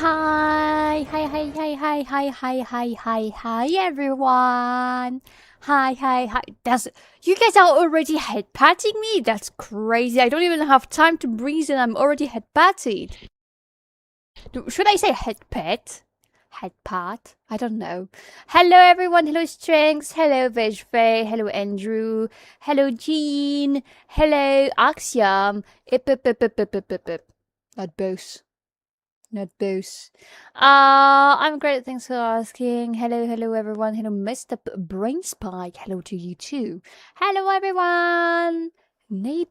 Hi everyone. Hi. You guys are already head patting me? That's crazy. I don't even have time to breathe and I'm already head patted. Should I say head pet? Head pat? I don't know. Hello everyone. Hello Strengths. Hello Vegfe. Hello Andrew. Hello Jean. Hello Axiom. Not both. Not both. I'm great. Thanks for asking. Hello everyone. Hello, Mr. Brain Spike. Hello to you too. Hello everyone. Nade.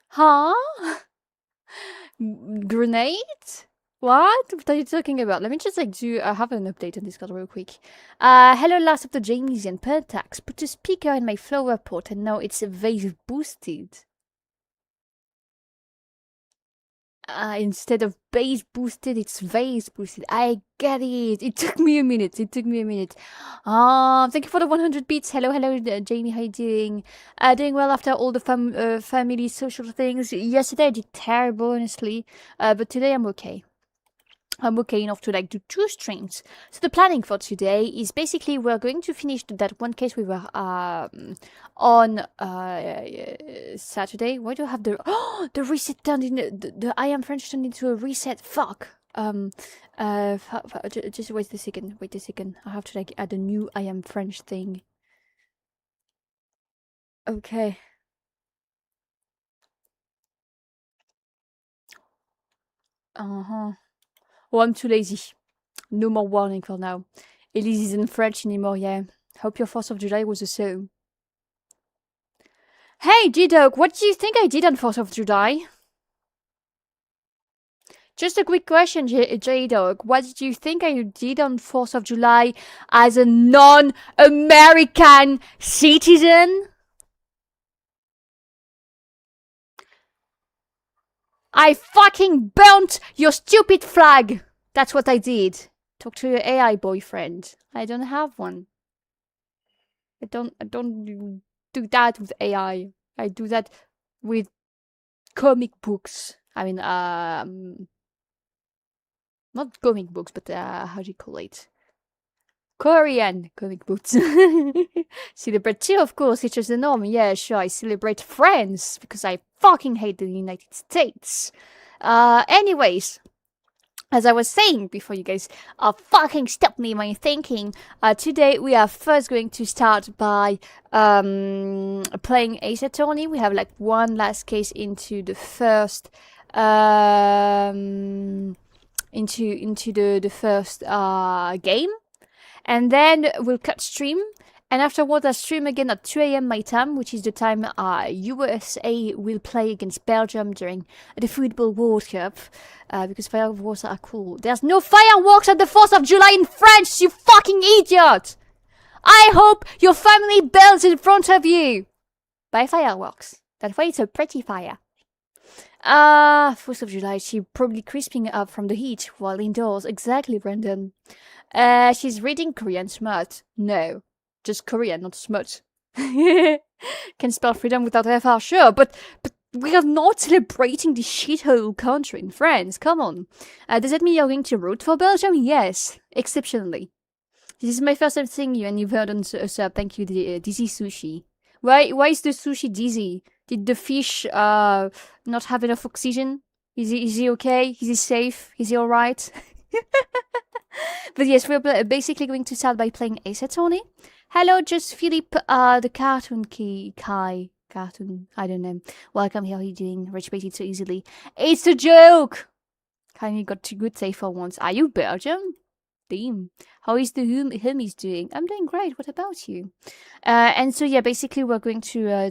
Huh? Grenade? What are you talking about? Let me just I have an update on Discord real quick. Hello last of the Jamies and Pentax. Put a speaker in my flower pot and now it's vase boosted. Instead of base boosted, it's vase boosted. I get it. It took me a minute. Thank you for the 100 beats. Hello, Jamie. How you doing? Doing well after all the family social things. Yesterday I did terrible, honestly. But today I'm okay. I'm okay enough to do 2 streams. So the planning for today is basically we're going to finish that one case we were on Saturday. Why do I have the the reset turned in the I am French turned into a reset? Fuck. Just wait a second. I have to add a new I am French thing. Okay. Oh, I'm too lazy. No more warning for now. Elise isn't French anymore, yeah. Hope your 4th of July was a so. Hey, G-Dog, what do you think I did on 4th of July? Just a quick question, J-Dog. What did you think I did on 4th of July as a non-American citizen? I fucking burnt your stupid flag! That's what I did. Talk to your AI boyfriend. I don't have one. I don't do that with AI. I do that with comic books. I mean, not comic books, but how do you call it? Korean comic books. Celebrate too, of course, it's just the norm. Yeah, sure, I celebrate friends because I fucking hate the United States. Anyways, as I was saying before you guys fucking stopped me my thinking, today we are first going to start by playing Ace Attorney. We have one last case into the first into the first game, and then we'll cut stream. And afterwards, I stream again at 2 a.m. my time, which is the time USA will play against Belgium during the Football World Cup, because fireworks are cool. There's no fireworks on the 4th of July in France, you fucking idiot! I hope your family burns in front of you by fireworks. That way it's a pretty fire. 4th of July, she probably crisping up from the heat while indoors. Exactly, Brendan. She's reading Korean smut. No. Just Korean, not smut. Can spell freedom without FR, sure, but we are not celebrating this shithole country in France, come on. Does that mean you're going to root for Belgium? Yes, exceptionally. This is my first time seeing you and you've heard on sub, thank you, Dizzy Sushi. Why is the sushi dizzy? Did the fish not have enough oxygen? Is he okay? Is he safe? Is he alright? But yes, we're basically going to start by playing Ace Attorney. Hello, just Philip, the cartoon cartoon, I don't know. Welcome, how are you doing? Rich baited so easily. It's a joke! Kindly got too good say for once. Are you Belgium? Damn. How is the homies doing? I'm doing great. What about you? And so yeah, basically we're going to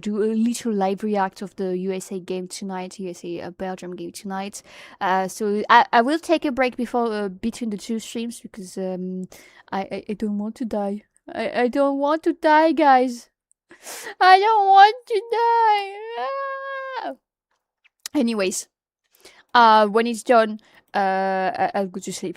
do a little live react of the USA game tonight, USA Belgium game tonight. So I will take a break before between the 2 streams because I don't want to die. I don't want to die, guys. I don't want to die. Anyways, when it's done, I'll go to sleep.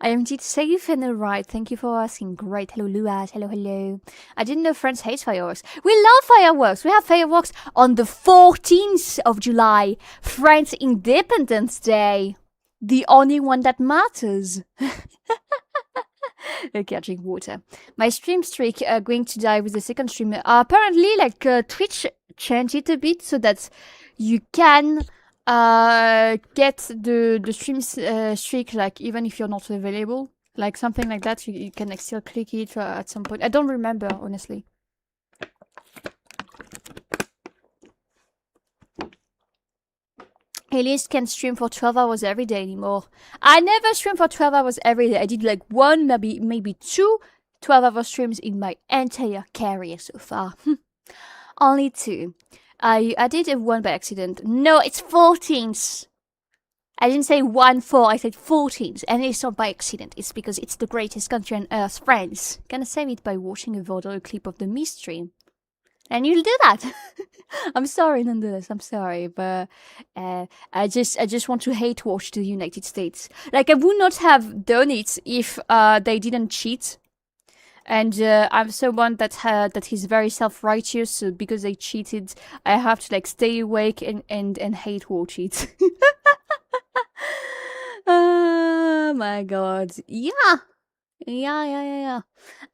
I am indeed safe and alright. Thank you for asking. Great. Hello, Luas. Hello, hello. I didn't know France hates fireworks. We love fireworks. We have fireworks on the 14th of July, France Independence Day. The only one that matters. Okay, I drink water. My stream streak going to die with the second stream. Apparently, like Twitch changed it a bit so that you can get the stream streak like even if you're not available, like something like that. You can like still click it at some point. I don't remember honestly. Elise can stream for 12 hours every day anymore. I never stream for 12 hours every day. I did like one, maybe two 12-hour streams in my entire career so far. Only two. I did one by accident. No, it's 14th. I didn't say 1-4, I said 14th. And it's not by accident. It's because it's the greatest country on earth, France. Gonna save it by watching a VOD clip of the Me stream. And you'll do that. I'm sorry, nonetheless. I'm sorry, but I just want to hate watch the United States. Like I would not have done it if they didn't cheat. And I'm someone that is very self-righteous. So because they cheated, I have to like stay awake and hate watch it. Oh my god! Yeah.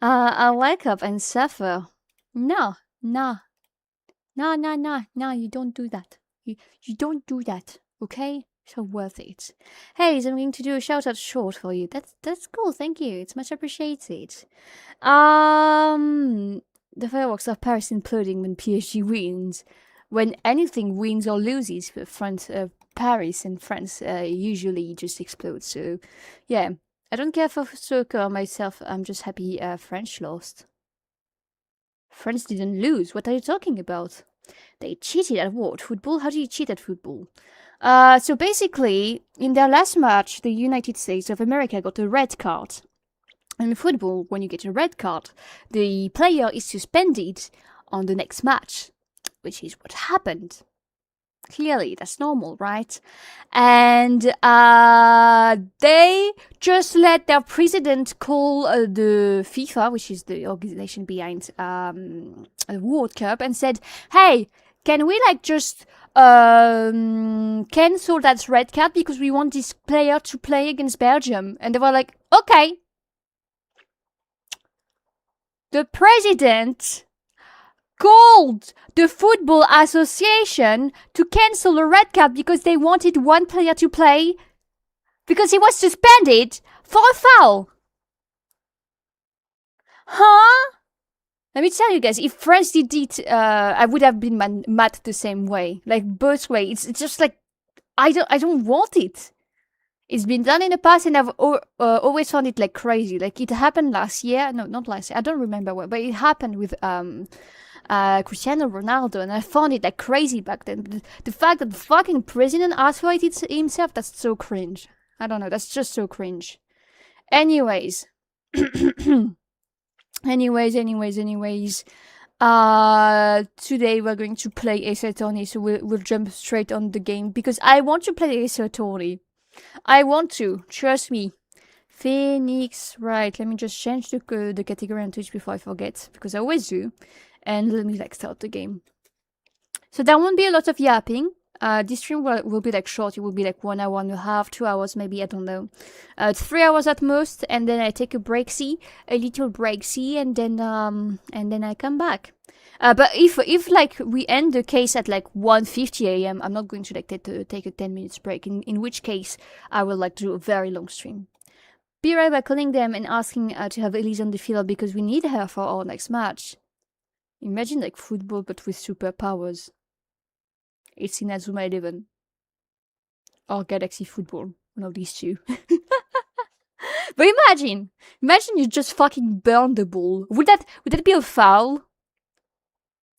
I wake up and suffer. No. No, you don't do that. You don't do that, okay? So worth it. Hey, so I'm going to do a shout out short for you. That's cool, thank you. It's much appreciated. The fireworks of Paris imploding when PSG wins. When anything wins or loses, Paris and France usually just explode. So, yeah. I don't care for soccer myself. I'm just happy French lost. France didn't lose. What are you talking about? They cheated at what? Football? How do you cheat at football? So basically, in their last match, the United States of America got a red card. In football, when you get a red card, the player is suspended on the next match, which is what happened. Clearly, that's normal, right? And they just let their president call the FIFA, which is the organization behind the World Cup, and said, "Hey, can we like just cancel that red card because we want this player to play against Belgium?" And they were like, "Okay." The president called the Football Association to cancel a red card because they wanted one player to play because he was suspended for a foul. Huh? Let me tell you guys, if France did it, I would have been mad the same way. Like, both ways. It's just like, I don't want it. It's been done in the past and I've always found it like crazy. Like, it happened last year. No, not last year. I don't remember what, but it happened with Cristiano Ronaldo, and I found it like crazy back then. The fact that the fucking president asked for it himself, that's so cringe. I don't know, that's just so cringe. Anyways. anyways. Today we're going to play Ace Attorney, so we'll jump straight on the game because I want to play Ace Attorney. I want to, trust me. Phoenix, right, let me just change the category on Twitch before I forget, because I always do. And let me like start the game. So there won't be a lot of yapping. This stream will be like short. It will be like 1 hour and a half, 2 hours maybe, I don't know. 3 hours at most, and then I take a little break, and then I come back. But if like we end the case at like 1:50 a.m., I'm not going to like take a 10 minutes break. In which case I will like do a very long stream. Be right by calling them and asking to have Elise on the field because we need her for our next match. Imagine like football but with superpowers. It's in Azuma 11. Or Galaxy Football. One of these two. But imagine you just fucking burn the ball. Would that be a foul?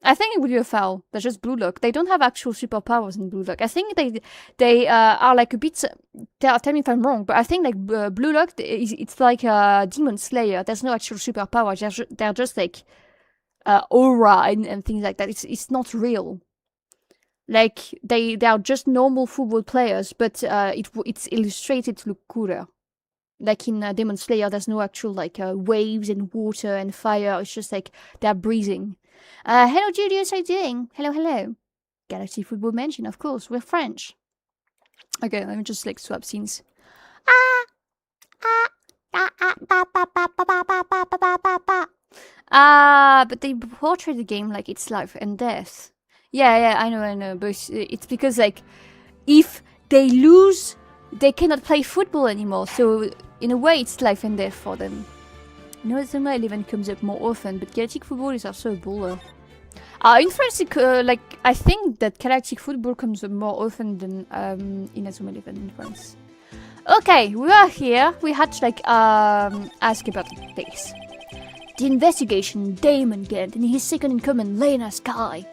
I think it would be a foul. That's just Blue Lock. They don't have actual superpowers in Blue Lock. I think they are like a bit. Tell me if I'm wrong, but I think like Blue Lock, it's like a Demon Slayer. There's no actual superpowers. They're just like aura and things like that. It's not real. Like they are just normal football players, but it's illustrated to look cooler. Like in Demon Slayer, there's no actual like waves and water and fire. It's just like they're breathing. Hello, Julius. How you doing? Hello, hello. Galaxy Football Mansion, of course. We're French. Okay, let me just like swap scenes. But they portray the game like it's life and death. Yeah, I know. But it's because like if they lose, they cannot play football anymore. So in a way, it's life and death for them. Zuma 11 comes up more often, but Galactic Football is also a baller. In France, like I think that Galactic Football comes up more often than in Zuma 11 in France. Okay, we are here. We had to like ask about this. The investigation, Damon Gant, and his second in command, Lena Sky.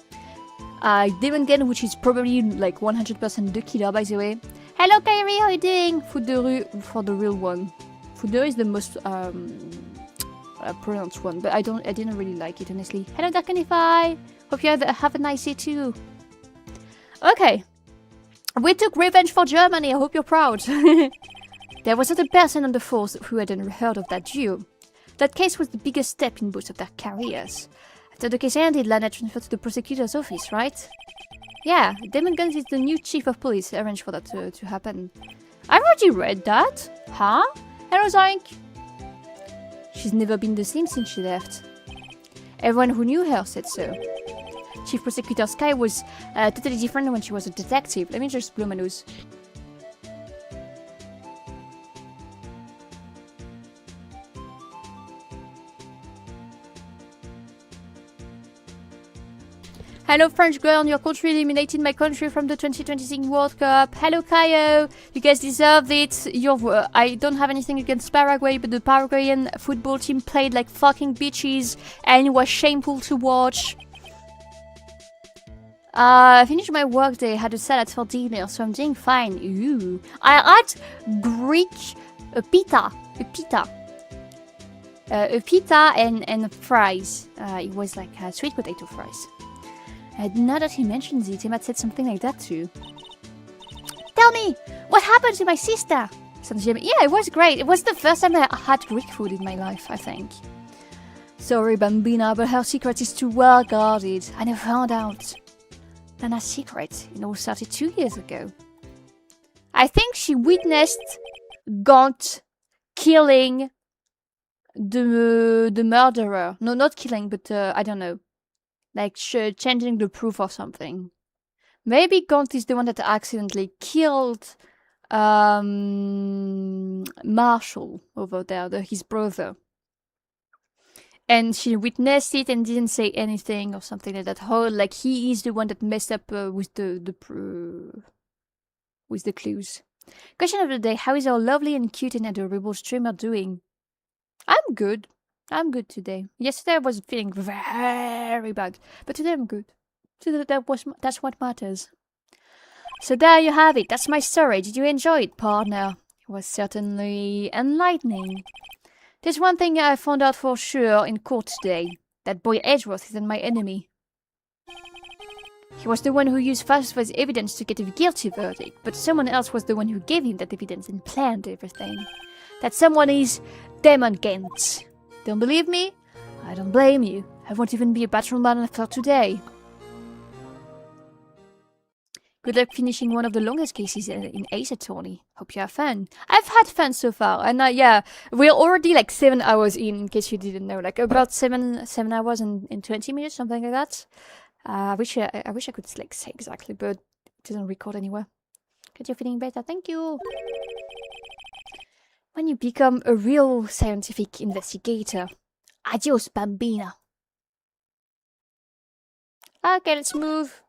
Damon Gant, which is probably like 100% the killer, by the way. Hello, Kyrie, how are you doing? For the real one. Fuderu is the most pronounced one, but I didn't really like it, honestly. Hello, Darkanify. Hope you have a nice day too. Okay. We took revenge for Germany. I hope you're proud. There was not a person on the force who hadn't heard of that duo. That case was the biggest step in both of their careers. After the case ended, Lana transferred to the prosecutor's office, right? Yeah, Damon Guns is the new chief of police. Arranged for that to happen. I've already read that. Huh? Hello, Zoink. She's never been the same since she left. Everyone who knew her said so. Chief Prosecutor Sky was totally different when she was a detective. Let me just blow my nose. Hello, French girl, your country eliminated my country from the 2026 World Cup. Hello, Kaio. You guys deserved it. I don't have anything against Paraguay, but the Paraguayan football team played like fucking bitches, and it was shameful to watch. I finished my work day, had a salad for dinner, so I'm doing fine. Ooh. I had Greek pita and fries. It was like sweet potato fries. Now that he mentions it, he might said something like that too. Tell me, what happened to my sister? Yeah, it was great. It was the first time I had Greek food in my life, I think. Sorry, Bambina, but her secret is too well guarded. I never found out. Nana's secret, it all started 2 years ago. I think she witnessed Gaunt killing the murderer. No, not killing, but I don't know. Like changing the proof or something. Maybe Gaunt is the one that accidentally killed Marshall over there, his brother. And she witnessed it and didn't say anything or something like that. How like he is the one that messed up with the clues. Question of the day: how is our lovely and cute and adorable streamer doing? I'm good. I'm good today. Yesterday I was feeling very bad, but today I'm good. Today that's what matters. So there you have it. That's my story. Did you enjoy it, partner? It was certainly enlightening. There's one thing I found out for sure in court today. That boy Edgeworth isn't my enemy. He was the one who used falsified evidence to get a guilty verdict, but someone else was the one who gave him that evidence and planned everything. That someone is Damon Gant. Don't believe me? I don't blame you. I won't even be a battleman after today. Good luck finishing one of the longest cases in Ace Attorney. Hope you have fun. I've had fun so far, and yeah, we're already like 7 hours in case you didn't know. Like about 7 hours and 20 minutes, something like that. I wish I could like say exactly, but it doesn't record anywhere. Get you feeling better? Thank you. When you become a real scientific investigator. Adios, Bambina. Okay, let's move.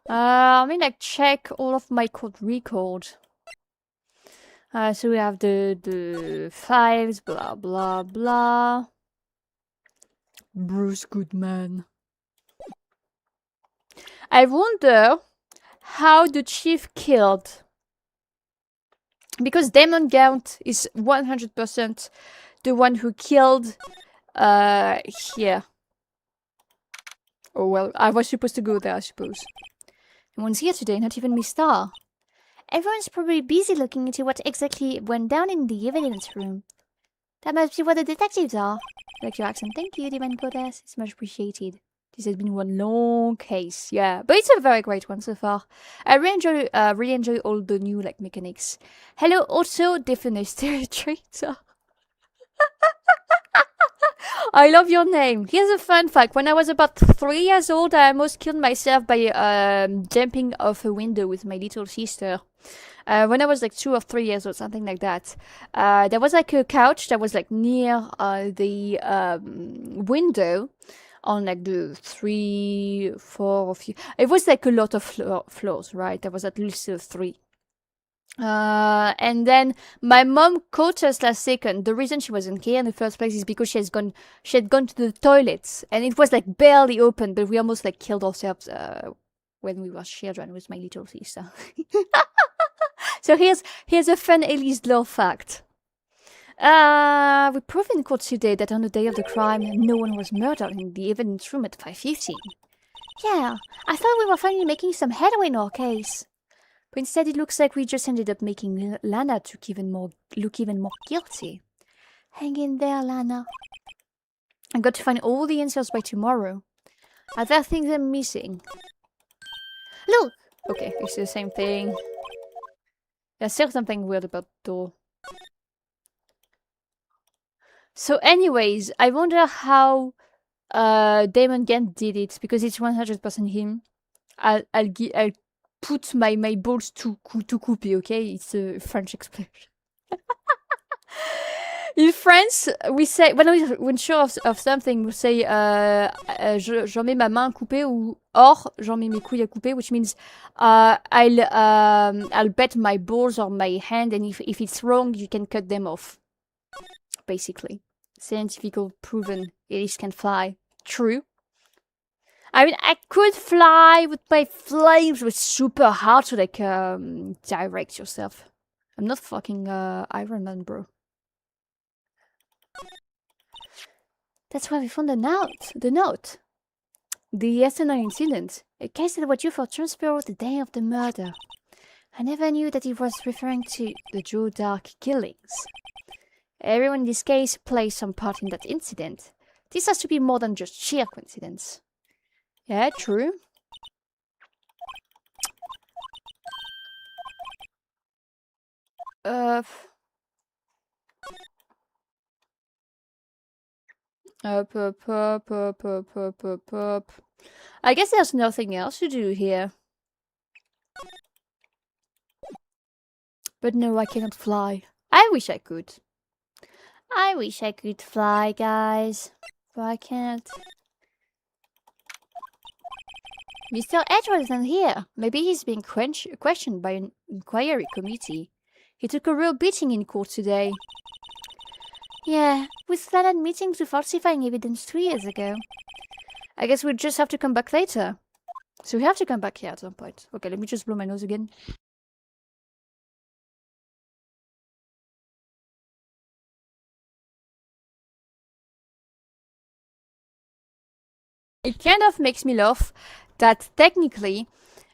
I mean, like, check all of my code record. So we have the files, blah, blah, blah. Bruce Goodman. I wonder how the chief killed. Because Damon Gaunt is 100% the one who killed here. Oh well, I was supposed to go there, I suppose. No one's here today, not even Miss Star. Everyone's probably busy looking into what exactly went down in the evidence room. That must be what the detectives are. Like your accent. Thank you, Divine Goddess. It's much appreciated. This has been one long case, yeah, but it's a very great one so far. I really enjoy all the new like mechanics. Hello, also defenestrator. I love your name. Here's a fun fact. When I was about 3 years old, I almost killed myself by jumping off a window with my little sister. When I was like 2 or 3 years old, something like that. There was like a couch that was like near the window on like the 3, 4 of you. It was like a lot of floors, right? There was at least 3. And then my mom caught us last second. The reason she wasn't here in the first place is because she had gone to the toilets, and it was like barely open, but we almost like killed ourselves when we were children with my little sister. So here's a fun Elise lore fact. We proved in court today that on the day of the crime, no one was murdered in the evidence room at 5:15. Yeah, I thought we were finally making some headway in our case. But instead it looks like we just ended up making Lana look even more guilty. Hang in there, Lana. I've got to find all the answers by tomorrow. Are there things I'm missing? Look! Okay, it's the same thing. There's still something weird about the door. So anyways, I wonder how Damon Gant did it, because it's 100% him. I'll put my balls to Coupé, okay? It's a French expression. In France, we say, when sure of something, we say j'en mets ma main à couper, or j'en mets mes couilles à couper, which means I'll bet my balls or my hand, and if it's wrong, you can cut them off. Basically. Scientifical proven, Elise can fly. True. I mean, I could fly with my flames, but it's super hard to like direct yourself. I'm not fucking Iron Man, bro. That's why we found the note. The yesterday incident. A case that was due for transfer the day of the murder. I never knew that it was referring to the Joe Dark killings. Everyone in this case plays some part in that incident. This has to be more than just sheer coincidence. Yeah, true. Up. I guess there's nothing else to do here. But no, I cannot fly. I wish I could. I wish I could fly, guys. But I can't. Mr. Edward isn't here. Maybe he's being questioned by an inquiry committee. He took a real beating in court today. Yeah, with that admitting to falsifying evidence 2 years ago. I guess we'll just have to come back later. So we have to come back here at some point. Okay, let me just blow my nose again. It kind of makes me laugh that technically,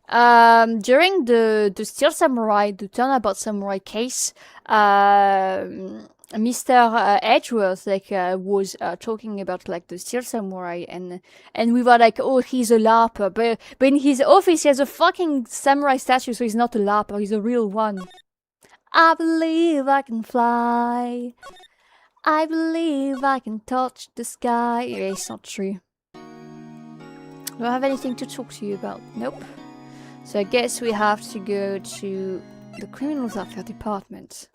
during the Steel Samurai, the Turnabout Samurai case, Mr. Edgeworth was talking about like the Steel Samurai, and we were like, oh, he's a LARPer, but in his office he has a fucking samurai statue, so he's not a LARPer, he's a real one. I believe I can fly. I believe I can touch the sky. Yeah, it's not true. Do I have anything to talk to you about? Nope. So I guess we have to go to the Criminals Affairs Department.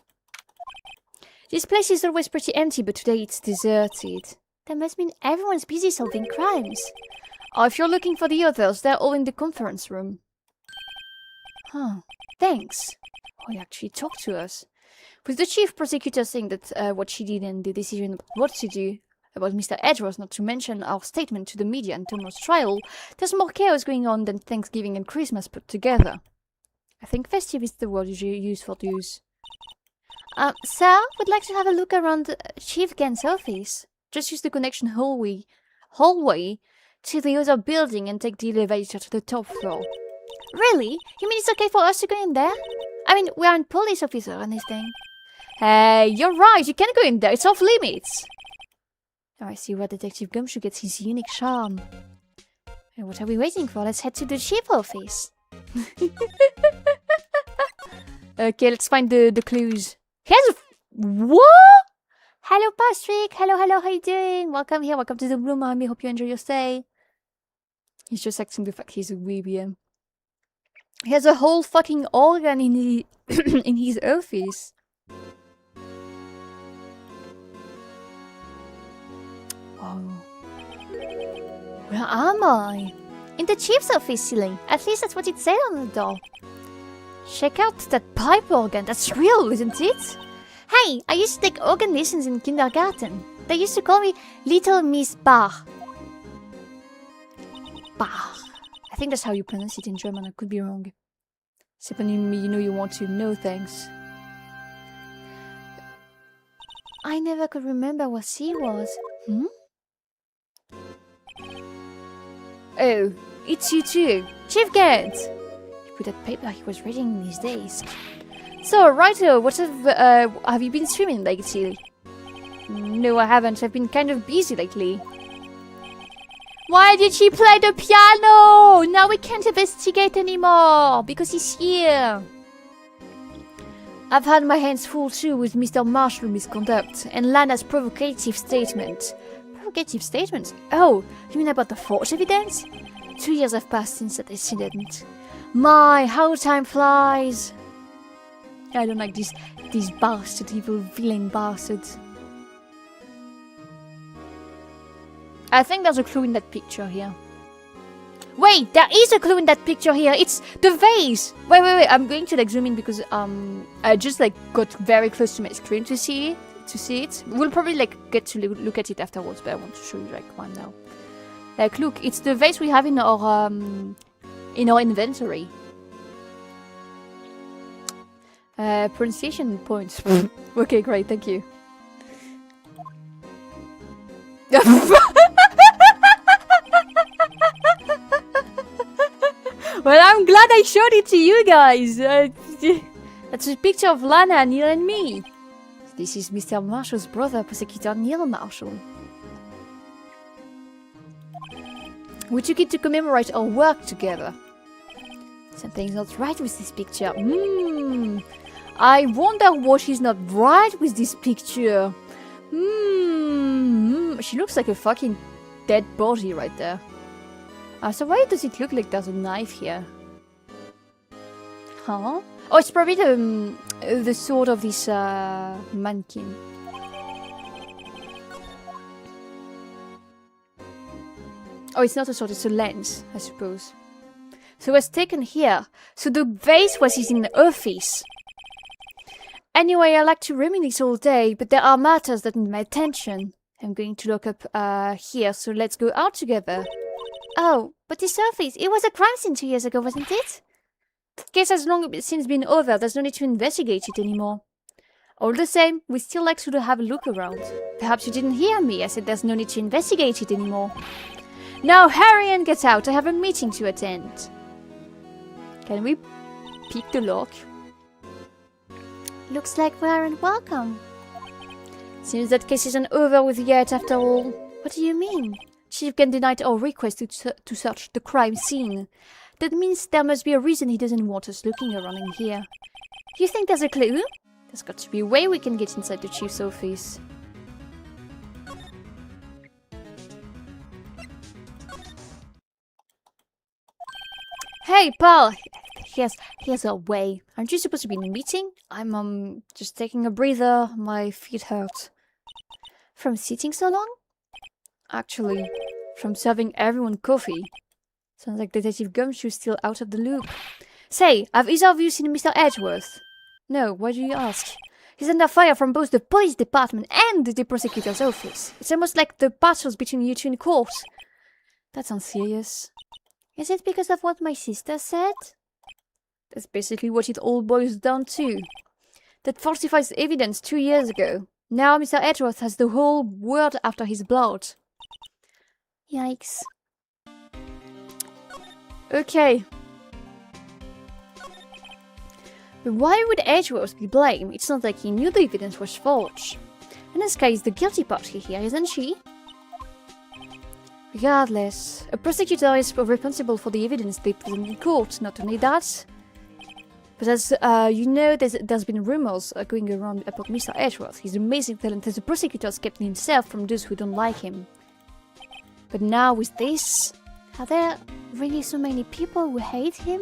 This place is always pretty empty, but today it's deserted. That must mean everyone's busy solving crimes. Oh, if you're looking for the others, they're all in the conference room. Huh. Thanks. Oh, he actually talked to us. With the chief prosecutor saying that what she did and the decision about what to do about Mr. Edgeworth, not to mention our statement to the media and Tomo's trial, there's more chaos going on than Thanksgiving and Christmas put together. I think festive is the word you use for those. Sir, would like to have a look around Chief Gant's office. Just use the connection hallway to the other building and take the elevator to the top floor. Really? You mean it's okay for us to go in there? I mean, we aren't police officer or anything. Hey, you're right. You can't go in there. It's off limits. Oh, I see where Detective Gumshoe gets his unique charm. Hey, what are we waiting for? Let's head to the chief office. Okay, let's find the clues. Here's what? Hello, Patrick. Hello, how you doing? Welcome here. Welcome to the Blue Army. Hope you enjoy your stay. He's just acting the fact he's a weebie. He has a whole fucking organ in the in his office. Oh. Where am I? In the chief's office, silly. At least that's what it said on the door. Check out that pipe organ. That's real, isn't it? Hey, I used to take organ lessons in kindergarten. They used to call me Little Miss Bach. Bach. I think that's how you pronounce it in German. I could be wrong. Except when you know you want to know things. I never could remember what she was. Hmm? Oh, it's you too. Chief Gant! He put that paper he was reading in his desk. So, Righto, what have you been streaming lately? No, I haven't. I've been kind of busy lately. Why did she play the piano? Now we can't investigate anymore because he's here. I've had my hands full too with Mr. Marshall's misconduct and Lana's provocative statement. Provocative statements? Oh, you mean about the forged evidence? 2 years have passed since that incident. My, how time flies. I don't like these bastard, evil villain bastards. I think there's a clue in that picture here. Wait, there is a clue in that picture here. It's the vase. Wait. I'm going to like zoom in because I just like got very close to my screen to see it. We'll probably like get to look at it afterwards, but I want to show you like one now. Like, look, it's the vase we have in our inventory. Pronunciation points. Okay, great, thank you. Well, I'm glad I showed it to you guys. That's a picture of Lana, Neil, and me. This is Mr. Marshall's brother, Prosecutor Neil Marshall. We took it to commemorate our work together. Something's not right with this picture. I wonder what is not right with this picture. She looks like a fucking dead body right there. So why does it look like there's a knife here? Huh? Oh, it's probably the sword of this mannequin. Oh, it's not a sword, it's a lens, I suppose. So it was taken here. So the vase was in the office. Anyway, I like to reminisce all day, but there are matters that need my attention. I'm going to look up here, so let's go out together. Oh, but this office, it was a crime scene 2 years ago, wasn't it? The case has long since been over, there's no need to investigate it anymore. All the same, we still like to have a look around. Perhaps you didn't hear me, I said there's no need to investigate it anymore. Now hurry and get out, I have a meeting to attend. Can we pick the lock? Looks like we aren't welcome. Seems that case isn't over with yet after all. What do you mean? Chief Gant denied our request to search the crime scene. That means there must be a reason he doesn't want us looking around in here. You think there's a clue? There's got to be a way we can get inside the chief's office. Hey, pal! Here's a way. Aren't you supposed to be in a meeting? I'm, just taking a breather. My feet hurt. From sitting so long? Actually, from serving everyone coffee. Sounds like Detective Gumshoe's still out of the loop. Say, have either of you seen Mr. Edgeworth? No, why do you ask? He's under fire from both the police department and the prosecutor's office. It's almost like the battles between you two in court. That sounds serious. Is it because of what my sister said? That's basically what it all boils down to. That falsifies evidence 2 years ago. Now Mr. Edgeworth has the whole world after his blood. Yikes. Okay. But why would Edgeworth be blamed? It's not like he knew the evidence was forged. And this guy is the guilty party here, isn't she? Regardless, a prosecutor is responsible for the evidence they present in court. Not only that, but as you know, there's been rumors going around about Mr. Edgeworth. He's amazing talent as a prosecutor kept himself from those who don't like him. But now with this, are there really so many people who hate him?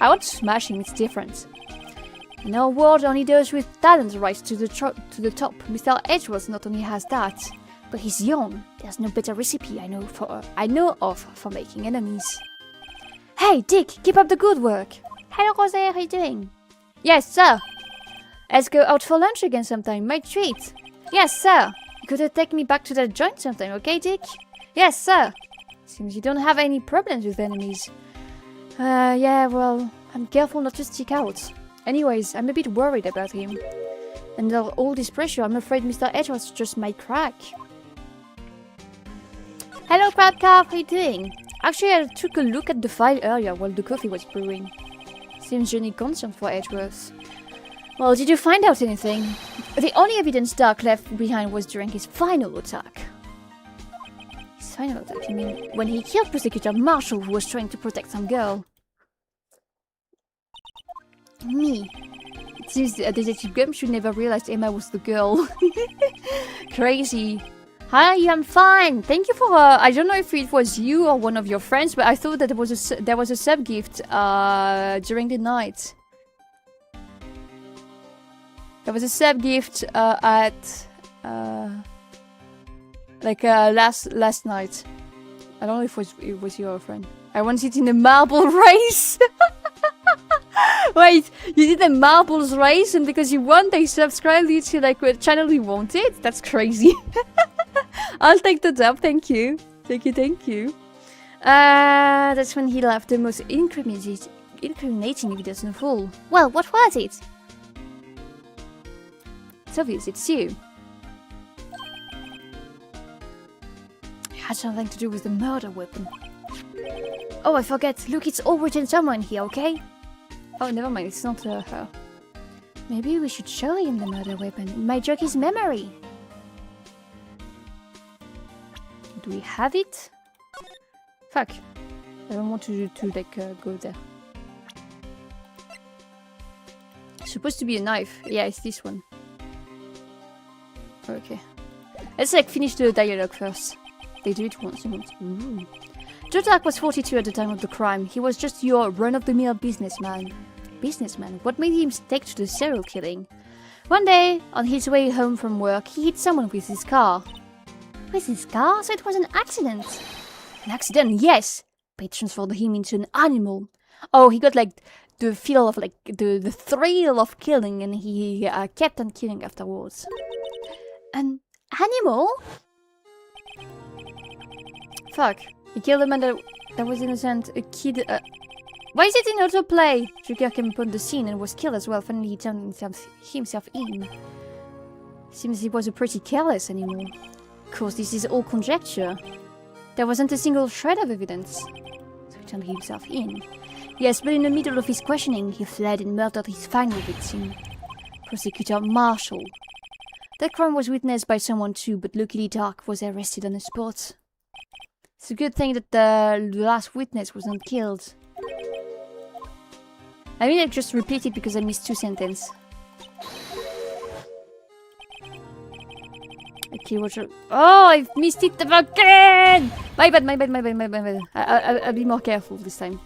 I won't smash him, it's different. In our world, only those with talent rise to the top. Mr. Edgeworth not only has that, but he's young. There's no better recipe I know of for making enemies. Hey, Dick, keep up the good work. Hello, Rosé, how are you doing? Yes, sir. Let's go out for lunch again sometime. My treat. Yes, sir. You could take me back to that joint sometime, okay, Dick? Yes, sir. Seems you don't have any problems with enemies. Yeah, well, I'm careful not to stick out. Anyways, I'm a bit worried about him. Under all this pressure, I'm afraid Mr. Edgeworth just might crack. Hello, Crab Calf, how are you doing? Actually, I took a look at the file earlier while the coffee was brewing. Seems genuine concern for Edgeworth. Well, did you find out anything? The only evidence Dark left behind was during his final attack. His final attack? You mean when he killed Prosecutor Marshall, who was trying to protect some girl? Me. It seems Detective Gumshoe never realized Emma was the girl. Crazy. Hi, I'm fine. Thank you for I don't know if it was you or one of your friends, but I thought that there was a sub gift during the night. There was a sub gift at last night. I don't know if it was your friend. I want it in a marble race. Wait, you did a marbles race and because you won they subscribed you to like a channel you wanted? That's crazy. I'll take that up, thank you. Thank you. That's when he left the most incriminating evidence in full. Well, what was it? It's obvious, it's you. It had something to do with the murder weapon. Oh, I forget. Look, it's all written somewhere in here, okay? Oh, never mind, it's not her. Maybe we should show him the murder weapon. It might jog his memory. Do we have it? Fuck. I don't want to go there. It's supposed to be a knife. Yeah, it's this one. Okay. Let's finish the dialogue first. They do it once a month. Ooh. Joe Dark was 42 at the time of the crime. He was just your run-of-the-mill businessman. What made him take to the serial killing? One day, on his way home from work, he hit someone with his car. With his car? So it was an accident. An accident, yes! But it transformed him into an animal. Oh, he got the feel of the thrill of killing and he kept on killing afterwards. An animal? Fuck. He killed a man that was innocent, a kid. Why is it in autoplay? Joker came upon the scene and was killed as well. Finally, he turned himself in. Seems he was a pretty careless animal. Of course, this is all conjecture. There wasn't a single shred of evidence. So he turned himself in. Yes, but in the middle of his questioning, he fled and murdered his final victim, Prosecutor Marshall. That crime was witnessed by someone too, but luckily Dark was arrested on the spot. It's a good thing that the last witness was not killed. I mean, I just repeated because I missed 2 sentences. Okay, watch out. Oh, I've missed it again! My bad. I'll be more careful this time.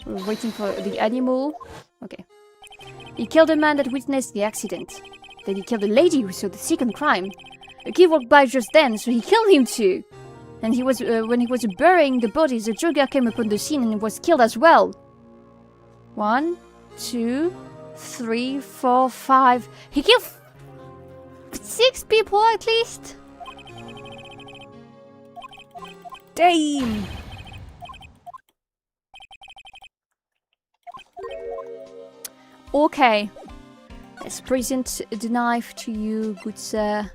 We're waiting for the animal. Okay. He killed a man that witnessed the accident. Then he killed a lady who saw the second crime. A kid walked by just then, so he killed him too. And he was when he was burying the bodies, the Joker came upon the scene and was killed as well. 1, 2, 3, 4, 5. He killed 6 people at least. Damn. Okay. Let's present the knife to you, good sir.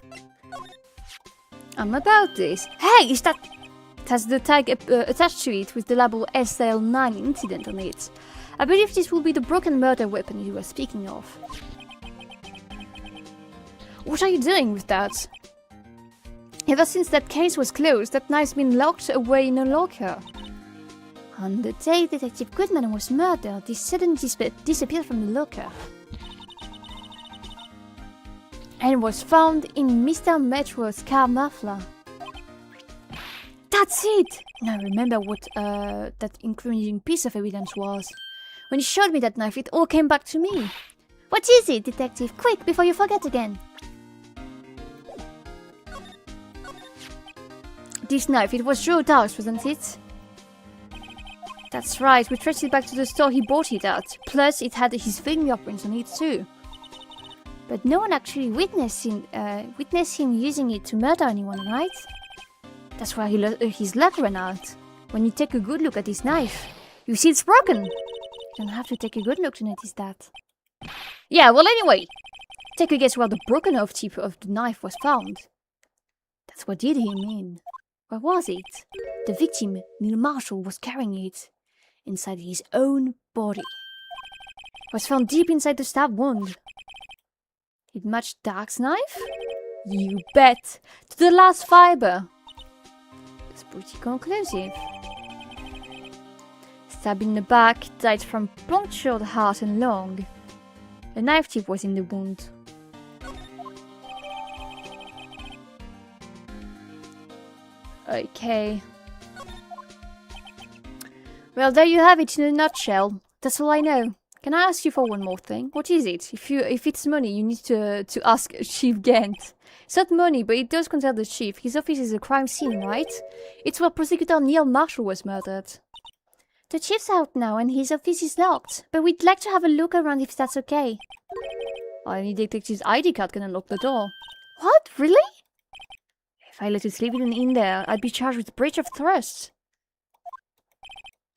I'm about this. Hey, is that... It has the tag attached to it with the label SL9 incident on it. I believe this will be the broken murder weapon you were speaking of. What are you doing with that? Ever since that case was closed, that knife's been locked away in a locker. On the day Detective Goodman was murdered, this suddenly disappeared from the locker. And was found in Mr. Metro's car muffler. That's it! Now I remember what that incriminating piece of evidence was. When he showed me that knife, it all came back to me. What is it, Detective? Quick, before you forget again. This knife, it was Joe Dawes, wasn't it? That's right, we traced it back to the store he bought it at. Plus, it had his fingerprints on it too. But no one actually witnessed him using it to murder anyone, right? That's why his luck ran out. When you take a good look at this knife, you see it's broken. You don't have to take a good look to notice that. Yeah, well anyway, take a guess where the broken off tip of the knife was found. That's what did him in. Where was it? The victim, Neil Marshall, was carrying it inside his own body. It was found deep inside the stab wound. It matched Dark's knife? You bet! To the last fiber! It's pretty conclusive. Stab in the back, died from punctured heart and lung. A knife tip was in the wound. Okay. Well, there you have it in a nutshell. That's all I know. Can I ask you for one more thing? What is it? If it's money, you need to ask Chief Gant. It's not money, but it does concern the chief. His office is a crime scene, right? It's where prosecutor Neil Marshall was murdered. The chief's out now and his office is locked, but we'd like to have a look around if that's okay. Any detective's ID card can unlock the door. What? Really? If I let you sleep in there, I'd be charged with breach of trust.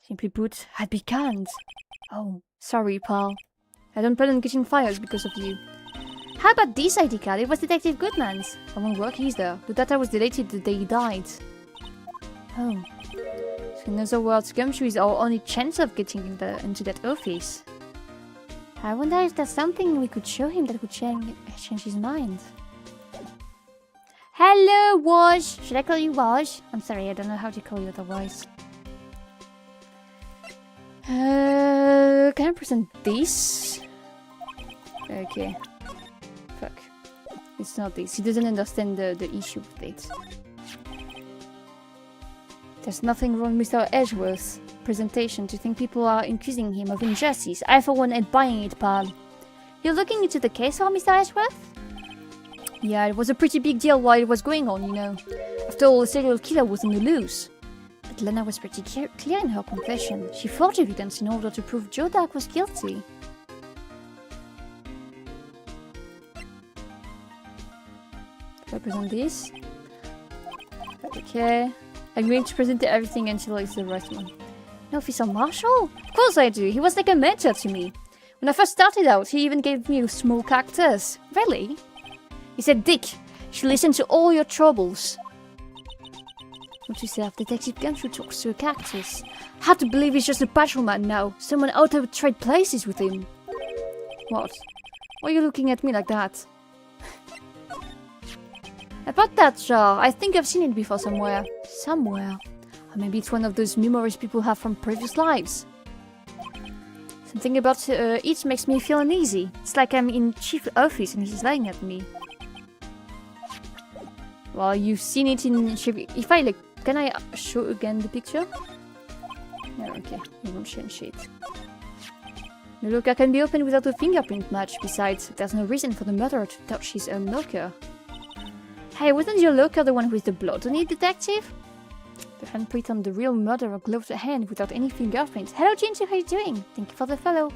Simply put, I'd be canned. Oh, sorry, pal. I don't plan on getting fired because of you. How about this ID card? It was Detective Goodman's. I won't work either. The data was deleted the day he died. Oh. So in other words, Gumshoe is our only chance of getting into that office. I wonder if there's something we could show him that would change his mind. Hello, Wash! Should I call you Wash? I'm sorry, I don't know how to call you otherwise. Can I present this? Okay. Fuck. It's not this. He doesn't understand the issue with it. There's nothing wrong with Mr. Edgeworth's presentation to think people are accusing him of injustice. I for one ain't buying it, pal. You're looking into the case, huh, Mr. Edgeworth? Yeah, it was a pretty big deal while it was going on, you know. After all, the serial killer was on the loose. But Lena was pretty clear in her confession. She forged evidence in order to prove Joe Dark was guilty. Do I present this? Okay. I'm going to present everything until it's the right one. No, Officer Marshall? Of course I do. He was like a mentor to me. When I first started out, he even gave me a small cactus. Really? He said, Dick, you should listen to all your troubles. What you say of Detective Gumshoe talks to a cactus? Hard to believe he's just a patrolman now. Someone out there would trade places with him. What? Why are you looking at me like that? About that jar, I think I've seen it before somewhere. Somewhere. Or maybe it's one of those memories people have from previous lives. Something about it makes me feel uneasy. It's like I'm in chief office and he's lying at me. Well, you've seen it in chief... If I like... Can I show again the picture? No, okay. You won't change it. The locker can be opened without a fingerprint match. Besides, there's no reason for the murderer to touch his own locker. Hey, wasn't your locker the one with the blood on it, detective? The handprint on the real murderer gloved a hand without any fingerprints. Hello, Ginger, how you doing? Thank you for the follow.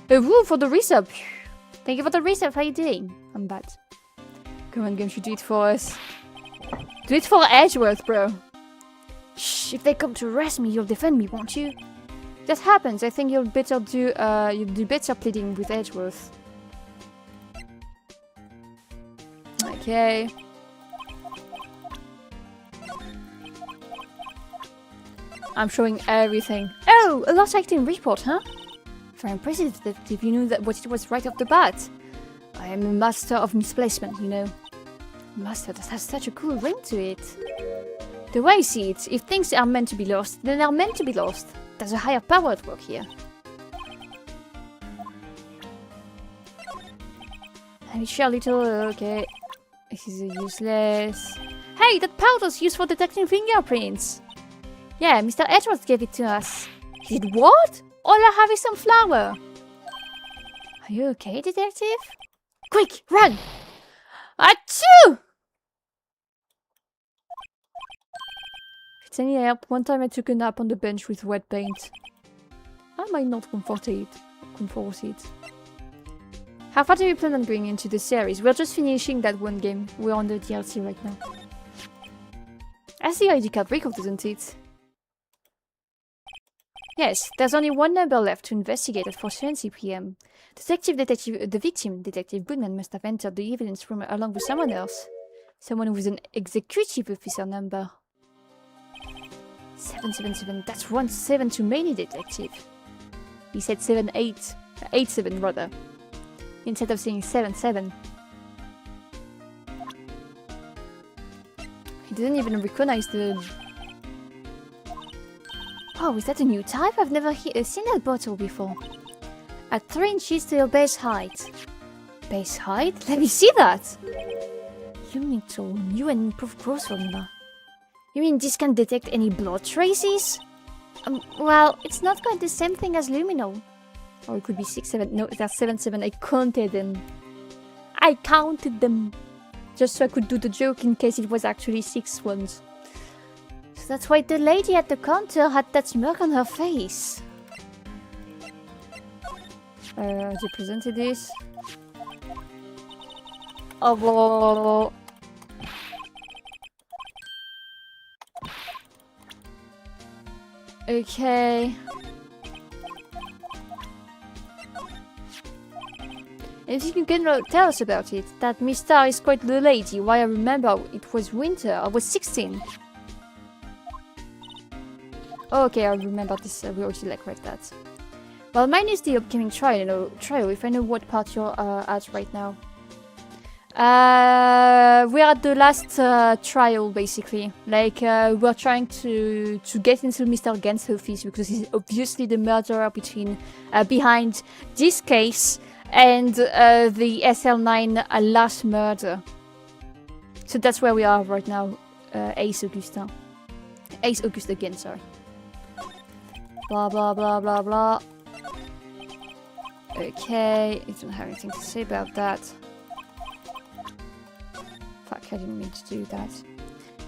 Woo, for the resub. Thank you for the resub, how you doing? I'm bad. Come on, Gumshoe, do it for us. Do it for Edgeworth, bro. Shh, if they come to arrest me, you'll defend me, won't you? If that happens, I think you'll better do better pleading with Edgeworth. Okay. I'm showing everything. Oh, a lost item report, huh? Very impressive, detective. You knew that what it was right off the bat. I am a master of misplacement, you know. Master, that has such a cool ring to it. The way I see it, if things are meant to be lost, then they're meant to be lost. There's a higher power at work here. And it's a little... okay. This is useless. Hey, that powder's used for detecting fingerprints. Yeah, Mr. Edwards gave it to us. He did what? All I have is some flour. Are you okay, detective? Quick, run! Achoo! If it's any help, one time I took a nap on the bench with wet paint. I might not comfort it. How far do you plan on going into the series? We're just finishing that one game. We're on the DLC right now. That's the ID card record, isn't it? Yes, there's only one number left to investigate at 4:20 p.m. The victim, Detective Goodman, must have entered the evidence room along with someone else. Someone with an executive officer number. 777, that's 1 7 too many, Detective. He said 7-8. 8-7 rather. Instead of saying 7-7. He didn't even recognize the... Oh, is that a new type? I've never seen that bottle before. At 3 inches to your base height. Base height? Let me see that! Luminol, new and improved growth formula. You mean this can detect any blood traces? Well, it's not quite the same thing as luminol. Or it could be 6-7. No, that's 7-7. I counted them. I counted them. Just so I could do the joke in case it was actually 6 ones. So that's why the lady at the counter had that smirk on her face. They presented this. Oh, whoa. Okay. If you can tell us about it, that Miss Star is quite the lady. Why I remember it was winter. I was 16. Okay, I remember this. We already like that. Well, mine is the upcoming trial. If I know what part you're at right now. We're at the last trial, basically. Like, we're trying to get into Mr. Gant's office because he's obviously the murderer behind this case and the SL9 last murder. So that's where we are right now. Ace Auguste again, sorry. Blah, blah, blah, blah, blah. Okay, I don't have anything to say about that. Fuck, I didn't mean to do that.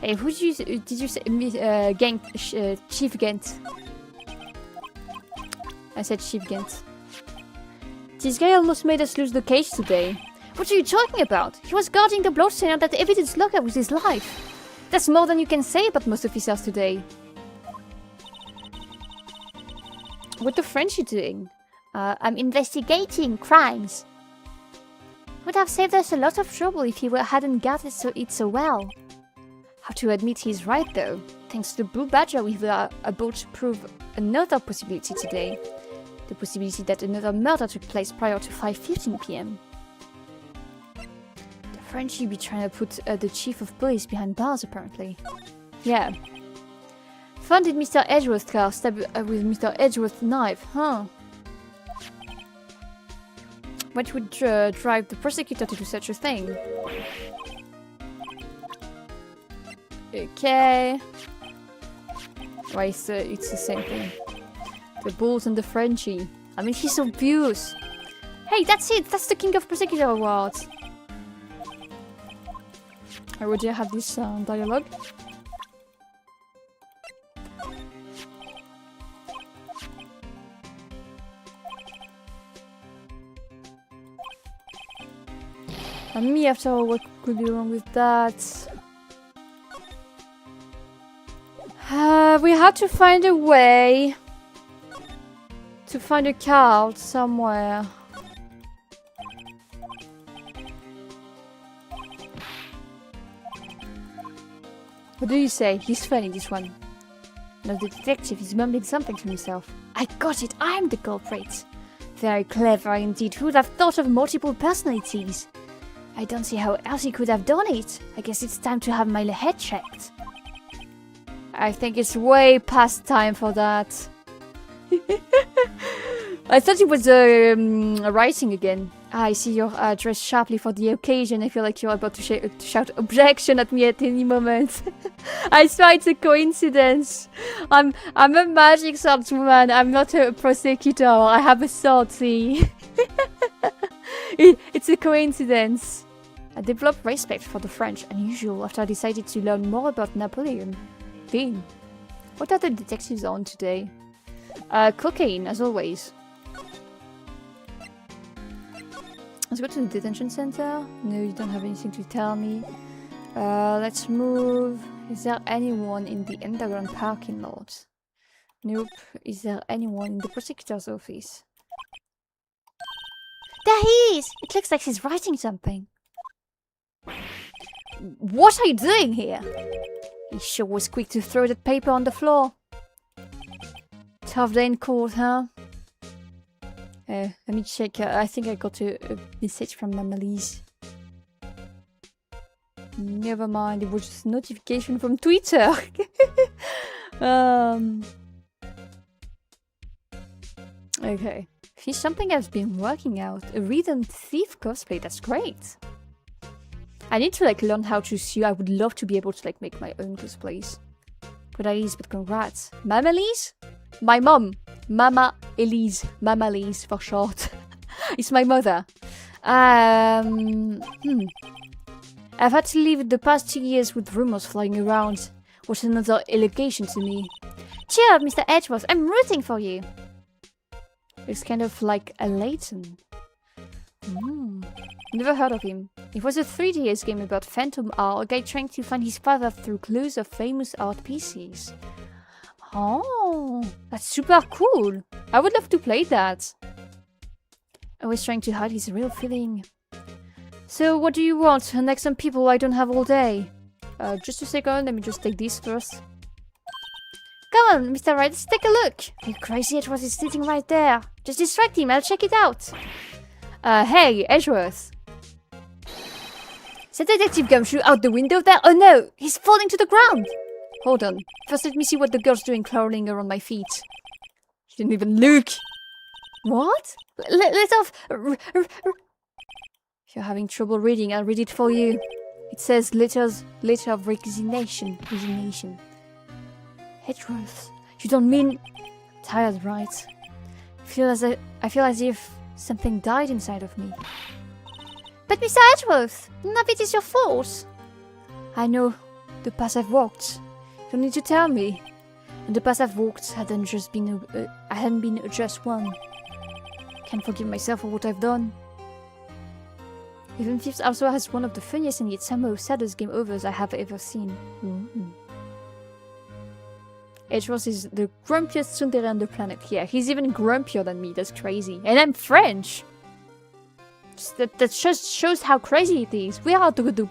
Hey, who did you say? Chief Gant. I said Chief Gant. This guy almost made us lose the case today. What are you talking about? He was guarding the bloodstain on that evidence locker with his life. That's more than you can say about most officers today. What the French are doing? I'm investigating crimes. Would have saved us a lot of trouble if he hadn't guarded it so well. Have to admit he's right though. Thanks to the Blue Badger, we were able to prove another possibility today. The possibility that another murder took place prior to 5:15 p.m. The French should be trying to put the chief of police behind bars, apparently. Yeah. Funded Mr. Edgeworth's car stabbed with Mr. Edgeworth's knife, huh? What would drive the prosecutor to do such a thing? Okay. Why, it's the same thing. The Bulls and the Frenchie. I mean, he's so obvious. Hey, that's it! That's the King of Prosecutor Award! I already have this dialogue. And me, after all, what could be wrong with that? We had to find a way to find a card somewhere. What do you say? He's funny, this one. Now the detective is mumbling something to himself. I got it! I'm the culprit! Very clever indeed. Who would have thought of multiple personalities? I don't see how else he could have done it. I guess it's time to have my head checked. I think it's way past time for that. I thought it was writing again. I see you're dressed sharply for the occasion. I feel like you're about to shout objection at me at any moment. I swear it's a coincidence. I'm a magic swordswoman. I'm not a prosecutor. I have a sword, see? It's a coincidence. I developed respect for the French, unusual after I decided to learn more about Napoleon. Bean. What are the detectives on today? Cocaine, as always. Let's go to the detention center. No, you don't have anything to tell me. Let's move. Is there anyone in the underground parking lot? Nope. Is there anyone in the prosecutor's office? There he is! It looks like he's writing something. What are you doing here? He sure was quick to throw that paper on the floor. Tough day in court, huh? Let me check. I think I got a message from Mama Lise. Never mind, it was just a notification from Twitter. Okay. Here's something I've been working out. A rhythm thief cosplay, that's great. I need to learn how to sew. I would love to be able to make my own cosplays. Good Elise, but congrats. Mama Lise? My mom. Mama Elise. Mama Lise for short. It's my mother. I've had to live the past 2 years with rumors flying around. What's another allegation to me? Cheer up, Mr. Edgeworth. I'm rooting for you. It's kind of like a Layton. Never heard of him. It was a 3DS game about phantom art, a guy trying to find his father through clues of famous art pieces. Oh, that's super cool. I would love to play that. Always trying to hide his real feeling. So, what do you want? Next some people I don't have all day. Just a second, let me just take this first. Come on, Mr. Wright, let's take a look. Are you crazy? Edgeworth is sitting right there. Just distract him, I'll check it out. Hey, Edgeworth. Is that Detective Gumshoe out the window there? Oh no, he's falling to the ground. Hold on. First, let me see what the girl's doing crawling around my feet. She didn't even look. What? Let off. If you're having trouble reading, I'll read it for you. It says letter of resignation. Edgeworth, you don't mean... Tired, right? I feel as if something died inside of me. But Mr. Edgeworth, none of it is your fault. I know the path I've walked. You don't need to tell me. And the path I've walked hadn't been just one. Can't forgive myself for what I've done. Even Fifth also has one of the funniest and yet somehow saddest game overs I have ever seen. Edgeworth is the grumpiest tsundere on the planet. Yeah, he's even grumpier than me. That's crazy. And I'm French. That just shows how crazy it is. We are the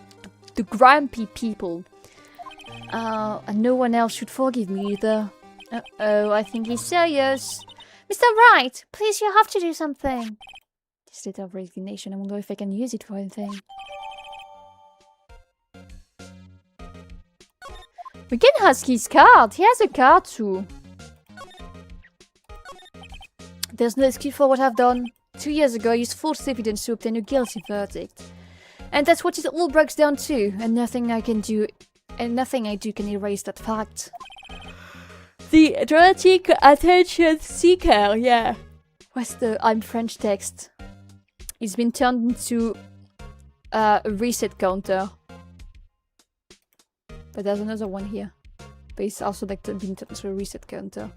grumpy people. And no one else should forgive me either. Uh-oh, I think he's serious. Mr. Wright, please, you have to do something. This letter of resignation, I wonder if I can use it for anything. We can ask his card. He has a card too. There's no excuse for what I've done. 2 years ago, I used false evidence to obtain a guilty verdict. And that's what it all breaks down to, and nothing I do can erase that fact. The dramatic attention seeker, yeah. What's the I'm French text? It's been turned into a reset counter. But there's another one here. But it's also been turned into a reset counter.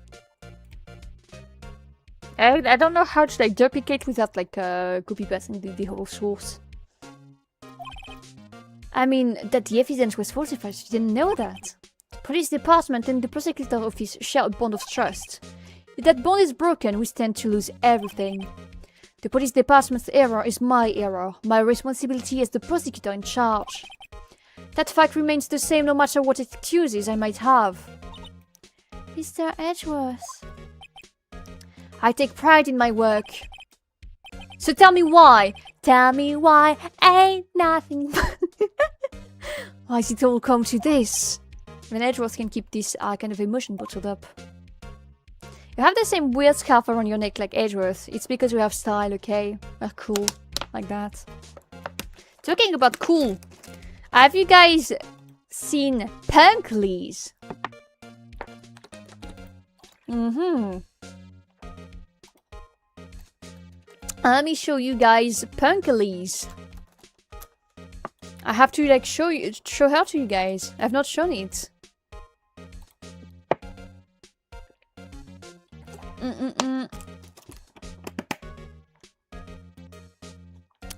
I don't know how to duplicate without copy pasting the whole source. I mean, that the evidence was falsified, you didn't know that. The police department and the prosecutor's office share a bond of trust. If that bond is broken, we stand to lose everything. The police department's error is my error. My responsibility as the prosecutor in charge. That fact remains the same no matter what excuses I might have. Mr. Edgeworth. I take pride in my work. So tell me why. Tell me why ain't nothing. Why is it all come to this? When Edgeworth can keep this kind of emotion bottled up. You have the same weird scarf around your neck like Edgeworth. It's because we have style, okay? We're cool. Like that. Talking about cool. Have you guys seen Punkleys? Let me show you guys Punkleys. I have to like show her to you guys. I've not shown it.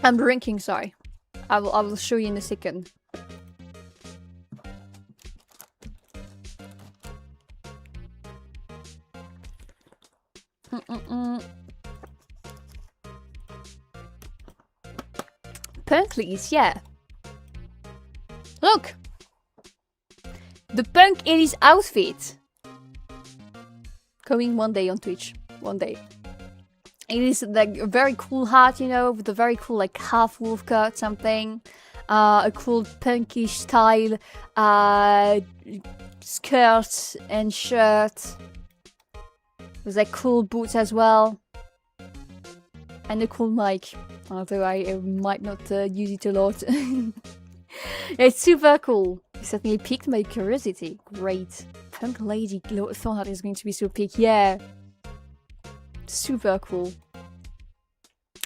I'm drinking, sorry. I will show you in a second. Punkleys, yeah. Look! The Punk 80s outfit. Coming one day on Twitch. One day. It is like a very cool hat, you know, with a very cool like half wolf cut something. A cool punkish style skirt and shirt. With like cool boots as well. And a cool mic. Although I might not use it a lot. It's super cool. It certainly piqued my curiosity. Great. Punk lady thought that is going to be so big. Yeah. Super cool.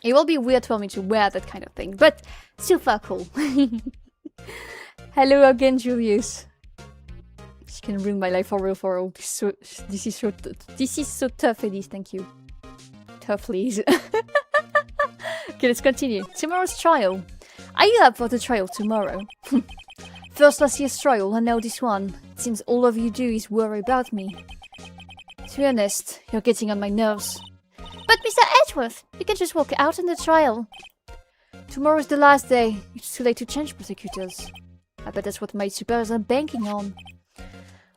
It will be weird for me to wear that kind of thing, but super cool. Hello again, Julius. She can ruin my life for real, for real. This is so tough, Elise. Thank you. Tough, please. Okay, let's continue. Tomorrow's trial. Are you up for the trial tomorrow? First last year's trial, and now this one. It seems all of you do is worry about me. To be honest, you're getting on my nerves. But Mr. Edgeworth, you can just walk out on the trial. Tomorrow's the last day. It's too late to change prosecutors. I bet that's what my superiors are banking on.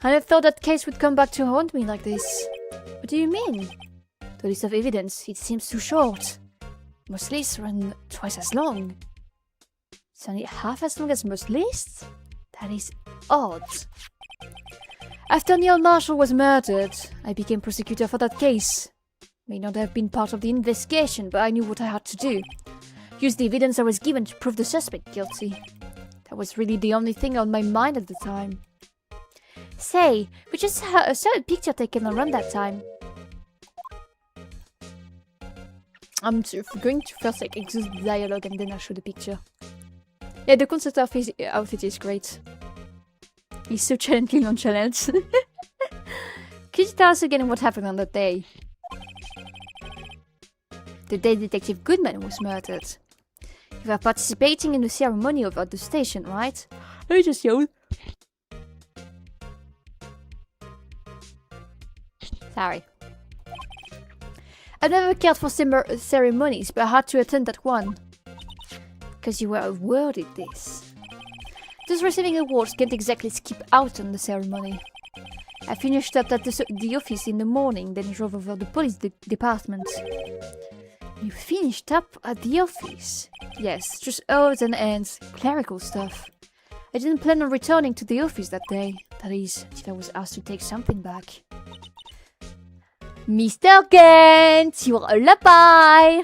I never thought that case would come back to haunt me like this. What do you mean? The list of evidence, it seems too short. Most lists run twice as long. It's only half as long as most lists? That is odd. After Neil Marshall was murdered, I became prosecutor for that case. May not have been part of the investigation, but I knew what I had to do. Use the evidence I was given to prove the suspect guilty. That was really the only thing on my mind at the time. Say, we just saw a picture taken around that time. I'm going to first like exhaust the dialogue and then I'll show the picture. Yeah, the concert outfit is great. He's so challenging nonchalant. Could you tell us again what happened on that day? The day Detective Goodman was murdered. You were participating in the ceremony over at the station, right? I just yelled. Sorry. I've never cared for ceremonies, but I had to attend that one. Because you were awarded this. Those receiving awards can't exactly skip out on the ceremony. I finished up at the office in the morning, then drove over to the police department. You finished up at the office? Yes, just odds and ends, clerical stuff. I didn't plan on returning to the office that day. That is, till I was asked to take something back. Mr. Kent, your alibi!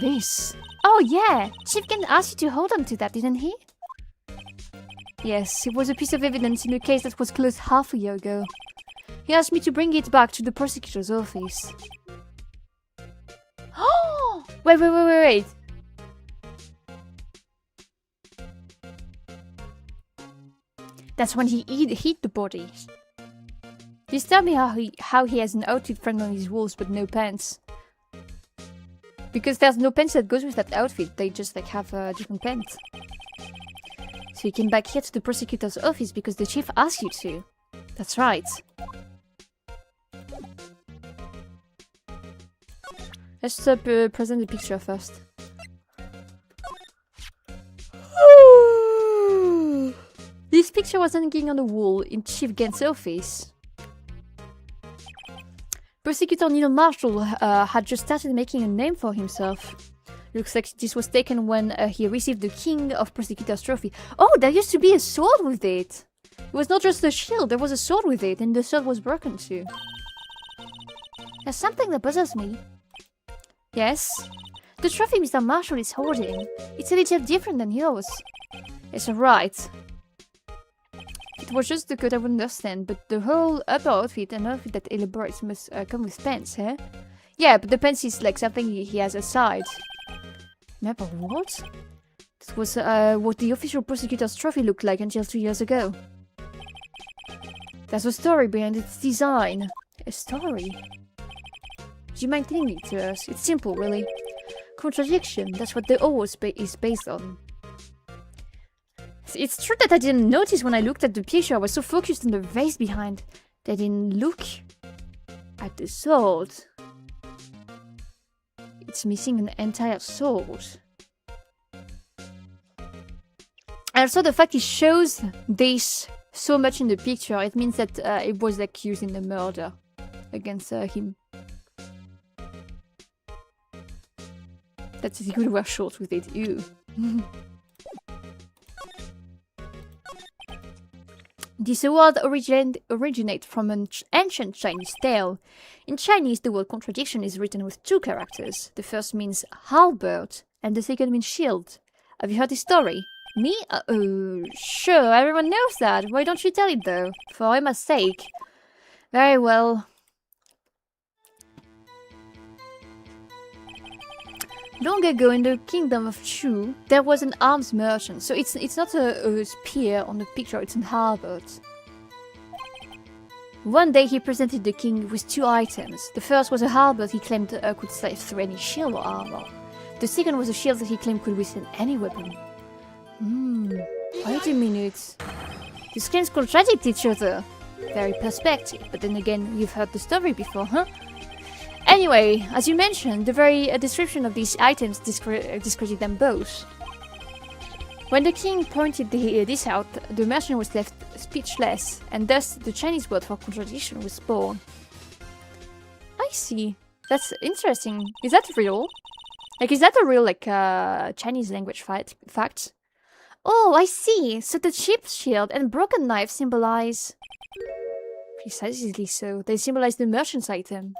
This. Oh yeah, Chief Kent asked you to hold on to that, didn't he? Yes, it was a piece of evidence in a case that was closed half a year ago. He asked me to bring it back to the prosecutor's office. Oh! Wait. That's when he hid the body. Just tell me how he has an outfit front on his walls but no pants. Because there's no pants that goes with that outfit, they just like have different pants. So you came back here to the prosecutor's office because the chief asked you to. That's right. Let's present the picture first. This picture was hanging on the wall in Chief Gant's office. Prosecutor Neil Marshall had just started making a name for himself. Looks like this was taken when he received the King of Prosecutors trophy. Oh, there used to be a sword with it! It was not just a shield, there was a sword with it, and the sword was broken too. There's something that bothers me. Yes? The trophy Mr. Marshall is holding. It's a little different than yours. It's alright. It was just the coat I would understand, but the whole upper outfit and outfit that elaborates must come with pants, eh? Yeah, but the pants is like something he has aside. Remember what? That was what the official prosecutor's trophy looked like until 2 years ago. There's a story behind its design. A story? Do you mind telling it to us? It's simple, really. Contradiction, that's what the O is based on. It's true that I didn't notice when I looked at the picture. I was so focused on the vase behind that I didn't look at the sword. It's missing an entire sword. And also the fact it shows this so much in the picture, it means that it was like used in the murder against him. That's he could wear shorts with it, ew. This award originates from an ancient Chinese tale. In Chinese, the word contradiction is written with 2 characters. The first means halberd, and the second means shield. Have you heard this story? Me? Sure, everyone knows that. Why don't you tell it, though? For Emma's sake. Very well. Long ago in the kingdom of Chu, there was an arms merchant. So it's not a spear on the picture, it's an halberd. One day he presented the king with 2 items. The first was a halberd he claimed could slice through any shield or armor. The second was a shield that he claimed could withstand any weapon. Wait a minute. These claims contradict each other. Very perspective, but then again, you've heard the story before, huh? Anyway, as you mentioned, the very description of these items discredit them both. When the king pointed this out, the merchant was left speechless, and thus the Chinese word for contradiction was born. I see. That's interesting. Is that real? Like, is that a real, like, Chinese language fact? Oh, I see. So the chipped shield and broken knife symbolize... Precisely so. They symbolize the merchant's item.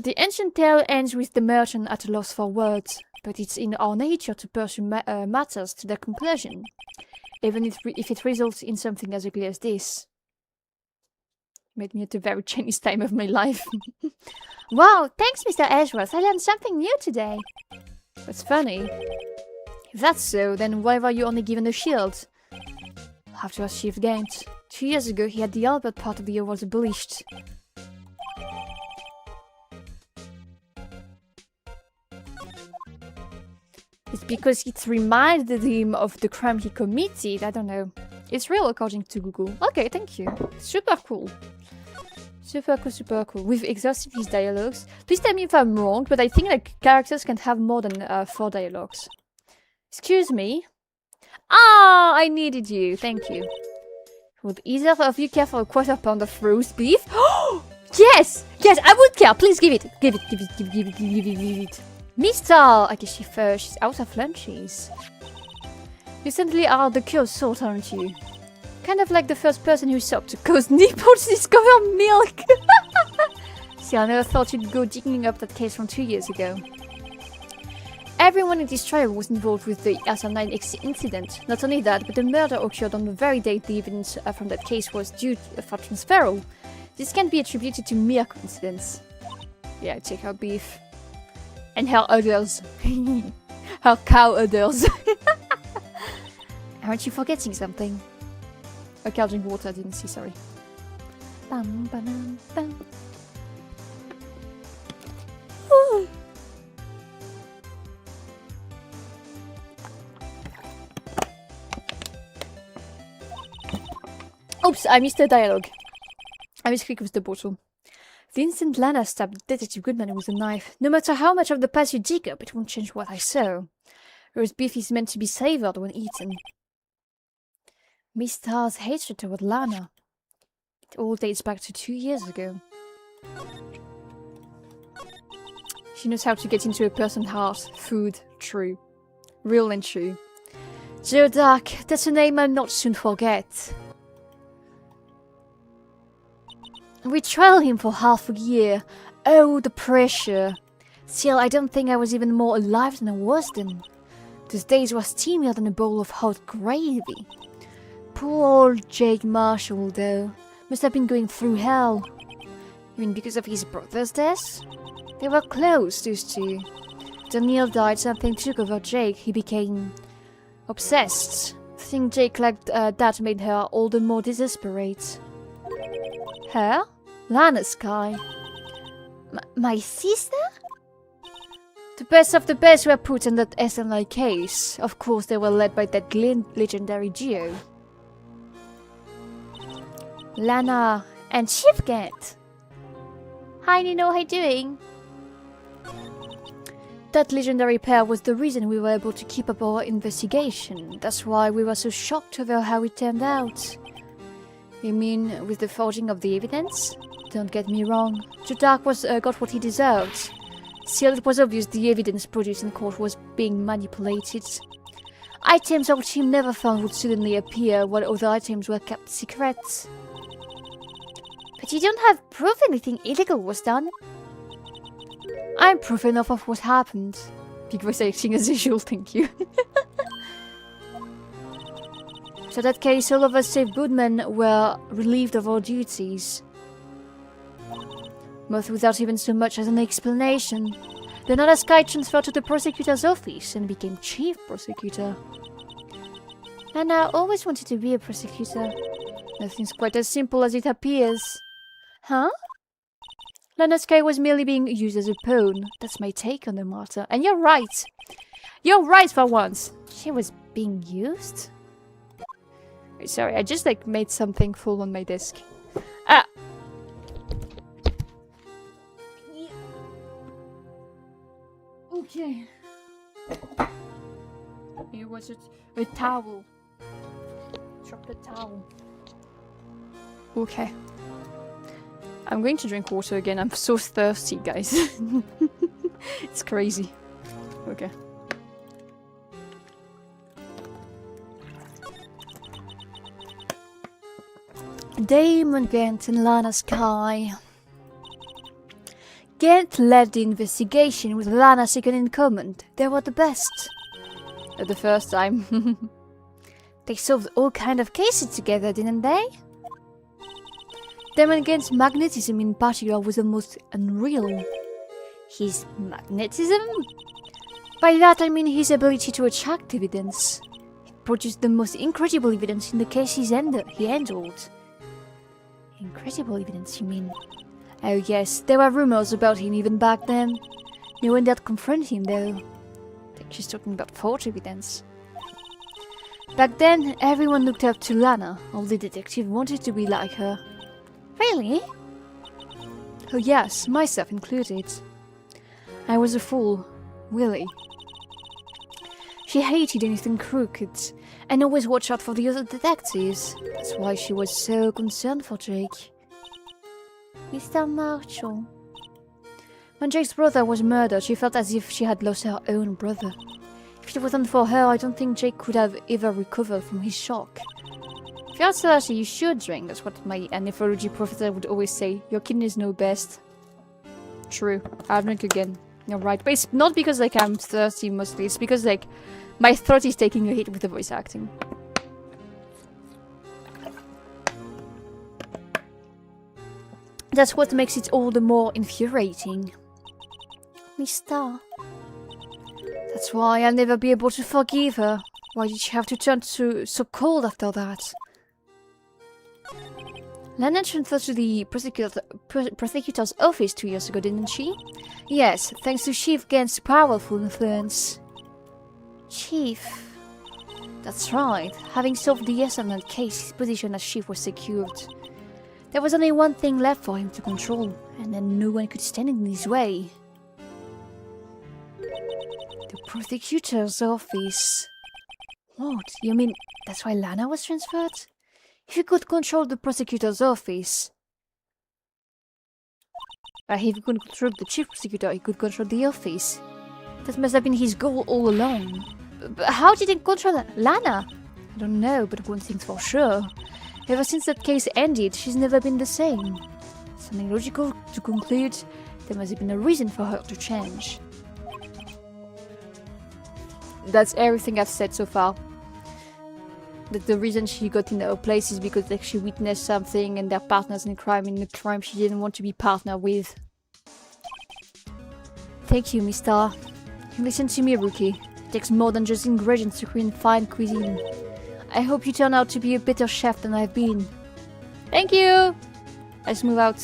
The ancient tale ends with the merchant at a loss for words, but it's in our nature to pursue matters to their conclusion, even if it results in something as ugly as this. Made me at a very Chinese time of my life. Wow, thanks Mr. Ashworth, I learned something new today. That's funny. If that's so, then why were you only given a shield? I'll have to ask Chief Gant. 2 years ago he had the Albert part of the awards abolished. It's because it reminded him of the crime he committed. I don't know. It's real according to Google. Okay, thank you. Super cool. Super cool, super cool. We've exhausted his dialogues. Please tell me if I'm wrong, but I think like characters can have more than 4 dialogues. Excuse me? Ah, I needed you. Thank you. Would either of you care for a £1/4 of roast beef? Oh, yes! Yes, I would care. Please give it. Give it, give it, give it, give it, give it. Mister! I guess she's out of lunches. You certainly are the cure sort, aren't you? Kind of like the first person who sought to cause nipples discover milk. See, I never thought you'd go digging up that case from 2 years ago. Everyone in this trial was involved with the asinine incident. Not only that, but the murder occurred on the very day the evidence from that case was due for transferal. This can't be attributed to mere coincidence. Yeah, check her beef. And her udders. Her cow udders. Aren't you forgetting something? Okay, I'll drink water, I didn't see, sorry. Bam, bam, bam. Ooh. Oops, I missed the dialogue. I misclicked with the bottle. The instant Lana stabbed Detective Goodman with a knife. No matter how much of the past you dig up, it won't change what I saw. Roast beef is meant to be savored when eaten. Miss Starr's hatred toward Lana. It all dates back to 2 years ago. She knows how to get into a person's heart. Food. True. Real and true. Joe Dark, that's a name I'll not soon forget. We trailed him for half a year. Oh, the pressure. Still, I don't think I was even more alive than I was then. Those days were steamier than a bowl of hot gravy. Poor old Jake Marshall, though. Must have been going through hell. You mean because of his brother's death? They were close, those two. When Neil died, something took over Jake. He became obsessed. I think Jake liked that made her all the more desperate. Her? Lana Sky. My sister? The best of the best were put in that SNI case. Of course, they were led by that legendary duo. Lana and Chief Cat. Hi Nino, how you doing? That legendary pair was the reason we were able to keep up our investigation. That's why we were so shocked over how it turned out. You mean with the forging of the evidence? Don't get me wrong. Joe Dark got what he deserved. Still, it was obvious the evidence produced in court was being manipulated. Items our team never found would suddenly appear, while other items were kept secret. But you don't have proof anything illegal was done. I'm proof enough of what happened. Big voice acting as usual, thank you. So that case, all of us save Goodman were relieved of our duties. Both without even so much as an explanation. Then Anna Sky transferred to the prosecutor's office and became chief prosecutor. Anna always wanted to be a prosecutor. Nothing's quite as simple as it appears. Huh? Lana Sky was merely being used as a pawn. That's my take on the matter. And you're right. You're right for once. She was being used? Sorry, I just made something fall on my desk. Ah! Okay. Here was a towel. Chocolate towel. Okay. I'm going to drink water again. I'm so thirsty, guys. It's crazy. Okay. Damon Gant and Lana Sky. Gant led the investigation with Lana second in command. They were the best. At the first time. They solved all kind of cases together, didn't they? Damon Gant's magnetism in particular was almost unreal. His magnetism? By that I mean his ability to attract evidence. He produced the most incredible evidence in the cases he handled. Incredible evidence, you mean? Oh yes, there were rumors about him even back then. No one dared confront him though. I think she's talking about forged evidence. Back then, everyone looked up to Lana. All the detectives wanted to be like her. Really? Oh yes, myself included. I was a fool. Really. She hated anything crooked, and always watched out for the other detectives. That's why she was so concerned for Jake. Mr. Marshall. When Jake's brother was murdered, she felt as if she had lost her own brother. If it wasn't for her, I don't think Jake could have ever recovered from his shock. If you're thirsty, you should drink. That's what my nephrology professor would always say. Your kidneys know best. True. I'll drink again. You're right. But it's not because I'm thirsty mostly. It's because my throat is taking a hit with the voice acting. That's what makes it all the more infuriating. Mister. That's why I'll never be able to forgive her. Why did she have to turn so cold after that? Lana transferred to the prosecutor's office 2 years ago, didn't she? Yes, thanks to Chief Gant's powerful influence. Chief. That's right. Having solved the SNL case, his position as chief was secured. There was only one thing left for him to control, and then no one could stand in his way. The prosecutor's office. What? You mean that's why Lana was transferred? If he could control the prosecutor's office... if he could control the chief prosecutor, he could control the office. That must have been his goal all along. But how did he control Lana? I don't know, but one thing's for sure. Ever since that case ended, she's never been the same. Something logical to conclude, there must have been a reason for her to change. That's everything I've said so far. That the reason she got in her place is because like, she witnessed something and they're partners in a crime she didn't want to be partner with. Thank you, Mister. Listen to me, Rookie. It takes more than just ingredients to create fine cuisine. I hope you turn out to be a better chef than I've been. Thank you! Let's move out.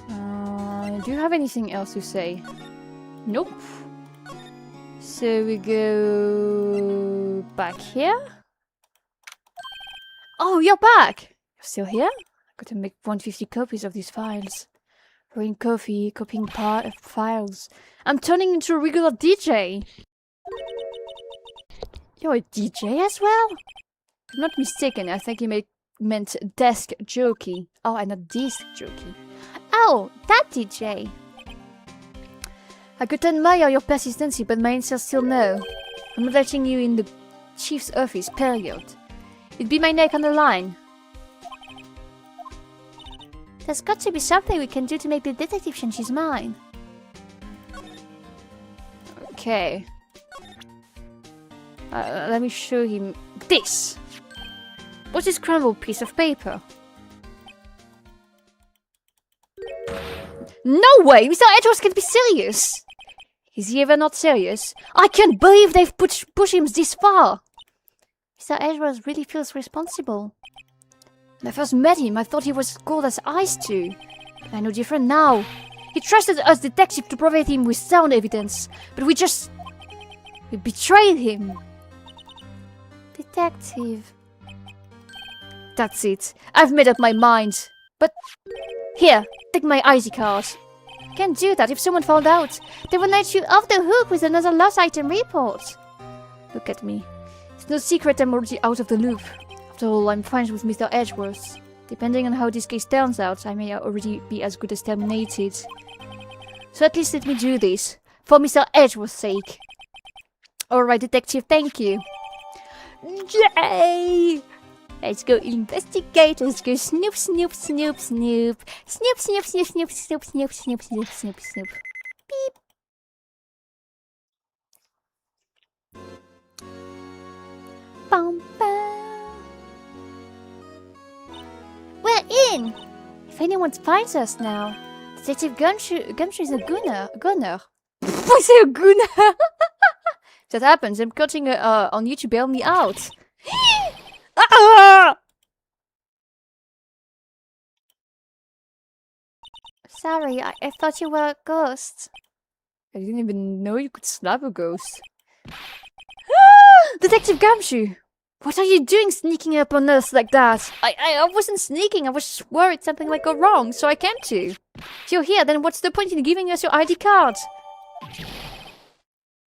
Do you have anything else to say? Nope. So we go back here. Oh, you're back! You're still here? I gotta make 150 copies of these files. Brewing coffee, copying files. I'm turning into a regular DJ! You're a DJ as well? If I'm not mistaken, I think you meant desk jockey. Oh, and not disc jockey. Oh, that DJ! I could admire your persistency, but my answer's still no. I'm not letting you in the chief's office, period. It'd be my neck on the line. There's got to be something we can do to make the detective change his mind. Okay. Let me show him this. What's this scrambled piece of paper? No way! Mr. Edwards can't be serious! Is he ever not serious? I can't believe they've pushed him this far! Mr. Edwards really feels responsible. When I first met him, I thought he was cold as ice too. But I know different now. He trusted us detectives to provide him with sound evidence, but we betrayed him. Detective. That's it. I've made up my mind. But here, take my ID card. Can't do that. If someone found out, they would let you off the hook with another lost item report. Look at me. It's no secret I'm already out of the loop. After all, I'm friends with Mr. Edgeworth. Depending on how this case turns out, I may already be as good as terminated. So at least let me do this, for Mr. Edgeworth's sake. Alright, detective, thank you. Yay! Let's go investigate, let's go snoop, snoop, snoop, snoop. Snoop, snoop, snoop, snoop, snoop, snoop, snoop, snoop, snoop, snoop. Beep. Bum, bum. We're in! If anyone finds us now, Detective Gumshoe is a gunner. I say a gunner! If that happens, I'm cutting on you to bail me out. Sorry, I thought you were a ghost. I didn't even know you could slap a ghost. Detective Gumshoe! What are you doing sneaking up on us like that? I wasn't sneaking, I was just worried something might go wrong, so I came to. If you're here, then what's the point in giving us your ID card?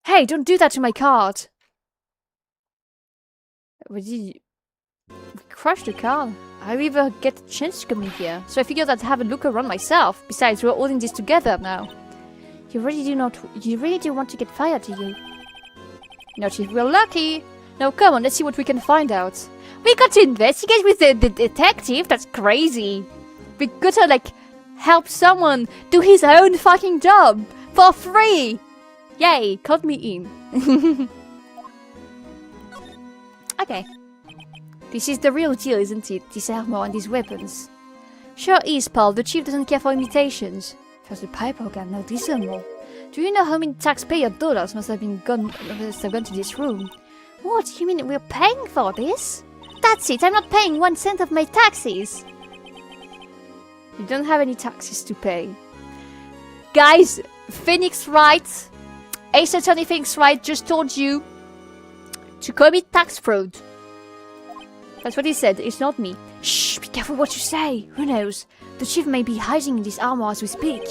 Hey, don't do that to my card! We crashed the car. I didn't even get a chance to come in here, so I figured I'd have a look around myself. Besides, we're all in this together now. You really do want to get fired, do you? Not if we're lucky. Now come on, let's see what we can find out. We got to investigate with the detective? That's crazy. We gotta, like, help someone do his own fucking job. For free! Yay, count me in. Okay. This is the real deal, isn't it? This armor and these weapons. Sure is, pal. The chief doesn't care for imitations. First the pipe organ, now this armor. Do you know how many taxpayer dollars must have gone to this room? What? You mean we're paying for this? That's it, I'm not paying 1 cent of my taxes! You don't have any taxes to pay. Guys, Phoenix Wright, Ace Attorney Phoenix Wright just told you to commit tax fraud. That's what he said, it's not me. Shh, be careful what you say. Who knows? The chief may be hiding in this armor as we speak.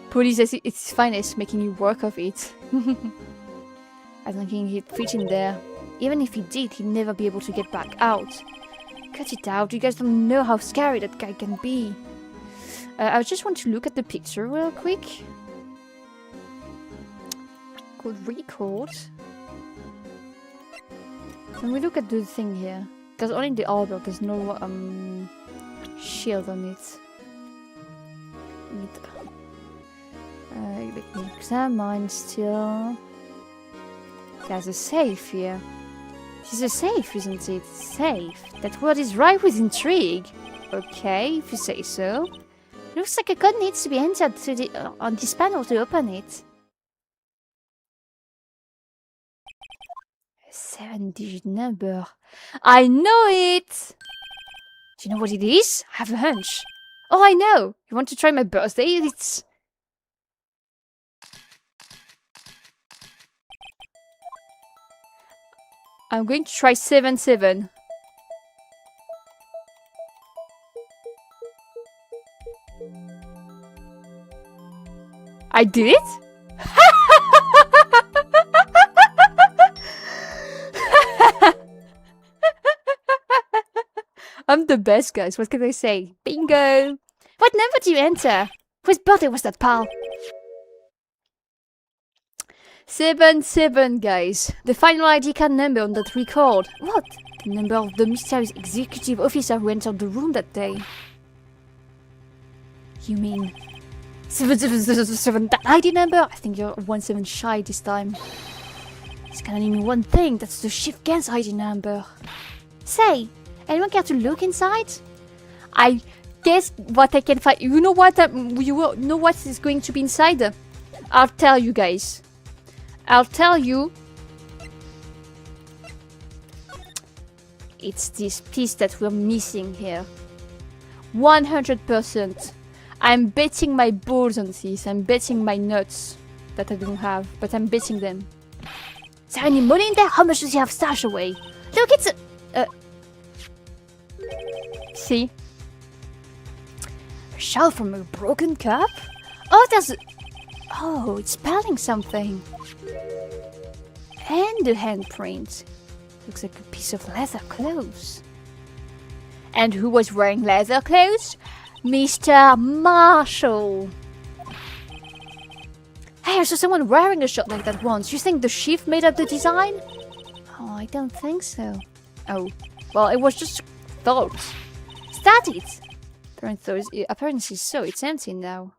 Police says it's finest making you work of it. I don't think he'd fit in there. Even if he did, he'd never be able to get back out. Cut it out, you guys don't know how scary that guy can be. I just want to look at the picture real quick. Could record. When we look at the thing here, there's only the arbor, there's no shield on it. Let me examine still. There's a safe here. This is a safe, isn't it? Safe. That word is ripe with intrigue. Okay, if you say so. Looks like a code needs to be entered to the, on this panel to open it. A 7-digit number. I know it! Do you know what it is? I have a hunch. Oh, I know! You want to try my birthday? It's... I'm going to try 7-7. I did it? I'm the best, guys. What can I say? Bingo! What number do you enter? Whose birthday was that, pal? 7-7, guys. The final ID card number on that record. What? The number of the mysterious executive officer who entered the room that day. You mean 7-7-7, that ID number? I think you're 1-7 shy this time. It's gonna mean one thing. That's the Chief Gans ID number. Say, anyone care to look inside? I guess what I can find. You know what? You know what is going to be inside? I'll tell you guys. I'll tell you. It's this piece that we're missing here. 100%. I'm betting my balls on this. I'm betting my nuts that I don't have, but I'm betting them. Is there any money in there? How much does he have stashed away? Look, it's a... See? A shell from a broken cup? Oh, there's... Oh, it's spelling something. And the handprint. Looks like a piece of leather clothes. And who was wearing leather clothes? Mr. Marshall. Hey, I saw someone wearing a shirt like that once. You think the chief made up the design? Oh, I don't think so. Oh, well, it was just thought. Is that it? Apparently so. It's empty now.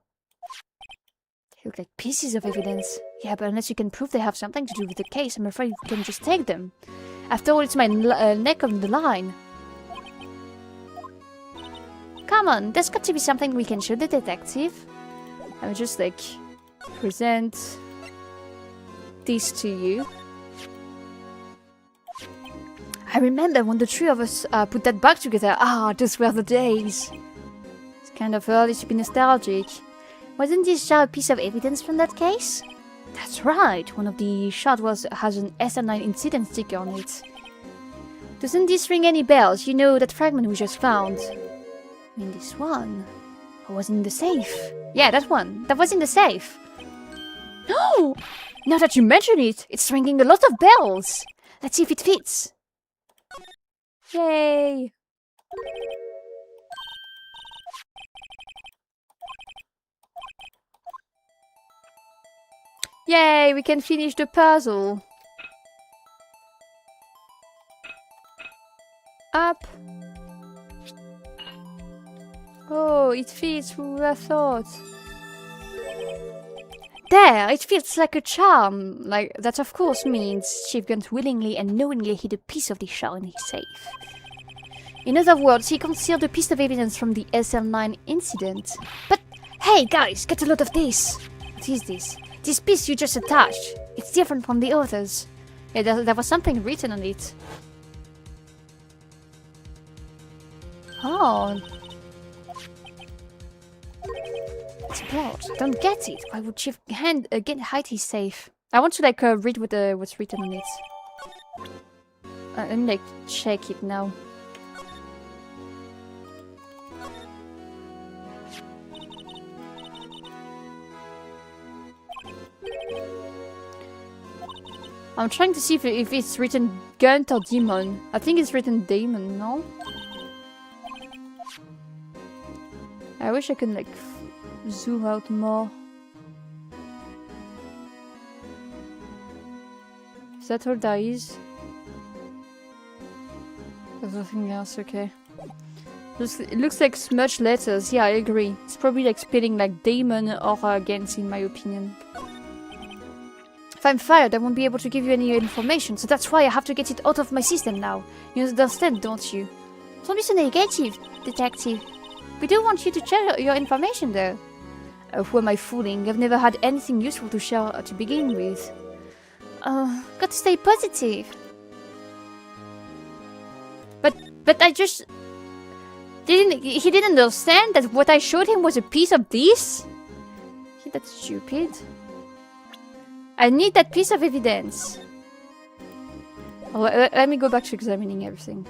They look like pieces of evidence. Yeah, but unless you can prove they have something to do with the case, I'm afraid we can just take them. After all, it's my neck on the line. Come on, there's got to be something we can show the detective. I will just, like, present this to you. I remember when the three of us put that box together. Ah, those were the days. It's kind of early to be nostalgic. Wasn't this shot a piece of evidence from that case? That's right. One of the shots has an SR9 incident sticker on it. Doesn't this ring any bells? You know, that fragment we just found. I mean, this one. Or was in the safe? Yeah, that one. That was in the safe. No! Now that you mention it, it's ringing a lot of bells. Let's see if it fits. Yay! Yay, we can finish the puzzle. Up. Oh, it fits who I thought. There, it feels like a charm. Like, that of course means Chief Guns willingly and knowingly hid a piece of the shell in his safe. In other words, he concealed a piece of evidence from the SL9 incident. But, hey guys, get a load of this. What is this? This piece you just attached. It's different from the others. Yeah, there was something written on it. Oh. It's blood. Don't get it. Why would Chief hide his safe? I want to like read what's written on it. Let me like check it now. I'm trying to see if it's written Gunt or Demon. I think it's written Demon, no? I wish I could like zoom out more. Is that all there is? There's nothing else, okay. It looks like smudged letters, yeah, I agree. It's probably like spelling like Demon or Against in my opinion. If I'm fired, I won't be able to give you any information, so that's why I have to get it out of my system now. You understand, don't you? Don't be so negative, detective. We do want you to share your information, though. Who am I fooling? I've never had anything useful to share to begin with. Got to stay positive. But I just... He didn't understand that what I showed him was a piece of this? Yeah, that's stupid. I need that piece of evidence. Oh, let me go back to examining everything.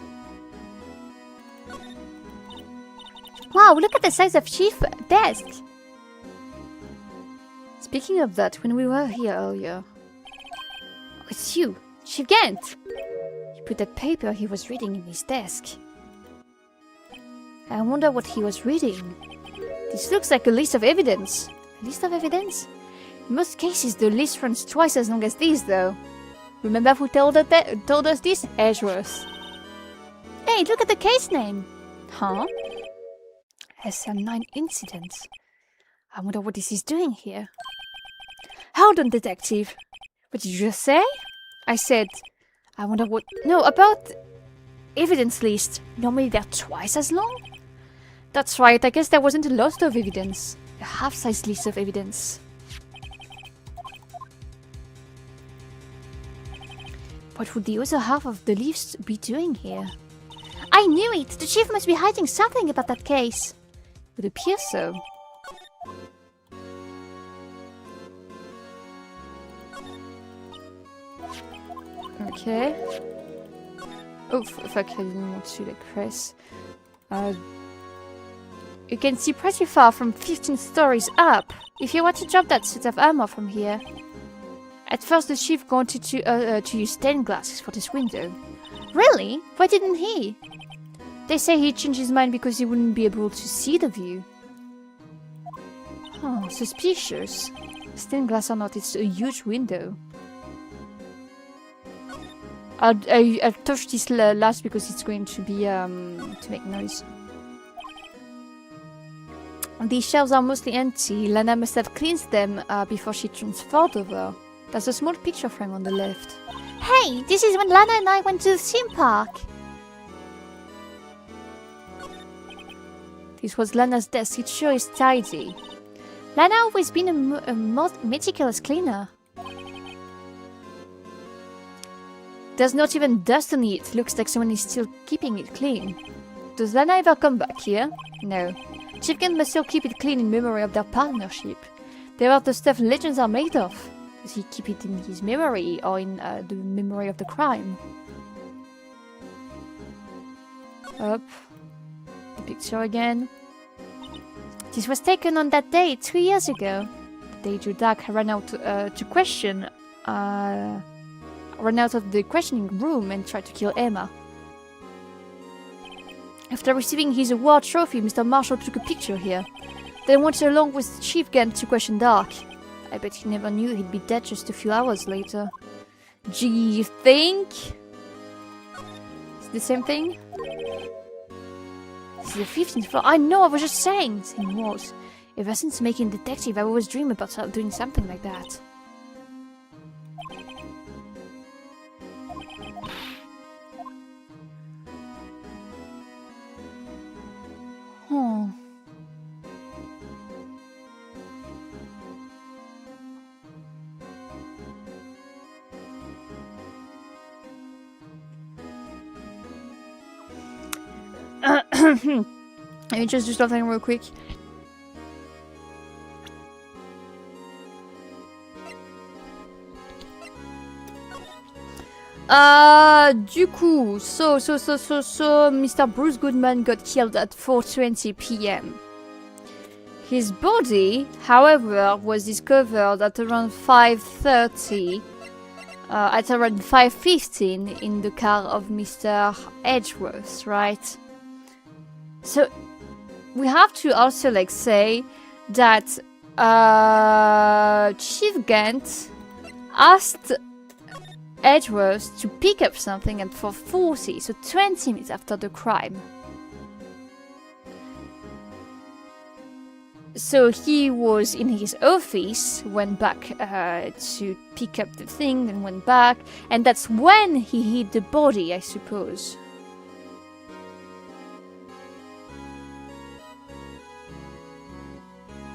Wow, look at the size of Chief's desk! Speaking of that, when we were here earlier... Oh, it's you, Chief Gant! He put that paper he was reading in his desk. I wonder what he was reading. This looks like a list of evidence. A list of evidence? In most cases, the list runs twice as long as this, though. Remember who told us this? Edgeworth. Hey, look at the case name! Huh? SM9 incident. I wonder what this is doing here. Hold on, detective. What did you just say? I said, I wonder what... No, about... evidence list. Normally they're twice as long? That's right, I guess there wasn't a lot of evidence. A half-size list of evidence. What would the other half of the list be doing here? I knew it! The chief must be hiding something about that case. It appears so. Okay. Oh, fuck, I didn't want to like press. You can see pretty far from 15 stories up. If you want to drop that set of armor from here. At first the chief wanted to use stained glasses for this window. Really? Why didn't he? They say he changed his mind because he wouldn't be able to see the view. Oh, suspicious. Stained glass or not, it's a huge window. I'll touch this last because it's going to be to make noise. These shelves are mostly empty. Lana must have cleaned them before she transferred over. There's a small picture frame on the left. Hey, this is when Lana and I went to the theme park. This was Lana's desk. It sure is tidy. Lana always been a meticulous cleaner. There's not even dust on it. Looks like someone is still keeping it clean. Does Lana ever come back here? No. Chief Gant must still keep it clean in memory of their partnership. They are the stuff legends are made of. Does he keep it in his memory or in the memory of the crime? Up. The picture again. This was taken on that day 2 years ago. The day Judak ran out to question. Ran out of the questioning room and tried to kill Emma. After receiving his award trophy, Mr. Marshall took a picture here. Then went along with Chief Gant to question Dark. I bet he never knew he'd be dead just a few hours later. Gee, you think? It's the same thing? This is the 15th floor. I know, I was just saying! Saying what? Ever since making detective, I always dream about doing something like that. Hmm. Let me just do something real quick. Du coup, so Mr. Bruce Goodman got killed at 4:20 p.m. His body, however, was discovered at around 5:30 at around 5:15 in the car of Mr. Edgeworth, right? So we have to also like say that Chief Gant asked Edgeworth to pick up something at 4:40, so 20 minutes after the crime. So he was in his office, went back to pick up the thing, and went back, and that's when he hid the body, I suppose.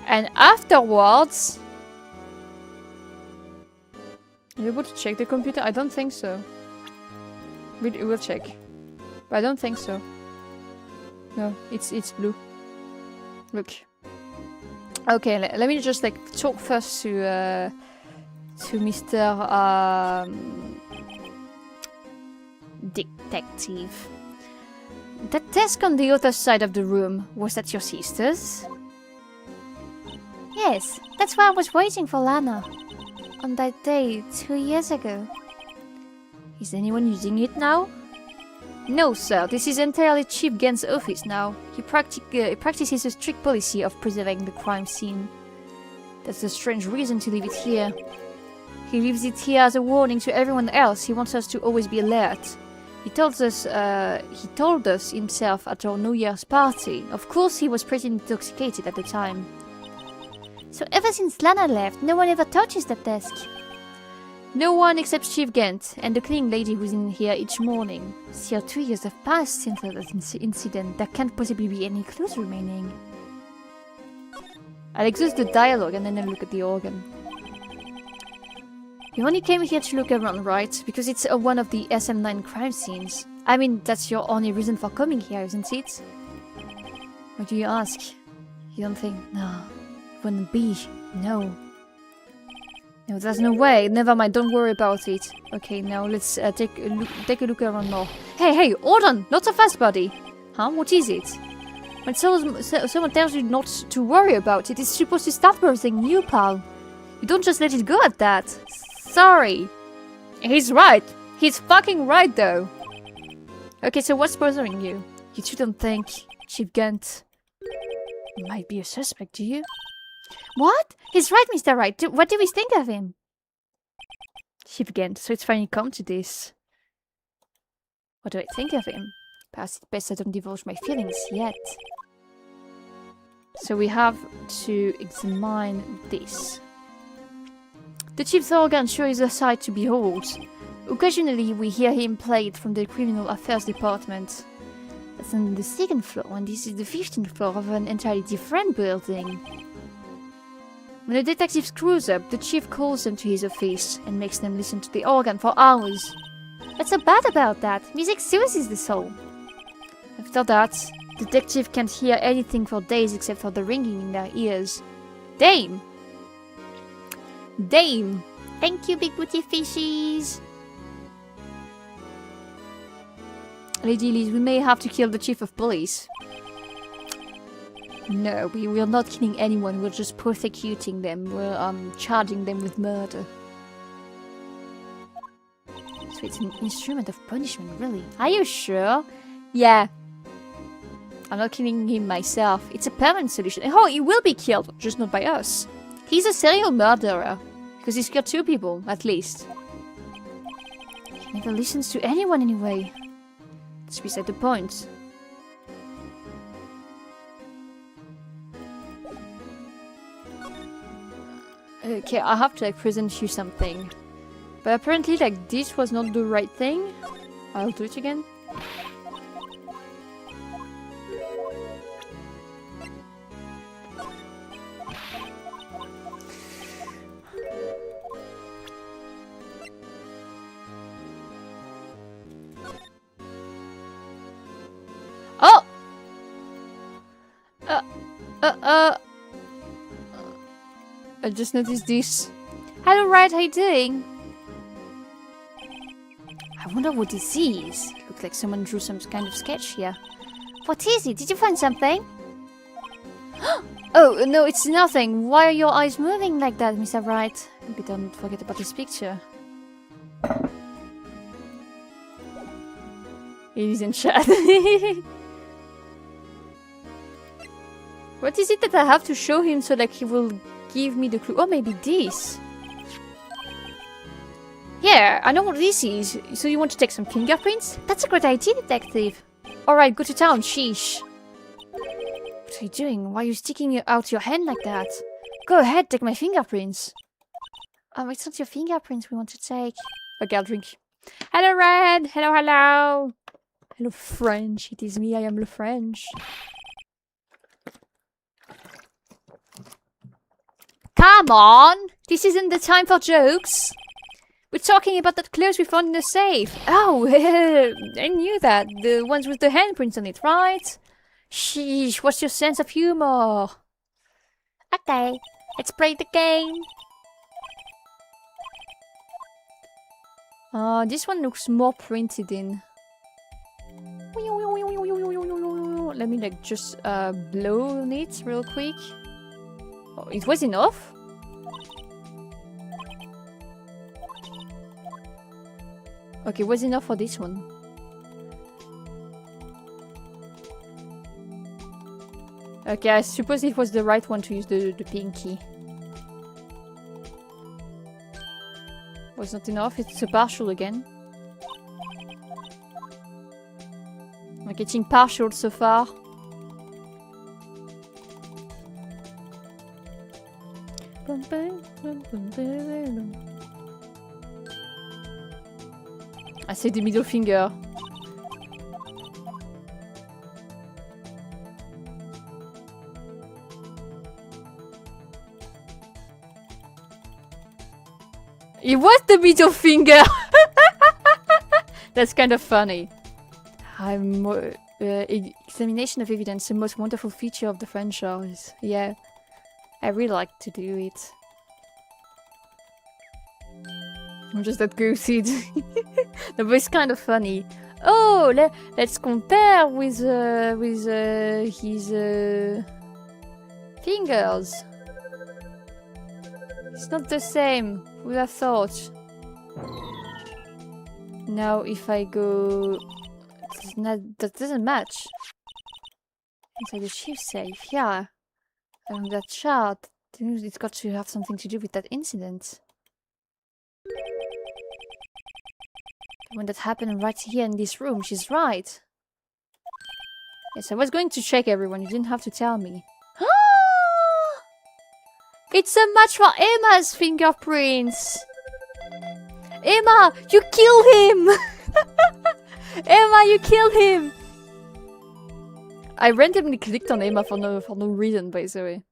And afterwards... Are you able to check the computer? I don't think so. We'll check. But I don't think so. No, it's blue. Look. Okay, let me just like talk first to Mr. Detective. That desk on the other side of the room, was that your sister's? Yes, that's why I was waiting for Lana. On that day, 2 years ago. Is anyone using it now? No, sir. This is entirely Chief Gant's office now. He practices a strict policy of preserving the crime scene. That's a strange reason to leave it here. He leaves it here as a warning to everyone else. He wants us to always be alert. He told us himself at our New Year's party. Of course, he was pretty intoxicated at the time. So ever since Lana left, no one ever touches that desk. No one except Chief Gant and the cleaning lady who's in here each morning. Still 2 years have passed since that incident. There can't possibly be any clues remaining. I'll exhaust the dialogue and then I'll look at the organ. You only came here to look around, right? Because it's one of the SM9 crime scenes. I mean, that's your only reason for coming here, isn't it? Why do you ask? You don't think... No. Wouldn't be. No. No, there's no way. Never mind, don't worry about it. Okay, now let's take a look around more. Hey, hold on! Not so fast, buddy! Huh? What is it? When someone tells you not to worry about it, it's supposed to start bursting you, pal. You don't just let it go at that. Sorry. He's right. He's fucking right, though. Okay, so what's bothering you? You two don't think Chief Gant might be a suspect, do you? What? He's right, Mr. Wright. What do we think of him? Chief Gant, so it's finally come to this. What do I think of him? Perhaps it's best I don't divulge my feelings yet. So we have to examine this. The chief's organ sure is a sight to behold. Occasionally we hear him play it from the Criminal Affairs Department. That's on the 2nd floor, and this is the 15th floor of an entirely different building. When the detective screws up, the chief calls them to his office and makes them listen to the organ for hours. What's so bad about that? Music soothes the soul. After that, the detective can't hear anything for days except for the ringing in their ears. Dame! Dame! Thank you, big booty fishies! Lady Liz, we may have to kill the chief of police. No, we're not killing anyone, we're just prosecuting them. We're charging them with murder. So it's an instrument of punishment, really. Are you sure? Yeah. I'm not killing him myself. It's a permanent solution. Oh, he will be killed, just not by us. He's a serial murderer. Because he's killed 2 people, at least. He never listens to anyone anyway. That's beside the point. Okay, I have to like present you something. But apparently like this was not the right thing. I'll do it again. Oh! I just noticed this. Hello, Wright, how you doing? I wonder what this is. Looks like someone drew some kind of sketch here. What is it? Did you find something? Oh, no, it's nothing. Why are your eyes moving like that, Mr. Wright? Maybe don't forget about this picture. He's in chat. What is it that I have to show him so that he will give me the clue? Oh, maybe this. Yeah, I know what this is. So you want to take some fingerprints? That's a great idea, detective. Alright, go to town, sheesh. What are you doing? Why are you sticking out your hand like that? Go ahead, take my fingerprints. It's not your fingerprints we want to take. Okay, I'll drink. Hello, Red! Hello, hello! Hello, French. It is me, I am Le French. Come on! This isn't the time for jokes. We're talking about that clothes we found in the safe. Oh, I knew that. The ones with the handprints on it, right? Sheesh, what's your sense of humor? Okay, let's play the game. This one looks more printed in. Let me like just blow on it real quick. Oh, it was enough? Okay, was enough for this one. Okay, I suppose it was the right one to use the pinky. Was not enough, it's a partial again. I'm getting partial so far. I say the middle finger. It was the middle finger! That's kind of funny. Examination of evidence, the most wonderful feature of the franchise. Yeah, I really like to do it. I'm just that goosey. That was kind of funny. Oh, let's compare with his fingers. It's not the same. Who would have thought? Now, if I go, that doesn't match. Inside the shift safe, yeah. And that chart, it's got to have something to do with that incident. When that happened right here in this room, she's right. Yes, I was going to check everyone, you didn't have to tell me. It's a match for Emma's fingerprints! Emma, you killed him! Emma, you killed him! I randomly clicked on Emma for no reason, by the way.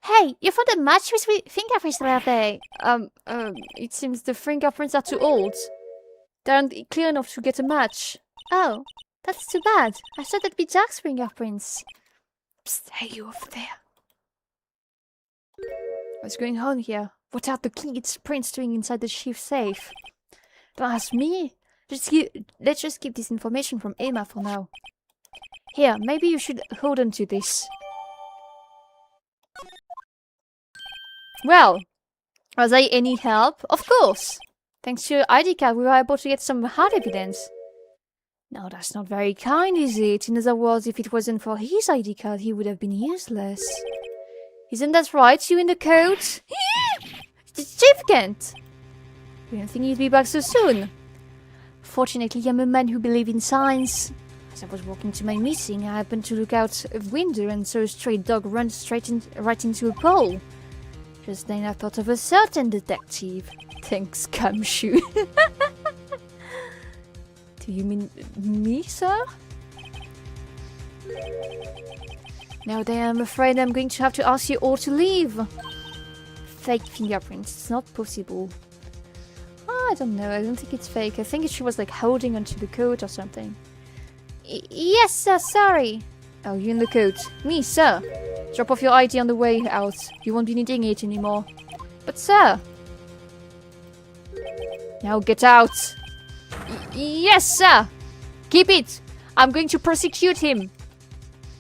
Hey, you found a match with fingerprints the other day. It seems the fingerprints are too old. They aren't clear enough to get a match. Oh, that's too bad. I thought it'd be Jack's fingerprints. Psst, hey, you over there. What's going on here? What are the kids' prints doing inside the shift safe? Don't ask me. Let's just keep this information from Emma for now. Here, maybe you should hold on to this. Well, was I any help? Of course! Thanks to your ID card, we were able to get some hard evidence. No, that's not very kind, is it? In other words, if it wasn't for his ID card, he would have been useless. Isn't that right, you in the coat? Chief Kent! We didn't think you'd be back so soon. Fortunately, I'm a man who believes in science. As I was walking to my meeting, I happened to look out a window and saw a stray dog run right into a pole. Just then I thought of a certain detective. Thanks, Gumshoe. Do you mean me, sir? Now then, I'm afraid I'm going to have to ask you all to leave. Fake fingerprints. It's not possible. I don't know. I don't think it's fake. I think she was like holding onto the coat or something. Yes, sir. Sorry. Oh, you in the coat. Me, sir. Drop off your ID on the way out. You won't be needing it anymore. But, sir. Now get out. Yes, sir. Keep it. I'm going to prosecute him.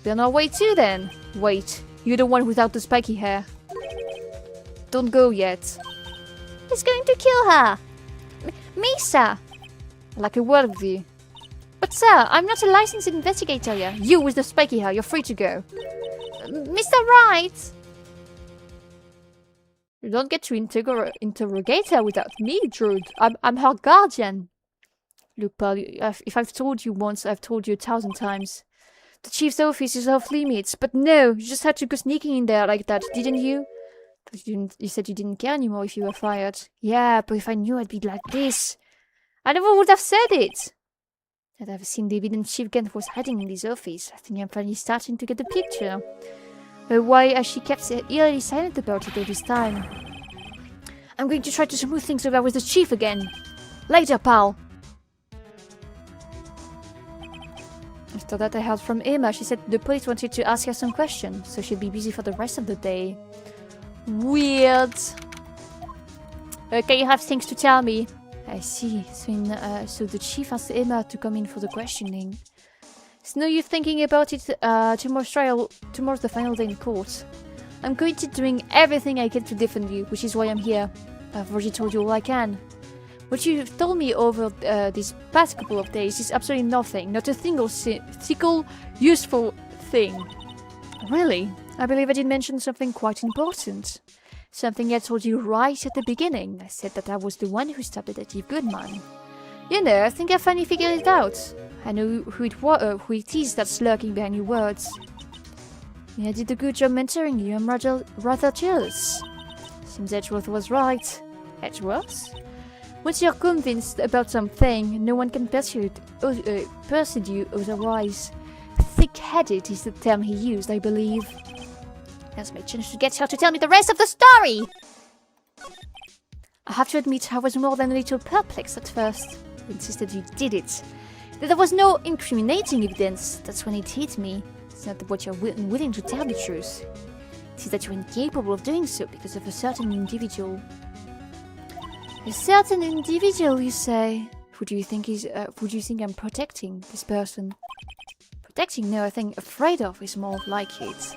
We're on our way too, then. Wait. You're the one without the spiky hair. Don't go yet. He's going to kill her. Me, sir. I'd like a word with you. But sir, I'm not a licensed investigator here. You with the spiky hair, you're free to go. Mr. Wright! You don't get to interrogate her without me, Jude. I'm her guardian. Look, pal, if I've told you once, I've told you 1,000 times. The chief's office is off limits, but no, you just had to go sneaking in there like that, didn't you? You said you didn't care anymore if you were fired. Yeah, but if I knew I'd be like this, I never would have said it. And I've seen the evidence Chief Gent was hiding in this office. I think I'm finally starting to get the picture. Why has she kept eerily silent about it all this time? I'm going to try to smooth things over with the chief again. Later, pal. After that, I heard from Emma. She said the police wanted to ask her some questions, so she'll be busy for the rest of the day. Weird. Okay, you have things to tell me. I see. So the chief asked Emma to come in for the questioning. It's no use thinking about it. Tomorrow's the final day in court. I'm going to doing everything I can to defend you, which is why I'm here. I've already told you all I can. What you've told me over these past couple of days is absolutely nothing. Not a single useful thing. Really? I believe I did mention something quite important. Something I told you right at the beginning. I said that I was the one who stopped Detective Goodman. You know, I think I finally figured it out. I know who it is that's lurking behind your words. Yeah, I did a good job mentoring you. I'm rather jealous. Seems Edgeworth was right. Edgeworth? Once you're convinced about something, no one can persuade you otherwise. Thick-headed is the term he used, I believe. Now's my chance to get her to tell me the rest of the story! I have to admit, I was more than a little perplexed at first. You insisted you did it. That there was no incriminating evidence. That's when it hit me. It's not that you're willing to tell the truth. It is that you're incapable of doing so because of a certain individual. A certain individual, you say? Who do you think I'm protecting, this person? Protecting? No, I think afraid of is more like it.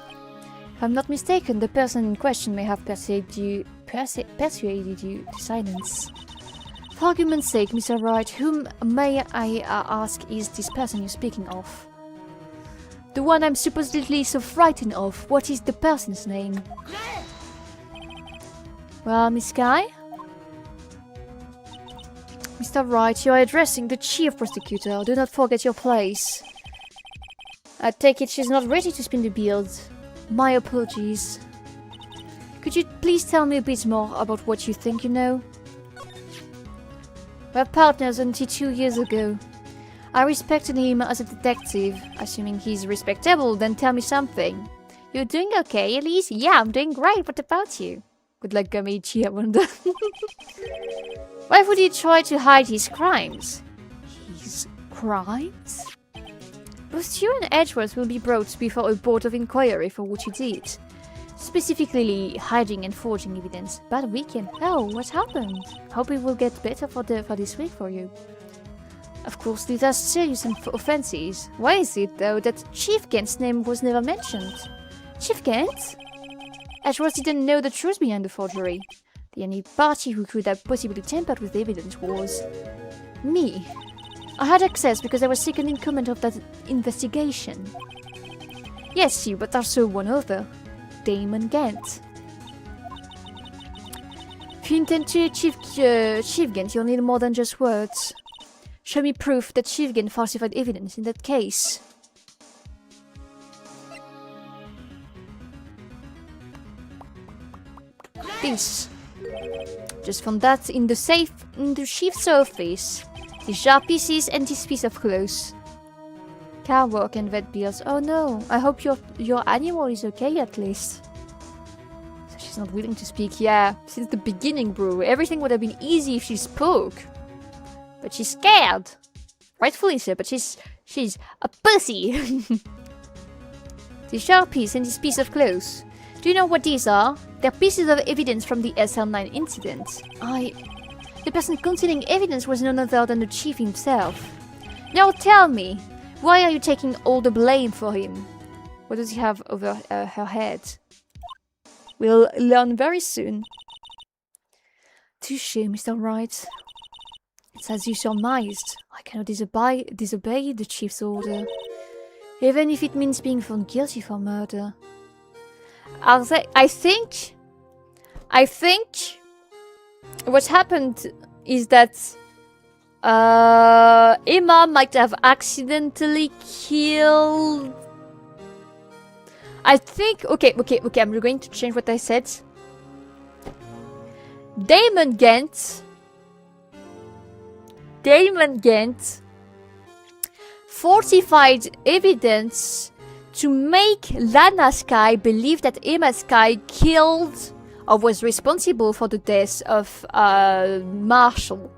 If I'm not mistaken, the person in question may have persuaded you to silence. For argument's sake, Mr. Wright, whom may I ask is this person you're speaking of? The one I'm supposedly so frightened of. What is the person's name? Well, Miss Skye? Mr. Wright, you are addressing the chief prosecutor. Do not forget your place. I take it she's not ready to spin the beard. My apologies. Could you please tell me a bit more about what you think you know? We were partners until 2 years ago. I respected him as a detective. Assuming he's respectable, then tell me something. You're doing okay, Elise? Yeah, I'm doing great. What about you? Good luck, Gamichi, I wonder. Why would he try to hide his crimes? His crimes? Both you and Edgeworth will be brought before a board of inquiry for what you did. Specifically, hiding and forging evidence. Bad weekend. Oh, what happened? Hope it will get better for this week for you. Of course, these are serious offenses. Why is it, though, that Chief Gent's name was never mentioned? Chief Gent? Edgeworth didn't know the truth behind the forgery. The only party who could have possibly tampered with the evidence was me. I had access because I was second in command of that investigation. Yes, you, but also one other. Damon Gent. If you intend to achieve Chief Gent, you'll need more than just words. Show me proof that Chief Gent falsified evidence in that case. This. Just found that in the safe in the chief's office. These sharp pieces and this piece of clothes. Car work and vet bills. Oh no, I hope your animal is okay at least. So she's not willing to speak. Yeah, since the beginning, bro. Everything would have been easy if she spoke. But she's scared. Rightfully so, but she's a pussy. This sharp piece and this piece of clothes. Do you know what these are? They're pieces of evidence from the SL9 incident. The person containing evidence was none other than the chief himself. Now tell me, why are you taking all the blame for him? What does he have over her head? We'll learn very soon. Touché, Mr. Wright. It's as you surmised. I cannot disobey the chief's order, even if it means being found guilty for murder. I think what happened is that Emma might have accidentally killed. I think. Okay. I'm going to change what I said. Damon Gent fortified evidence to make Lana Skye believe that Emma Skye killed or was responsible for the death of Marshall.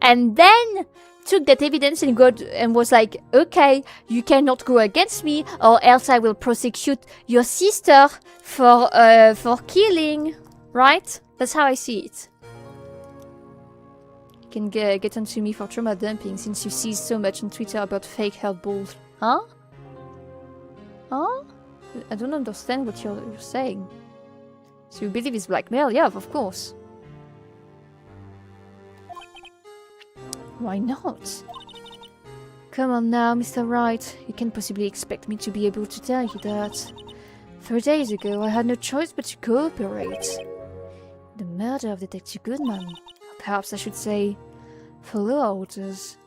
And then took that evidence and was like, okay, you cannot go against me or else I will prosecute your sister for killing. Right? That's how I see it. You can get onto me for trauma dumping since you see so much on Twitter about fake health balls. Huh? Huh? I don't understand what you're saying. So you believe it's blackmail? Yeah, of course. Why not? Come on now, Mr. Wright. You can't possibly expect me to be able to tell you that. 3 days ago, I had no choice but to cooperate. The murder of Detective Goodman. Or perhaps I should say, follow orders.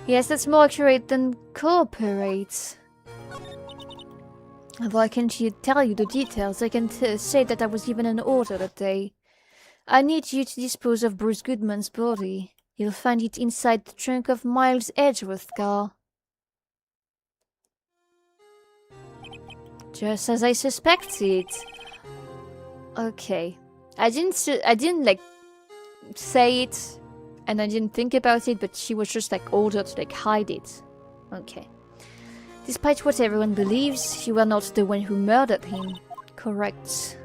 Yes, that's more accurate than cooperate. Although I can't tell you the details, I can say that I was given an order that day. I need you to dispose of Bruce Goodman's body. You'll find it inside the trunk of Miles Edgeworth's car. Just as I suspected. Okay. I didn't like say it and I didn't think about it, but she was just like ordered to like hide it. Okay. Despite what everyone believes, you were not the one who murdered him. Correct.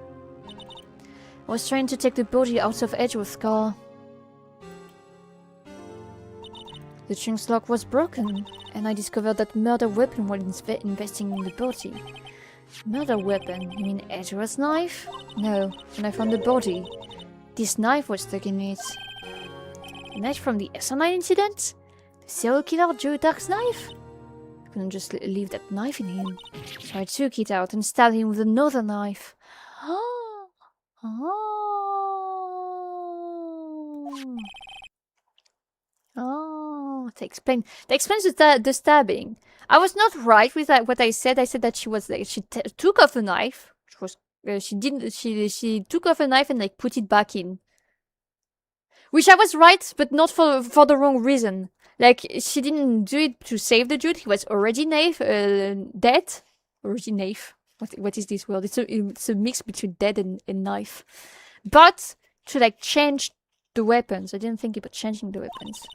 I was trying to take the body out of Edgeworth's car. The trunk's lock was broken, and I discovered that murder weapon while investing in the body. Murder weapon? You mean Edgeworth's knife? No, when I found the body, this knife was stuck in it. A knife from the SR9 incident? The serial killer Joe Dark's knife? I couldn't just leave that knife in him, so I took it out and stabbed him with another knife. Oh, that explains the stabbing. I was not right with that. What I said that she was like she took off a knife. Which was she took off a knife and like put it back in. Which I was right, but not for the wrong reason. Like she didn't do it to save the dude. He was already dead. Already knife. What is this word? It's a mix between dead and knife. But to like change the weapons. I didn't think about changing the weapons.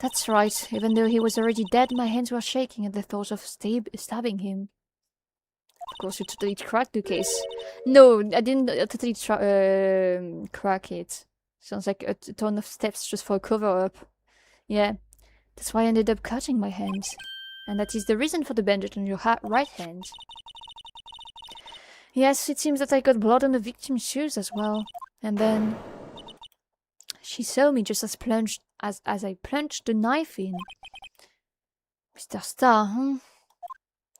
That's right. Even though he was already dead, my hands were shaking at the thought of stabbing him. Of course, you totally cracked the case. No, I didn't totally crack it. Sounds like a ton of steps just for a cover-up. Yeah, that's why I ended up cutting my hands. And that is the reason for the bandage on your right hand. Yes, it seems that I got blood on the victim's shoes as well. And then she saw me just as I plunged the knife in. Mr. Starr, huh?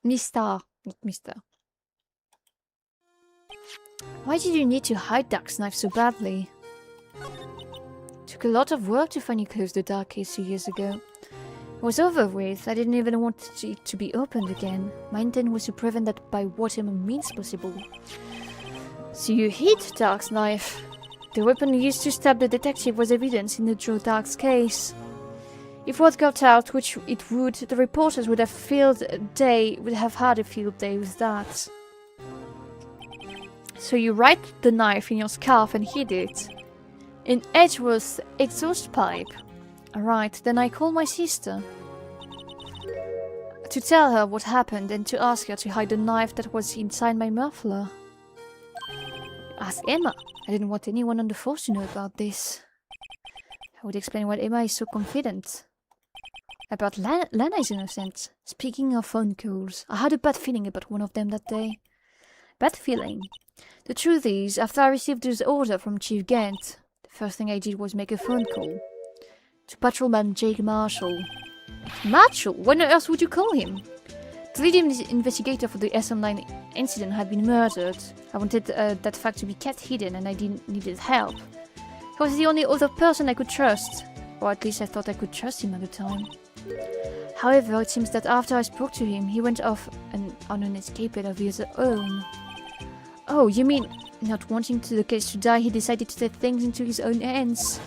Miss Starr, not Mr. Why did you need to hide Dark's knife so badly? It took a lot of work to finally close the Dark case 2 years ago. It was over with. I didn't even want it to be opened again. My intent was to prevent that by whatever means possible. So you hid Dark's knife. The weapon used to stab the detective was evidence in the Joe Dark's case. If word got out, which it would, the reporters would have had a field day with that. So you write the knife in your scarf and hid it. In Edgeworth's exhaust pipe. Alright, then I called my sister. To tell her what happened and to ask her to hide the knife that was inside my muffler. Ask Emma. I didn't want anyone on the force to know about this. I would explain why Emma is so confident. About Lana is innocent. Speaking of phone calls, I had a bad feeling about one of them that day. Bad feeling. The truth is, after I received this order from Chief Gant, the first thing I did was make a phone call to Patrolman Jake Marshall. Marshall? When on earth would you call him? The lead investigator for the SM9 incident had been murdered. I wanted that fact to be kept hidden and I needed help. He was the only other person I could trust. Or at least I thought I could trust him at the time. However, it seems that after I spoke to him, he went off on an escapade of his own. Oh, you mean, not wanting the case to die, he decided to take things into his own hands.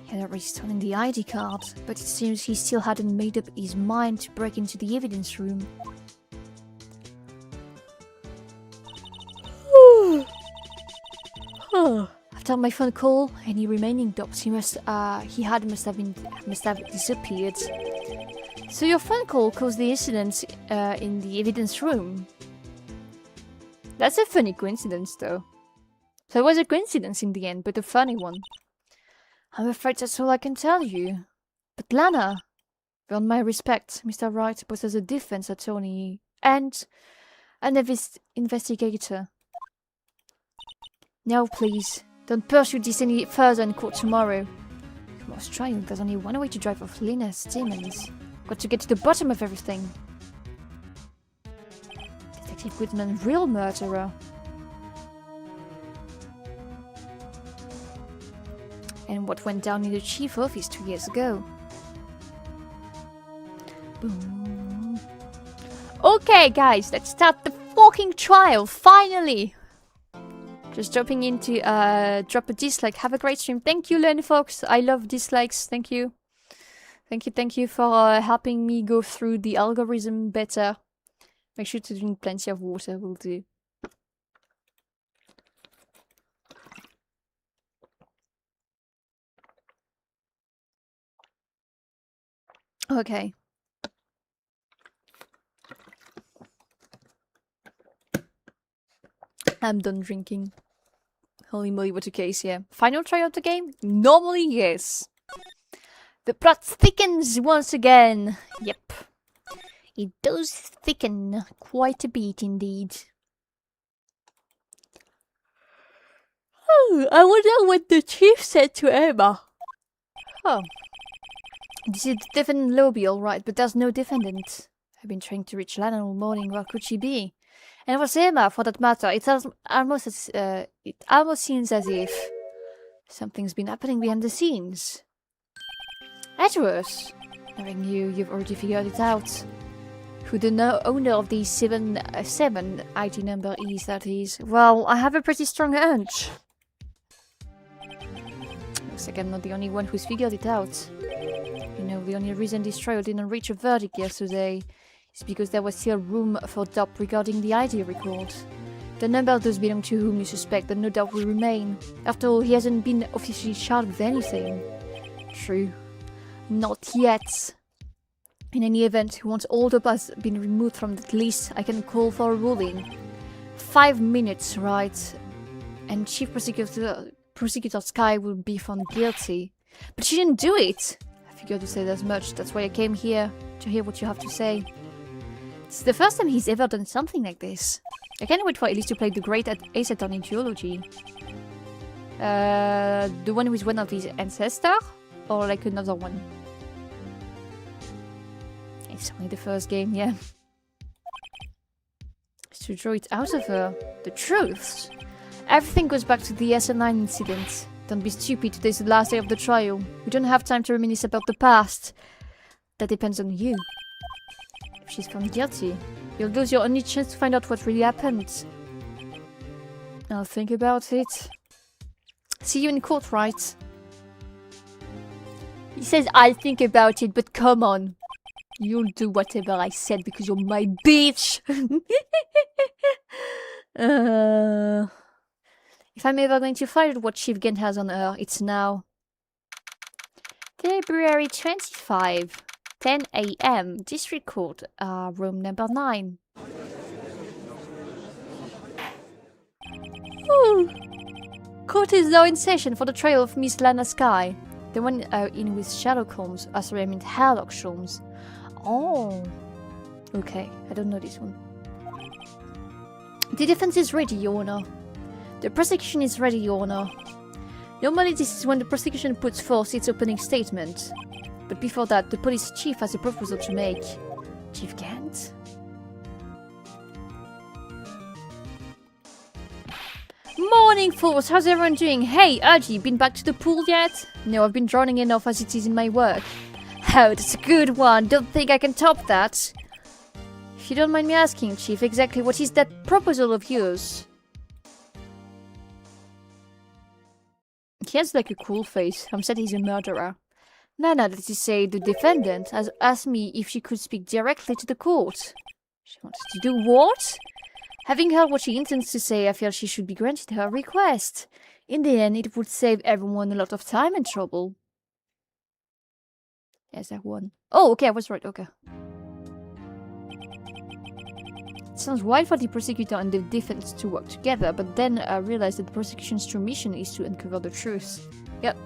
He had already stolen the ID card, but it seems he still hadn't made up his mind to break into the evidence room. After my phone call, any remaining doubts must have disappeared. So your phone call caused the incident in the evidence room. That's a funny coincidence, though. So it was a coincidence in the end, but a funny one. I'm afraid that's all I can tell you. But Lana, beyond my respect, Mr. Wright, both as a defense attorney and an investigator. Now, please, don't pursue this any further in court tomorrow. You must try. There's only one way to drive off Lena's demons. Got to get to the bottom of everything. Detective Goodman, real murderer. And what went down in the chief office 2 years ago. Boom. Okay, guys, let's start the fucking trial, finally! Just dropping in to drop a dislike. Have a great stream. Thank you, Len Fox. I love dislikes. Thank you. Thank you for helping me go through the algorithm better. Make sure to drink plenty of water, will do. Okay. I'm done drinking. Holy moly, what a case, yeah. Final trial of the game? Normally, yes. The plot thickens once again. Yep. It does thicken quite a bit indeed. Oh, I wonder what the chief said to Emma. Oh. This is the defendant lobby, alright, but there's no defendant. I've been trying to reach Lana all morning. Where could she be? And it was Emma, for that matter. It almost seems as if something's been happening behind the scenes. Edgeworth, knowing you've already figured it out. Who the owner of the 7 ID number is, that is. Well, I have a pretty strong hunch. Looks like I'm not the only one who's figured it out. You know, the only reason this trial didn't reach a verdict yesterday is because there was still room for doubt regarding the ID record. The number does belong to whom you suspect, and no doubt will remain. After all, he hasn't been officially charged with anything. True. Not yet. In any event, once all the has been removed from that list, I can call for a ruling. 5 minutes, right? And Chief Prosecutor Sky will be found guilty. But she didn't do it! I figured you said as much. That's why I came here, to hear what you have to say. It's the first time he's ever done something like this. I can't wait for Elise to play the great Ace Attorney duology. The one with one of his ancestors? Or like another one? It's only the first game, yeah. It's to draw it out of her. The truth. Everything goes back to the SM9 incident. Don't be stupid, today's the last day of the trial. We don't have time to reminisce about the past. That depends on you. If she's found guilty, you'll lose your only chance to find out what really happened. I'll think about it. See you in court, right? He says I'll think about it, but come on. You'll do whatever I said because you're my bitch! If I'm ever going to find out what Chief Gent has on her, it's now. February 25, 10 AM, District Court, room number 9. Ooh. Court is now in session for the trial of Miss Lana Sky. The one in with Sherlock Holmes. Sorry, I mean Sherlock Holmes. Oh. Okay, I don't know this one. The defense is ready, Your Honor. The prosecution is ready, Your Honor. Normally this is when the prosecution puts forth its opening statement. But before that, the police chief has a proposal to make. Chief Gant? Morning, fools! How's everyone doing? Hey, Archie, been back to the pool yet? No, I've been drowning enough as it is in my work. Oh, that's a good one. Don't think I can top that. If you don't mind me asking, Chief, exactly what is that proposal of yours? He has like a cool face. I'm said he's a murderer. Nana, that is to say, the defendant, has asked me if she could speak directly to the court. She wants to do what? Having heard what she intends to say, I feel she should be granted her request. In the end, it would save everyone a lot of time and trouble. Yes, that one. Oh, okay, I was right, okay. It sounds wild for the prosecutor and the defense to work together, but then I realized that the prosecution's true mission is to uncover the truth. Yep.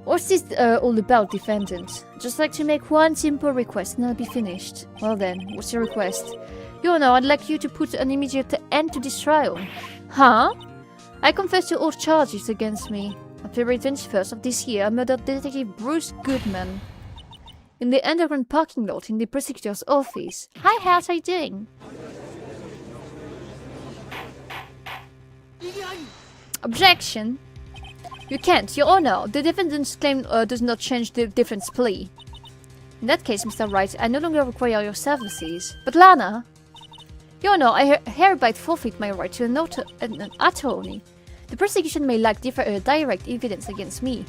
What's this all about, defendant? I'd just like to make one simple request and I'll be finished. Well then, what's your request? Your Honor, I'd like you to put an immediate end to this trial. Huh? I confess to all charges against me. On February 21st of this year, I murdered Detective Bruce Goodman in the underground parking lot in the prosecutor's office. Hi, how's you doing? Objection! You can't, Your Honor. The defendant's claim does not change the defense plea. In that case, Mr. Wright, I no longer require your services. But Lana... Your Honor, I hereby forfeit my right to an attorney. The prosecution may lack direct evidence against me,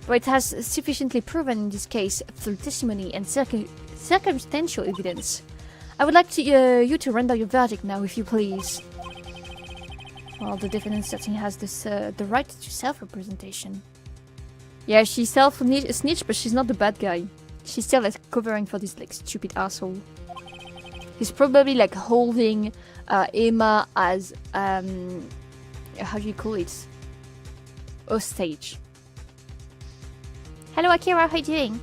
but it has sufficiently proven in this case through testimony and circumstantial evidence. I would like you to render your verdict now, if you please. Well, the defendant certainly has this, the right to self-representation. Yeah, she's self-snitch, but she's not the bad guy. She's still like covering for this like stupid asshole. He's probably like holding Emma as how do you call it? Hostage. Hello Akira, how are you doing?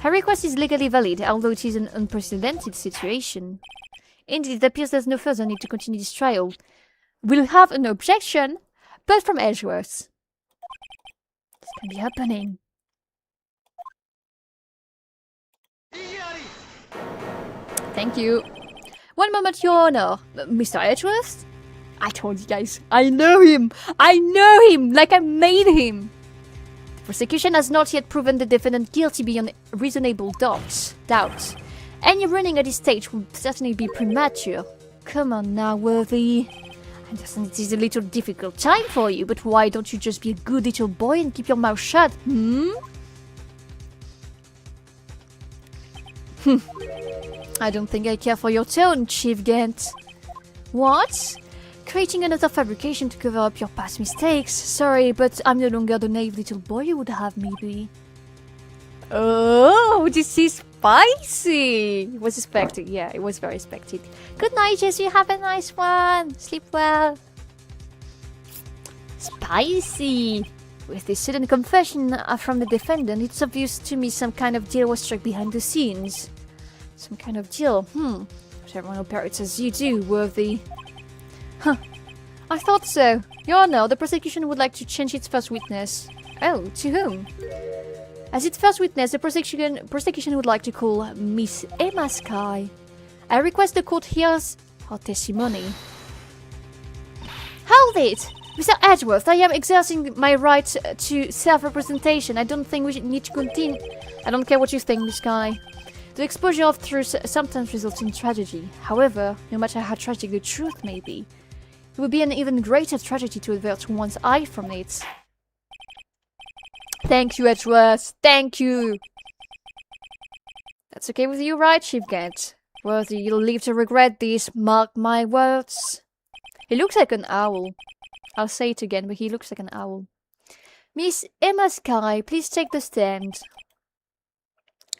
Her request is legally valid, although it is an unprecedented situation. Indeed, it appears there's no further need to continue this trial. We'll have an objection, but from Edgeworth. This can be happening. Thank you. One moment, Your Honor. Mr. Edgeworth? I told you guys, I know him! I know him! Like I made him! The prosecution has not yet proven the defendant guilty beyond reasonable doubt. Any running at this stage would certainly be premature. Come on now, Worthy. I understand it is a little difficult time for you, but why don't you just be a good little boy and keep your mouth shut, I don't think I care for your tone, Chief Gant. What? Creating another fabrication to cover up your past mistakes? Sorry, but I'm no longer the naive little boy you would have me be. Oh, this is spicy! It was expected, yeah, it was very expected. Good night, Jesse, have a nice one! Sleep well. Spicy! With this sudden confession from the defendant, it's obvious to me some kind of deal was struck behind the scenes. Some kind of deal, But everyone operates as you do, Worthy. Huh. I thought so. Your Honor, the prosecution would like to change its first witness. Oh, to whom? As its first witness, the prosecution would like to call Miss Emma Skye. I request the court hears her testimony. Hold it! Mr. Edgeworth, I am exercising my right to self-representation. I don't think we need to continue. I don't care what you think, Miss Skye. The exposure of truth sometimes results in tragedy. However, no matter how tragic the truth may be, it would be an even greater tragedy to avert one's eye from it. Thank you, Edgeworth. Thank you. That's okay with you, right, Chief Gant? Worthy, you'll live to regret this. Mark my words. He looks like an owl. I'll say it again, but he looks like an owl. Miss Emma Skye, please take the stand.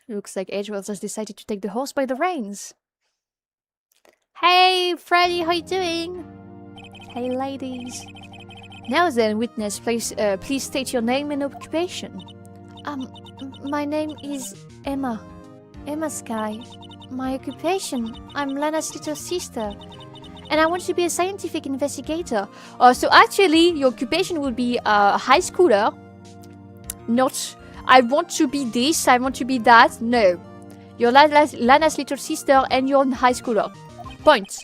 Looks like Edgeworth has decided to take the horse by the reins. Hey, Freddy, how you doing? Hey, ladies. Now then, witness, please state your name and occupation. My name is Emma. Emma Sky. My occupation. I'm Lana's little sister. And I want to be a scientific investigator. So actually, your occupation would be a high schooler. Not, I want to be this, I want to be that. No. You're Lana's little sister and you're a high schooler. Point.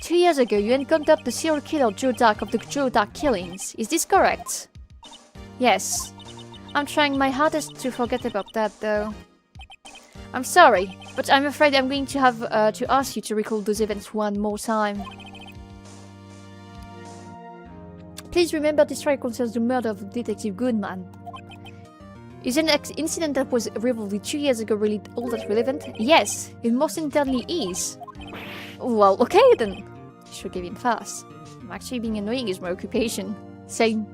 2 years ago, you encountered the serial killer Joe Dark of the Joe Dark killings. Is this correct? Yes. I'm trying my hardest to forget about that, though. I'm sorry, but I'm afraid I'm going to have to ask you to recall those events one more time. Please remember this trial concerns the murder of Detective Goodman. Is an incident that was revealed 2 years ago really all that relevant? Yes, it most certainly is. Well, okay then. Should give in fast. Actually being annoying is my occupation. Same.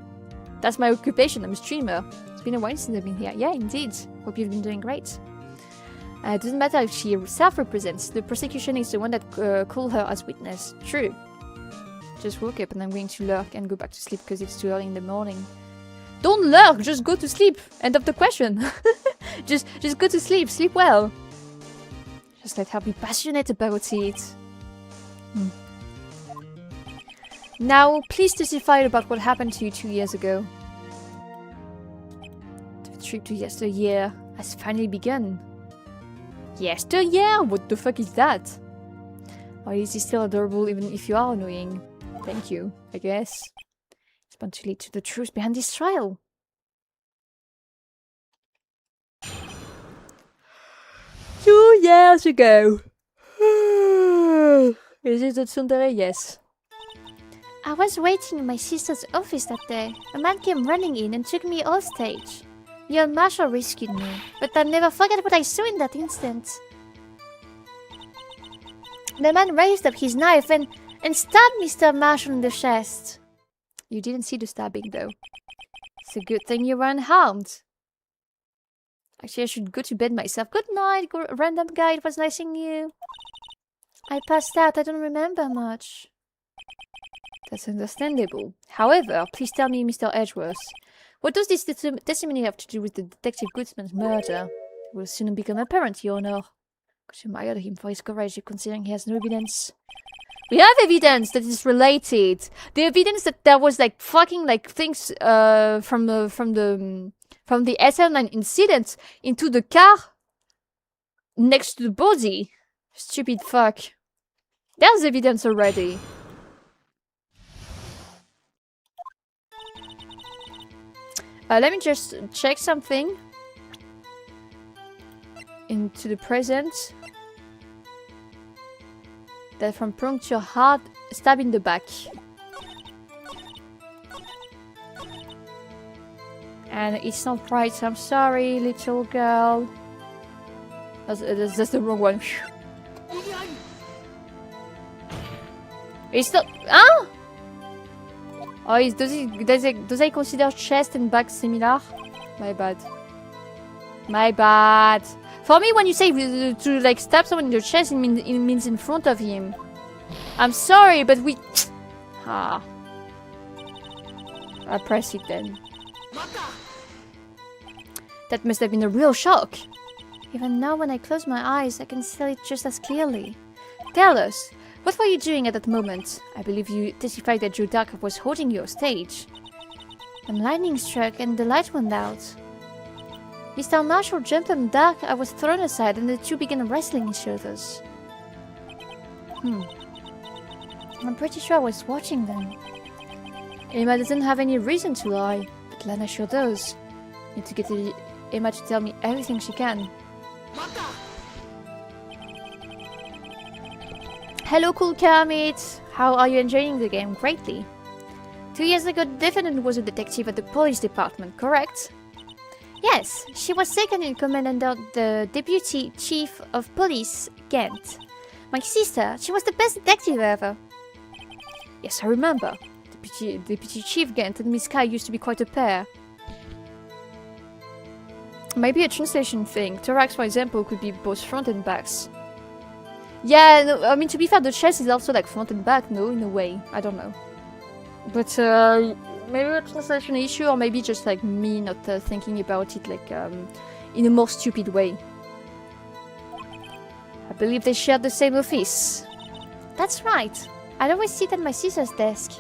That's my occupation, I'm a streamer. It's been a while since I've been here. Yeah, indeed. Hope you've been doing great. It doesn't matter if she self-represents. The prosecution is the one that called her as witness. True. Just woke up and I'm going to lurk and go back to sleep because it's too early in the morning. Don't lurk! Just go to sleep! End of the question. just go to sleep. Sleep well. Just let her be passionate about it. Now, please testify about what happened to you 2 years ago. The trip to yesteryear has finally begun. Yesteryear? What the fuck is that? Or is he still adorable even if you are annoying? Thank you, I guess. It's bound to lead to the truth behind this trial. 2 years ago. Is it a tsundere? Yes. I was waiting in my sister's office that day. A man came running in and took me off stage. Young Marshall rescued me, but I'll never forget what I saw in that instant. The man raised up his knife and stabbed Mr. Marshall in the chest. You didn't see the stabbing, though. It's a good thing you were unharmed. Actually, I should go to bed myself. Good night, random guy. It was nice seeing you. I passed out. I don't remember much. That's understandable. However, please tell me, Mr. Edgeworth, what does this testimony have to do with the Detective Goodman's murder? It will soon become apparent, Your Honor. Could you admire him for his courage, considering he has no evidence? We have evidence that is related. The evidence that there was like fucking like things from the SL9 incident into the car next to the body. Stupid fuck. There's evidence already. Let me just check something into the present. That from puncture heart, stab in the back. And it's not right, so I'm sorry, little girl. That's the wrong one. It's not. Ah! Oh, does he consider chest and back similar? My bad. My bad. For me, when you say to like stab someone in the chest, it means in front of him. I'm sorry, but we. Ah. I press it then. That must have been a real shock. Even now, when I close my eyes, I can see it just as clearly. Tell us. What were you doing at that moment? I believe you testified that Joe Dark was holding you on stage. The lightning struck and the light went out. Mr. Marshall jumped on Dark, I was thrown aside and the two began wrestling each other. I'm pretty sure I was watching them. Emma doesn't have any reason to lie, but Lana sure does. Need to get Emma to tell me everything she can. Hello, cool Kermit! How are you enjoying the game? Greatly. 2 years ago, the defendant was a detective at the police department, correct? Yes, she was second in command under the Deputy Chief of Police, Ghent. My sister, she was the best detective ever. Yes, I remember. Deputy Chief Ghent and Miss Kai used to be quite a pair. Maybe a translation thing. Thorax, for example, could be both front and backs. Yeah, no, I mean, to be fair, the chest is also like front and back, no? In a way. I don't know. But, maybe a translation issue, or maybe just like me not thinking about it like, in a more stupid way. believe they shared the same office. That's right. I'd always sit at my sister's desk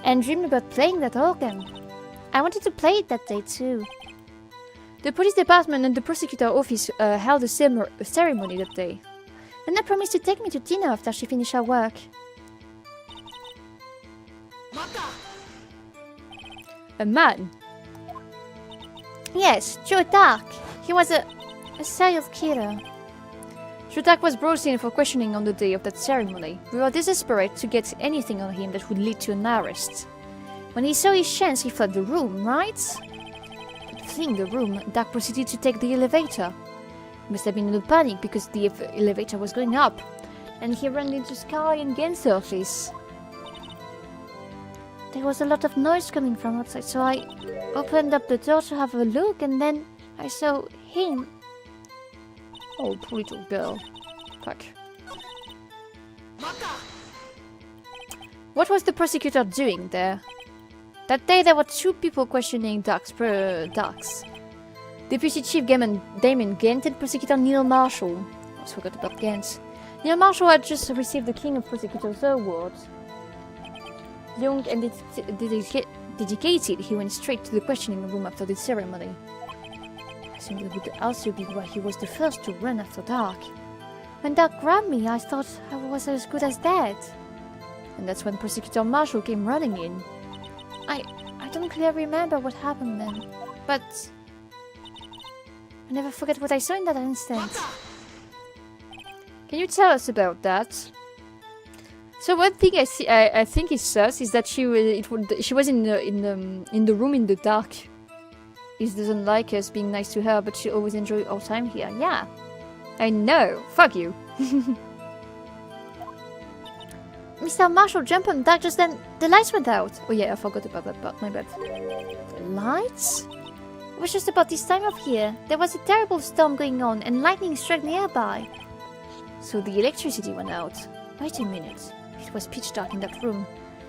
and dream about playing that organ. I wanted to play it that day too. The police department and the prosecutor office held a ceremony that day. Nana promised to take me to dinner after she finished her work. A man? Yes, Joe Dark. He was a serial killer. Joe Dark was brought in for questioning on the day of that ceremony. We were desperate to get anything on him that would lead to an arrest. When he saw his chance, he fled the room, right? But fleeing the room, Dark proceeded to take the elevator. He must have been in a panic because the elevator was going up, and he ran into Sky and Gen's office. There was a lot of noise coming from outside, so I opened up the door to have a look, and then I saw him. Oh, poor little girl. Fuck. What was the prosecutor doing there? That day there were 2 people questioning Darks. Deputy Chief Damon Gent and Prosecutor Neil Marshall. I forgot about Gent. Neil Marshall had just received the King of Prosecutors Award. Young and dedicated, he went straight to the questioning room after the ceremony. I think it would also be why he was the first to run after Dark. When Dark grabbed me, I thought I was as good as dead. And that's when Prosecutor Marshall came running in. I don't clearly remember what happened then, but I never forget what I saw in that instant. Can you tell us about that? So one thing I think is sus is that she was in the room in the dark. He doesn't like us being nice to her, but she always enjoys our time here. Yeah, I know. Fuck you. Mr. Marshall jumped on Dark just then. The lights went out. Oh yeah, I forgot about that part. My bad. The lights? It was just about this time of year. There was a terrible storm going on, and lightning struck nearby. So the electricity went out. Wait a minute. It was pitch dark in that room.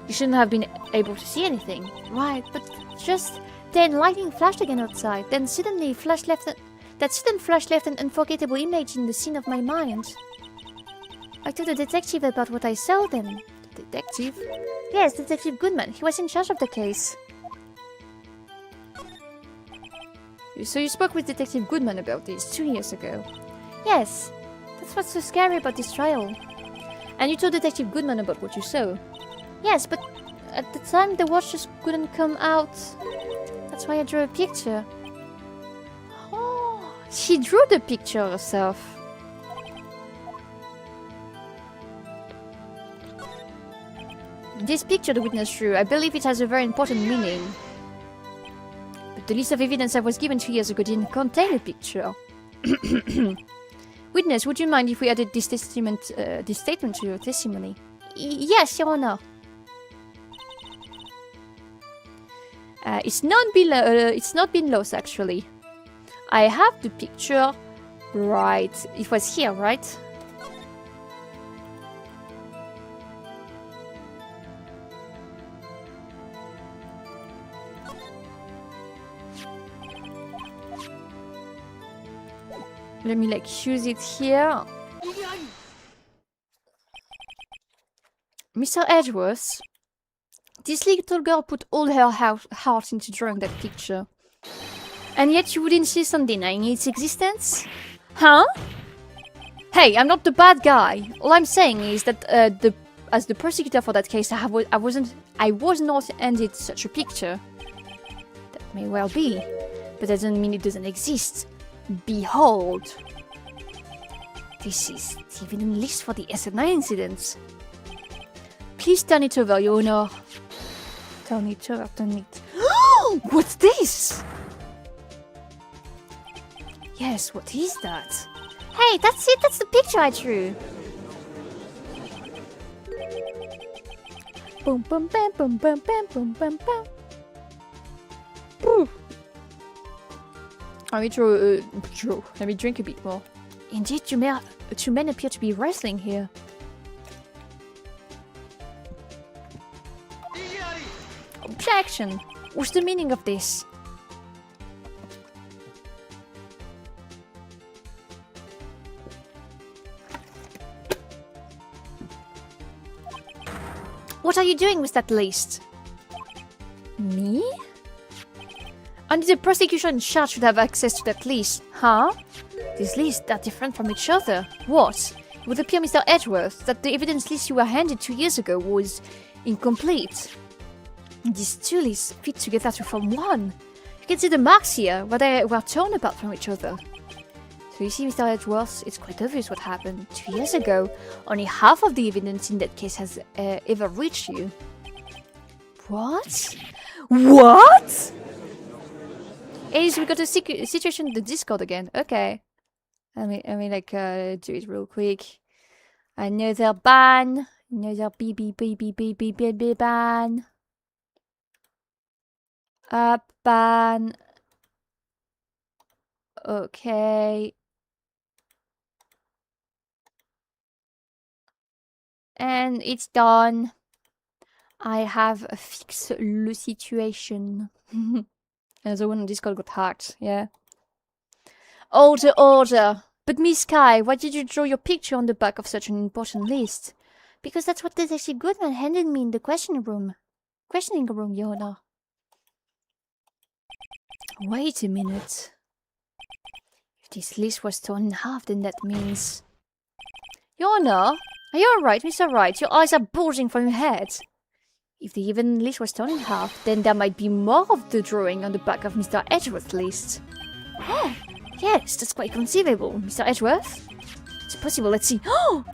You shouldn't have been able to see anything. Right, but just then lightning flashed again outside. Then suddenly that sudden flash left an unforgettable image in the scene of my mind. I told the detective about what I saw then. The detective? Yes, Detective Goodman. He was in charge of the case. So you spoke with Detective Goodman about this 2 years ago? Yes. That's what's so scary about this trial. And you told Detective Goodman about what you saw? Yes, but at the time the watch just couldn't come out. That's why I drew a picture. Oh, she drew the picture herself. This picture the witness drew, I believe it has a very important meaning. But the list of evidence I was given 2 years ago didn't contain a picture. Witness, would you mind if we added this statement to your testimony? Yes, Your Honor. It's not been lost, actually. I have the picture. Right. It was here, right? Let me use it here. Mr. Edgeworth, this little girl put all her heart into drawing that picture. And yet you would insist on denying its existence? Huh? Hey, I'm not the bad guy. All I'm saying is that as the prosecutor for that case, I was not handed such a picture. That may well be, but that doesn't mean it doesn't exist. Behold. This is the evidence list for the SNI incidents. Please turn it over, Your Honor. Turn it over, turn it. What's this? Yes, what is that? Hey, that's it, that's the picture I drew. Boom, boom, bam, boom, bam, bam, boom, bam, bam. Ooh. Let me drink a bit more. Indeed, two men appear to be wrestling here. Objection! What's the meaning of this? What are you doing with that list? Me? Only the prosecution in charge should have access to that list. Huh? These lists are different from each other. What? It would appear, Mr. Edgeworth, that the evidence list you were handed 2 years ago was incomplete. These two lists fit together to form one. You can see the marks here, where they were torn apart from each other. So you see, Mr. Edgeworth, it's quite obvious what happened. 2 years ago, only half of the evidence in that case has ever reached you. What? What? Ace, we got a situation in the Discord again. Okay. Let me like do it real quick. Another ban. Another ban. Ban. Okay. And it's done. I have fixed the situation. And the one on Discord got hacked, yeah. Order. But Miss Sky, why did you draw your picture on the back of such an important list? Because that's what Detective Goodman handed me in the questioning room, Your Honor. Wait a minute. If this list was torn in half, then that means... Your Honor, are you alright, Mr. Wright? Your eyes are bulging from your head. If the even list was torn in half, then there might be more of the drawing on the back of Mr. Edgeworth's list. Oh, yes, that's quite conceivable. Mr. Edgeworth? It's possible, let's see. Oh!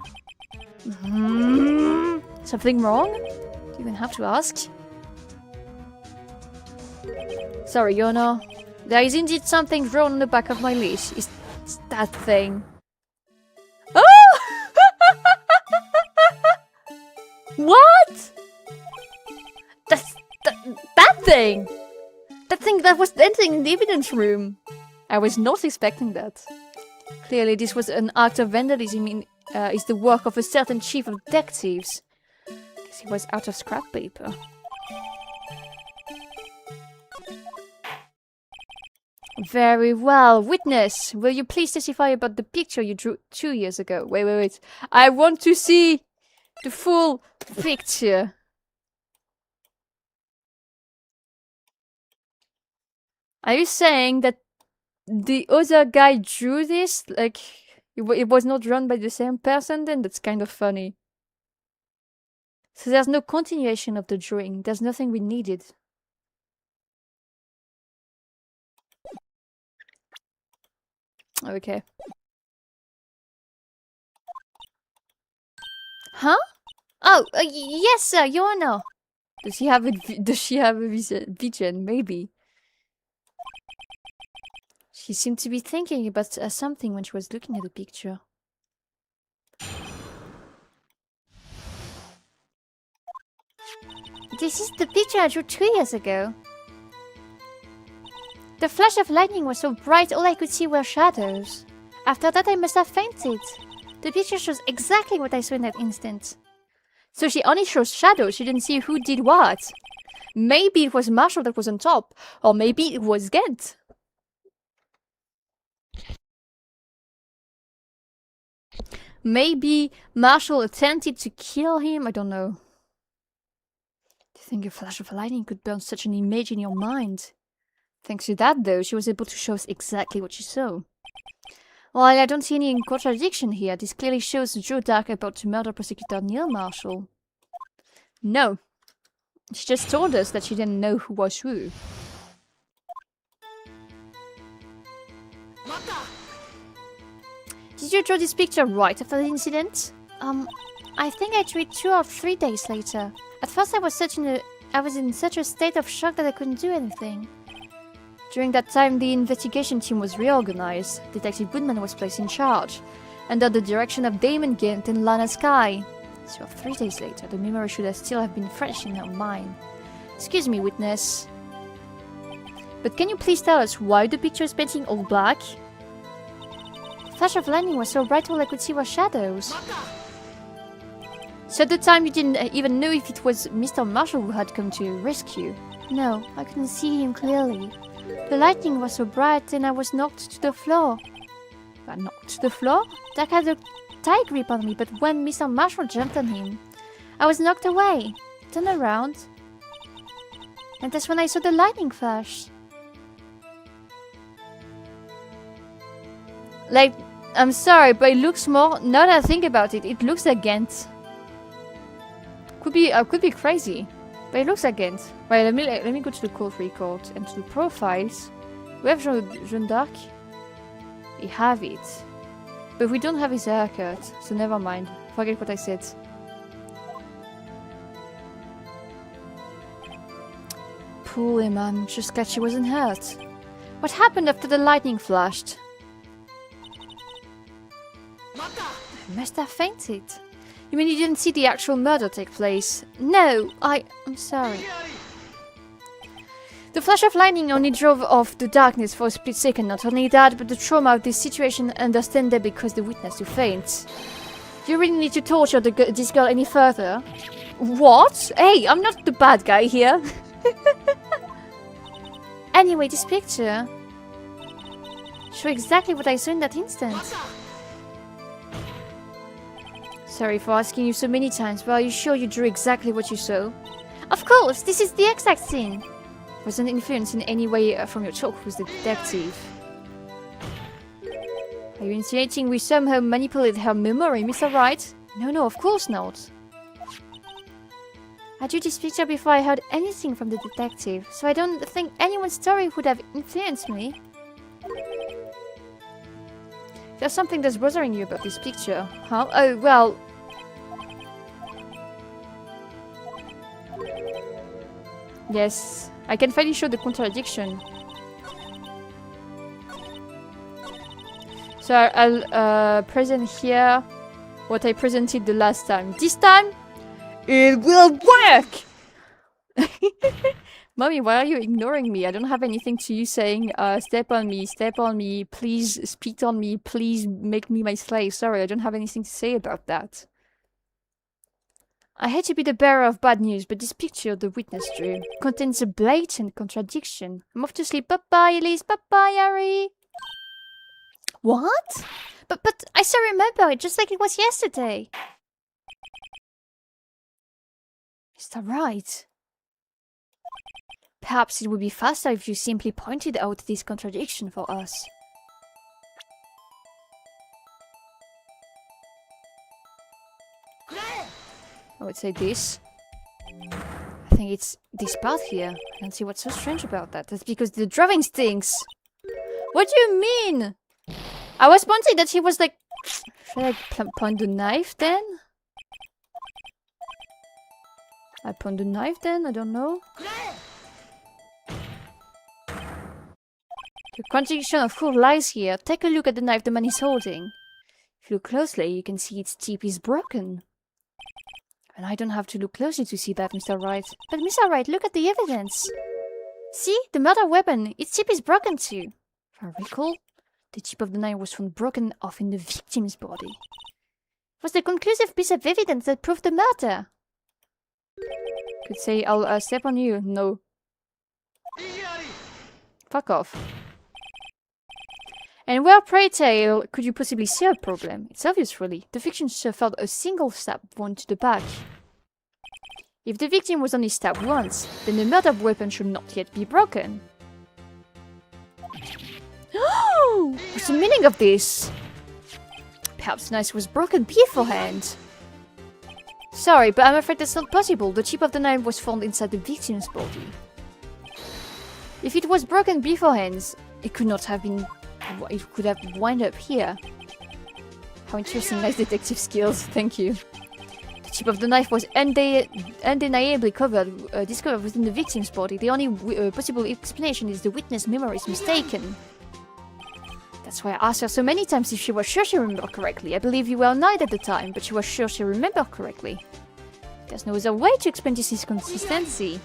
Something wrong? Do you even have to ask? Sorry, Your Honor. There is indeed something drawn on the back of my list. It's that thing. Oh! What? That thing! That thing that was entering in the evidence room! I was not expecting that. Clearly, this was an act of vandalism is the work of a certain chief of detectives. Guess he was out of scrap paper. Very well. Witness, will you please testify about the picture you drew 2 years ago? Wait. I want to see the full picture. Are you saying that the other guy drew this? Like, it was not drawn by the same person then? That's kind of funny. So there's no continuation of the drawing. There's nothing we needed. Okay. Huh? Oh, yes, sir, Your Honor. Does she have a vision? Maybe. She seemed to be thinking about something when she was looking at the picture. This is the picture I drew 2 years ago. The flash of lightning was so bright, all I could see were shadows. After that, I must have fainted. The picture shows exactly what I saw in that instant. So she only shows shadows, she didn't see who did what. Maybe it was Marshall that was on top, or maybe it was Gent. Maybe Marshall attempted to kill him, I don't know. Do you think a flash of lightning could burn such an image in your mind? Thanks to that, though, she was able to show us exactly what she saw. Well, I don't see any contradiction here. This clearly shows Joe Dark about to murder prosecutor Neil Marshall. No. She just told us that she didn't know who was who. Did you draw this picture right after the incident? I think I drew it 2 or 3 days later. At first I was in such a state of shock that I couldn't do anything. During that time, the investigation team was reorganized. Detective Goodman was placed in charge, under the direction of Damon Gent and Lana Skye. So 3 days later, the memory should still have been fresh in her mind. Excuse me, witness. But can you please tell us why the picture is painting all black? The flash of lightning was so bright all I could see were shadows. So at the time you didn't even know if it was Mr. Marshall who had come to rescue? No, I couldn't see him clearly. The lightning was so bright and I was knocked to the floor. Knocked to the floor? Jack had a tight grip on me, but when Mr. Marshall jumped on him, I was knocked away. Turn around. And that's when I saw the lightning flash. Like, I'm sorry, but it looks more... Now that I think about it, it looks like Ghent. Could be crazy, but it looks like Ghent. Right, let me go to the court record and to the profiles. We have Jeanne d'Arc. We have it. But we don't have his haircut, so never mind. Forget what I said. Poor Emma, I'm just glad she wasn't hurt. What happened after the lightning flashed? I must have fainted. You mean you didn't see the actual murder take place? No, I'm sorry. The flash of lightning only drove off the darkness for a split second. Not only that, but the trauma of this situation understandably caused the witness to faint. Do you really need to torture this girl any further? What? Hey, I'm not the bad guy here. Anyway, this picture shows exactly what I saw in that instant. Sorry for asking you so many times, but are you sure you drew exactly what you saw? Of course, this is the exact scene. Wasn't influenced in any way from your talk with the detective. Are you insinuating we somehow manipulated her memory, Mr. Wright? No, of course not. I drew this picture before I heard anything from the detective, so I don't think anyone's story would have influenced me. There's something that's bothering you about this picture, huh? Oh, well... Yes, I can finally show the contradiction. So I'll present here what I presented the last time. This time, it will work! Mommy, why are you ignoring me? I don't have anything to you saying, step on me, please spit on me, please make me my slave. Sorry, I don't have anything to say about that. I hate to be the bearer of bad news, but this picture the witness drew contains a blatant contradiction. I'm off to sleep. Bye-bye, Elise. Bye-bye, Harry. What? But I still remember it just like it was yesterday. Is that right? Perhaps it would be faster if you simply pointed out this contradiction for us. I would say this. I think it's this part here. I don't see what's so strange about that. That's because the drawing stinks. What do you mean? I was pointing that he was like... Should I point the knife then? I point the knife then? I don't know. The contradiction of course lies here. Take a look at the knife the man is holding. If you look closely, you can see its tip is broken. And I don't have to look closely to see that, Mr. Wright. But Mr. Wright, look at the evidence. See? The murder weapon. Its tip is broken too. If I recall, the tip of the knife was found broken off in the victim's body. It was the conclusive piece of evidence that proved the murder. Could say, I'll step on you. No. Fuck off. And where, pray tell, could you possibly see a problem? It's obvious, really. The victim suffered a single stab wound to the back. If the victim was only stabbed once, then the murder weapon should not yet be broken. What's the meaning of this? Perhaps the knife was broken beforehand. Sorry, but I'm afraid that's not possible. The tip of the knife was found inside the victim's body. If it was broken beforehand, it could not have been... It could have wound up here. How interesting, nice detective skills, thank you. The tip of the knife was undeniably discovered within the victim's body. The only possible explanation is the witness' memory is mistaken. That's why I asked her so many times if she was sure she remembered correctly. I believe you were annoyed at the time, but she was sure she remembered correctly. There's no other way to explain this inconsistency.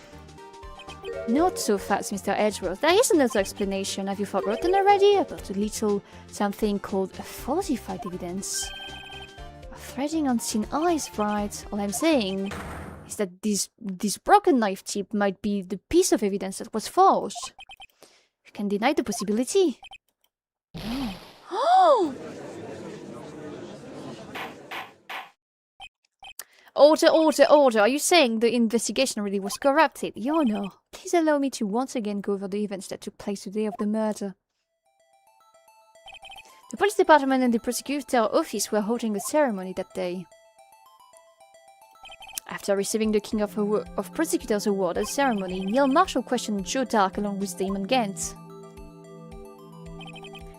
Not so fast, Mr. Edgeworth. There is another explanation. Have you forgotten already about a little something called a falsified evidence? A threading on thin ice, right? All I'm saying is that this broken knife tip might be the piece of evidence that was forged. You can deny the possibility. Oh! Order, order, order. Are you saying the investigation really was corrupted? Your Honor, please allow me to once again go over the events that took place the day of the murder. The police department and the prosecutor office were holding a ceremony that day. After receiving the King of Prosecutors Award at the ceremony, Neil Marshall questioned Joe Dark along with Damon Gant.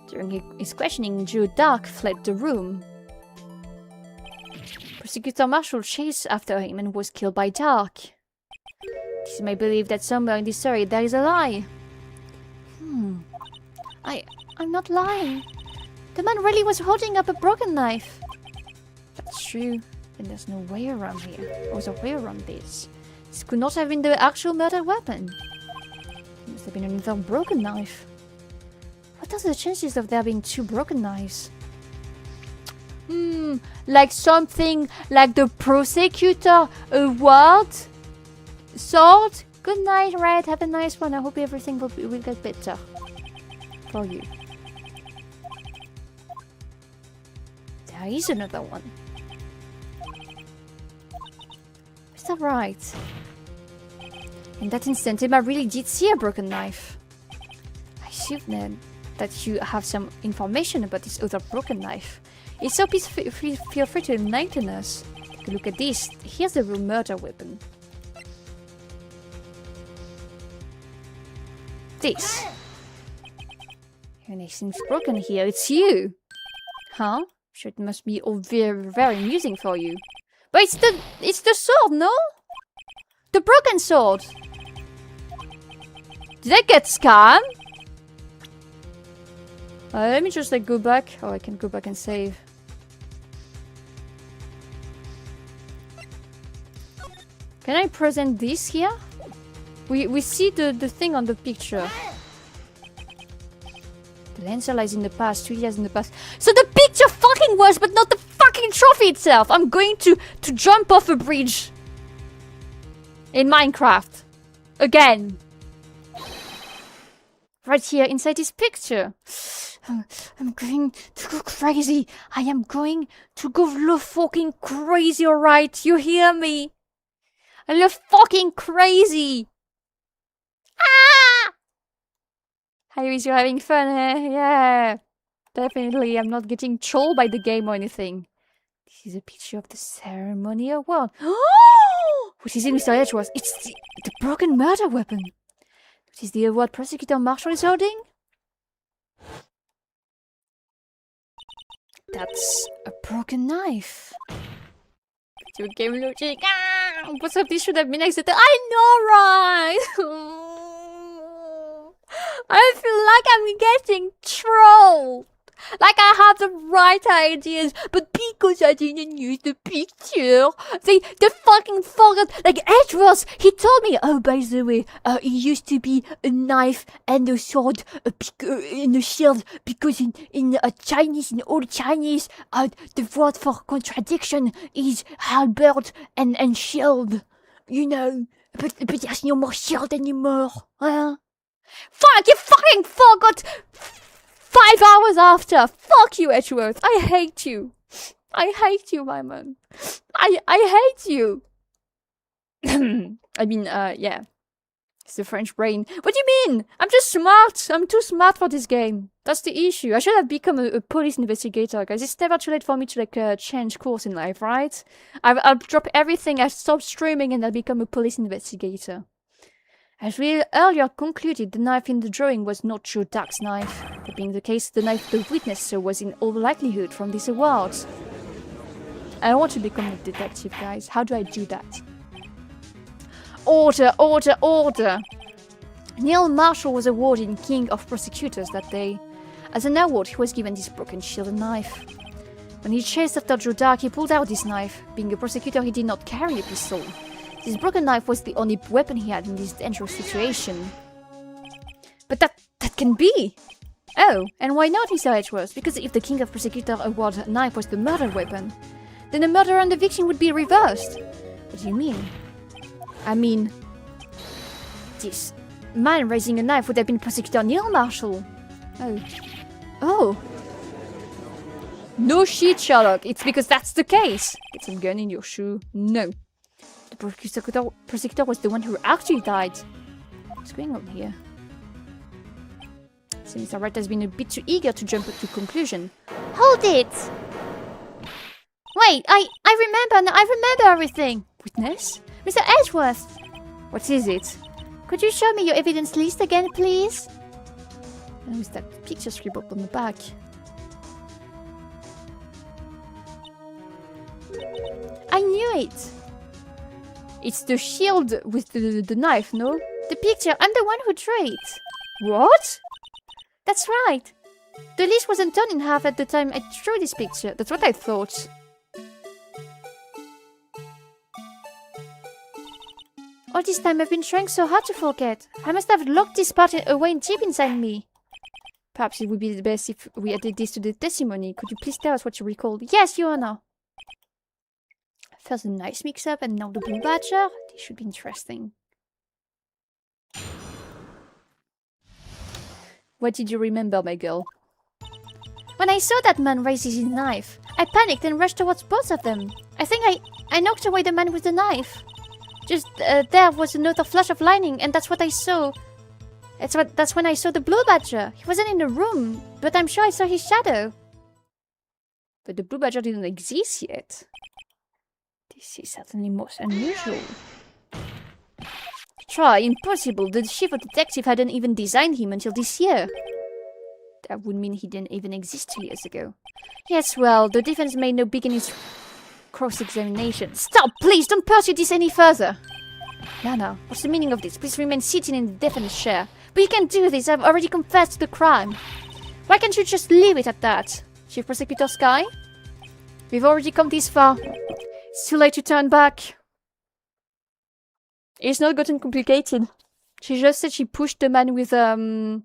During his questioning, Joe Dark fled the room. Prosecutor Marshall chased after him and was killed by Dark. This may believe that somewhere in this story there is a lie. I'm not lying. The man really was holding up a broken knife. That's true. Then there's no way around here. Or the way around this. This could not have been the actual murder weapon. It must have been another broken knife. What are the chances of there being two broken knives? Like something like the Prosecutor Award? Sword? Good night, Red. Have a nice one. I hope everything will get better. For you. There is another one. Is that right? In that instant, Emma really did see a broken knife. I assume then that you have some information about this other broken knife. If so, please feel free to enlighten us. Take a look at this. Here's the real murder weapon. This. Anything's broken here. It's you. Huh? Sure, it must be all very, very amusing for you. But it's the sword, no? The broken sword. Did I get scammed? Let me just like go back. Oh, I can go back and save. Can I present this here? We see the thing on the picture. The Lancer lies in the past, 2 years in the past. So the picture fucking was, but not the fucking trophy itself. I'm going to jump off a bridge. In Minecraft. Again. Right here, inside this picture. I'm going to go crazy. I am going to go fucking crazy, alright? You hear me? I love fucking crazy. Ah! Iris, you're having fun, eh? Yeah. Definitely, I'm not getting trolled by the game or anything. This is a picture of the ceremony award. What is it, Mr. Edgeworth? It's the broken murder weapon. What is the award Prosecutor Marshall is holding? That's a broken knife. Your game logic. What's up? This should have been exited. I know, right? I feel like I'm getting trolled. Like I have the right ideas, but because I didn't use the picture, they fucking forgot. Like Edgeworth, he told me, oh, by the way, it used to be a knife and a sword and a shield, because in Chinese, in old Chinese, the word for contradiction is halberd and shield. You know, but there's no more shield anymore, huh? Fuck, you fucking forgot! 5 hours after! Fuck you, Edgeworth! I hate you! I hate you, my man! I hate you! I mean, yeah. It's the French brain. What do you mean? I'm just smart! I'm too smart for this game. That's the issue. I should have become a police investigator, guys. It's never too late for me to, like, change course in life, right? I'll drop everything, I'll stop streaming, and I'll become a police investigator. As we earlier concluded, the knife in the drawing was not Joe Dark's knife. That being the case, the knife the witness saw was in all likelihood from these awards. I want to become a detective, guys. How do I do that? Order, order, order! Neil Marshall was awarded King of Prosecutors that day. As an award, he was given this broken shield and knife. When he chased after Joe Dark, he pulled out his knife. Being a prosecutor, he did not carry a pistol. This broken knife was the only weapon he had in this dangerous situation. But that can be! Oh, and why not, Mr. Edgeworth? Because if the King of Prosecutor Award knife was the murder weapon, then the murderer and the victim would be reversed. What do you mean? I mean, this man raising a knife would have been Prosecutor Neil Marshall. Oh. Oh. No shit, Sherlock. It's because that's the case. Get some gun in your shoe. No. The prosecutor was the one who actually died. What's going on here? So Mr. Wright has been a bit too eager to jump to conclusion. Hold it! Wait, I remember everything. Witness? Mr. Edgeworth! What is it? Could you show me your evidence list again, please? And with that picture scribbled on the back. I knew it! It's the shield with the knife, no? The picture, I'm the one who drew it. What? That's right. The list wasn't torn in half at the time I drew this picture. That's what I thought. All this time I've been trying so hard to forget. I must have locked this part away deep inside me. Perhaps it would be the best if we added this to the testimony. Could you please tell us what you recall? Yes, Your Honor. First a nice mix-up and now the blue badger. This should be interesting. What did you remember, my girl? When I saw that man raise his knife, I panicked and rushed towards both of them. I think I knocked away the man with the knife. Just there was another flash of lightning, and that's what I saw. That's when I saw the blue badger. He wasn't in the room, but I'm sure I saw his shadow. But the blue badger didn't exist yet. This is certainly most unusual. Try, impossible. The chief of detective hadn't even designed him until this year. That would mean he didn't even exist 2 years ago. Yes, well, the defense made no big in its cross-examination. Stop, please! Don't pursue this any further! Lana, what's the meaning of this? Please remain sitting in the defense chair. But you can't do this. I've already confessed to the crime. Why can't you just leave it at that? Chief Prosecutor Sky? We've already come this far. It's too late to turn back. It's not gotten complicated. She just said she pushed the man with the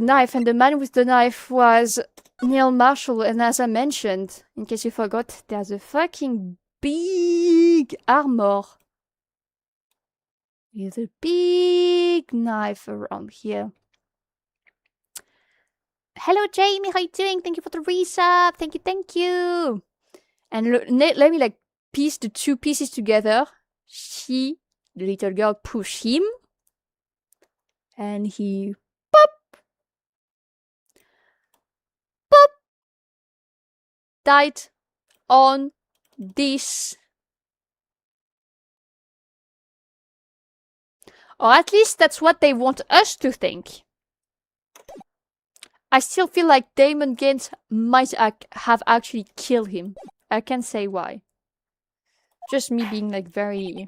knife, and the man with the knife was Neil Marshall. And as I mentioned, in case you forgot, there's a fucking big armor with a big knife around here. Hello, Jamie. How you doing? Thank you for the resub. Thank you. And let me like piece the two pieces together. She, the little girl, pushed him, and he pop, died on this. Or at least that's what they want us to think. I still feel like Damon Gaines might have actually killed him. I can't say why. Just me being like very...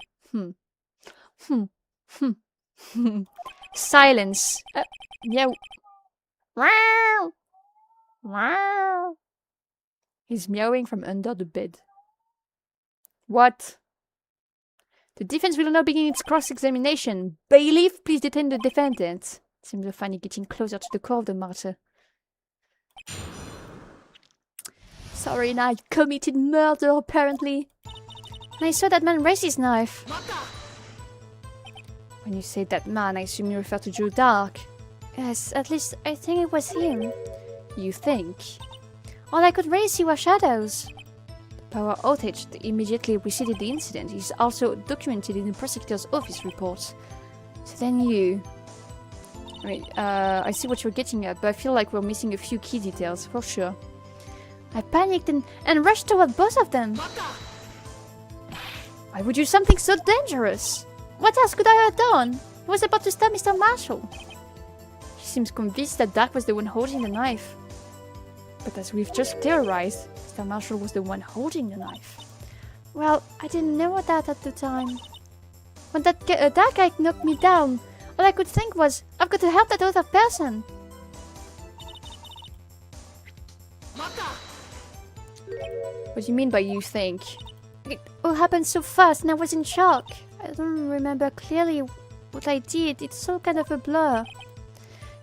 Silence. Yeah. He's meowing from under the bed. What? The defense will now begin its cross-examination. Bailiff, please detain the defendant. Seems we're finally getting closer to the core of the matter. Sorry, I committed murder, apparently. And I saw that man raise his knife. When you say that man, I assume you refer to Joe Dark. Yes, at least I think it was him. You think? All I could really see were shadows. The power outage that immediately preceded the incident is also documented in the prosecutor's office report. So then you... I mean, I see what you're getting at, but I feel like we're missing a few key details, for sure. I panicked and rushed toward both of them. Why would you do something so dangerous? What else could I have done? I was about to stab Mr. Marshall. She seems convinced that Dark was the one holding the knife. But as we've just theorized, Mr. Marshall was the one holding the knife. Well, I didn't know that at the time. When that Dark guy knocked me down, all I could think was, I've got to help that other person. What do you mean by you think? It all happened so fast and I was in shock. I don't remember clearly what I did. It's all kind of a blur.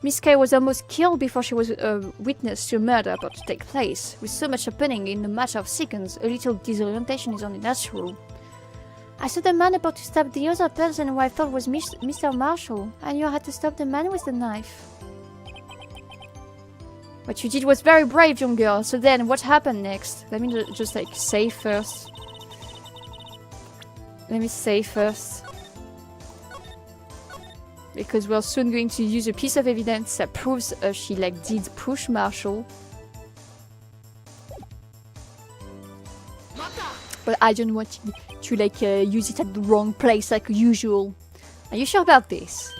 Miss Kay was almost killed before she was a witness to a murder about to take place. With so much happening in a matter of seconds, a little disorientation is only natural. I saw the man about to stab the other person who I thought was Mr. Marshall. I knew I had to stop the man with the knife. What you did was very brave, young girl. So then, what happened next? Let me just like save first. Let me save first. Because we're soon going to use a piece of evidence that proves she like did push Marshall. But I don't want to like use it at the wrong place like usual. Are you sure about this?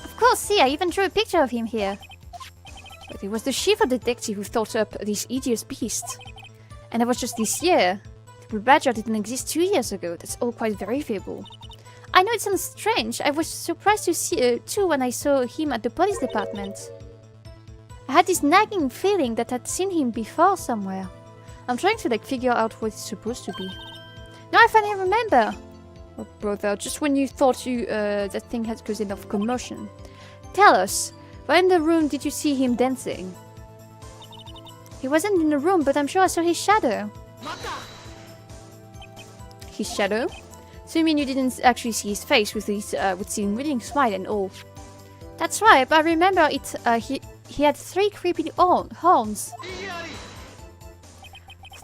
Of course, see, I even drew a picture of him here. But it was the chief of detective who thought up this hideous beast. And that was just this year. The Blue Badger didn't exist 2 years ago. That's all quite verifiable. I know it sounds strange. I was surprised to see too when I saw him at the police department. I had this nagging feeling that I'd seen him before somewhere. I'm trying to like figure out what it's supposed to be. Now I finally remember. Oh, brother, just when you thought you that thing had caused enough commotion. Tell us, where in the room did you see him dancing? He wasn't in the room, but I'm sure I saw his shadow. His shadow? So you mean you didn't actually see his face with his winning smile and all? That's right, but I remember it. He had 3 creepy horns.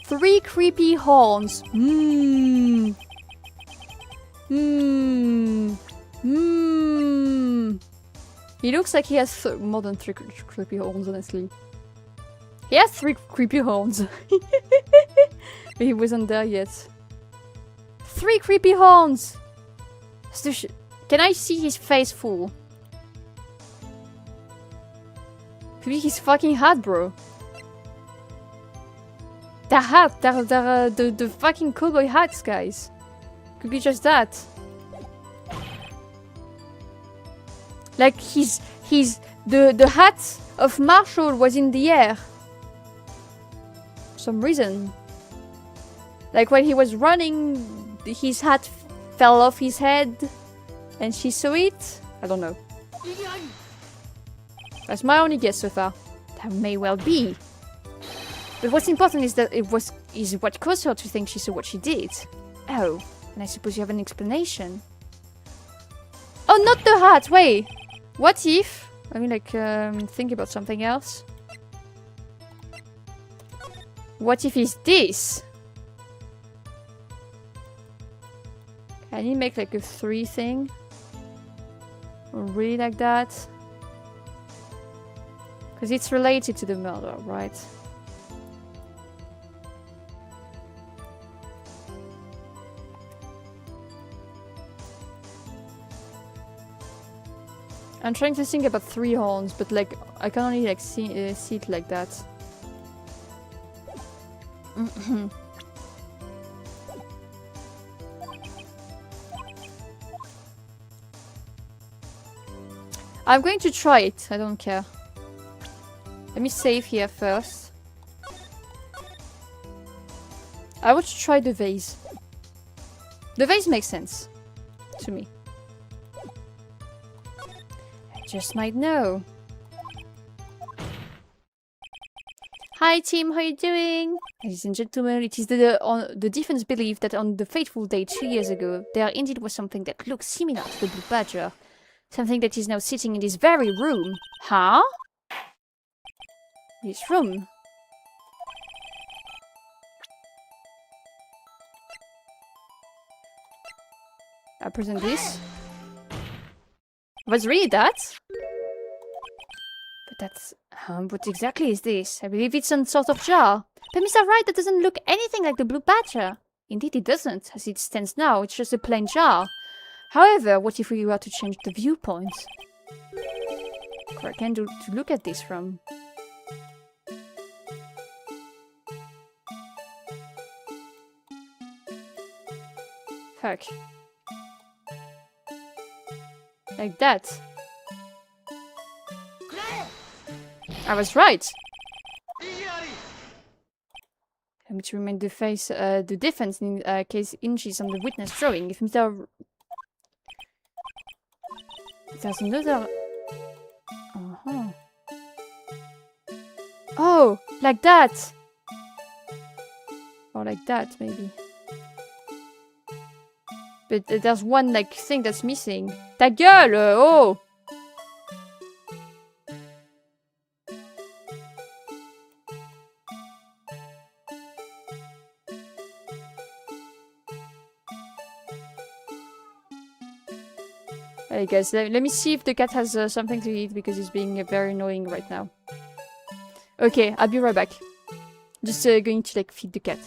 3 creepy horns. Mmm. Mmm. Mmm. He looks like he has more than 3 creepy horns, honestly. He has 3 creepy horns. But he wasn't there yet. 3 creepy horns! Can I see his face full? Could be his fucking hat, bro. The hat, the fucking cowboy hats, guys. Could be just that. Like the hat of Marshall was in the air. For some reason. Like when he was running, his hat fell off his head and she saw it? I don't know. That's my only guess so far. That may well be. But what's important is that is what caused her to think she saw what she did. Oh, and I suppose you have an explanation. Oh, not the hat! Wait! What if... I mean, like, think about something else. What if it's this? Can you make like a 3 thing? Or really like that? Because it's related to the murder, right? I'm trying to think about 3 horns, but like I can only like see it like that. I'm going to try it. I don't care. Let me save here first. I want to try the vase. The vase makes sense to me. I just might know. Hi team, how you doing? Ladies and gentlemen, it is the defense belief that on the fateful day 2 years ago, there indeed was something that looked similar to the Blue Badger. Something that is now sitting in this very room. Huh? This room. I present this. Was really that? But that's... what exactly is this? I believe it's some sort of jar. But Mr. Wright, that doesn't look anything like the Blue Badger. Indeed it doesn't. As it stands now, it's just a plain jar. However, what if we were to change the viewpoint? Where can do to look at this from? Fuck. Like that. I was right. Let me to remind the face, the defense in case inches on the witness drawing. If Mr. There's another. Oh, like that. Or like that, maybe. But there's one like thing that's missing. Ta gueule! Oh! Hey guys, let me see if the cat has something to eat because he's being very annoying right now. Okay, I'll be right back. Just going to like feed the cat.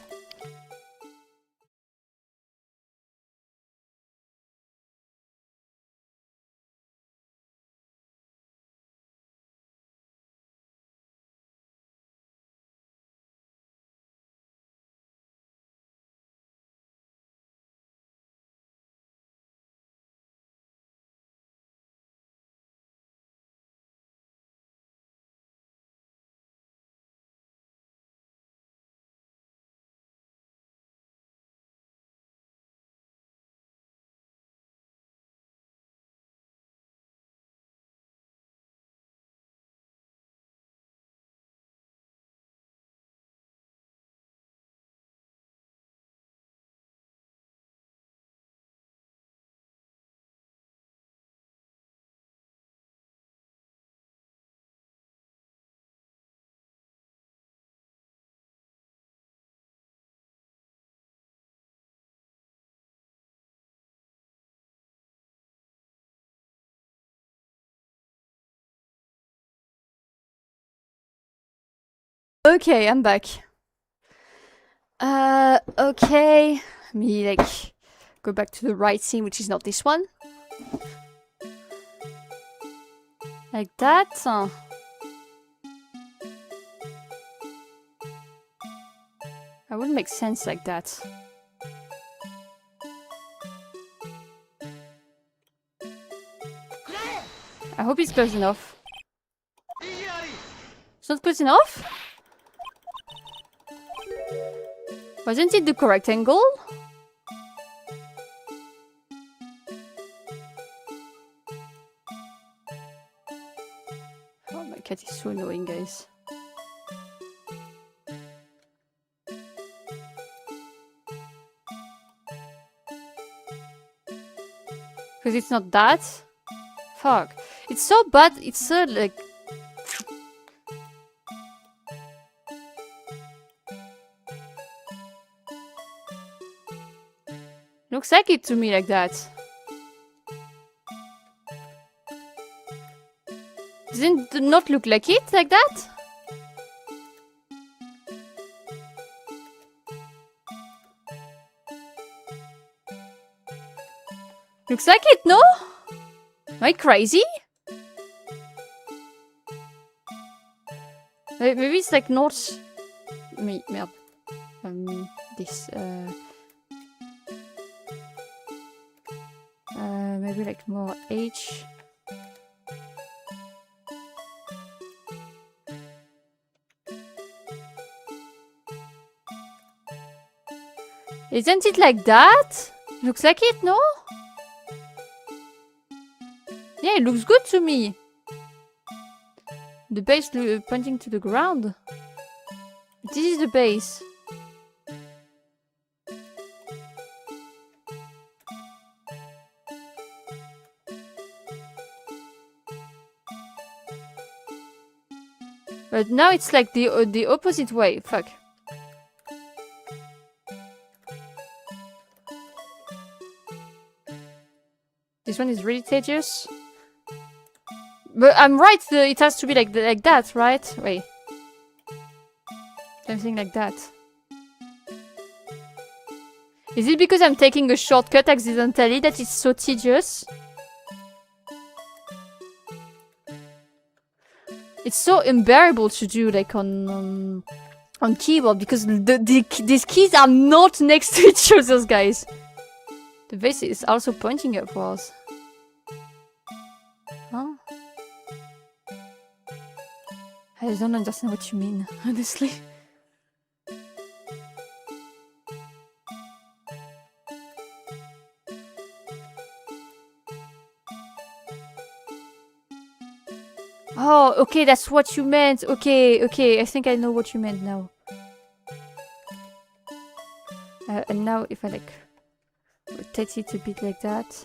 Okay, I'm back. Okay. Let me like go back to the right scene, which is not this one. Like that. That wouldn't make sense like that. I hope it's close enough. It's not close enough? Wasn't it the correct angle? Oh, my cat is so annoying, guys. Because it's not that? Fuck. It's so bad, it's so like... Looks like it to me like that. Doesn't it not look like it like that? Looks like it, no? Am I crazy? Maybe it's like not... Merde. This, maybe like more H. Isn't it like that? Looks like it, no? Yeah, it looks good to me. The base pointing to the ground. This is the base. But now it's like the opposite way. Fuck. This one is really tedious. But I'm right, it has to be like that, right? Wait. Something like that. Is it because I'm taking a shortcut accidentally that it's so tedious? It's so unbearable to do like on keyboard because these keys are not next to each other, guys. The base is also pointing upwards. Huh? I don't understand what you mean, honestly. Oh, okay, that's what you meant. Okay, I think I know what you meant now. And now if I like rotate it a bit like that.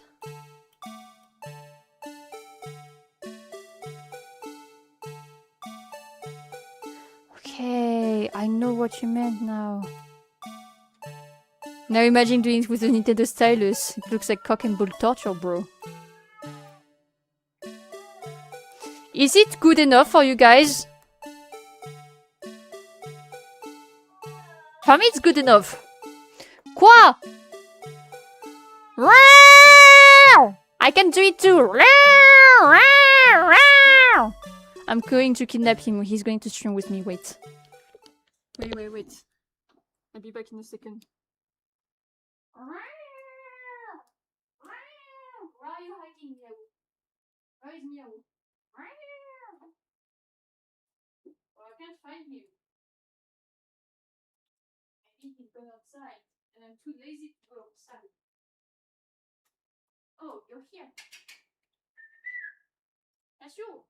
Okay, I know what you meant now. Now imagine doing it with a Nintendo stylus. It looks like cock and bull torture, bro. Is it good enough for you guys? For me, it's good enough. Quoi? I can do it too. I'm going to kidnap him. He's going to stream with me. Wait. Wait. I'll be back in a second. Where are you hiding, Meow? Where is Meow? Oh, I can't find you. I think he's gone outside, and I'm too lazy to go outside. Oh, you're here. That's you.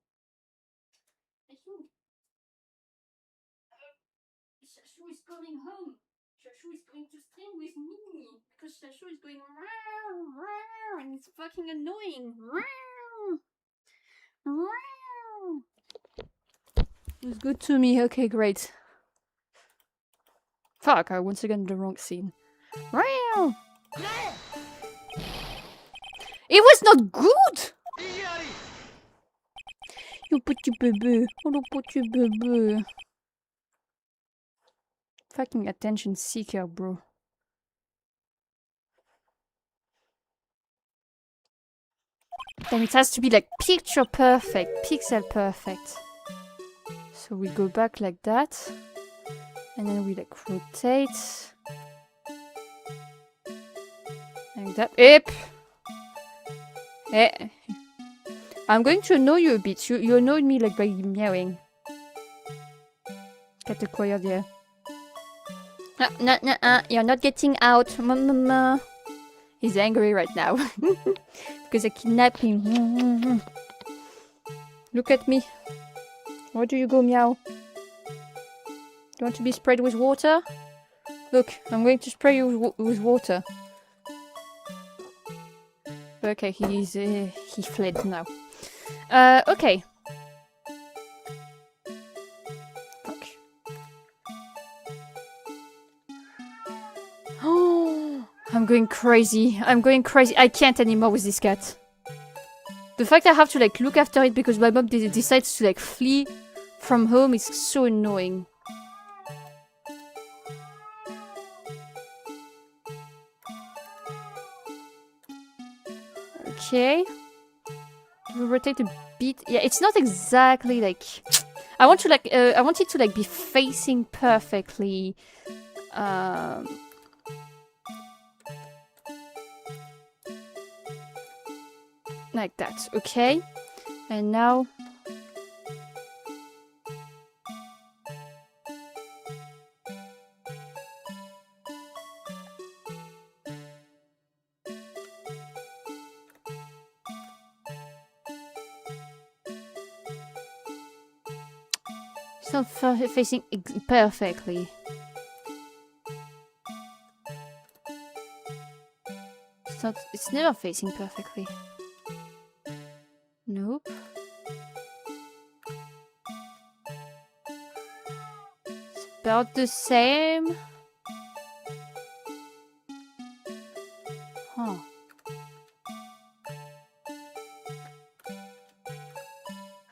Shashu is coming home. Shashu is going to stream with me because Shashu is going and it's fucking annoying. It's good to me. Okay, great. Fuck, I once again the wrong scene. It was not good. You put your baby. Oh, put your baby. Fucking attention seeker, bro. Then it has to be like picture perfect, pixel perfect. So we go back like that. And then we like rotate. Like that. Yep. Eh. I'm going to annoy you a bit. You annoyed me like by meowing. Get acquired, yeah. You're not getting out. Mama. He's angry right now. Because I kidnapped him. Look at me. Where do you go, Meow? Do you want to be sprayed with water? Look, I'm going to spray you with water. Okay, he fled now. Okay. Fuck. Oh, I'm going crazy. I can't anymore with this cat. The fact I have to like look after it because my mom decides to like flee from home is so annoying. Okay. We rotate a bit. Yeah, it's not exactly like I want to like I want it to like be facing perfectly. Like that, okay? And now it's not facing perfectly. It's never facing perfectly. Nope. It's about the same. Huh.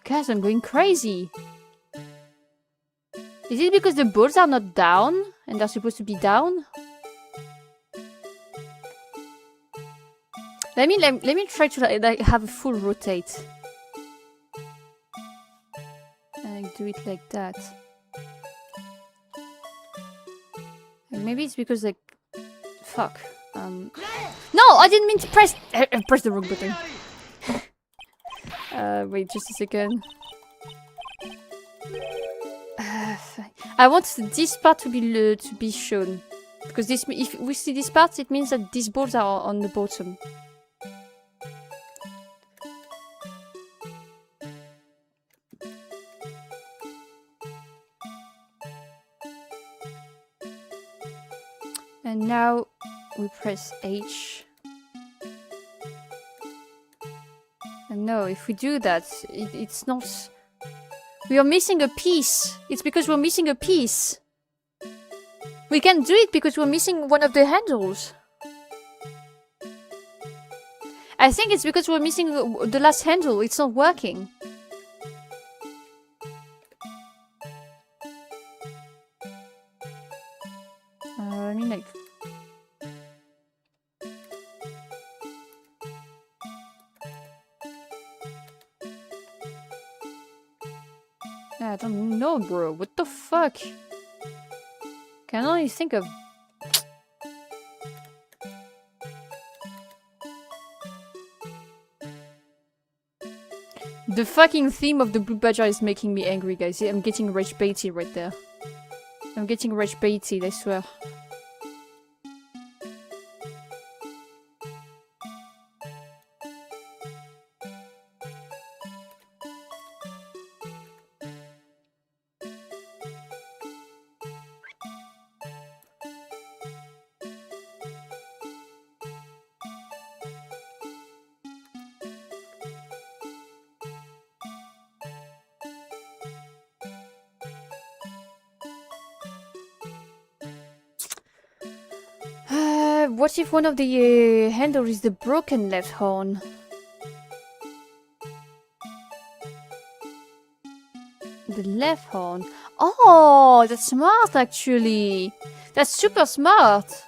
Guys, I'm going crazy. Is it because the balls are not down and they're supposed to be down? Let me try to like have a full rotate. And do it like that. And maybe it's because like fuck. No, I didn't mean to press press the wrong button. Wait just a second. I want this part to be shown because this if we see this part, it means that these balls are on the bottom. And now we press H. And no, if we do that, it's not. We are missing a piece. It's because we're missing a piece. We can do it because we're missing one of the handles. I think it's because we're missing the last handle. It's not working. mean, like... I don't know, bro. What the fuck? Can only think of... The fucking theme of the Blue Badger is making me angry, guys. I'm getting rage baity right there. I'm getting rage baity, I swear. What if one of the handles is the broken left horn? The left horn. Oh, that's smart actually. That's super smart.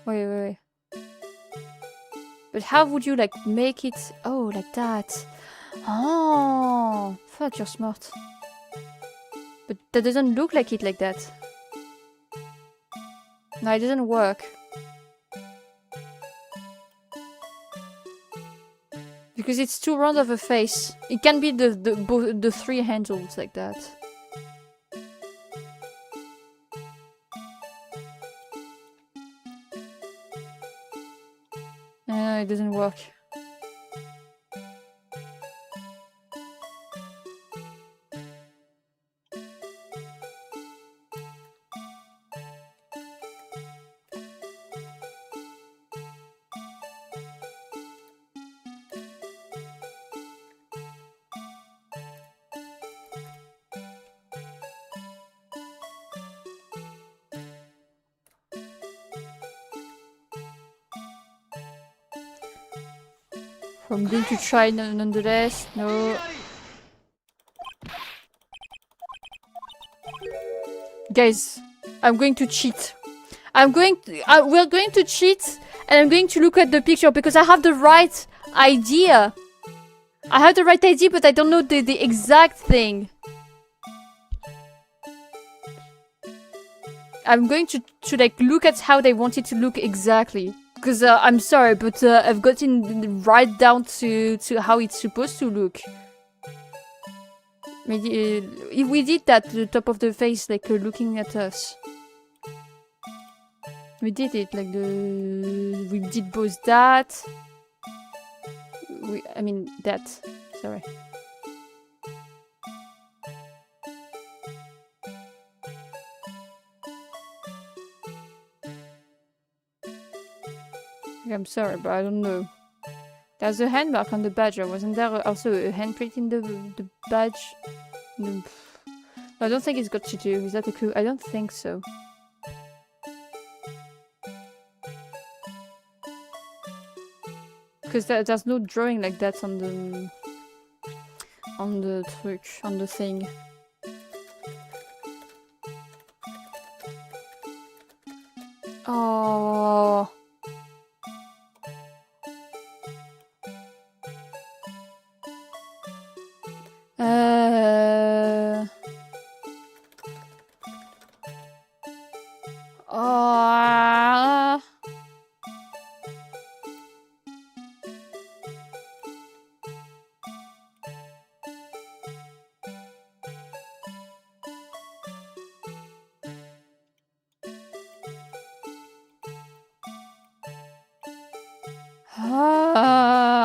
Wait. But how would you like make it? Oh, like that. Oh, fuck, you're smart. But that doesn't look like it like that. No, it doesn't work. Because it's too round of a face. It can be the three handles like that. No, it doesn't work. I'm going to try nonetheless. No. Guys, I'm going to cheat. We're going to cheat, and I'm going to look at the picture because I have the right idea. I have the right idea, but I don't know the exact thing. I'm going to like look at how they want it to look exactly. Because I'm sorry, but I've gotten right down to how it's supposed to look. Maybe if we did that, the top of the face, like looking at us. We did it, like we did both that. I mean that. Sorry. I'm sorry, but I don't know. There's a hand mark on the badge. Wasn't there also a handprint in the badge? No. I don't think it's got to do. Is that a clue? I don't think so. Because there's no drawing like that on the truc, on the thing. Oh.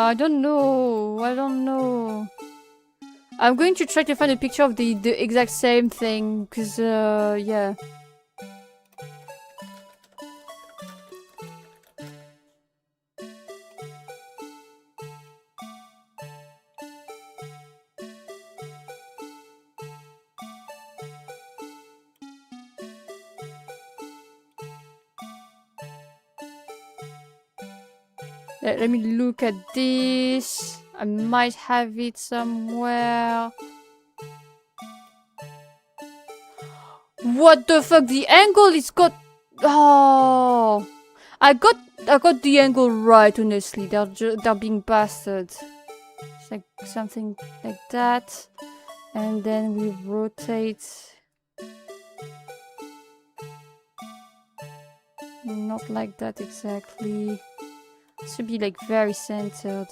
I don't know. I'm going to try to find a picture of the exact same thing, because, yeah. Let me look at this. I might have it somewhere. What the fuck? The angle is got. Oh, I got the angle right. Honestly, they're being bastard. It's like something like that, and then we rotate. Not like that exactly. It should be like very centered.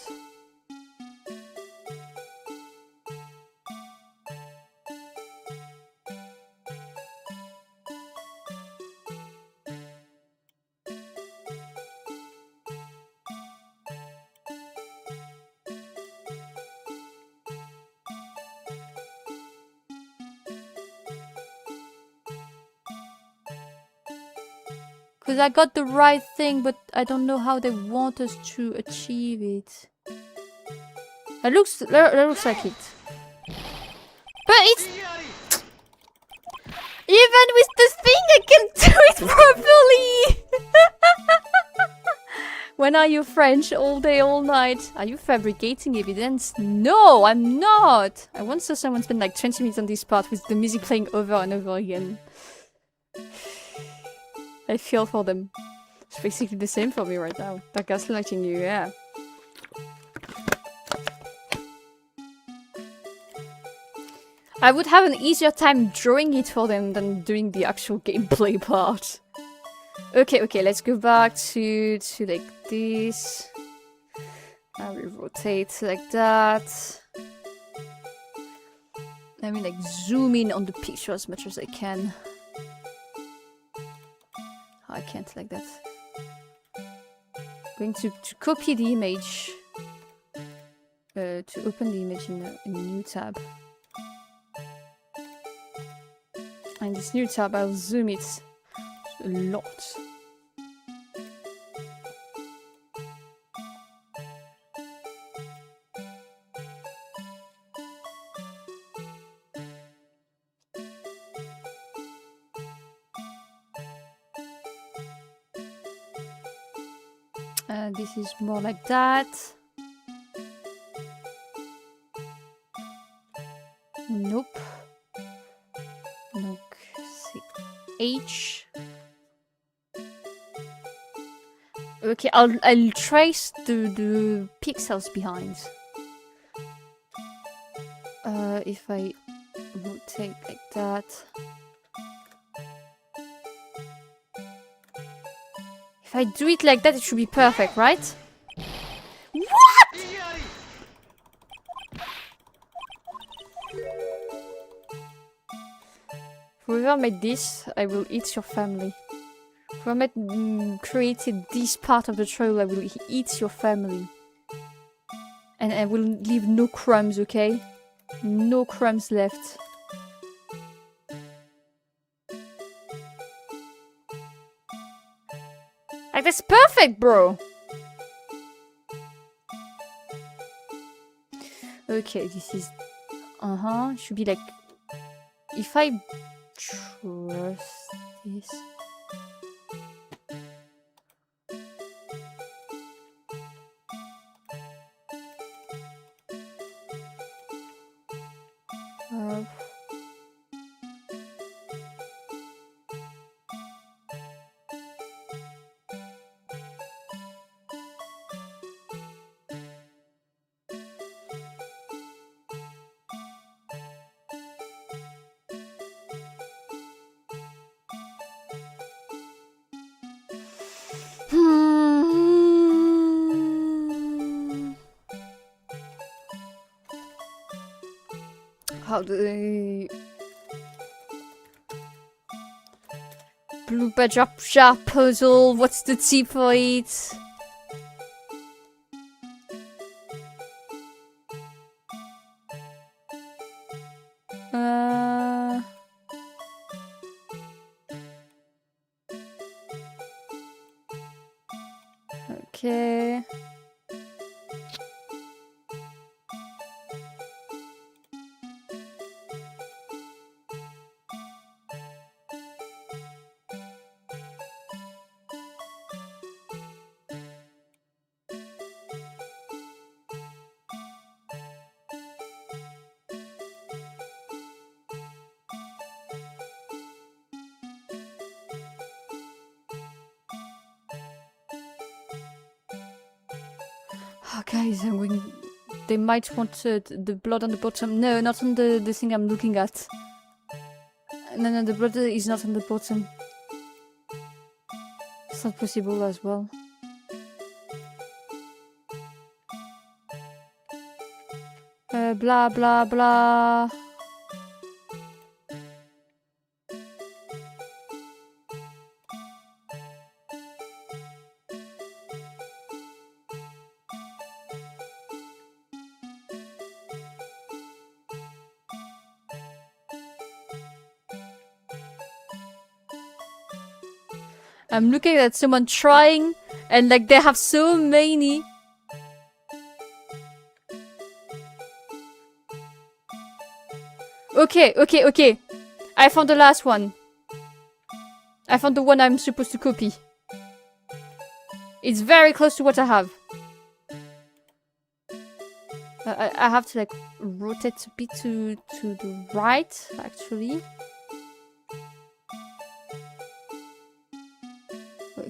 Because I got the right thing, but I don't know how they want us to achieve it. That looks like it. But it's... Even with this thing, I can do it properly! When are you French? All day, all night. Are you fabricating evidence? No, I'm not! I once saw someone spend like 20 minutes on this part with the music playing over and over again. I feel for them. It's basically the same for me right now. They're gaslighting you, yeah. I would have an easier time drawing it for them than doing the actual gameplay part. Okay, let's go back to like this. I will rotate like that. Let me like zoom in on the picture as much as I can. I can't like that. Going to copy the image. To open the image in a new tab. And this new tab, I'll zoom it a lot. This is more like that. Nope. Look, see. H. Okay, I'll trace the pixels behind. If I rotate like that. If I do it like that, it should be perfect, right? What? Whoever made this, I will eat your family. Whoever created this part of the trail, I will eat your family. And I will leave no crumbs, okay? No crumbs left. Like, that's perfect, bro! Okay, this is... should be like... If I trust this... How do they... Blue badger sharp puzzle, what's the T for it? Okay. Oh, guys, I'm going... They might want the blood on the bottom. No, not on the thing I'm looking at. No, the blood is not on the bottom. It's not possible as well. Blah, blah, blah. I'm looking at someone trying, and like they have so many. Okay. I found the last one. I found the one I'm supposed to copy. It's very close to what I have. I have to like rotate a bit to the right, actually.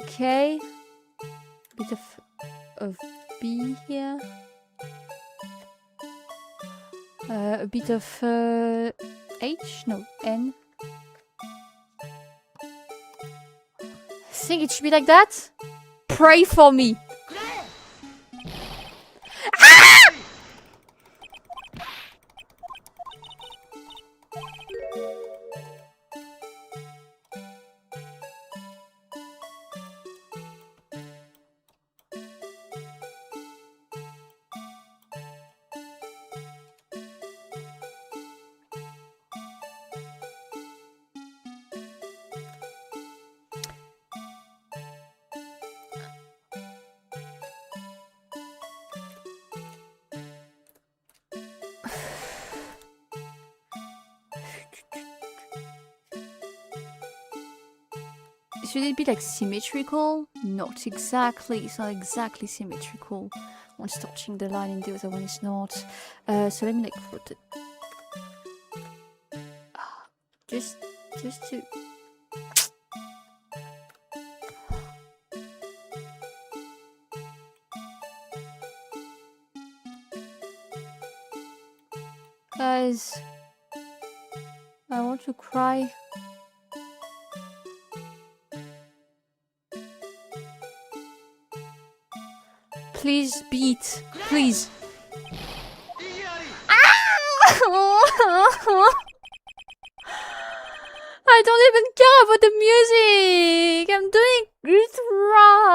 Okay. Bit of B here. A bit of H? No, N. I think it should be like that. Pray for me. Ah! Should it be like symmetrical? Not exactly. It's not exactly symmetrical. One's touching the line and the other one is not. So let me like rotate. Just to. Guys, I want to cry. Please beat. Please. I don't even care about the music. I'm doing it right.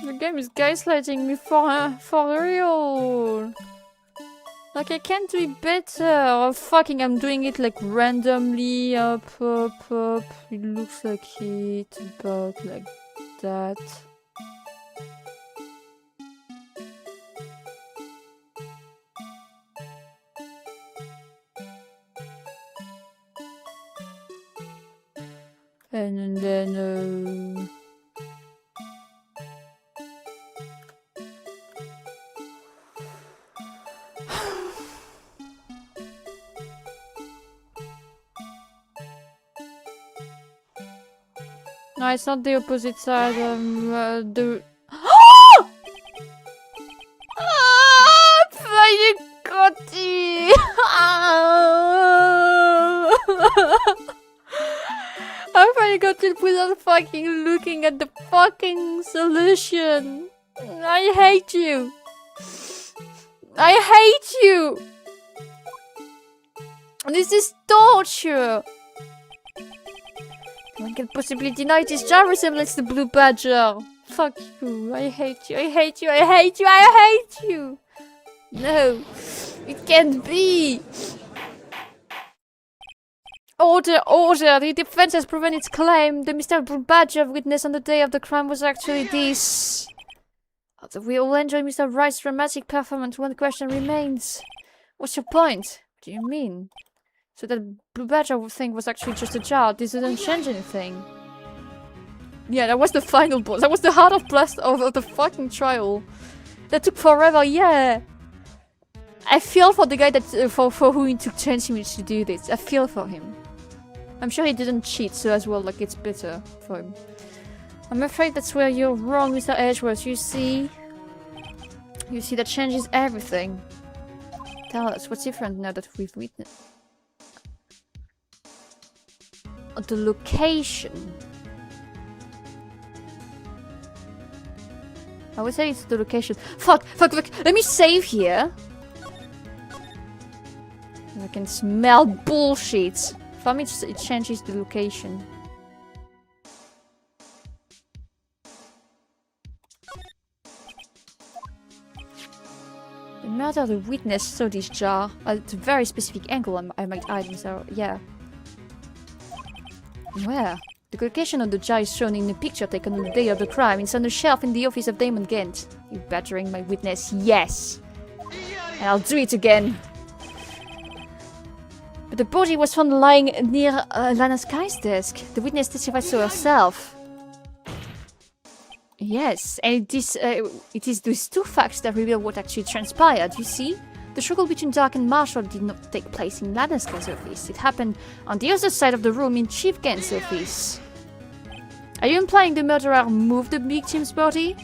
The game is gaslighting me for real. Like, I can't do it better. Oh, fucking, I'm doing it like randomly. Up. It looks like it, but like that. And then, no, it's not the opposite side. The. Finally got it! I finally got it without fucking looking at the fucking solution. I hate you. I hate you. This is torture. No one can possibly deny this jar resembles the blue badger. Fuck you. I hate you. I hate you. I hate you. I hate you. No. It can't be. Order. The defense has proven its claim. The Mr. Blue Badger witnessed on the day of the crime was actually this. We all enjoy Mr. Wright's dramatic performance. One question remains. What's your point? What do you mean? So that Blue Badger thing was actually just a jar. This didn't change anything. Yeah, that was the final boss. That was the hardest blast of the fucking trial. That took forever, yeah. I feel for the guy that for who it took 20 minutes to do this. I feel for him. I'm sure he didn't cheat, so as well, like, it's better for him. I'm afraid that's where you're wrong, Mr. Edgeworth. You see, that changes everything. Tell us what's different now that we've witnessed the location. I would say it's the location. Fuck! Let me save here. I can smell bullshit. For me, it changes the location. The murder of the witness saw this jar at a very specific angle. I might add, so yeah. Where? The location of the jar is shown in the picture taken on the day of the crime. It's on the shelf in the office of Damon Gent. You battering my witness? Yes! And I'll do it again! But the body was found lying near Lana Sky's desk. The witness testified so herself. Yes, and it is these two facts that reveal what actually transpired, you see? The struggle between Dark and Marshall did not take place in Lana Sky's office. It happened on the other side of the room in Chief Gant's office. Are you implying the murderer moved the victim's body?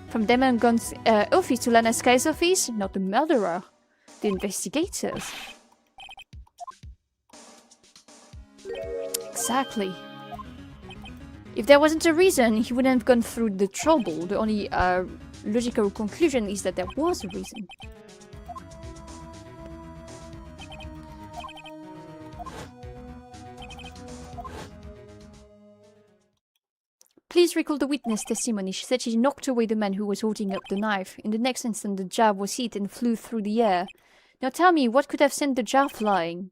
From Damon Gant's office to Lana Sky's office? Not the murderer. The investigators. Exactly. If there wasn't a reason, he wouldn't have gone through the trouble. The only logical conclusion is that there was a reason. Please recall the witness testimony. She said she knocked away the man who was holding up the knife. In the next instant, the jar was hit and flew through the air. Now tell me, what could have sent the jar flying?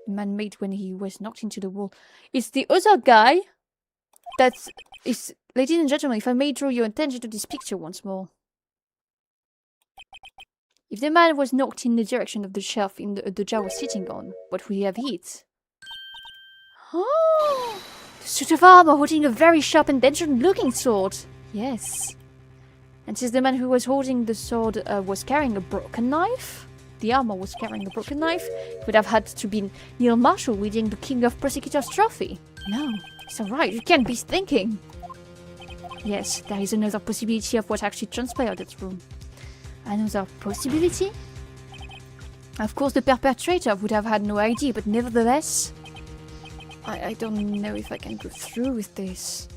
The man made when he was knocked into the wall. It's the other guy that is... Ladies and gentlemen, if I may draw your attention to this picture once more. If the man was knocked in the direction of the shelf the jar was sitting on, what would he have hit? Oh! The suit of armor holding a very sharp and dangerous-looking sword. Yes. And since the man who was holding the sword was carrying a broken knife... The armor was carrying a broken knife. It would have had to be Neil Marshall winning the King of Prosecutors trophy. No, it's alright, you can't be thinking. Yes, there is another possibility of what actually transpired at room. Another possibility? Of course, the perpetrator would have had no idea, but nevertheless... I don't know if I can go through with this.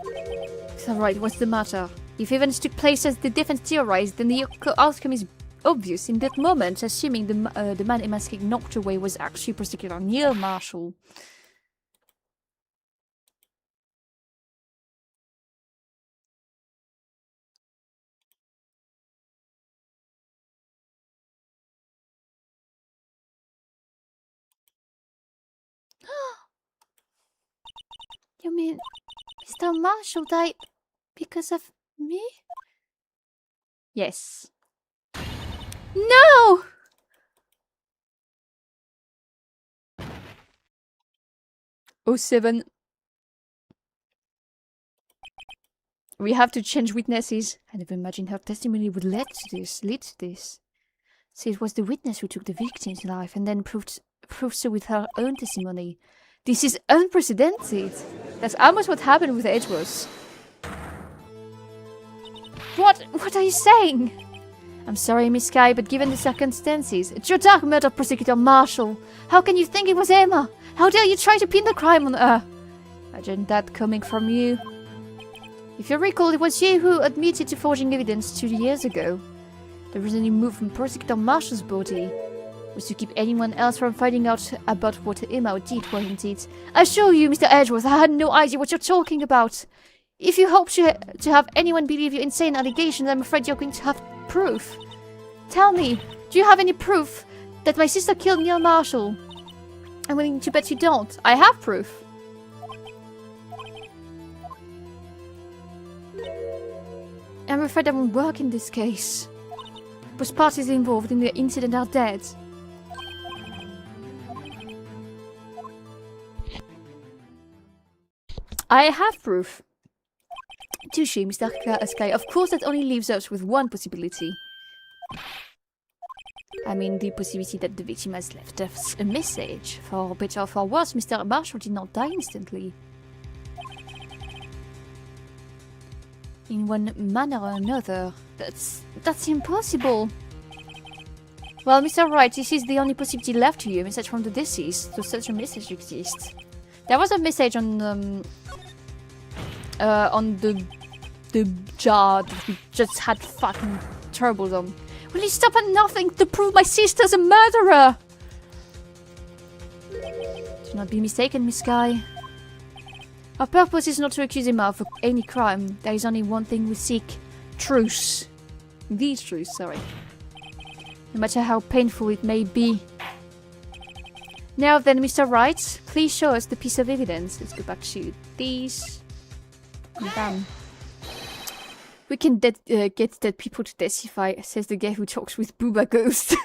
It's alright, what's the matter? If events took place as the defense theorized, then the outcome is obvious in that moment, assuming the man Emaskik knocked away was actually Prosecutor Neil Marshall. You mean Mr. Marshall died because of me? Yes. No! Oh, 07. We have to change witnesses. I never imagined her testimony would lead to this. So it was the witness who took the victim's life and then proved so with her own testimony. This is unprecedented. That's almost what happened with Edgeworth. What are you saying? I'm sorry, Miss Sky, but given the circumstances, Joe Dark murdered Prosecutor Marshall. How can you think it was Emma? How dare you try to pin the crime on her? Imagine that coming from you. If you recall, it was you who admitted to forging evidence 2 years ago. The reason you moved from Prosecutor Marshall's body was to keep anyone else from finding out about what Emma did, wasn't it? I assure you, Mr. Edgeworth, I had no idea what you're talking about. If you hope to have anyone believe your insane allegations, I'm afraid you're going to have proof. Tell me, do you have any proof that my sister killed Neil Marshall? I'm willing to bet you don't. I have proof. I'm afraid I won't work in this case. Both parties involved in the incident are dead. I have proof. Touché, Mr. Sky. Of course, that only leaves us with one possibility. I mean, the possibility that the victim has left us a message. For better or for worse, Mr. Marshall did not die instantly. In one manner or another. That's impossible. Well, Mr. Wright, this is the only possibility left to you. A message from the deceased. So such a message exists. There was a message on the jar that we just had fucking troubles on. Will you stop at nothing to prove my sister's a murderer? Do not be mistaken, Miss Guy. Our purpose is not to accuse him of any crime. There is only one thing we seek. Truth. The truth, sorry. No matter how painful it may be. Now then, Mr. Wright, please show us the piece of evidence. Let's go back to these. Bam. We can get dead people to testify, says the guy who talks with Booba Ghost.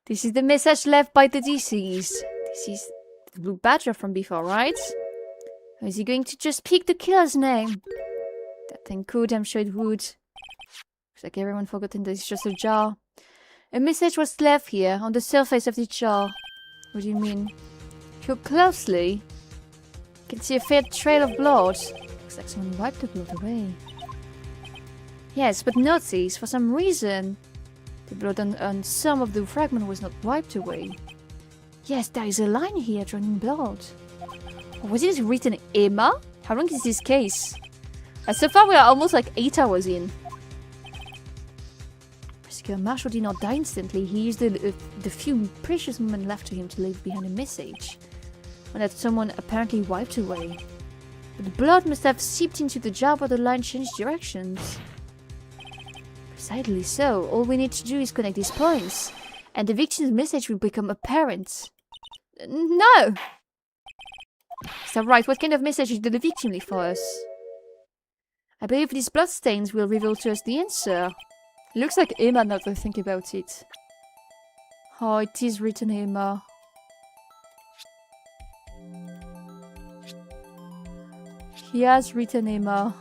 This is the message left by the deceased. This is the Blue Badger from before, right? Or is he going to just pick the killer's name? That thing could, I'm sure it would. Looks like everyone forgotten that it's just a jar. A message was left here, on the surface of the jar. What do you mean? If you look closely, you can see a fair trail of blood. Looks like someone wiped the blood away. Yes, but notice, for some reason, the blood on some of the fragment was not wiped away. Yes, there is a line here joining blood. Or was it written Emma? How long is this case? So far we are almost like 8 hours in. Prosecutor Marshall did not die instantly. He used the few precious moments left to him to leave behind a message. One that someone apparently wiped away. But the blood must have seeped into the jar where the line changed directions. Precisely so. All we need to do is connect these points. And the victim's message will become apparent. No! Is that right? What kind of message did the victim leave for us? I believe these bloodstains will reveal to us the answer. It looks like Emma now that I think about it. Oh, it is written Emma. He has written Emma.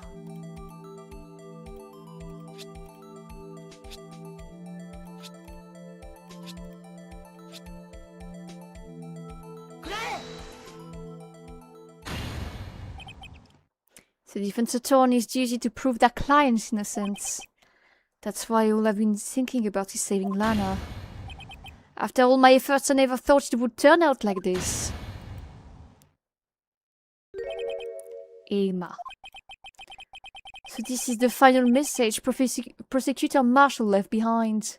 The defense attorney's duty to prove their client's innocence. That's why all I've been thinking about is saving Lana. After all my efforts, I never thought it would turn out like this. Emma. So this is the final message Prosecutor Marshall left behind.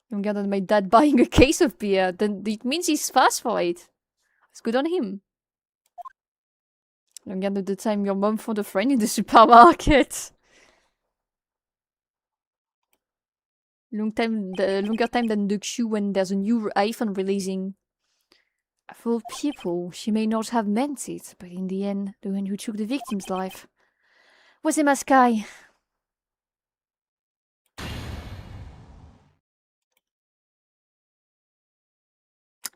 Younger than my dad buying a case of beer. Then it means he's fast for it. It's good on him. Longer than the time your mom found a friend in the supermarket. Longer time than the queue when there's a new iPhone releasing. Of all people, she may not have meant it, but in the end, the one who took the victim's life was Emma Skye.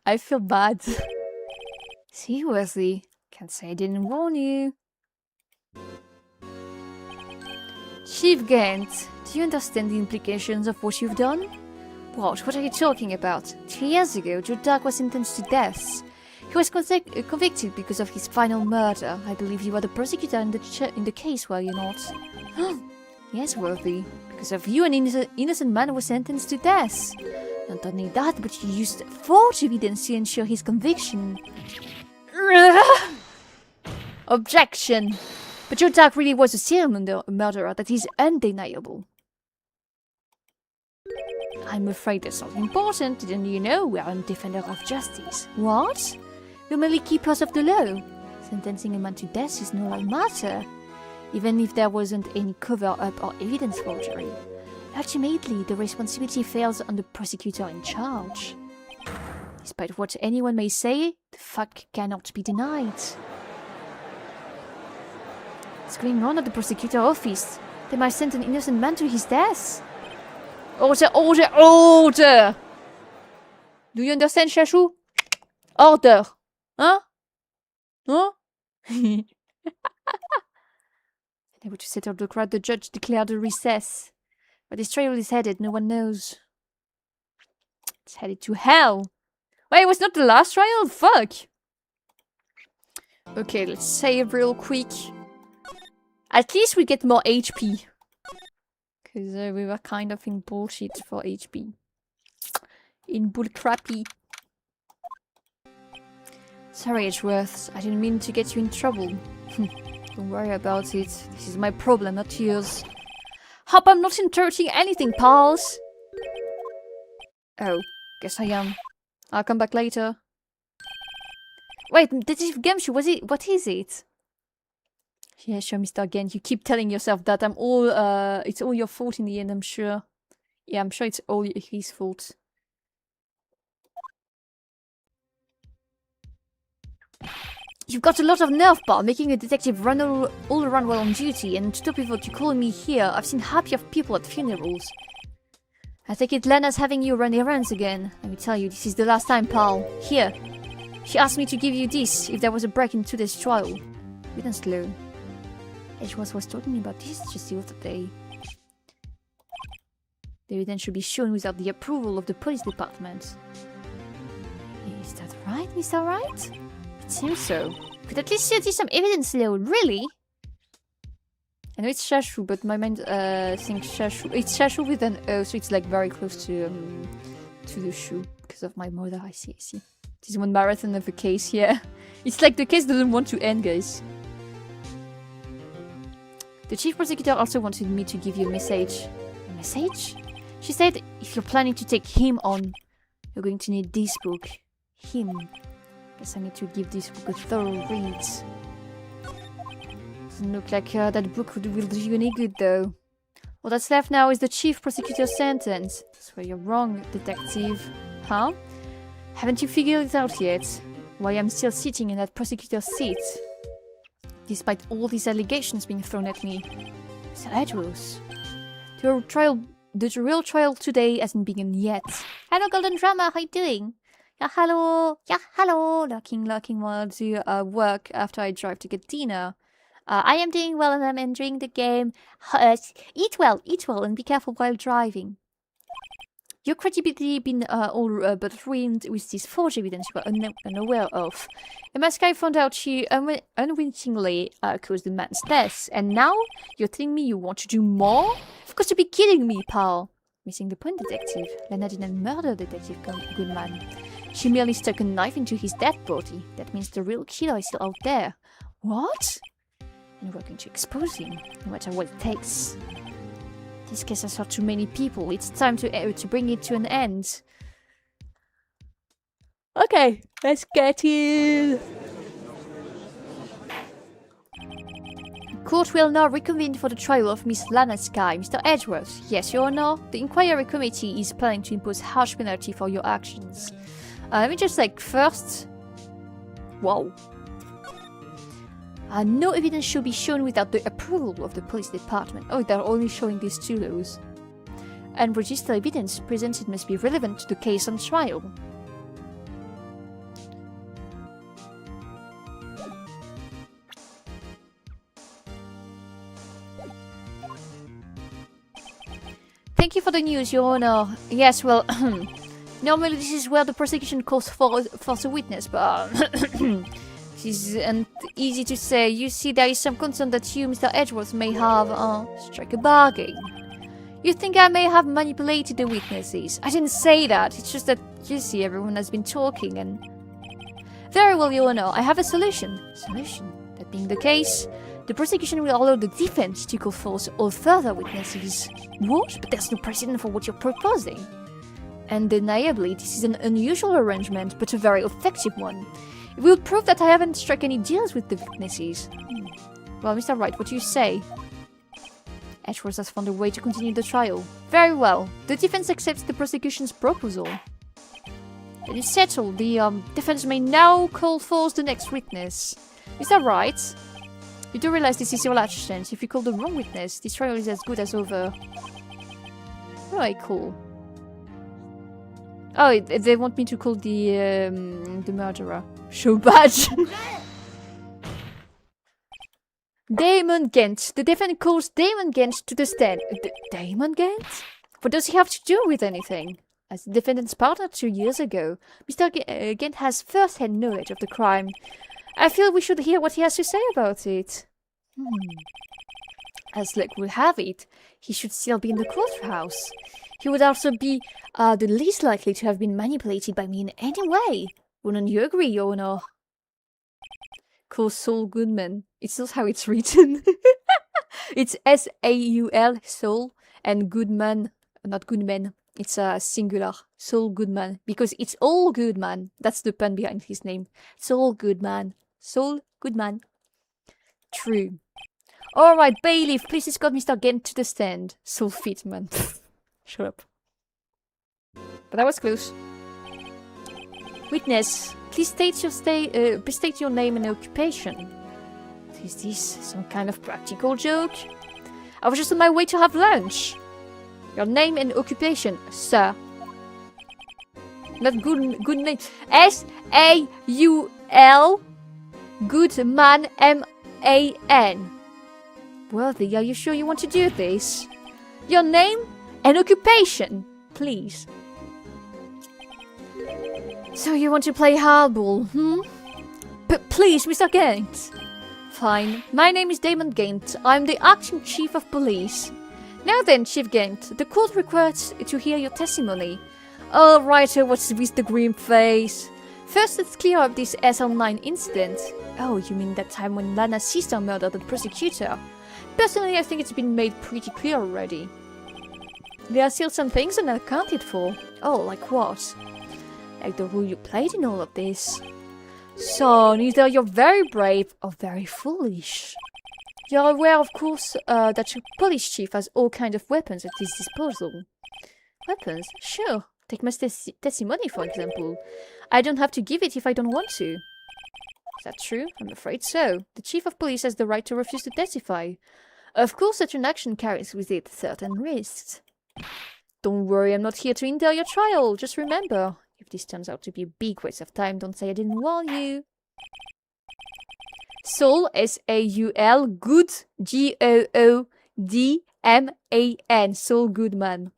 I feel bad. Seriously, can't say I didn't warn you. Chief Gant, do you understand the implications of what you've done? What are you talking about? 3 years ago, Joe Dark was sentenced to death. He was convicted because of his final murder. I believe you were the prosecutor in the case, were you not? Yes, Worthy. Because of you, an innocent man was sentenced to death. Not only that, but you used false evidence to ensure his conviction. Objection! But Joe Dark really was a serial murderer. That is undeniable. I'm afraid that's not important. Didn't you know we are a defender of justice? What? We're merely keepers of the law. Sentencing a man to death is no light matter, even if there wasn't any cover-up or evidence forgery. Ultimately, the responsibility falls on the prosecutor in charge. Despite what anyone may say, the fact cannot be denied. What's going on at the prosecutor office? They might send an innocent man to his death. Order, order, order! Do you understand, Shashu? Order! Huh? Huh? Unable to settle the crowd, the judge declared a recess. Where this trial is headed, no one knows. It's headed to hell. Wait, it was not the last trial? Fuck! Okay, let's save real quick. At least we get more HP. Because we were kind of in bullshit for HP. In bullcrappy. Sorry, Edgeworth. I didn't mean to get you in trouble. Don't worry about it. This is my problem, not yours. Hope I'm not interrupting anything, pals! Oh, guess I am. I'll come back later. Wait, Detective Gumshoe, what is it? Yeah, sure, Mr. Gent. You keep telling yourself that it's all your fault in the end, I'm sure. Yeah, I'm sure it's all his fault. You've got a lot of nerve, pal, making a detective run all around while on duty, and to top of what you calling me here, I've seen happier people at funerals. I take it Lena's having you run errands again. Let me tell you, this is the last time, pal. Here. She asked me to give you this if there was a break in today's trial. You didn't slow. Edgeworth was talking about this just the other day. The evidence should be shown without the approval of the police department. Is that right, Mr. Wright? It seems so. Could at least see some evidence, Leo. Really? I know it's Shashu, but my mind thinks Shashu. It's Shashu with an O, so it's like very close to the shoe because of my mother. I see. This is one marathon of a case, yeah. It's like the case doesn't want to end, guys. The chief prosecutor also wanted me to give you a message. A message? She said if you're planning to take him on, you're going to need this book. Him. Guess I need to give this book a thorough read. Doesn't look like that book will do you any good, though. All that's left now is the chief prosecutor's sentence. So you're wrong, detective. Huh? Haven't you figured it out yet? Why I'm still sitting in that prosecutor's seat? Despite all these allegations being thrown at me. Mr. Edgeworth. The real trial today hasn't begun yet. Hello, Golden Drama, how you doing? Yeah, hello. Lurking while I do work after I drive to get dinner. I am doing well and I'm enjoying the game. Eat well, and be careful while driving. Your credibility been all but ruined with this forged evidence you were unaware of. A masked guy found out she unwittingly caused the man's death, and now you're telling me you want to do more? Of course you'd be kidding me, pal. Missing the point, detective. Lena didn't murder Detective Goodman. She merely stuck a knife into his dead body. That means the real killer is still out there. What? And we're going to expose him, no matter what it takes. This case has hurt too many people. It's time to bring it to an end. Okay, let's get in. Court will now reconvene for the trial of Miss Lana Sky. Mr. Edgeworth, yes, Your Honor. The inquiry committee is planning to impose harsh penalty for your actions. Let me just first... Wow. No evidence should be shown without the approval of the police department. Oh, they're only showing these two laws. And registered evidence presented must be relevant to the case on trial. Thank you for the news, Your Honor. Yes, well, normally this is where the prosecution calls for a witness, but this isn't easy to say. You see, there is some concern that you, Mr. Edgeworth, may have struck a bargain. You think I may have manipulated the witnesses. I didn't say that. It's just that, you see, everyone has been talking and... Very well, Your Honor. I have a solution. Solution? That being the case, the prosecution will allow the defense to call forth all further witnesses. What? But there's no precedent for what you're proposing. Undeniably, this is an unusual arrangement, but a very effective one. It will prove that I haven't struck any deals with the witnesses. Well, Mr. Wright, what do you say? Edgeworth has found a way to continue the trial. Very well. The defense accepts the prosecution's proposal. Then it's settled. The defense may now call forth the next witness. Mr. Wright, you do realize this is your last chance. If you call the wrong witness, this trial is as good as over. What do I call? Oh, they want me to call the murderer. Show badge. Damon Gent. The defendant calls Damon Gent to the stand. Damon Gent? What does he have to do with anything? As the defendant's partner 2 years ago, Mr. Gent has first-hand knowledge of the crime. I feel we should hear what he has to say about it. As luck would have it, he should still be in the courthouse. He would also be the least likely to have been manipulated by me in any way. Wouldn't you agree, Your Honor? Call Saul Goodman. It's not how it's written. It's S-A-U-L, Saul, and Goodman, not Goodman. It's a singular, Saul Goodman, because it's all Goodman. That's the pun behind his name. Saul Goodman. Saul Goodman. True. Alright, bailiff, please escort Mr. Gent to the stand. Saul Fitman. Shut up. But that was close. Witness, please state your name and occupation. Is this some kind of practical joke? I was just on my way to have lunch. Your name and occupation, sir. Not good name. S-A-U-L Goodman M-A-N. Worthy, are you sure you want to do this? Your name and occupation, please. So you want to play hardball, But please, Mr. Gent. Fine. My name is Damon Gent. I'm the acting chief of police. Now then, Chief Gent, the court requires to hear your testimony. All right, what's with the grim face? First, let's clear up this SL9 incident. Oh, you mean that time when Lana's sister murdered the prosecutor? Personally, I think it's been made pretty clear already. There are still some things unaccounted for. Oh, like what? Like the role you played in all of this. Son, either you're very brave or very foolish. You're aware, of course, that your police chief has all kinds of weapons at his disposal. Weapons? Sure. Take my testimony, for example. I don't have to give it if I don't want to. Is that true? I'm afraid so. The chief of police has the right to refuse to testify. Of course, such an action carries with it certain risks. Don't worry, I'm not here to hinder your trial. Just remember, if this turns out to be a big waste of time, don't say I didn't warn you. Saul, S-A-U-L, Good, G-O-O-D-M-A-N, Saul Goodman.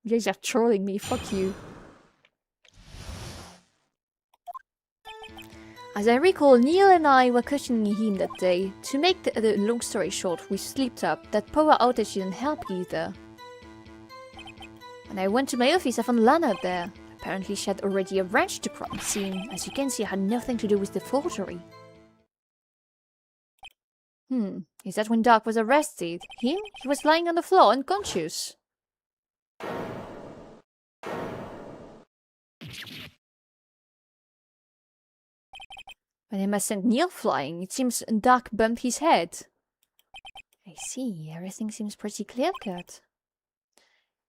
You guys are trolling me, fuck you. As I recall, Neil and I were questioning him that day. To make the long story short, we slipped up. That power outage didn't help either. When I went to my office, I found Lana there. Apparently she had already arranged the crime scene. As you can see, it had nothing to do with the forgery. Is that when Doc was arrested? Him? He was lying on the floor, unconscious. When Emma sent Neil flying, it seems Doc bumped his head. I see, everything seems pretty clear-cut.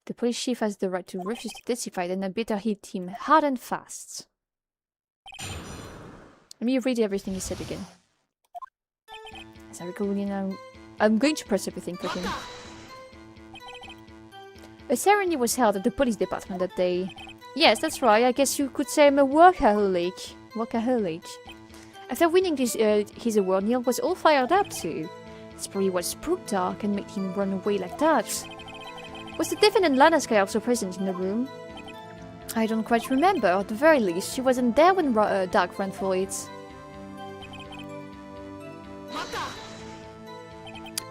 The police chief has the right to refuse to testify, then I better hit him hard and fast. Let me read everything he said again. As I recall, I'm going to press everything for him. A ceremony was held at the police department that day. Yes, that's right, I guess you could say I'm a workaholic. After winning his award, Neil was all fired up too. That's probably what spooked Doc and made him run away like that. Was the defendant Lana's guy also present in the room? I don't quite remember. At the very least, she wasn't there when Doc ran for it.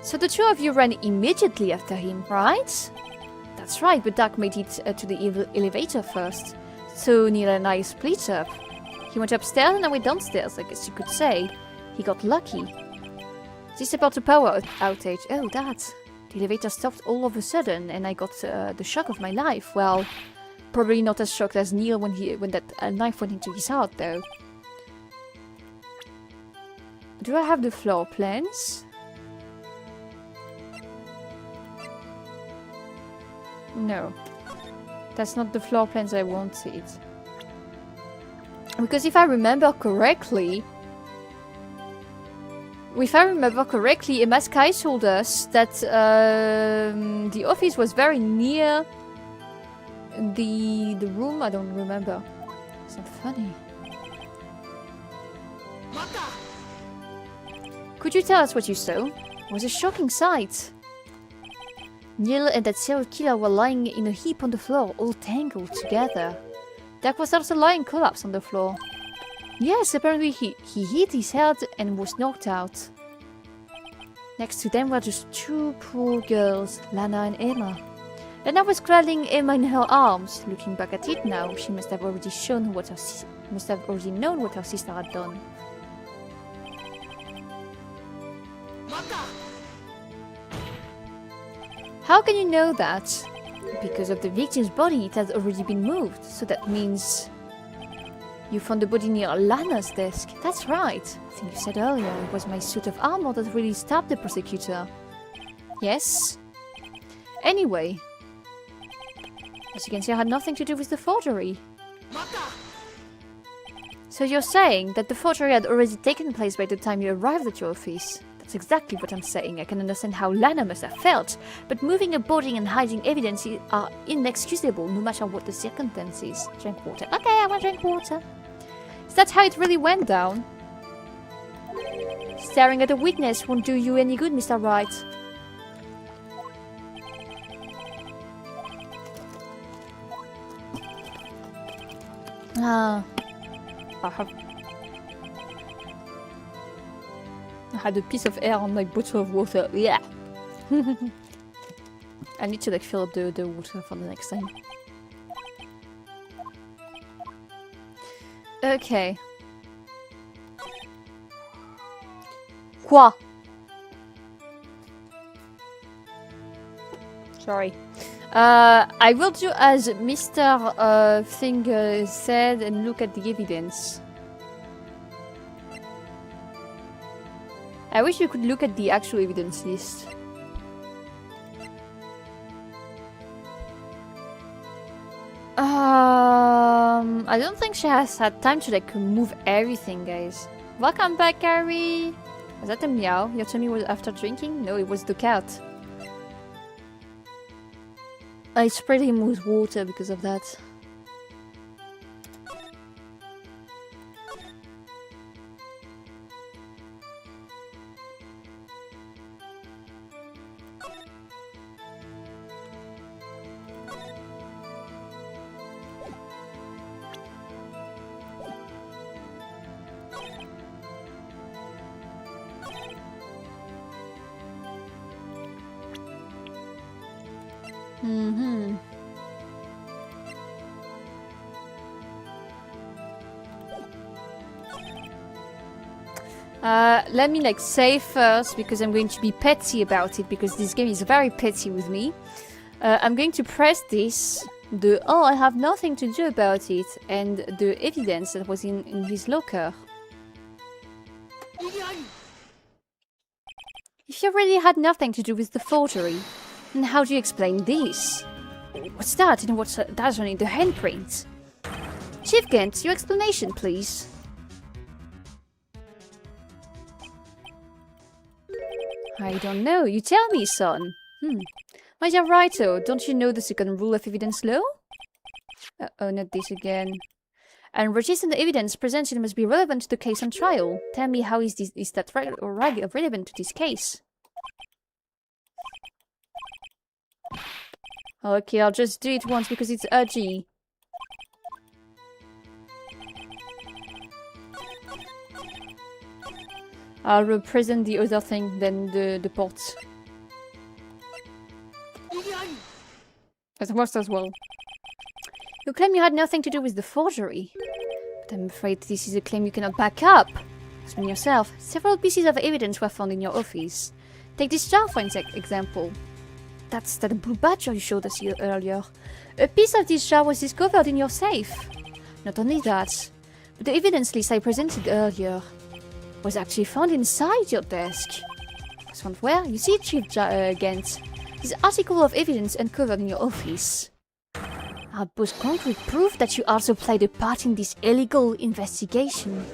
So the two of you ran immediately after him, right? That's right, but Doc made it to the elevator first. So Neil and I split up. He went upstairs and I went downstairs, I guess you could say. He got lucky. This about the power outage. Oh, that. The elevator stopped all of a sudden and I got the shock of my life. Well, probably not as shocked as Neil when that knife went into his heart, though. Do I have the floor plans? No. That's not the floor plans I wanted. Because if I remember correctly, Emma Sky told us that the office was very near the room. I don't remember. It's not funny. Could you tell us what you saw? It was a shocking sight. Neil and that serial killer were lying in a heap on the floor, all tangled together. Jack was also lying collapsed on the floor. Yes, apparently he hit his head and was knocked out. Next to them were just two poor girls, Lana and Emma. Lana was cradling Emma in her arms. Looking back at it now, she must have already known what her sister had done. How can you know that? Because of the victim's body, it has already been moved. So that means you found the body near Lana's desk. That's right. I think you said earlier it was my suit of armor that really stabbed the prosecutor. Yes? Anyway, as you can see, I had nothing to do with the forgery. So you're saying that the forgery had already taken place by the time you arrived at your office? That's exactly what I'm saying. I can understand how Lana must have felt, but moving a body and hiding evidence are inexcusable no matter what the circumstances. Drink water. Okay, I want to drink water. Is that how it really went down? Staring at a witness won't do you any good, Mr. Wright. I had a piece of air on my bottle of water. Yeah. I need to like fill up the water for the next time. Okay. Quoi? Sorry. I will do as Mr. Thing said and look at the evidence. I wish you could look at the actual evidence list. I don't think she has had time to like move everything, guys. Welcome back, Carrie. Was that a meow? Your tummy was after drinking? No, it was the cat. I sprayed him with water because of that. Let me like save first because I'm going to be petty about it because this game is very petty with me. I'm going to press this, oh I have nothing to do about it, and the evidence that was in his locker. If you really had nothing to do with the forgery, then how do you explain this? What's that and what's that on the handprint? Chief Gent, your explanation please. I don't know. You tell me, son. My dear Wrighto, don't you know the second rule of evidence law? Oh, not this again. And resistant evidence presented must be relevant to the case on trial. Tell me how is that relevant to this case? Okay, I'll just do it once because it's urgy. I'll represent the other thing than the ports. As worst as well. You claim you had nothing to do with the forgery. But I'm afraid this is a claim you cannot back up. Explain yourself. Several pieces of evidence were found in your office. Take this jar for example. That's that blue badger you showed us earlier. A piece of this jar was discovered in your safe. Not only that, but the evidence list I presented earlier was actually found inside your desk. Was found where? You see, Chief Gent. This article of evidence uncovered in your office. I'll post concrete proof that you also played a part in this illegal investigation.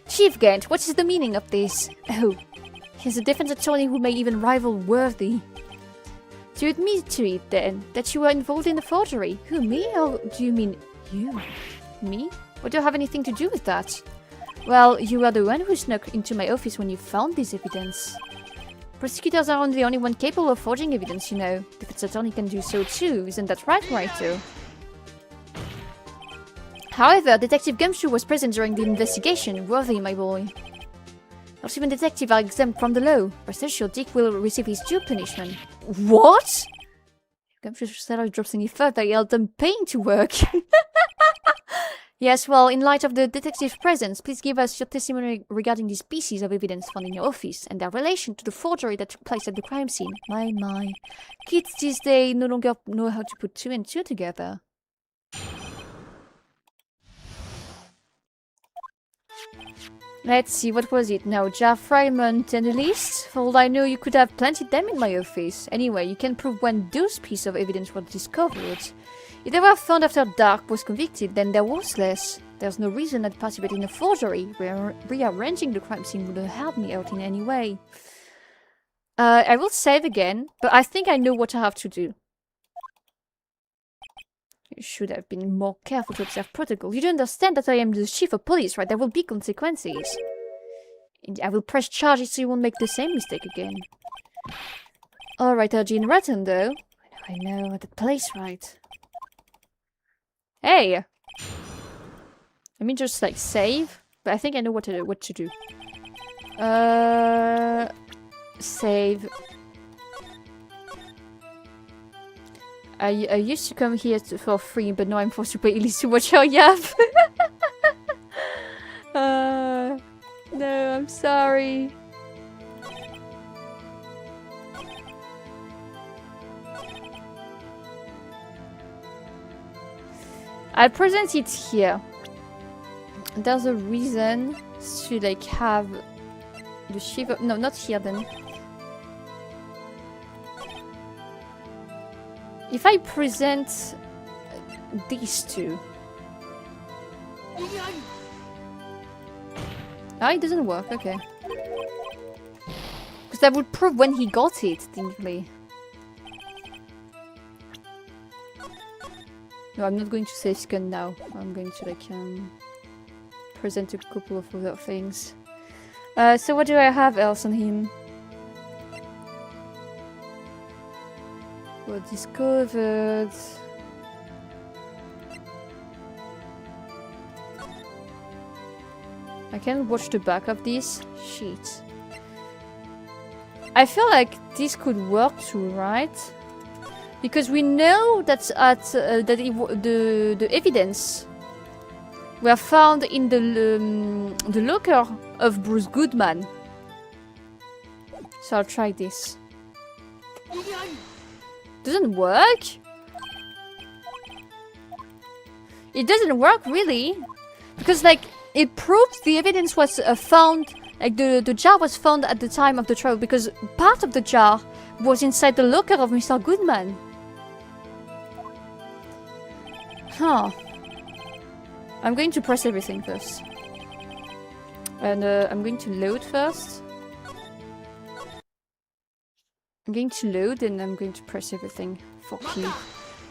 Chief Gent, what is the meaning of this? Oh, he's a defense attorney who may even rival Worthy. Do you admit to it, then, that you were involved in the forgery? Who, me? Or do you mean you? Me? What do you have anything to do with that? Well, you were the one who snuck into my office when you found this evidence. Prosecutors aren't the only one capable of forging evidence, you know. Defense attorney can do so too, isn't that right, Wright? However, Detective Gumshoe was present during the investigation. Worthy, my boy. Not even detectives are exempt from the law. Rest assured, Dick will receive his due punishment. What? Gumshoe's salary drops any further. He'll them paying to work. Yes, well, in light of the detective's presence, please give us your testimony regarding these pieces of evidence found in your office and their relation to the forgery that took place at the crime scene. My. Kids these days no longer know how to put two and two together. Let's see, what was it now? Jar fragment and a list? For all I know, you could have planted them in my office. Anyway, you can prove when those pieces of evidence were discovered. If they were found after Dark was convicted, then they're worthless. There's no reason I'd participate in a forgery. Rearranging the crime scene wouldn't help me out in any way. I will save again, but I think I know what I have to do. You should have been more careful to observe protocol. You don't understand that I am the chief of police, right? There will be consequences. And I will press charges so you won't make the same mistake again. Alright, Jean Ratton, though. I know, at the place, right? Hey! Let me just, like, save. But I think I know what to do. Save. I used to come here for free, but now I'm forced to pay at least to watch how you have. No, I'm sorry. I'll present it here. There's a reason to like have the shiver. No, not here then. If I present these two. Ah, it doesn't work, okay. Because that would prove when he got it, technically. No, I'm not going to save scan now. I'm going to like present a couple of other things. So what do I have else on him? Well, discovered. I can watch the back of this. Shit. I feel like this could work too, right? Because we know that at the evidence were found in the locker of Bruce Goodman. So I'll try this. Doesn't work? It doesn't work really, because like it proves the evidence was found, like the jar was found at the time of the trial, because part of the jar was inside the locker of Mr. Goodman. Huh. I'm going to press everything first. And I'm going to load first. I'm going to load and I'm going to press everything. Fuck you.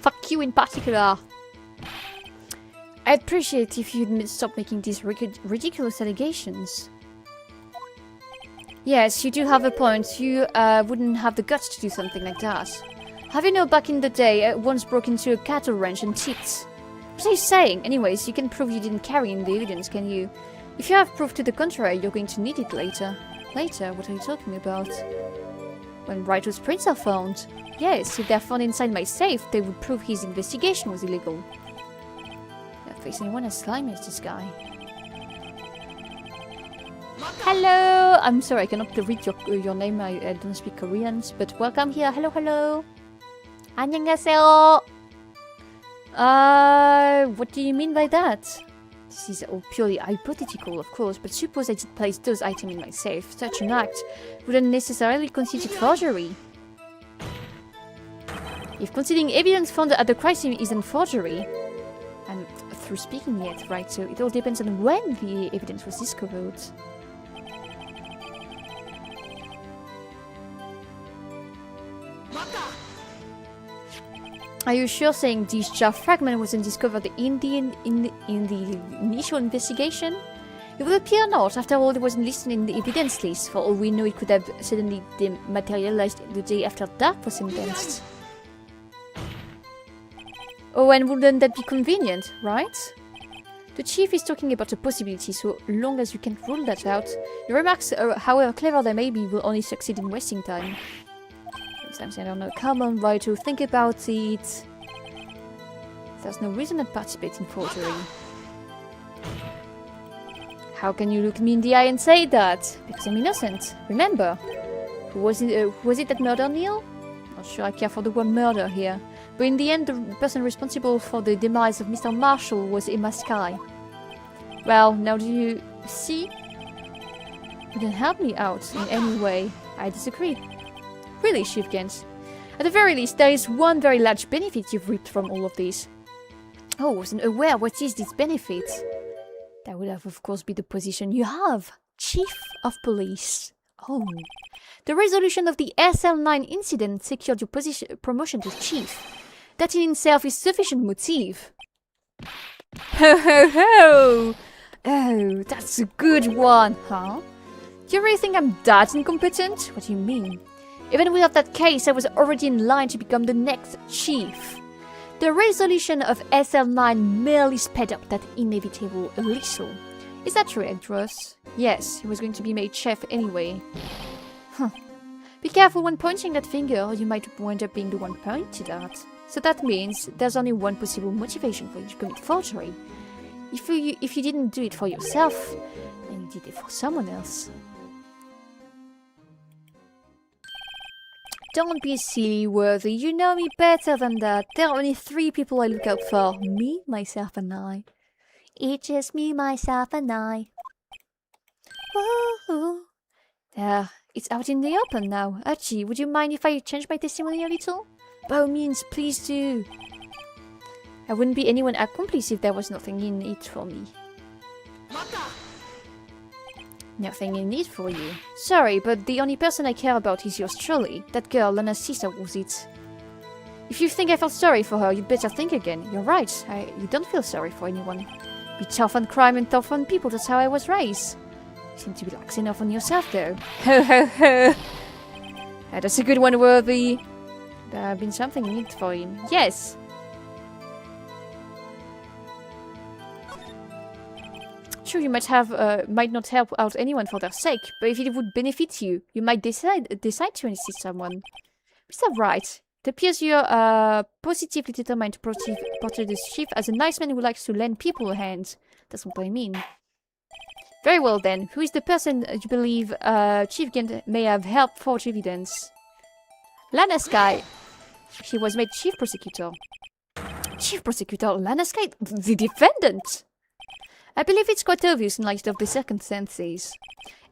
Fuck you in particular. I'd appreciate if you'd stop making these ridiculous allegations. Yes, you do have a point. You wouldn't have the guts to do something like that. Have you know back in the day, I once broke into a cattle ranch and cheats? What are you saying? Anyways, you can prove you didn't carry in the evidence, can you? If you have proof to the contrary, you're going to need it later. Later? What are you talking about? When Wright's prints are found. Yes, if they're found inside my safe, they would prove his investigation was illegal. Not face anyone as slimy as this guy. Hello! I'm sorry, I cannot read your name, I don't speak Korean, but welcome here. Hello, hello! 안녕하세요! What do you mean by that? This is all purely hypothetical, of course, but suppose I did place those items in my safe. Such an act wouldn't necessarily constitute forgery. If considering evidence found at the crime scene isn't forgery, I'm through speaking yet, right? So it all depends on when the evidence was discovered. Are you sure saying this jar fragment wasn't discovered in the initial investigation? It would appear not. After all, it wasn't listed in the evidence list. For all we know, it could have suddenly dematerialized the day after Dark was sentenced. Oh, and wouldn't that be convenient, right? The chief is talking about a possibility, so long as you can't rule that out. Your remarks, however clever they may be, will only succeed in wasting time. Sometimes I don't know. Come on, right, to think about it. There's no reason to participate in forgery. How can you look me in the eye and say that? Because I'm innocent. Remember, who was it that murdered Neil? Not sure I care for the word murder here. But in the end, the person responsible for the demise of Mr. Marshall was Emma Skye. Well, now do you see? You didn't help me out in any way. I disagree. Really, Chief Gent. At the very least, there is one very large benefit you've reaped from all of this. Oh, I wasn't aware. What is this benefit? That would have, of course, be the position you have. Chief of Police. Oh. The resolution of the SL9 incident secured your promotion to Chief. That in itself is sufficient motive. Ho ho ho! Oh, that's a good one, huh? Do you really think I'm that incompetent? What do you mean? Even without that case, I was already in line to become the next chief. The resolution of SL9 merely sped up that inevitable a little. Is that true, Andros? Yes, he was going to be made chef anyway. Huh. Be careful when pointing that finger, or you might wind up being the one pointed at. So that means there's only one possible motivation for you to commit forgery. If you didn't do it for yourself, then you did it for someone else. Don't be silly, Worthy. You know me better than that. There are only 3 people I look out for. Me, myself, and I. It's just me, myself, and I. Woohoo! There, it's out in the open now. Archie, would you mind if I change my testimony a little? By all means, please do. I wouldn't be anyone accomplice if there was nothing in it for me. Nothing in it for you. Sorry, but the only person I care about is yours truly. That girl, Lana's sister, was it. If you think I felt sorry for her, you'd better think again. You're right. You don't feel sorry for anyone. Be tough on crime and tough on people. That's how I was raised. You seem to be lax enough on yourself, though. Ho ho ho! That's a good one, Worthy. There have been something in it for him. Yes. Sure, you might not help out anyone for their sake, but if it would benefit you, you might decide to enlist someone. Mr. Wright, it appears you're positively determined to portray this chief as a nice man who likes to lend people a hand. That's what I mean. Very well then, who is the person you believe Chief Gent may have helped forge evidence? Lana Skye. She was made chief prosecutor. Chief prosecutor Lana Skye? The defendant? I believe it's quite obvious in light of the circumstances.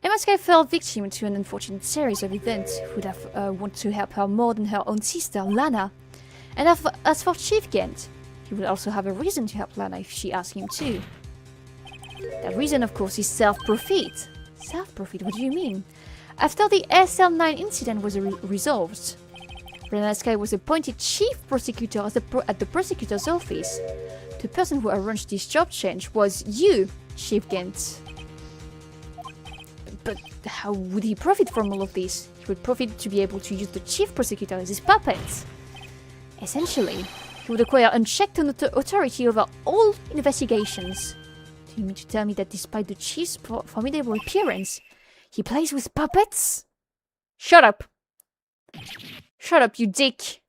Emma Skye fell victim to an unfortunate series of events who would have wanted to help her more than her own sister, Lana. And as for Chief Gent, he would also have a reason to help Lana if she asked him to. That reason, of course, is self-profit. Self-profit? What do you mean? After the SL9 incident was resolved, Lana Skye was appointed chief prosecutor at the prosecutor's office. The person who arranged this job change was you, Chief Gent. But how would he profit from all of this? He would profit to be able to use the chief prosecutor as his puppet. Essentially, he would acquire unchecked authority over all investigations. Do you mean to tell me that despite the chief's formidable appearance, he plays with puppets? Shut up! Shut up, you dick!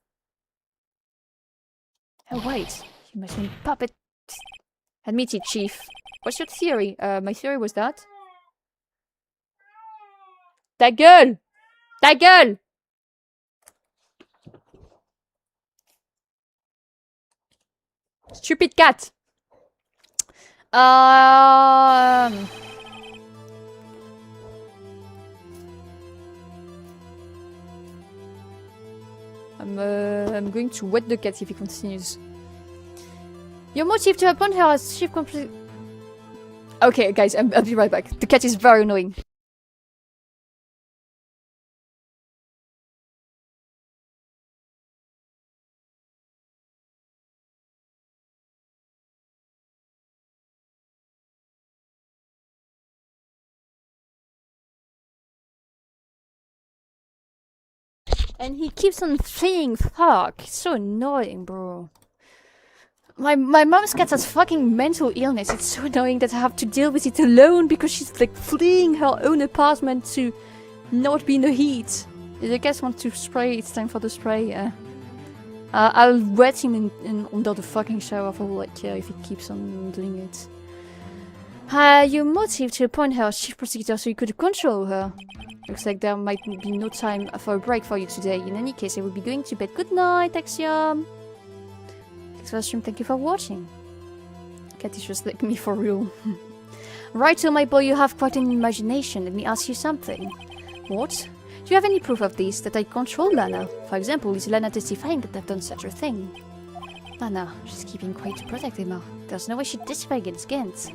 Oh wait, you must mean puppet. Admit it, Chief. What's your theory? My theory was that... That girl! That girl! Stupid cat! I'm going to wet the cat if he continues. Your motive to appoint her as chief complete... Okay, guys, I'll be right back. The cat is very annoying. And he keeps on saying fuck. It's so annoying, bro. My mom's cat has fucking mental illness. It's so annoying that I have to deal with it alone because she's like fleeing her own apartment to not be in the heat. If the cat wants to spray, it's time for the spray, yeah. I'll wet him under the fucking shower for all I care if he keeps on doing it. You motive to appoint her chief prosecutor so you could control her. Looks like there might be no time for a break for you today. In any case, I will be going to bed. Good night, Axiom. Thanks for the stream, thank you for watching. Cat is just like me for real. Right, so my boy, you have quite an imagination. Let me ask you something. What? Do you have any proof of this, that I control Lana? For example, is Lana testifying that I've done such a thing? Lana, she's keeping quiet to protect Emma. There's no way she'd testify against Gent.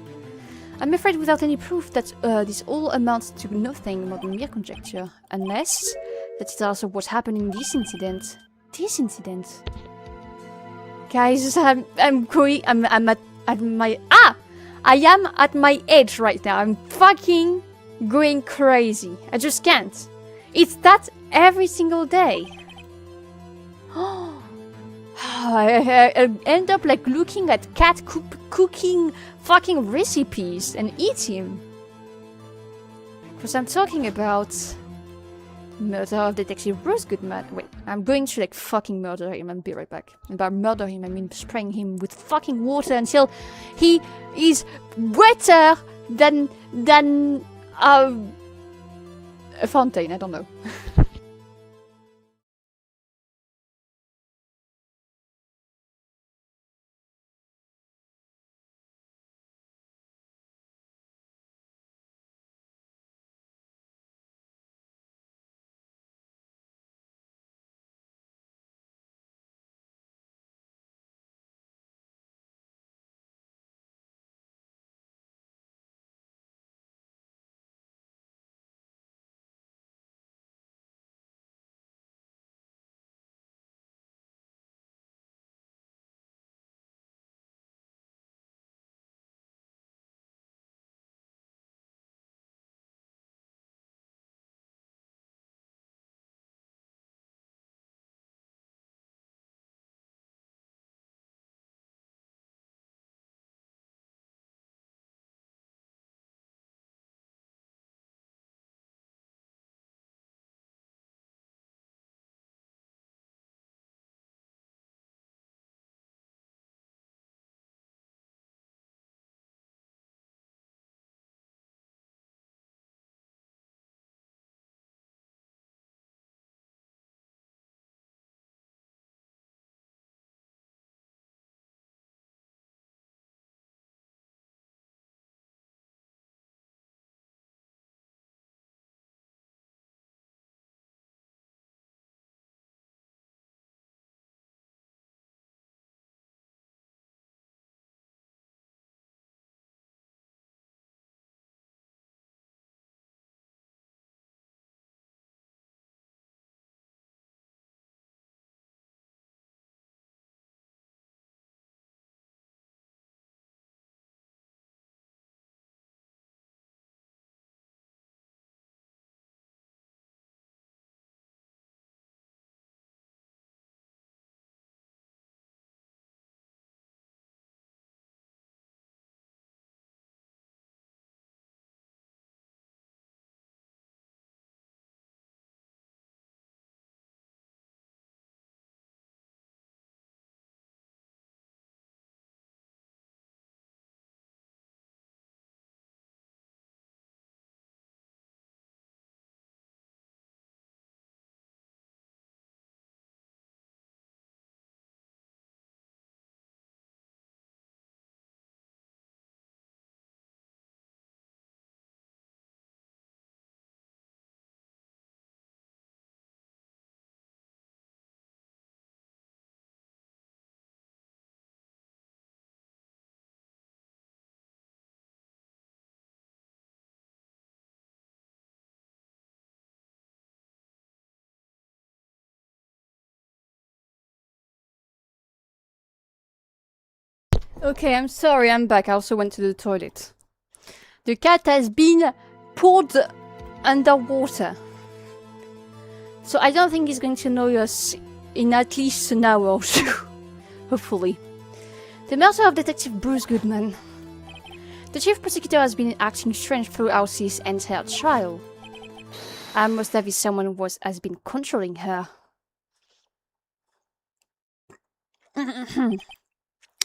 I'm afraid without any proof that this all amounts to nothing more than mere conjecture. Unless that is also what happened in this incident. This incident? Guys, I'm at my... I am at my edge right now. I'm fucking going crazy. I just can't. It's that every single day. I end up like looking at cat cooking fucking recipes and eat him. Because I'm talking about murder of Detective Bruce Goodman. Wait, I'm going to like fucking murder him and be right back. And by murder him, I mean spraying him with fucking water until he is wetter than a fountain, I don't know. Okay, I'm sorry, I'm back. I also went to the toilet. The cat has been poured underwater. So I don't think he's going to know us in at least an hour or so. Hopefully. The murder of Detective Bruce Goodman. The chief prosecutor has been acting strange throughout his entire trial. I must have someone who has been controlling her.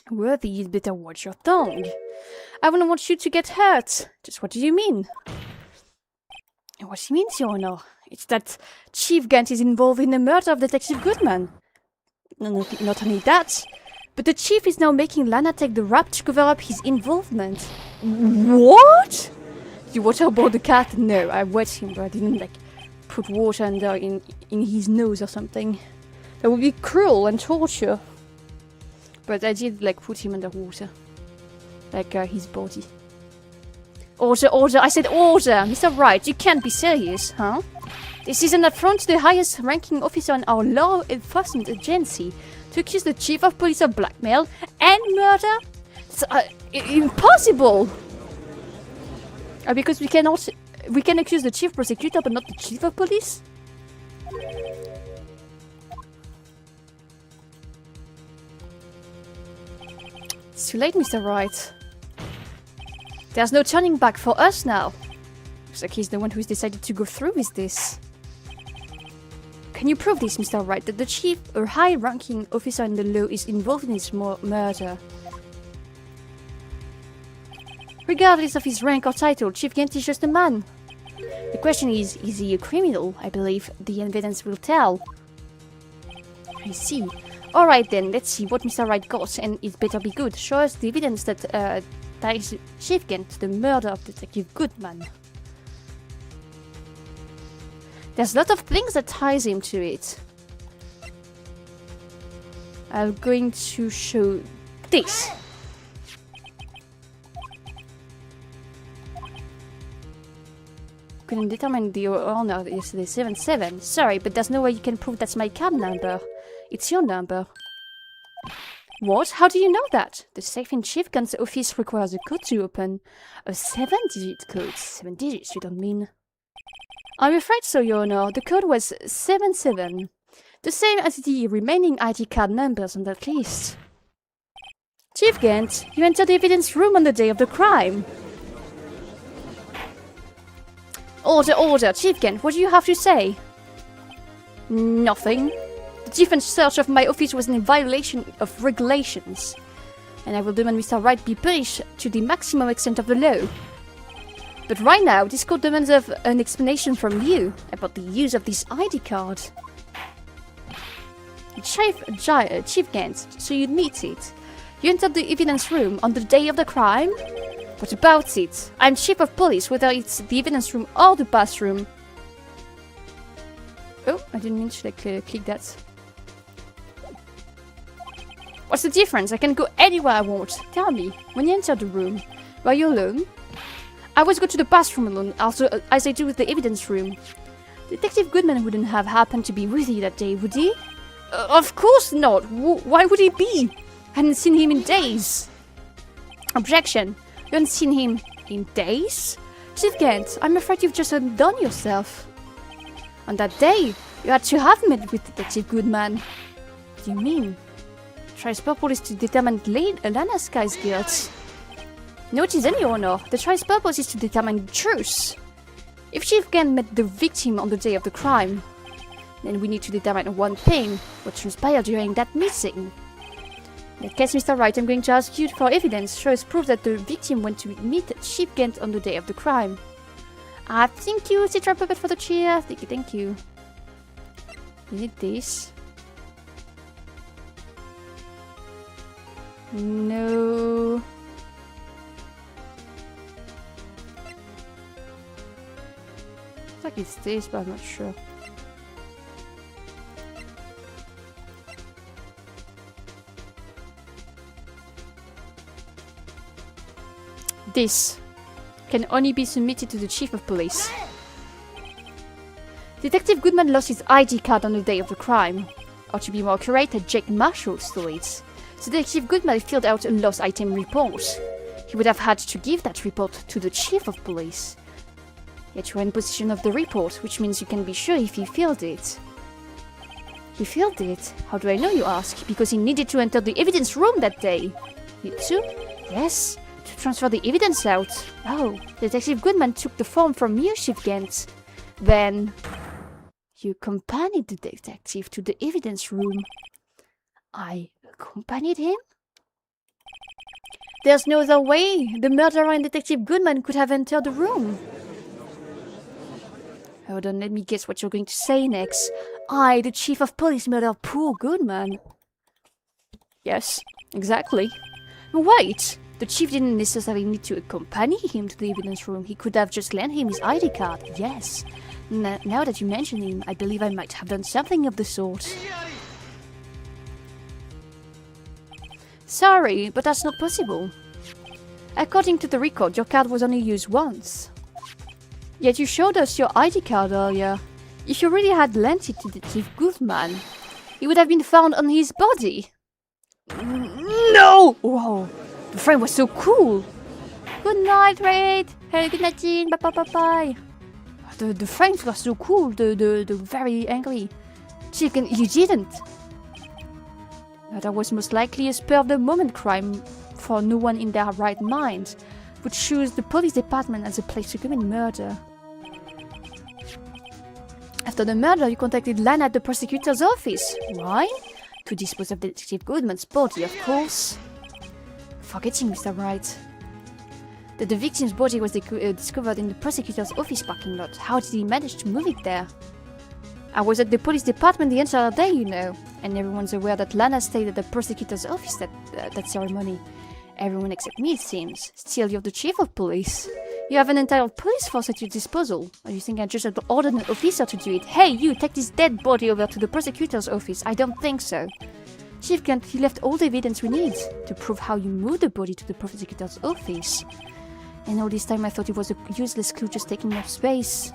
Worthy, you'd better watch your tongue. I wouldn't want you to get hurt. Just what do you mean? What he means, Your Honor, it's that Chief Gant is involved in the murder of Detective Goodman. Not only that, but the chief is now making Lana take the rap to cover up his involvement. What? You waterboard the cat? No, I wet him, but I didn't, put water under in his nose or something. That would be cruel and torture. But I did, put him under water. His body. Order, I said order! Mr. Wright, you can't be serious, huh? This is an affront to the highest ranking officer in our law enforcement agency to accuse the chief of police of blackmail and murder? It's impossible! Because we can accuse the chief prosecutor but not the chief of police? It's too late, Mr. Wright. There's no turning back for us now. Looks like he's the one who's decided to go through with this. Can you prove this, Mr. Wright, that the chief or high-ranking officer in the law is involved in this murder? Regardless of his rank or title, Chief Gant is just a man. The question is he a criminal? I believe the evidence will tell. I see. Alright then, let's see what Mr. Wright got, and it better be good. Show us the evidence that ties Chief Gant to the murder of Detective Goodman. There's a lot of things that ties him to it. I'm going to show this. Couldn't determine the owner yesterday, 77. Sorry, but there's no way you can prove that's my card number. It's your number. What? How do you know that? The safe in Chief Gant's office requires a code to open. A 7-digit code. 7 digits, you don't mean? I'm afraid so, Your Honor. The code was 77. The same as the remaining ID card numbers on that list. Chief Gant, you entered the evidence room on the day of the crime. Order, Chief Gant, what do you have to say? Nothing. The defense search of my office was in violation of regulations, and I will demand Mr. Wright be punished to the maximum extent of the law. But right now, this court demands an explanation from you about the use of this ID card. Chief Gant, so you admit it. You entered the evidence room on the day of the crime? What about it? I'm chief of police, whether it's the evidence room or the bathroom. Oh, I didn't mean to click that. What's the difference? I can go anywhere I want. Tell me, when you entered the room, were you alone? I always go to the bathroom alone, also as I do with the evidence room. Detective Goodman wouldn't have happened to be with you that day, would he? Of course not. Why would he be? I hadn't seen him in days. Objection. You haven't seen him in days? Chief Gant, I'm afraid you've just undone yourself. On that day, you had to have met with Detective Goodman. What do you mean? The trial's purpose is to determine Lana Sky's guilt. No, it isn't, Your Honor. The trial's purpose is to determine the truth. If Chief Gant met the victim on the day of the crime, then we need to determine one thing: what transpired during that meeting. In that case, Mr. Wright, I'm going to ask you for evidence. Show us proof that the victim went to meet Chief Gant on the day of the crime. Thank you, Citra Puppet, for the cheer. Thank you. We need this. No. Looks like it's this, but I'm not sure. This can only be submitted to the Chief of Police. Detective Goodman lost his ID card on the day of the crime. Or to be more accurate, Jake Marshall stole it. So Detective Goodman filled out a lost item report. He would have had to give that report to the Chief of Police. Yet you are in possession of the report, which means you can be sure if he filled it. He filled it. How do I know, you ask? Because he needed to enter the evidence room that day. You too? Yes, to transfer the evidence out. Oh, Detective Goodman took the form from you, Chief Kent. Then... You accompanied the detective to the evidence room. I accompanied him? There's no other way. The murderer and Detective Goodman could have entered the room. Hold on, let me guess what you're going to say next. I, the chief of police, murdered poor Goodman. Yes, exactly. Wait, the chief didn't necessarily need to accompany him to the evidence room. He could have just lent him his ID card. Yes. Now that you mention him, I believe I might have done something of the sort. Sorry, but that's not possible. According to the record, your card was only used once. Yet you showed us your ID card earlier. If you really had lent it to Detective Goodman, it would have been found on his body. No! Whoa, the frame was so cool. Good night, Raid. Hey, good night, Jean. Bye, bye, bye, bye. The frames were so cool. The very angry. Chicken, you didn't. That was most likely a spur-of-the-moment crime, for no one in their right mind would choose the police department as a place to commit murder. After the murder, you contacted Lana at the prosecutor's office. Why? To dispose of Detective Goodman's body, of course. Forgetting, Mr. Wright. That the victim's body was discovered in the prosecutor's office parking lot. How did he manage to move it there? I was at the police department the entire day, you know, and everyone's aware that Lana stayed at the prosecutor's office that ceremony. Everyone except me, it seems. Still, you're the chief of police. You have an entire police force at your disposal. Or you think I just ordered an officer to do it? Hey, you, take this dead body over to the prosecutor's office. I don't think so. Chief Kent, he left all the evidence we need to prove how you moved the body to the prosecutor's office. And all this time I thought it was a useless clue just taking up space.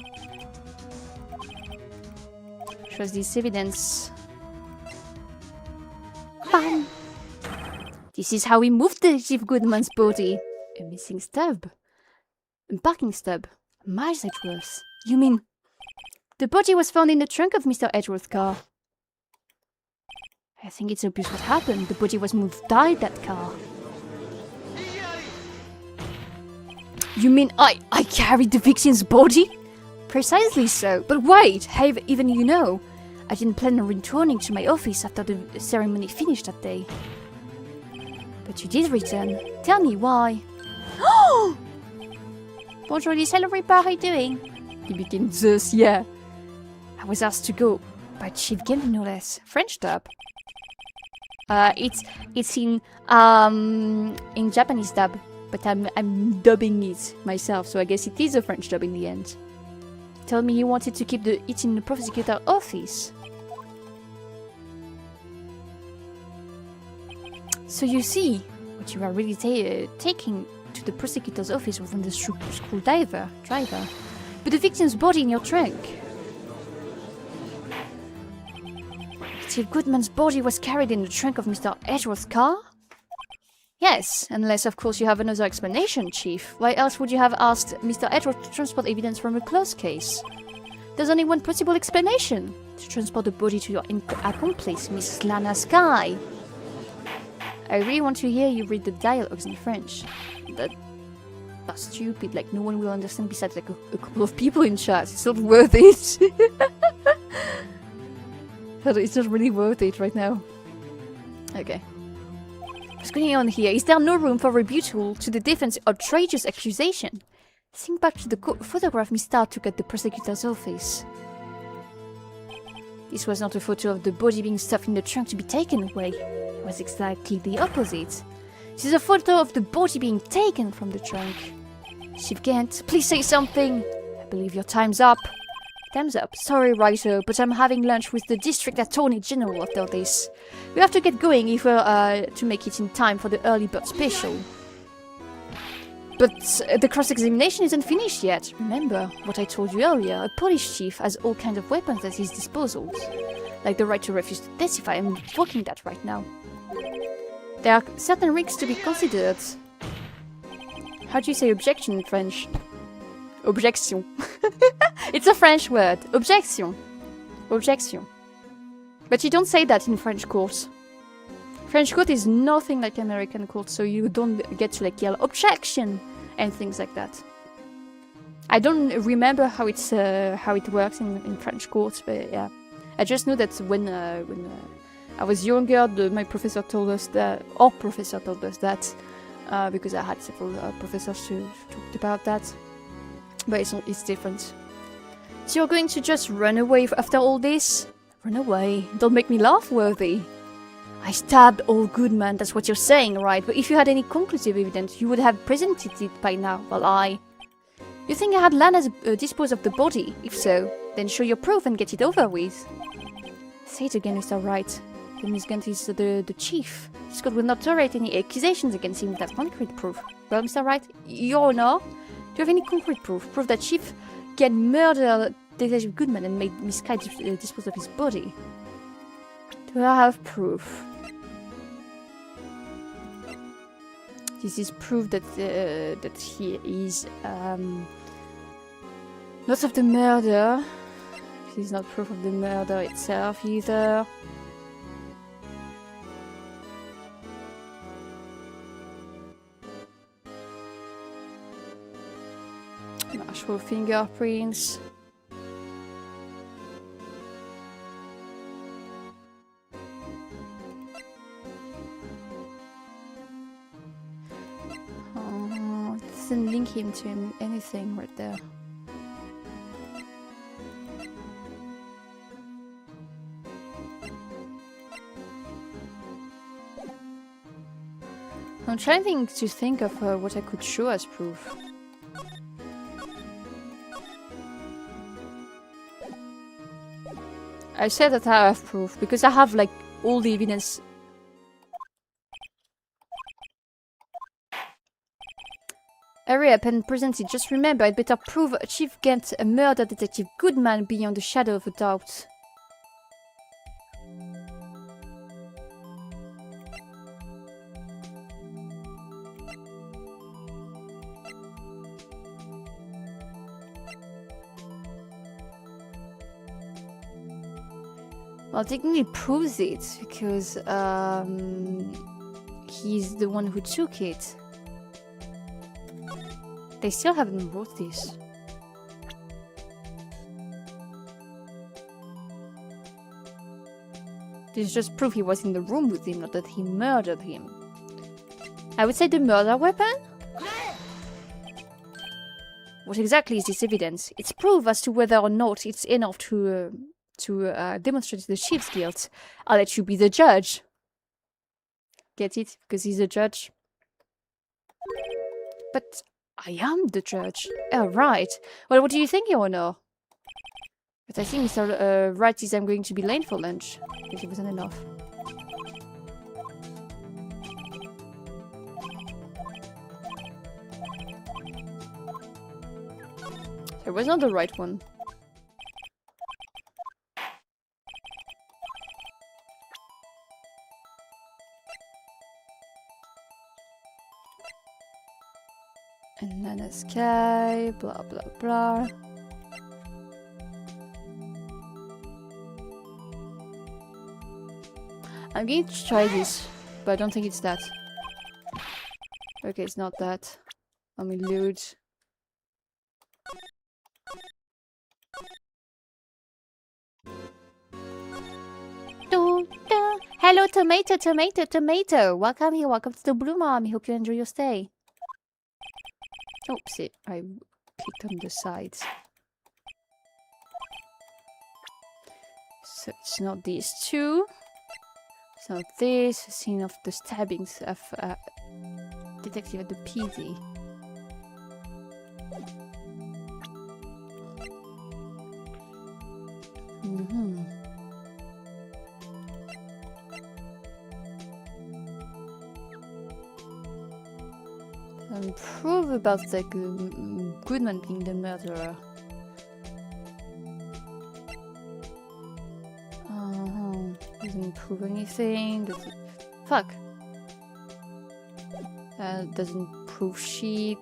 Shows this evidence. Bam! This is how we moved Detective Goodman's body. A missing stub. A parking stub. Miles Edgeworth. You mean... The body was found in the trunk of Mr. Edgeworth's car. I think it's obvious what happened. The body was moved by that car. You mean I carried the victim's body? Precisely so. But wait, have even you know, I didn't plan on returning to my office after the ceremony finished that day. But you did return. Tell me why. Bonjour, Hello, Reaper, how are you doing? He became Zeus, yeah. I was asked to go by Chief Kent, no less. French dub. It's in Japanese dub, but I'm dubbing it myself, so I guess it is a French dub in the end. Tell me you wanted to keep it in the prosecutor's office. So you see, what you are really taking to the prosecutor's office wasn't the screwdriver, but the victim's body in your trunk. Detective Goodman's body was carried in the trunk of Mr. Edgeworth's car? Yes, unless of course you have another explanation, Chief. Why else would you have asked Mr. Edgeworth to transport evidence from a closed case? There's only one possible explanation. To transport the body to your accomplice, Miss Lana Skye. I really want to hear you read the dialogues in French. That's stupid, like no one will understand besides like a couple of people in chat. It's not worth it. It's not really worth it right now. Okay. What's going on here? Is there no room for rebuttal to the defense's outrageous accusation? Think back to the photograph Miss Starr took at the prosecutor's office. This was not a photo of the body being stuffed in the trunk to be taken away. It was exactly the opposite. This is a photo of the body being taken from the trunk. Chief Kent, please say something. I believe your time's up. Time's up. Sorry, writer, but I'm having lunch with the district attorney general after this. We have to get going if we're to make it in time for the early bird special. But the cross-examination isn't finished yet. Remember what I told you earlier. A police chief has all kinds of weapons at his disposal. Like the right to refuse to testify. I'm invoking that right now. There are certain risks to be considered. How do you say objection in French? Objection. It's a French word. Objection. Objection. But you don't say that in French courts. French court is nothing like American court, so you don't get to like yell objection and things like that. I don't remember how it works in French courts, but yeah, I just know that when I was younger, my professor told us that, our professor told us that, because I had several professors who talked about that. But it's different. So you're going to just run away after all this? Run away? Don't make me laugh, Worthy. I stabbed old Goodman, that's what you're saying, right? But if you had any conclusive evidence, you would have presented it by now. Well, You think I had Lana dispose of the body? If so, then show your proof and get it over with. Say it again, Mr. Wright. The misgunt is the chief. Scott will not tolerate any accusations against him without concrete proof. Well, Mr. Wright, Your Honor, do you have any concrete proof? Proof that Chief can murder Detective Goodman and made Miss Kite dispose of his body? Do I have proof? This is proof that he is not of the murder. This is not proof of the murder itself either. Actual fingerprints. It doesn't link him to anything right there. I'm trying to think of what I could show as proof. I said that I have proof because I have like all the evidence. Hurry up and present it. Just remember, I'd better prove Chief Gent murdered Detective Goodman beyond the shadow of a doubt. Well, technically proves it because he's the one who took it. They still haven't wrote this. This is just proof he was in the room with him, not that he murdered him. I would say the murder weapon? What exactly is this evidence? It's proof as to whether or not it's enough to demonstrate the chief's guilt. I'll let you be the judge. Get it? Because he's a judge. But I am the judge. Oh, right. Well, what do you think, Your Honor? But I think Mr. Wright is I'm going to be late for lunch. If it wasn't enough. It was not the right one. And then a sky, blah blah blah. I'm going to try this, but I don't think it's that. Okay, it's not that. Let me loot. Hello, tomato, tomato, tomato. Welcome here, welcome to the Blue Mom. I hope you enjoy your stay. Oopsie, I clicked on the sides. So it's not these two. It's not this. Scene of the stabbings of detective at the PD. Prove about the Goodman being the murderer. Doesn't prove anything. Fuck. Doesn't prove shit.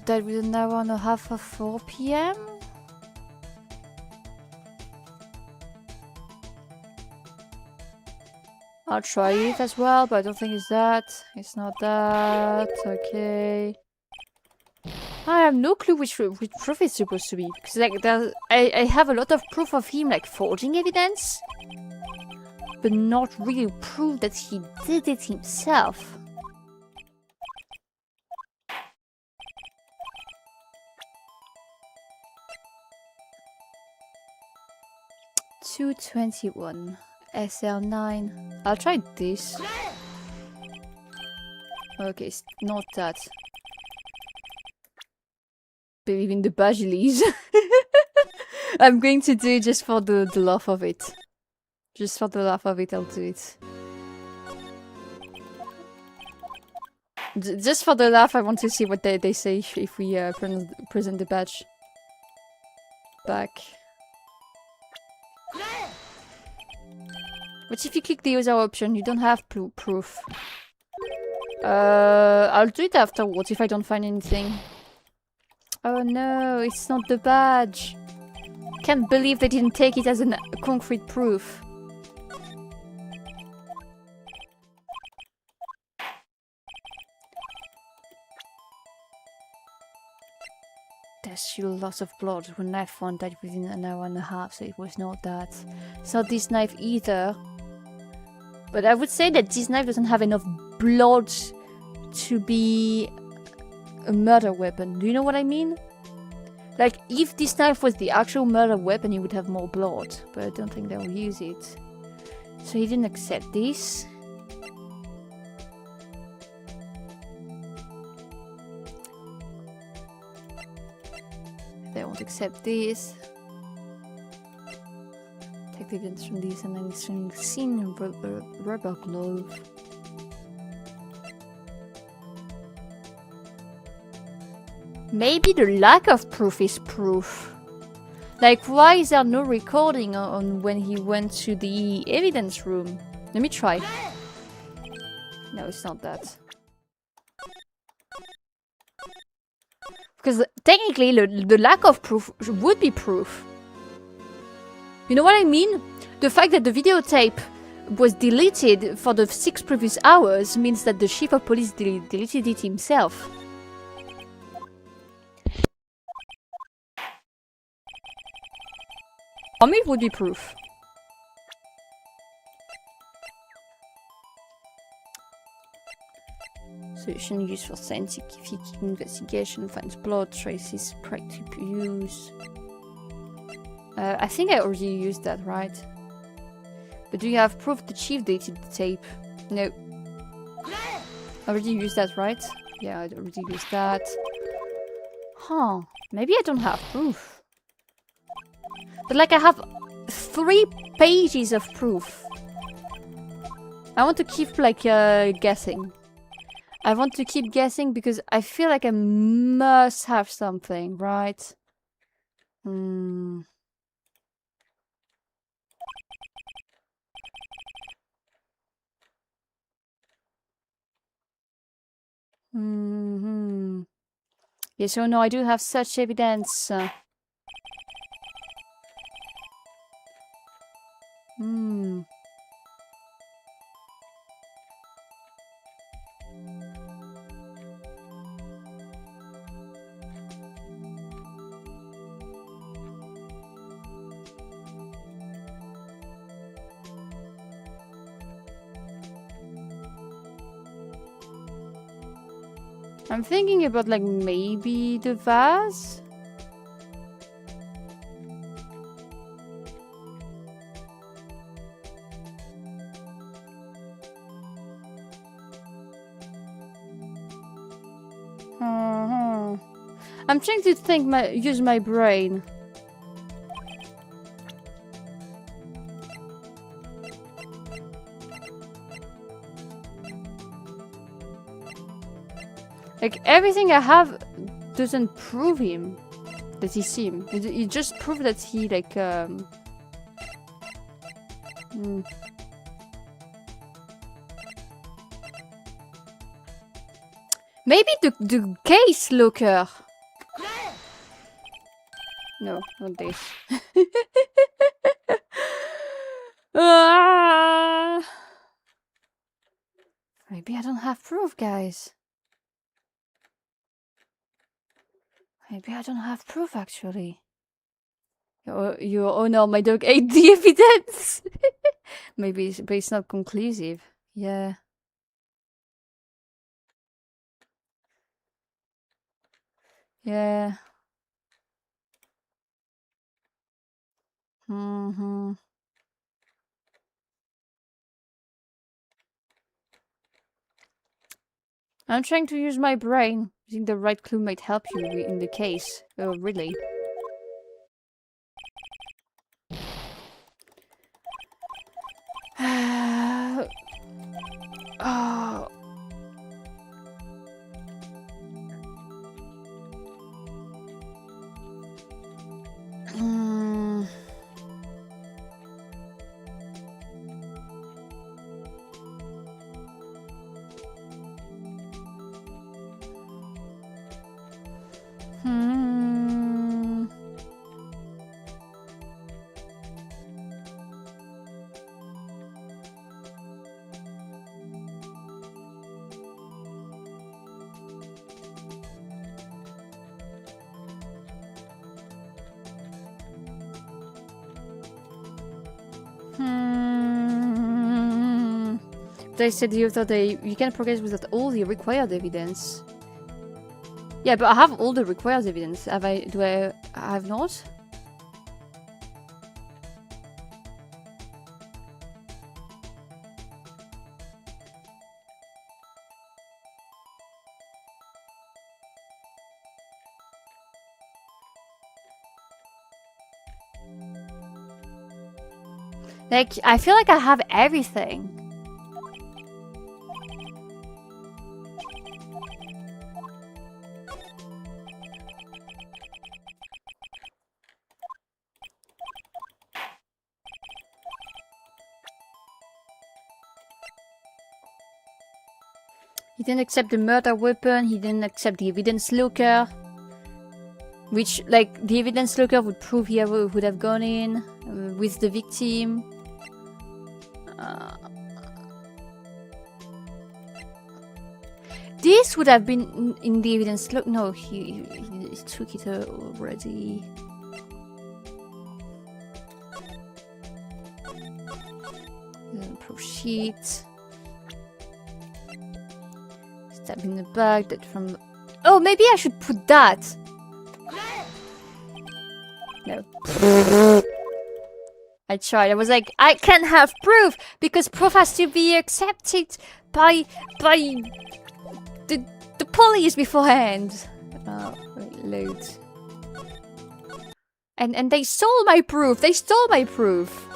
That was an hour and a half of 4 p.m. I'll try it as well, but I don't think it's that. It's not that. Okay. I have no clue which proof it's supposed to be. Because like I have a lot of proof of him like forging evidence. But not really proof that he did it himself. $2.21 SL9. I'll try this. Okay, it's not that. Believe in the Bajilis. I'm going to do it just for the laugh of it. Just for the laugh of it, I'll do it. Just for the laugh, I want to see what they say if we present the badge back. But if you click the other option, you don't have proof. I'll do it afterwards if I don't find anything. Oh no, it's not the badge. Can't believe they didn't take it as a concrete proof. There's still lots of blood. One knife found died within an hour and a half, so it was not that. It's not this knife either. But I would say that this knife doesn't have enough blood to be a murder weapon. Do you know what I mean? Like, if this knife was the actual murder weapon, it would have more blood. But I don't think they'll use it. So he didn't accept this. They won't accept this. Take the evidence from this and then extremely thin rubber glove. Maybe the lack of proof is proof. Like, why is there no recording on when he went to the evidence room? Let me try. No, it's not that. Because technically, the lack of proof would be proof. You know what I mean? The fact that the videotape was deleted for the 6 previous hours means that the chief of police deleted it himself. For me, it would be proof. Solution used for scientific investigation finds blood traces, practical use. I think I already used that, right? But do you have proof the chief deleted the tape? No. I already used that, right? Yeah, I already used that. Huh. Maybe I don't have proof. But like I have 3 pages of proof. I want to keep like guessing. I want to keep guessing because I feel like I must have something, right? Hmm. Mm-hmm. Yes or no, I do have such evidence. Hmm. I'm thinking about like maybe the vase. I'm trying to think, use my brain. Like, everything I have doesn't prove him. That he's him. It just proves that he, like, Maybe the case looker. No, not this. Ah! Maybe I don't have proof, guys. Maybe I don't have proof, actually. Oh no, my dog ate the evidence. Maybe, but it's not conclusive. Yeah. Yeah. Mm-hmm. I'm trying to use my brain. I think the right clue might help you in the case. Oh, really? Oh. Mm. Hmm. Hmm. They said the other day you can progress without all the required evidence. Yeah, but I have all the required evidence. Have I? Do I have not? Like, I feel like I have everything. He didn't accept the murder weapon, he didn't accept the evidence looker. Which, like, the evidence looker would prove he would have gone in with the victim. This would have been in the evidence look. No, he took it already. Proof sheet. Stab in the back. That from. Oh, maybe I should put that. No. I tried. I was like, I can't have proof because proof has to be accepted by the police beforehand. Wait, load. And they stole my proof. They stole my proof.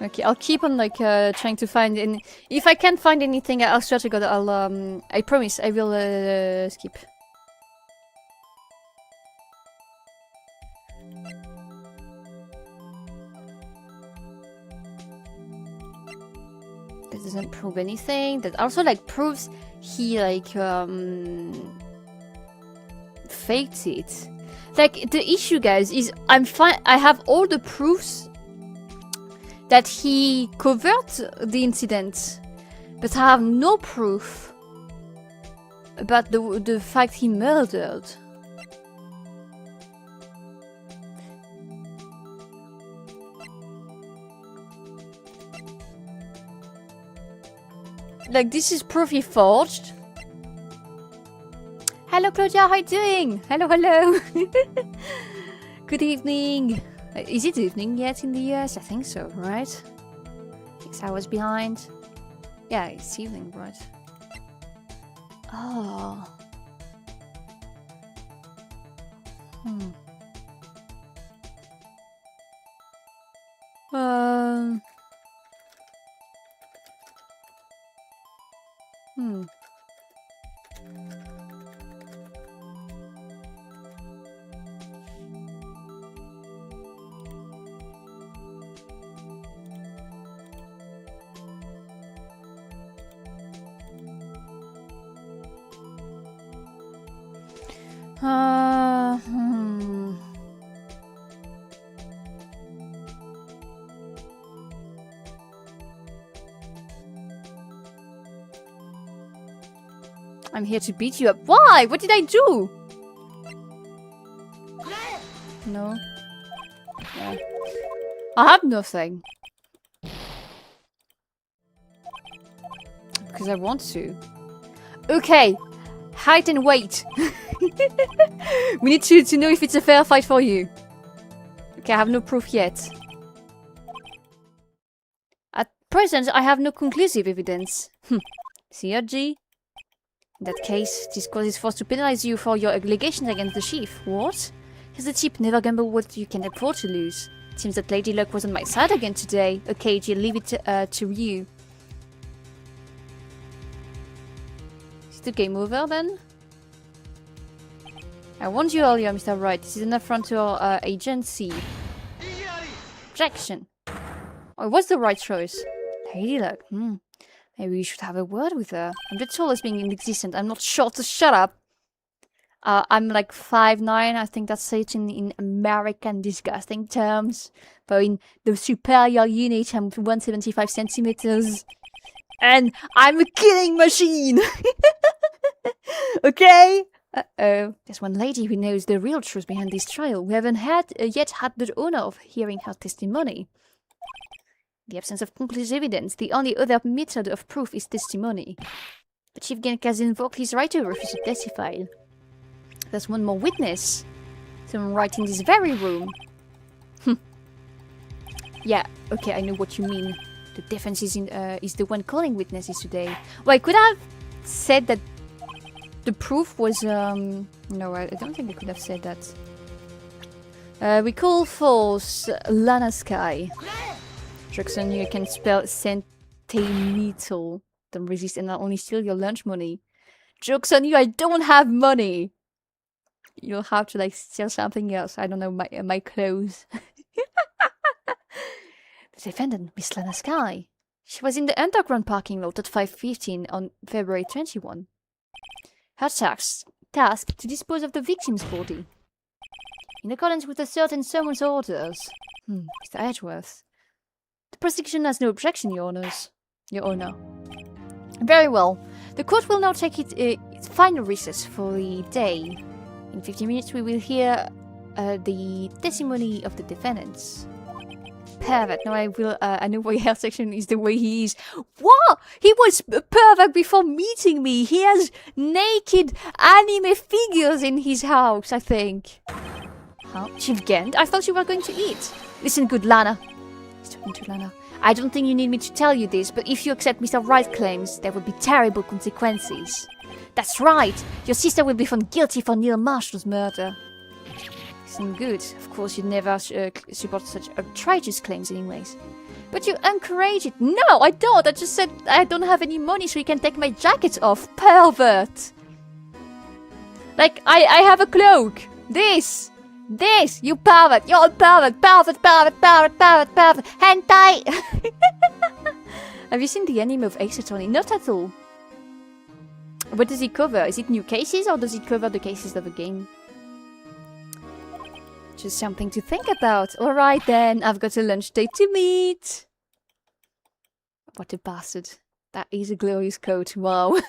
Okay, I'll keep on like trying to find. And if I can't find anything, I'll swear to God, I promise I will skip. That doesn't prove anything. That also like proves he like faked it. Like the issue, guys, is I'm fine. I have all the proofs that he covered the incident, but I have no proof about the fact he murdered. Like, this is proof he forged. Hello, Claudia, how are you doing? Hello, hello. Good evening. Is it evening yet in the US? I think so, right? 6 hours behind. Yeah, it's evening, right? Oh. Um. Hmm. I'm here to beat you up. Why? What did I do? No. Yeah. I have nothing. Because I want to. Okay. Height and weight. We need to know if it's a fair fight for you. Okay, I have no proof yet. At present, I have no conclusive evidence. CRG. In that case, this court is forced to penalize you for your allegations against the chief. What? Here's the tip, never gamble what you can afford to lose. It seems that Lady Luck was on my side again today. Okay, I'll leave it to you. Is it the game over then? I warned you earlier, Mr. Wright. This is an affront to our agency. Objection. Oh, it was the right choice. Lady Luck. Maybe we should have a word with her. I'm the tallest being in existence. I'm not sure to shut up. I'm like 5'9". I think that's it in American disgusting terms. But in the superior unit, I'm 175 centimeters. And I'm a killing machine! Okay? Uh-oh. There's one lady who knows the real truth behind this trial. We haven't yet had the honor of hearing her testimony. In the absence of conclusive evidence, the only other method of proof is testimony. But Chief Genk has invoked his right to refuse to testify. There's one more witness. Someone right in this very room. Yeah, okay, I know what you mean. The defense is the one calling witnesses today. Well, I could have said that the proof was... No, I don't think I could have said that. We call false Lana Sky. Jackson, you can spell centimetal. Don't resist and I'll only steal your lunch money. Joke's on you, I don't have money! You'll have to like steal something else. I don't know, my clothes. The defendant, Miss Lana Sky. She was in the underground parking lot at 5:15 on February 21. Her task to dispose of the victim's body. In accordance with a certain summon's orders. Mr. Edgeworth. The prosecution has no objection, Your Honours. Your Honour. Very well. The court will now take its final recess for the day. In 15 minutes we will hear the testimony of the defendants. Perfect. Now I know why her section is the way he is. What? He was perfect before meeting me. He has naked anime figures in his house, I think. Huh? Chief Gent? I thought you were going to eat. Listen, good Lana. He's talking to Lana. I don't think you need me to tell you this, but if you accept Mr. Wright's claims, there will be terrible consequences. That's right. Your sister will be found guilty for Neil Marshall's murder. Listen, good. Of course, you'd never support such outrageous claims anyways. But you encourage it. No, I don't. I just said I don't have any money so you can take my jacket off. Pervert. Like, I have a cloak. This, you pervert. You're a pervert. Pervert. Hentai. Have you seen the anime of Ace Attorney? Not at all. What does it cover? Is it new cases or does it cover the cases of the game? Just something to think about. Alright then, I've got a lunch date to meet. What a bastard. That is a glorious coat. Wow.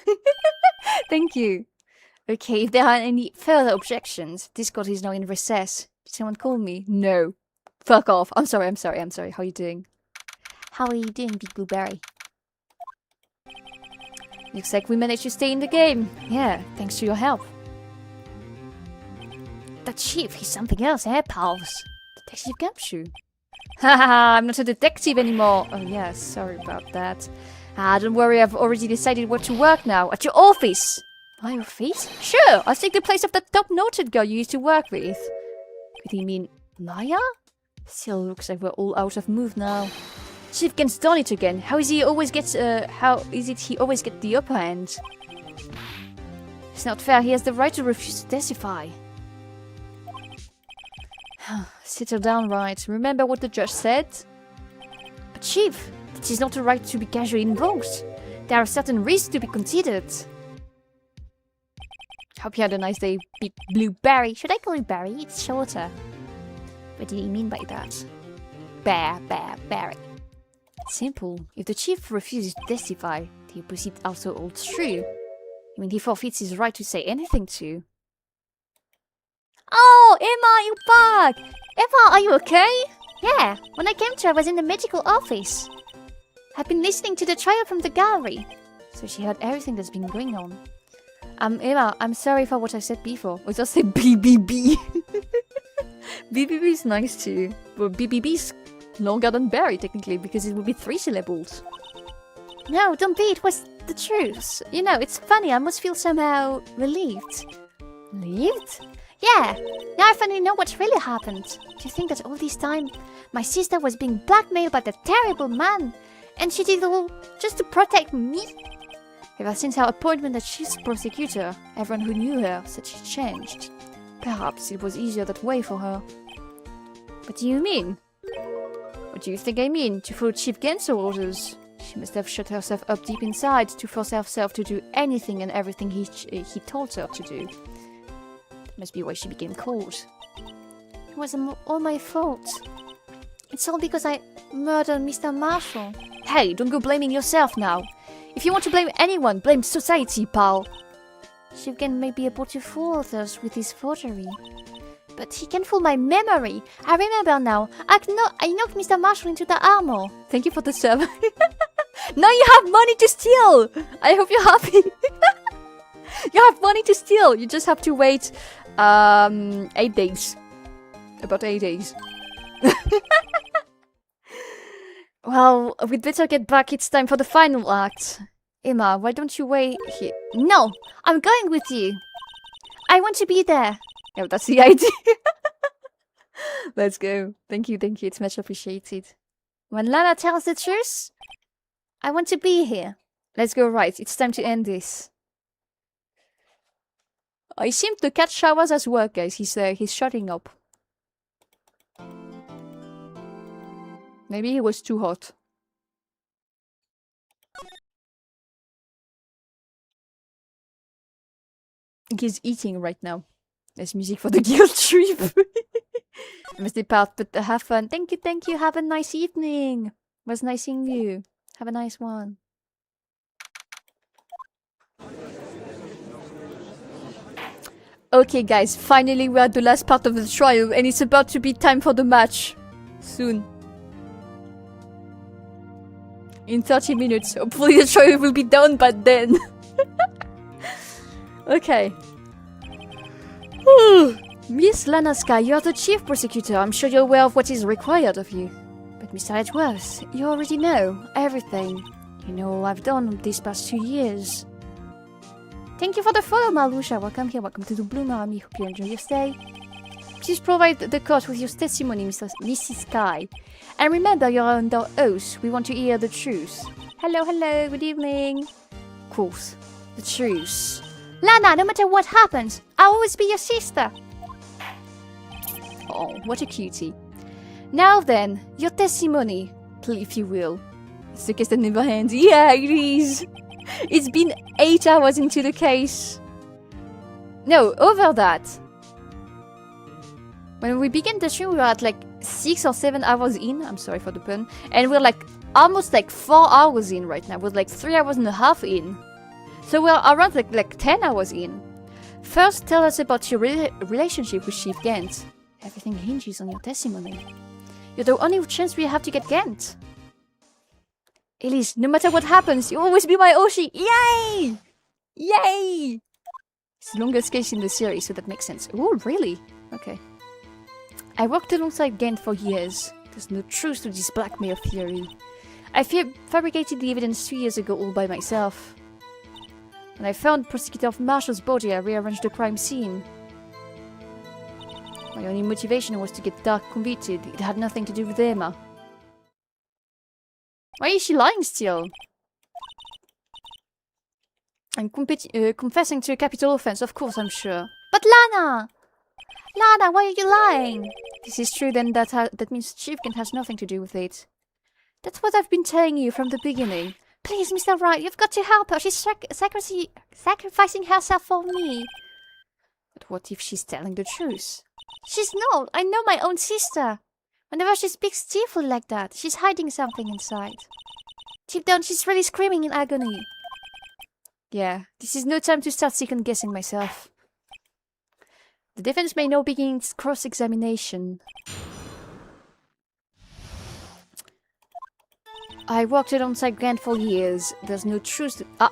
Thank you. Okay, if there are any further objections, this court is now in recess. Did someone call me? No. Fuck off. I'm sorry. How are you doing? How are you doing, Big Blueberry? Looks like we managed to stay in the game. Yeah, thanks to your help. That chief, he's something else, eh, pals? Detective Gumshoe. Haha, I'm not a detective anymore. Oh, yeah, sorry about that. Don't worry, I've already decided where to work now. At your office! My office? Sure, I'll take the place of that top-noted girl you used to work with. Could you mean Maya? Still looks like we're all out of move now. Chief Gen's done it again. How is it he always gets the upper hand? It's not fair, he has the right to refuse to testify. Settle down, right. Remember what the judge said? But Chief, it is not a right to be casually invoked. There are certain risks to be considered. Hope you had a nice day, Big Blue Barry. Should I call you Barry? It's shorter. What do you mean by that? Barry. Simple. If the chief refuses to testify, the opposite also holds true. I mean, he forfeits his right to say anything to. Oh, Emma, you're back! Emma, are you okay? Yeah, when I came to, I was in the medical office. I've been listening to the trial from the gallery. So she heard everything that's been going on. Emma, I'm sorry for what I said before. I just said BBB. BBB is nice too. But BBB's longer than Barry, technically, because it would be 3 syllables. No, don't be. It was the truth. You know, it's funny. I must feel somehow relieved. Relieved? Yeah. Now I finally know what really happened. Do you think that all this time, my sister was being blackmailed by that terrible man? And she did it all just to protect me? Ever since her appointment as chief prosecutor, everyone who knew her said she changed. Perhaps it was easier that way for her. What do you mean? What do you think I mean? To follow Chief Gant's orders? She must have shut herself up deep inside to force herself to do anything and everything he told her to do. That must be why she became cold. It was all my fault. It's all because I murdered Mr. Marshall. Hey, don't go blaming yourself now. If you want to blame anyone, blame society, pal. Chief Gant may be able to fool others with his forgery. But he can fool my memory. I remember now. I knocked Mr. Marshall into the armor. Thank you for the serve. Now you have money to steal! I hope you're happy. You have money to steal. You just have to wait 8 days. About 8 days. Well, we'd better get back. It's time for the final act. Emma, why don't you wait here? No! I'm going with you! I want to be there! Yeah, that's the idea. Let's go. Thank you. It's much appreciated. When Lana tells the truth, I want to be here. Let's go right. It's time to end this. I seem the cat showers as work, guys. He's shutting up. Maybe he was too hot. He's eating right now. There's music for the guilt trip. I must depart, but have fun. Thank you. Have a nice evening. It was nice seeing you. Have a nice one. Okay, guys. Finally, we're at the last part of the trial, and it's about to be time for the match. Soon. In 30 minutes. Hopefully the trial will be done by then. Okay. Miss Lana Sky, you are the chief prosecutor. I'm sure you're aware of what is required of you. But Mr. Edgeworth, you already know everything. You know all I've done these past 2 years. Thank you for the follow, Malusha. Welcome here. Welcome to the Bloom Army. Hope you enjoy your stay. Please provide the court with your testimony, Mrs. Sky. And remember, you're under oath. We want to hear the truth. Hello. Good evening. Of course, the truth. Lana, no matter what happens, I'll always be your sister. Oh, what a cutie. Now then, your testimony, if you will. It's the case that never ends. Yeah, it is. It's been 8 hours into the case. No, over that. When we began the stream, we were at like 6 or 7 hours in. I'm sorry for the pun. And we're like almost like 4 hours in right now. We're like 3 hours and a half in. So we're around like 10 hours in. First, tell us about your relationship with Chief Gant. Everything hinges on your testimony. You're the only chance we have to get Gant. Elise, no matter what happens, you'll always be my Oshi. Yay! Yay! It's the longest case in the series, so that makes sense. Oh, really? Okay. I worked alongside Gant for years. There's no truth to this blackmail theory. I fabricated the evidence 2 years ago all by myself. When I found Prosecutor Marshall's body, I rearranged the crime scene. My only motivation was to get Dark convicted. It had nothing to do with Emma. Why is she lying still? I'm confessing to a capital offense, of course, I'm sure. But Lana! Lana, why are you lying? This is true, then that means Chief Gant has nothing to do with it. That's what I've been telling you from the beginning. Please, Mr. Wright, you've got to help her. She's sacrificing herself for me. But what if she's telling the truth? She's not! I know my own sister! Whenever she speaks tearfully like that, she's hiding something inside. Deep down, she's really screaming in agony. Yeah, this is no time to start second-guessing myself. The defense may now begin its cross-examination. I worked alongside Grant for years. There's no truth to... Ah!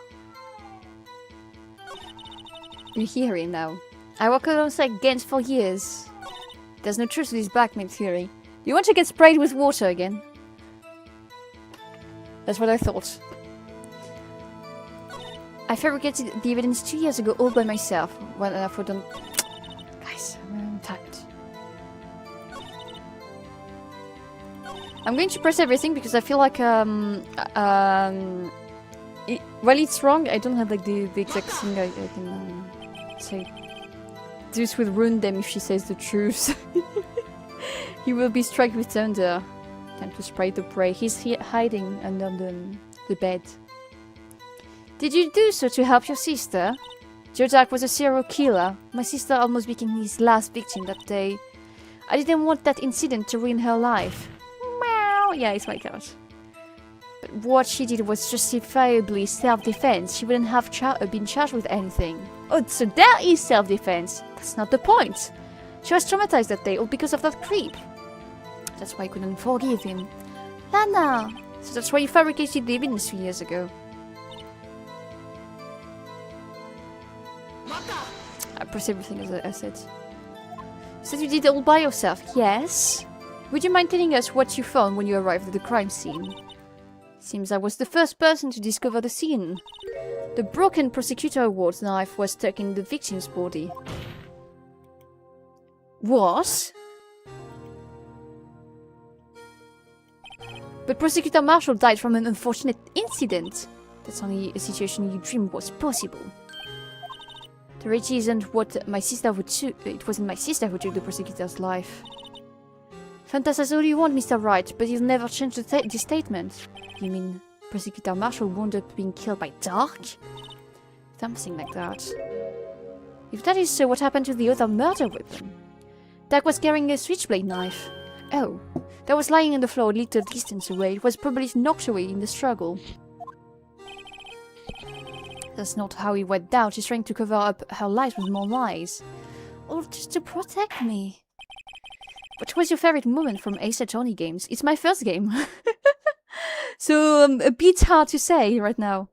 You hear it now. I worked alongside Gant for years. There's no truth to this blackmail theory. You want to get sprayed with water again? That's what I thought. I fabricated the evidence 2 years ago all by myself. Well enough for them. Guys, I'm tired. I'm going to press everything because I feel like well, it's wrong. I don't have like the exact thing I can say. Zeus will ruin them if she says the truth. He will be struck with thunder. Time to spray the prey. He's hiding under the bed. Did you do so to help your sister? Jodak was a serial killer. My sister almost became his last victim that day. I didn't want that incident to ruin her life. Meow. Yeah, it's my cat. But what she did was justifiably self-defense. She wouldn't have been charged with anything. Oh, so that is self-defense. That's not the point. She was traumatized that day, all because of that creep. That's why I couldn't forgive him. Lana! So that's why you fabricated the evidence 3 years ago. I press everything as I said. You said you did it all by yourself. Yes. Would you mind telling us what you found when you arrived at the crime scene? Seems I was the first person to discover the scene. The broken prosecutor award's knife was stuck in the victim's body. What? But Prosecutor Marshall died from an unfortunate incident. That's only a situation you dreamed was possible. The reality isn't what my sister would do. It wasn't my sister who took the prosecutor's life. Fantasize all you want, Mr. Wright, but you'll never change the statement. You mean Prosecutor Marshall wound up being killed by Dark? Something like that. If that is so, what happened to the other murder weapon? Dark was carrying a switchblade knife. Oh, that was lying on the floor a little distance away. It was probably knocked away in the struggle. That's not how it went down. She's trying to cover up her lies with more lies. All just to protect me. What was your favorite moment from Ace Attorney games? It's my first game. So, a bit hard to say right now.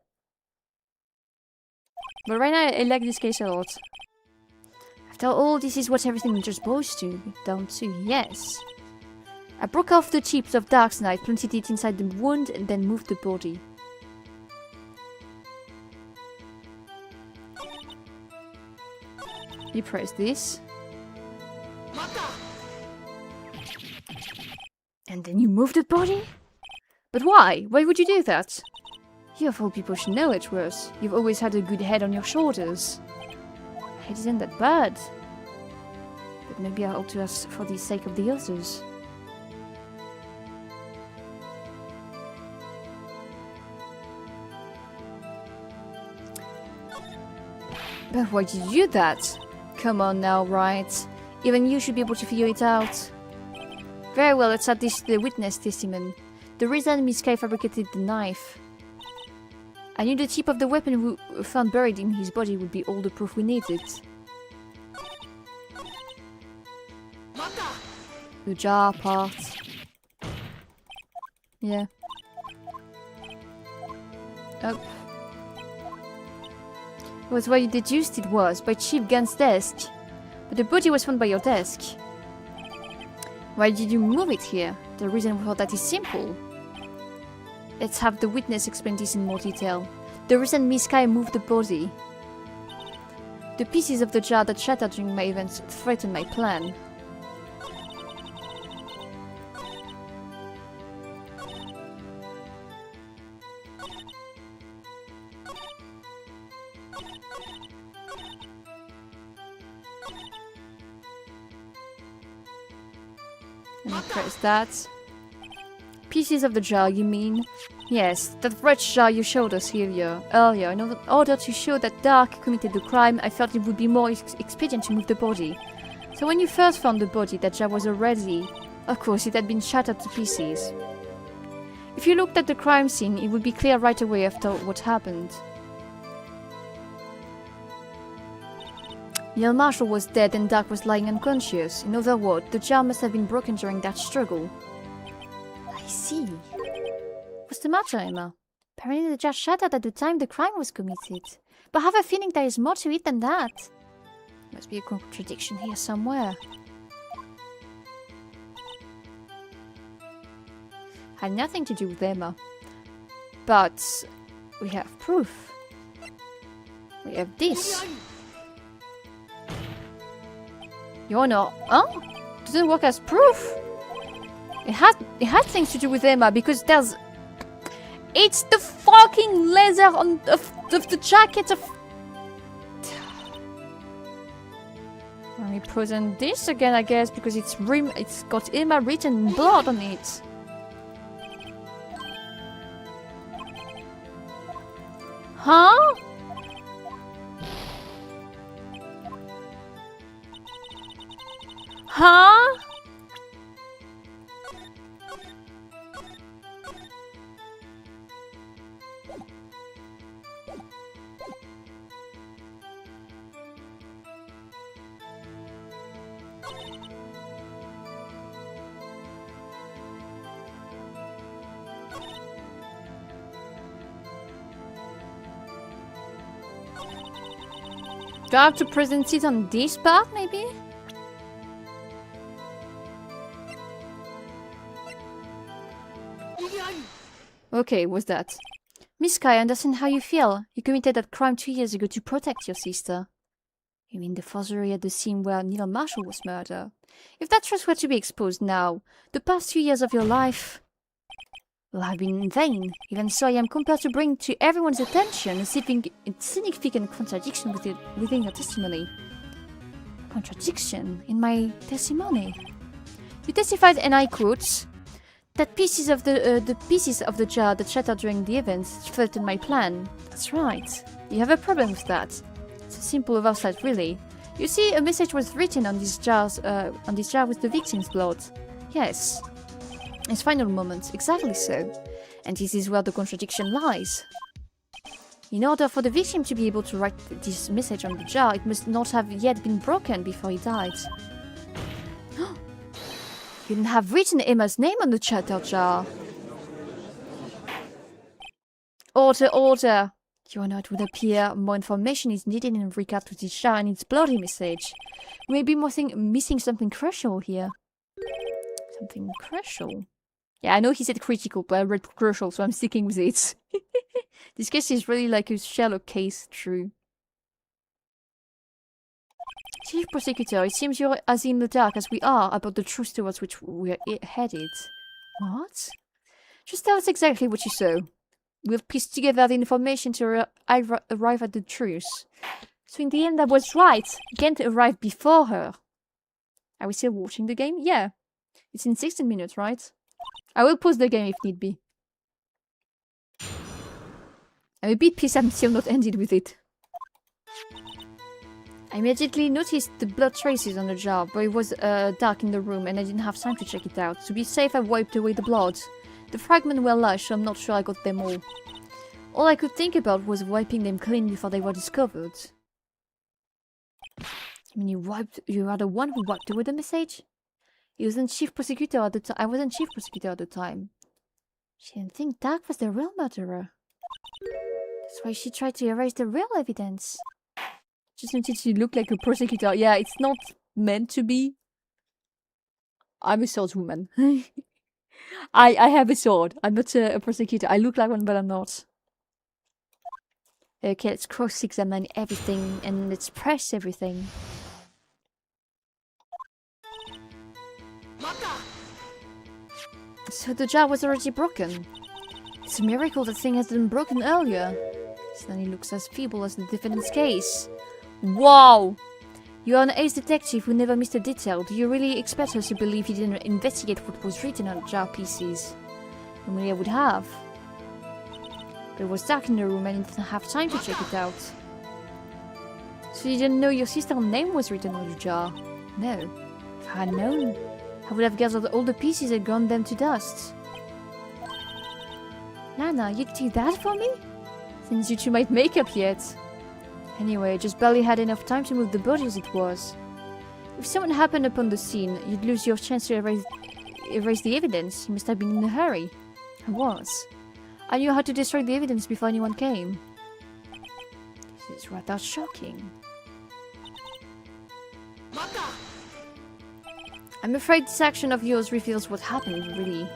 But right now, I like this case a lot. After all, this is what everything just boils down to, yes. I broke off the chips of Dark's knife, planted it inside the wound, and then moved the body. You press this. And then you move the body? But why? Why would you do that? You of all people should know it was. You've always had a good head on your shoulders. It isn't that bad. But maybe I ought to ask for the sake of the others. But why did you do that? Come on now, Wright. Even you should be able to figure it out. Very well, let's add this to the witness testimony. The reason Miss Kay fabricated the knife. I knew the tip of the weapon we found buried in his body would be all the proof we needed. The jar part. Yeah. Oh. Was why you deduced it was, by Chief Gunn's desk. But the body was found by your desk. Why did you move it here? The reason for that is simple. Let's have the witness explain this in more detail. The reason Miss Kai moved the body. The pieces of the jar that shattered during my events threatened my plan. And press that. Pieces of the jar, you mean? Yes, that red jar you showed us earlier. In order to show that Dark committed the crime, I felt it would be more expedient to move the body. So when you first found the body, that jar was already... Of course, it had been shattered to pieces. If you looked at the crime scene, it would be clear right away after what happened. Neil Marshall was dead and Dark was lying unconscious. In other words, the jar must have been broken during that struggle. I see. What's the matter, Emma? Apparently the jar shattered at the time the crime was committed. But I have a feeling there is more to it than that. Must be a contradiction here somewhere. Had nothing to do with Emma. But we have proof. We have this. Your Honor, huh? Doesn't work as proof. It had things to do with Emma because there's... It's the fucking leather of the jacket of... Let me present this again, I guess, because it's got Emma written in blood on it. Huh? Huh? Do I have to present it on this part, maybe? Okay, what's that? Miss Sky, I understand how you feel. You committed that crime 2 years ago to protect your sister. You mean the forgery at the scene where Neil Marshall was murdered? If that truth were to be exposed now, the past 2 years of your life will have been in vain. Even so, I am compelled to bring to everyone's attention a significant contradiction within your testimony. Contradiction in my testimony? You testified, and I quote, that pieces of the jar that shattered during the events threatened my plan. That's right. You have a problem with that. It's a simple oversight, really. You see, a message was written on this jar with the victim's blood. Yes. His final moments, exactly so. And this is where the contradiction lies. In order for the victim to be able to write this message on the jar, it must not have yet been broken before he died. You didn't have written Emma's name on the shattered jar. Order, order! Your Honor, it would appear more information is needed in regard to this jar and its bloody message. We may be missing something crucial here. Something crucial? Yeah, I know he said critical, but I read crucial, so I'm sticking with it. This case is really like a Sherlock case, true. Chief Prosecutor, it seems you're as in the dark as we are about the truth towards which we're headed. What? Just tell us exactly what you saw. We'll piece together the information to arrive at the truth. So in the end, I was right. Gent arrived before her. Are we still watching the game? Yeah. It's in 16 minutes, right? I will pause the game if need be. I'm a bit pissed I'm still not ended with it. I immediately noticed the blood traces on the jar, but it was dark in the room and I didn't have time to check it out. To be safe, I wiped away the blood. The fragments were large, so I'm not sure I got them all. All I could think about was wiping them clean before they were discovered. I mean, you are the one who wiped away the message? He wasn't chief prosecutor at the time. I wasn't chief prosecutor at the time. She didn't think Dark was the real murderer. That's why she tried to erase the real evidence. Just wanted to look like a prosecutor. Yeah, it's not meant to be. I'm a swordswoman. I have a sword. I'm not a prosecutor. I look like one, but I'm not. Okay, let's cross-examine everything and let's press everything. So the jar was already broken. It's a miracle the thing hasn't been broken earlier. Suddenly looks as feeble as the defendant's case. Wow! You are an ace detective who never missed a detail. Do you really expect us to believe you didn't investigate what was written on the jar pieces? Normally I would have. But it was dark in the room and I didn't have time to check it out. So you didn't know your sister's name was written on the jar? No. If I had known, I would have gathered all the pieces and ground them to dust. Lana, you'd do that for me? Since you two might make up yet. Anyway, I just barely had enough time to move the body as it was. If someone happened upon the scene, you'd lose your chance to erase the evidence. You must have been in a hurry. I was. I knew how to destroy the evidence before anyone came. This is rather shocking. I'm afraid this action of yours reveals what happened, really.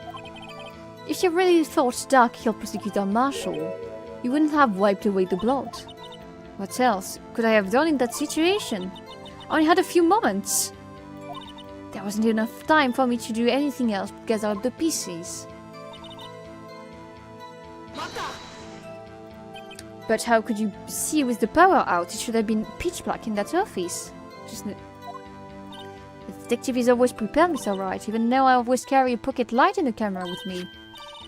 If you really thought Dark killed Prosecutor Marshall, you wouldn't have wiped away the blood. What else could I have done in that situation? I only had a few moments. There wasn't enough time for me to do anything else but gather up the pieces. But how could you see with the power out? It should have been pitch black in that office. The detective is always prepared, Mr. Wright. Even now I always carry a pocket light and a camera with me.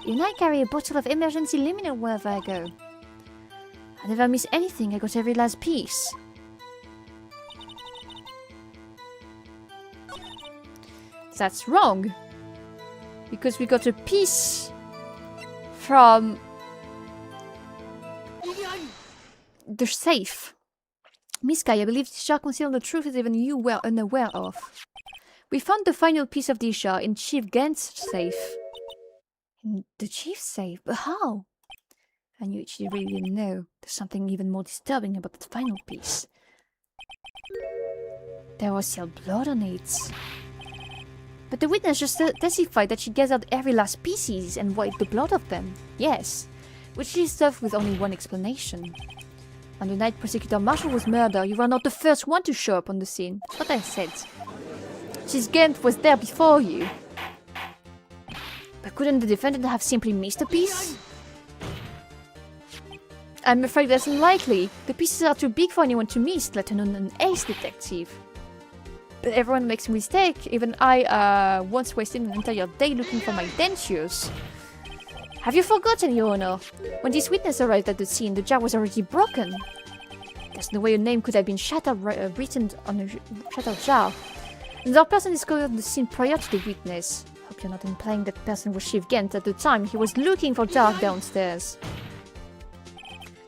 Even I carry a bottle of emergency luminol wherever I go. I never miss anything, I got every last piece. That's wrong. Because we got a piece from the safe. Miss Kai, I believe this jar concealed the truth that even you were unaware of. We found the final piece of this jar in Chief Gant's safe. In the chief's safe? But how? I knew she really didn't know. There's something even more disturbing about the final piece. There was still blood on it. But the witness just testified that she gathered every last pieces and wiped the blood of them. Yes, which is stuff with only one explanation. On the night Prosecutor Marshall was murdered, you were not the first one to show up on the scene. That's what I said. Chief Gant was there before you. But couldn't the defendant have simply missed a piece? I'm afraid that's unlikely. The pieces are too big for anyone to miss, let alone an ace detective. But everyone makes a mistake. Even I once wasted an entire day looking for my dentures. Have you forgotten, Your Honor? When this witness arrived at the scene, the jar was already broken. There's no way a name could have been written on a shattered jar. Another person discovered the scene prior to the witness. Hope you're not implying that person was Chief Gant at the time he was looking for Dark downstairs.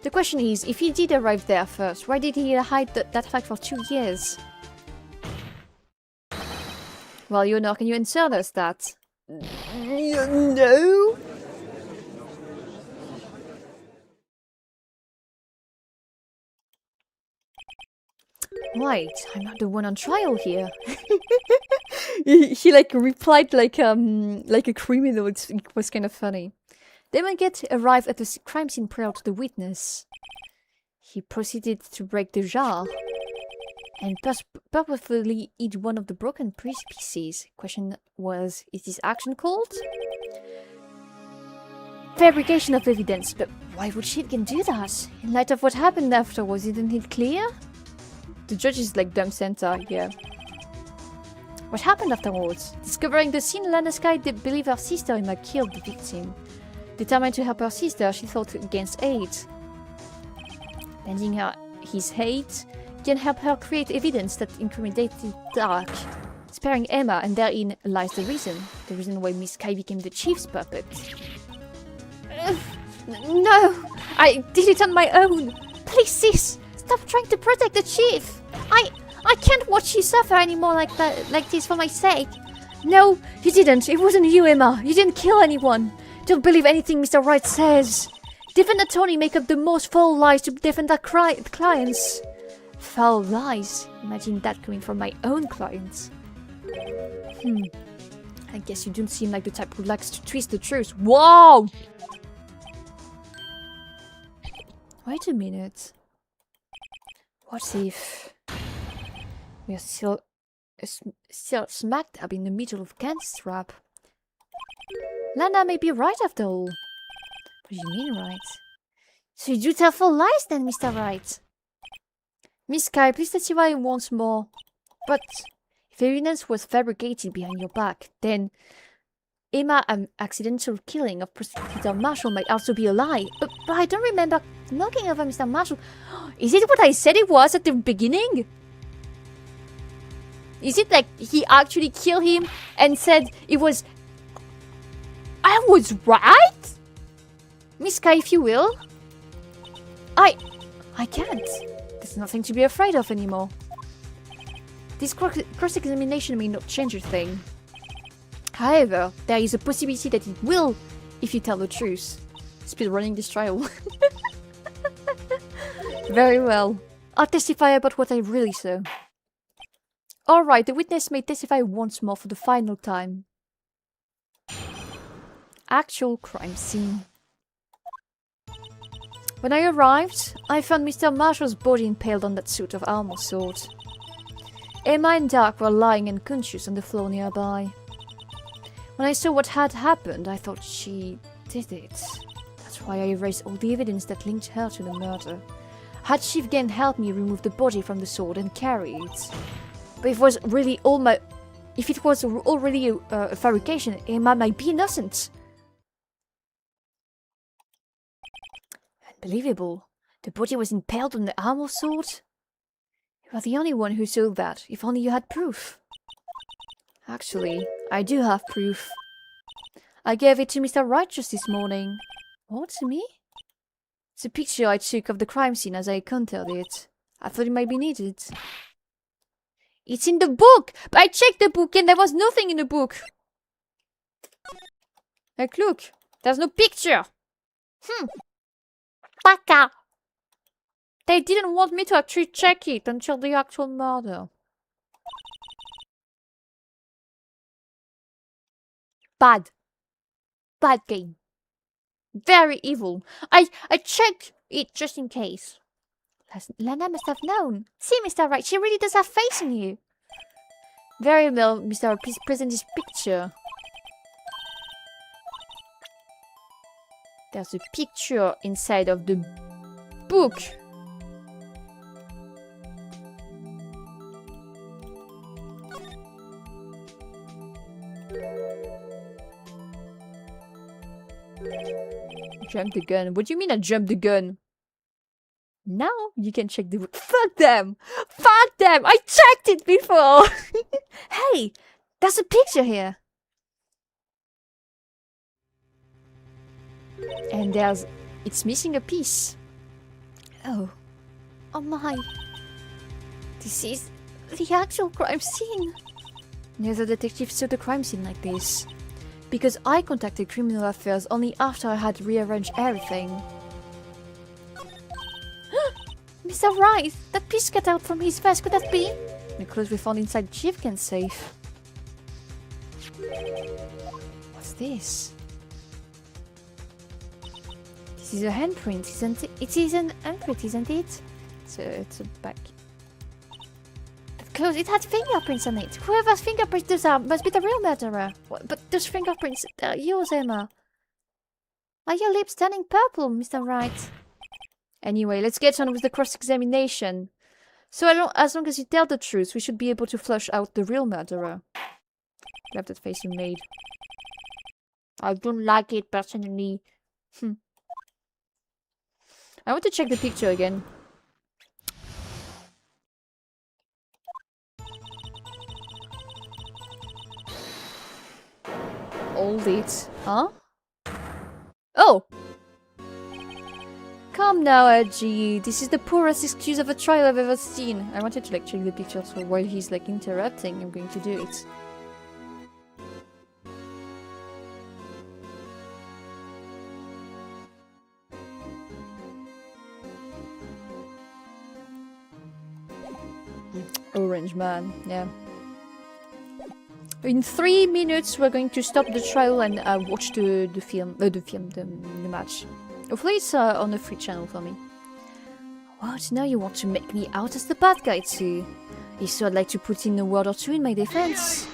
The question is, if he did arrive there first, why did he hide that fact for 2 years? Well, Your Honor, can you answer us that? No? Right, I'm not the one on trial here. he like replied like a criminal. It was kind of funny. Demogate arrived at the crime scene prior to the witness. He proceeded to break the jar and purposefully eat one of the broken pieces. Question was, is this action called? Fabrication of evidence, but why would Shitgen do that? In light of what happened afterwards, isn't it clear? The judge is like dumb center, yeah. What happened afterwards? Discovering the scene, Lana Sky believed her sister-in-law killed the victim. Determined to help her sister, she thought against hate. Lending her his hate can help her create evidence that incriminated Dark, sparing Emma, and therein lies the reason why Miss Sky became the chief's puppet. No! I did it on my own! Please, sis! Stop trying to protect the chief! I can't watch you suffer anymore like this for my sake! No, you didn't! It wasn't you, Emma! You didn't kill anyone! Don't believe anything Mr. Wright says! Defend attorney make up the most foul lies to defend their clients! Foul lies? Imagine that coming from my own clients. I guess you don't seem like the type who likes to twist the truth. Whoa! Wait a minute. What if we are still smack dab in the middle of Gant's trap? Lana may be right after all. What do you mean, right? So you do tell full lies then, Mr. Wright? Miss Sky, please testify once more. But if evidence was fabricated behind your back, then Emma's accidental killing of Prosecutor Marshall might also be a lie. But I don't remember knocking over Mr. Marshall. Is it what I said it was at the beginning? Is it like he actually killed him and said it was... I was right? Miss Sky, if you will. I can't. There's nothing to be afraid of anymore. This cross-examination may not change a thing. However, there is a possibility that it will if you tell the truth. Speedrunning this trial. Very well. I'll testify about what I really saw. Alright, the witness may testify once more for the final time. Actual crime scene. When I arrived, I found Mr. Marshall's body impaled on that suit of armor sword. Emma and Dark were lying unconscious on the floor nearby. When I saw what had happened, I thought she did it. That's why I erased all the evidence that linked her to the murder. Had she again helped me remove the body from the sword and carry it? But if it was really already a fabrication, Emma might be innocent. Unbelievable. The body was impaled on the armor sword? You are the only one who saw that, if only you had proof. Actually, I do have proof. I gave it to Mr. Wright just this morning. What, to me? It's a picture I took of the crime scene as I encountered it. I thought it might be needed. It's in the book! But I checked the book and there was nothing in the book! Like, look! There's no picture! Baka! They didn't want me to actually check it until the actual murder. Bad. Bad game. Very evil. I checked it just in case. Lana must have known. See, Mr. Wright, she really does have faith in you. Very well, Mr. Wright, please present this picture. There's a picture inside of the book. Jump the gun. What do you mean I jumped the gun? Now you can check the book. Fuck them! Fuck them! I checked it before! Hey! There's a picture here! And it's missing a piece. Oh. Oh my. This is the actual crime scene. Neither detective saw the crime scene like this. Because I contacted Criminal Affairs only after I had rearranged everything. Mr. Wright, that piece cut out from his vest, could that be? The clothes we found inside Jivkin's safe. What's this? This is a handprint, isn't it? It is an handprint, isn't it? It's a back. That clothes, it had fingerprints on it. Whoever's fingerprints those are must be the real murderer. But those fingerprints are yours, Emma. Are your lips turning purple, Mr. Wright? Anyway, let's get on with the cross-examination. So as long as you tell the truth, we should be able to flush out the real murderer. Love that face you made. I don't like it personally. I want to check the picture again. Hold it. Huh? Oh! Come now, Edgy. This is the poorest excuse of a trial I've ever seen. I wanted to like check the picture, so while he's like interrupting, I'm going to do it. Orange man, yeah. In 3 minutes, we're going to stop the trial and watch the match. Hopefully it's on a free channel for me. What? Now you want to make me out as the bad guy too? If so, I'd like to put in a word or two in my defense.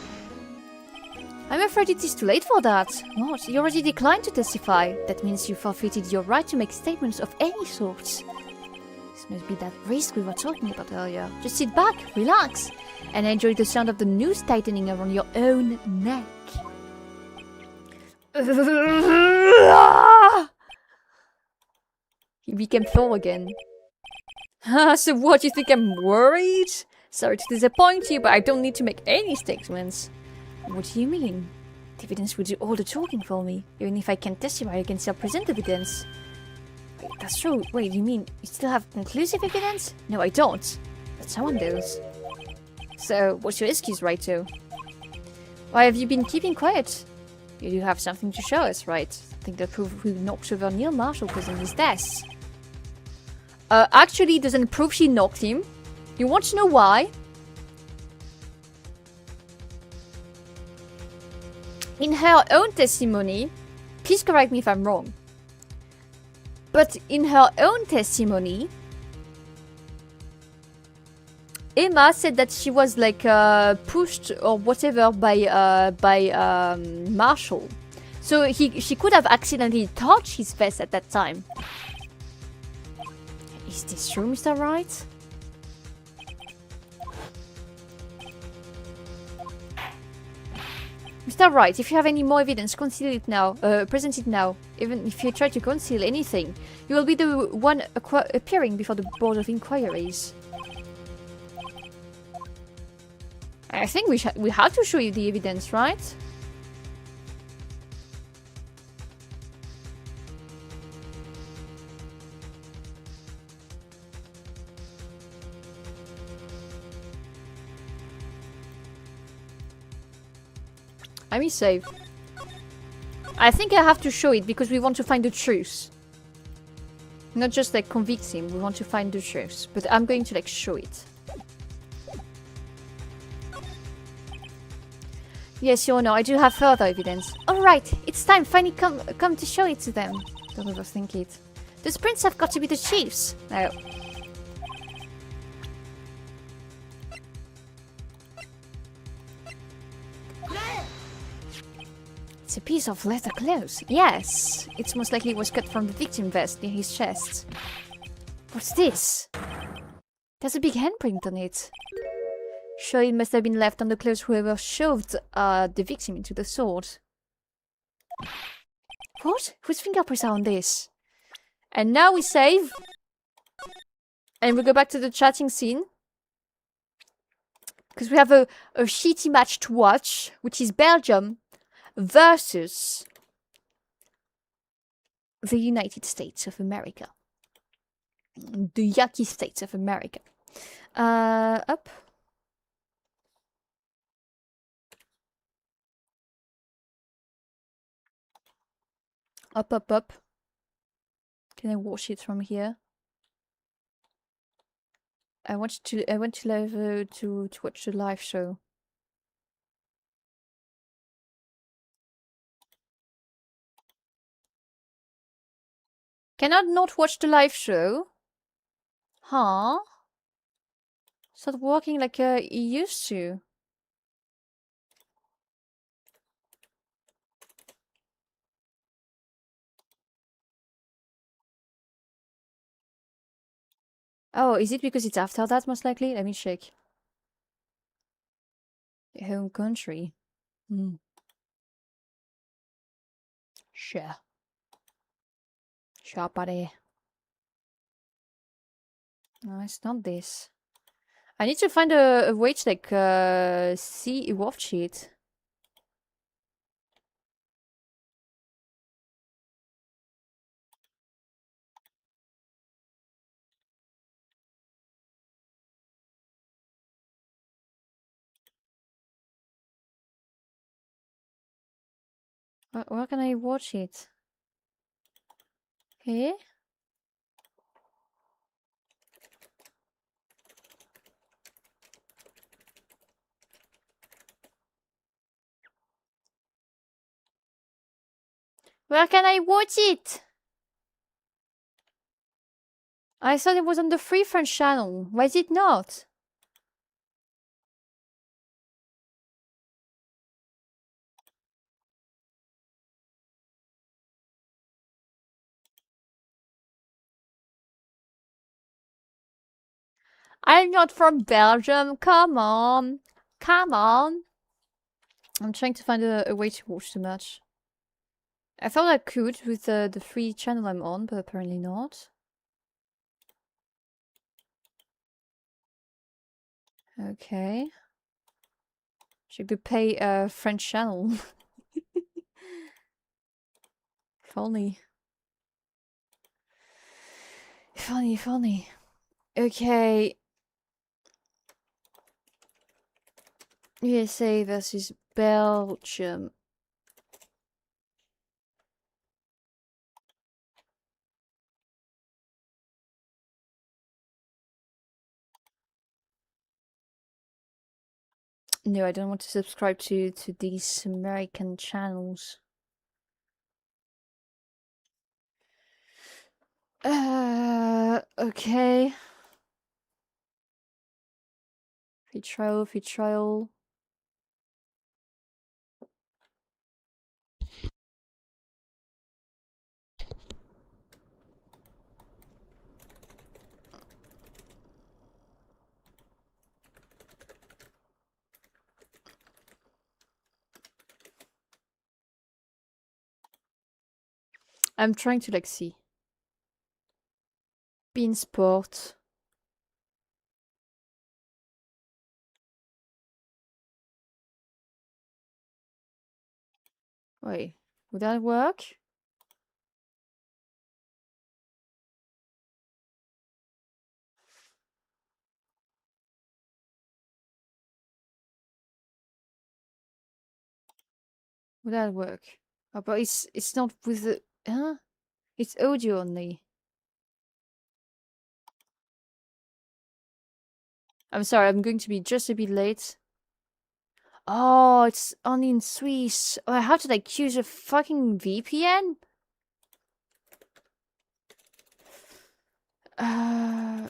I'm afraid it is too late for that. What? You already declined to testify. That means you forfeited your right to make statements of any sort. This must be that risk we were talking about earlier. Just sit back, relax, and enjoy the sound of the noose tightening around your own neck. He became Thor again. So what, you think I'm worried? Sorry to disappoint you, but I don't need to make any statements. What do you mean? The evidence will do all the talking for me, even if I can't testify against your present evidence. Wait, that's true. Wait, you mean you still have conclusive evidence? No, I don't. But someone does. So, what's your excuse, Righto? Why have you been keeping quiet? You do have something to show us, right? Something that proves who knocked over Neil Marshall causing his death. Actually, it doesn't prove she knocked him. You want to know why? In her own testimony, please correct me if I'm wrong, but in her own testimony, Emma said that she was like pushed or whatever by Marshall. So she could have accidentally touched his face at that time. Is this true, Mr. Wright? Mr. Wright, if you have any more evidence, conceal it now. Present it now. Even if you try to conceal anything, you will be the one appearing before the Board of Inquiries. I think we have to show you the evidence, right? Let me save. I think I have to show it because we want to find the truth. Not just like convict him, we want to find the truth. But I'm going to like show it. Yes, Your Honor, I do have further evidence. Alright, it's time. Finally come to show it to them. Don't overthink it. Those prints have got to be the chief's. No. It's a piece of leather cloth. Yes, it's most likely was cut from the victim vest near his chest. What's this? There's a big handprint on it. Sure, it must have been left on the clothes whoever shoved the victim into the sword. What? Whose fingerprints are on this? And now we save. And we go back to the chatting scene. Because we have a shitty match to watch, which is Belgium versus the United States of America. The yucky States of America. Up. Up. Can I watch it from here? I went to live to watch the live show. Cannot not watch the live show? Huh? It's not working like it used to. Oh, is it because it's after that, most likely? Let me check. Home country. Sure. Sure, buddy. No, it's not this. I need to find a way to, like, see a wolf sheet. Where can I watch it? Here? Where can I watch it? I thought it was on the Free French channel. Why is it not? I'm not from Belgium. Come on. Come on. I'm trying to find a way to watch the match. I thought I could with the free channel I'm on, but apparently not. Okay. She could pay a French channel. If only. If only, if only. Okay. USA versus Belgium. No, I don't want to subscribe to these American channels. Okay. Free trial, free trial. I'm trying to like see. Bean sport. Wait, would that work? Would that work? Oh, but it's not with the huh? It's audio only. I'm sorry, I'm going to be just a bit late. Oh, it's only in Swiss. Oh, I have to like use a fucking VPN? Uh,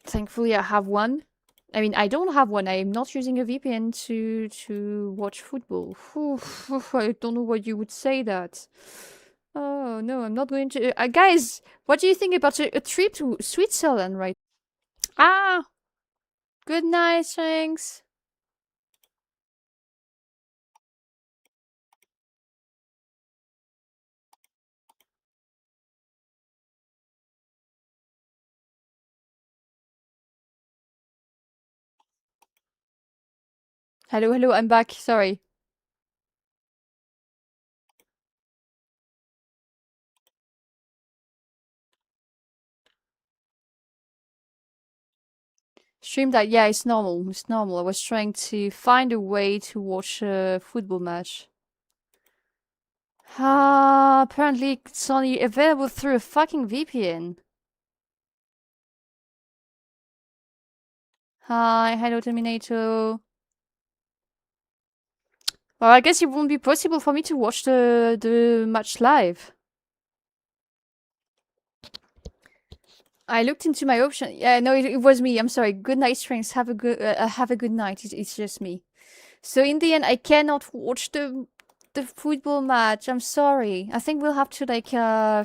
Thankfully I have one. I mean, I don't have one. I'm not using a VPN to watch football. I don't know why you would say that. Oh no, I'm not going to. Guys, what do you think about a trip to Switzerland, right? Ah, good night, thanks. Hello, hello, I'm back. Sorry. Stream that, yeah, it's normal. It's normal. I was trying to find a way to watch a football match. Ah, apparently it's only available through a fucking VPN. Hi, hello, Terminator. Well, I guess it won't be possible for me to watch the match live. I looked into my option. Yeah, no, it was me. I'm sorry. Good night, strengths. Have a good night. It's just me. So in the end, I cannot watch the football match. I'm sorry. I think we'll have to like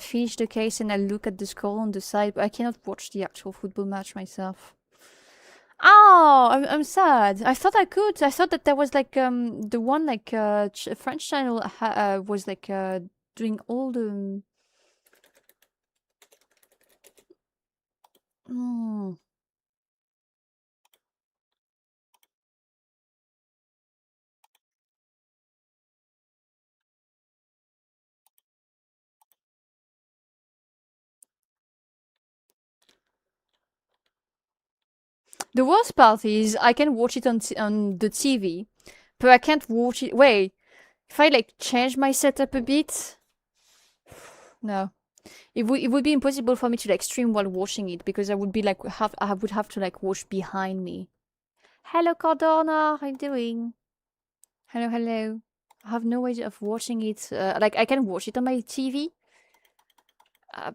finish the case and I look at the score on the side. But I cannot watch the actual football match myself. Oh, I'm sad. I thought I could. I thought that there was like the one like French channel was like doing all the. Mm. The worst part is I can watch it on the TV, but I can't watch it. Wait, if I like change my setup a bit, no, it would be impossible for me to like stream while watching it because I would be like I would have to like watch behind me. Hello, Cardona, how you doing? Hello, hello. I have no way of watching it. Like I can watch it on my TV,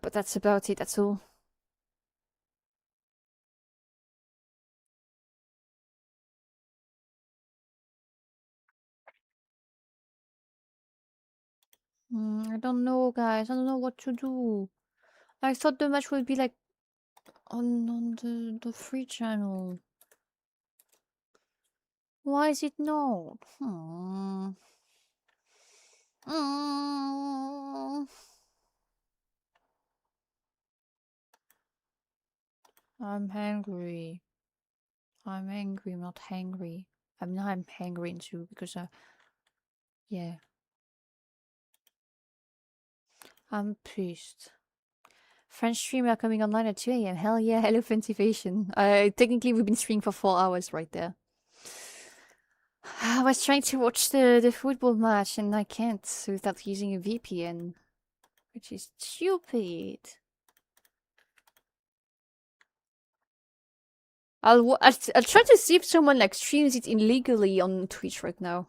but that's about it. That's all. I don't know, guys. I don't know what to do. I thought the match would be like on the free channel. Why is it not? Mm. I'm hungry. I'm angry, I'm not hungry. I'm hungry too because yeah, I'm pissed. French streamer coming online at 2 a.m. Hell yeah, hello Ventivation. Technically we've been streaming for 4 hours right there. I was trying to watch the football match and I can't without using a VPN, which is stupid. I'll try to see if someone like streams it illegally on Twitch right now.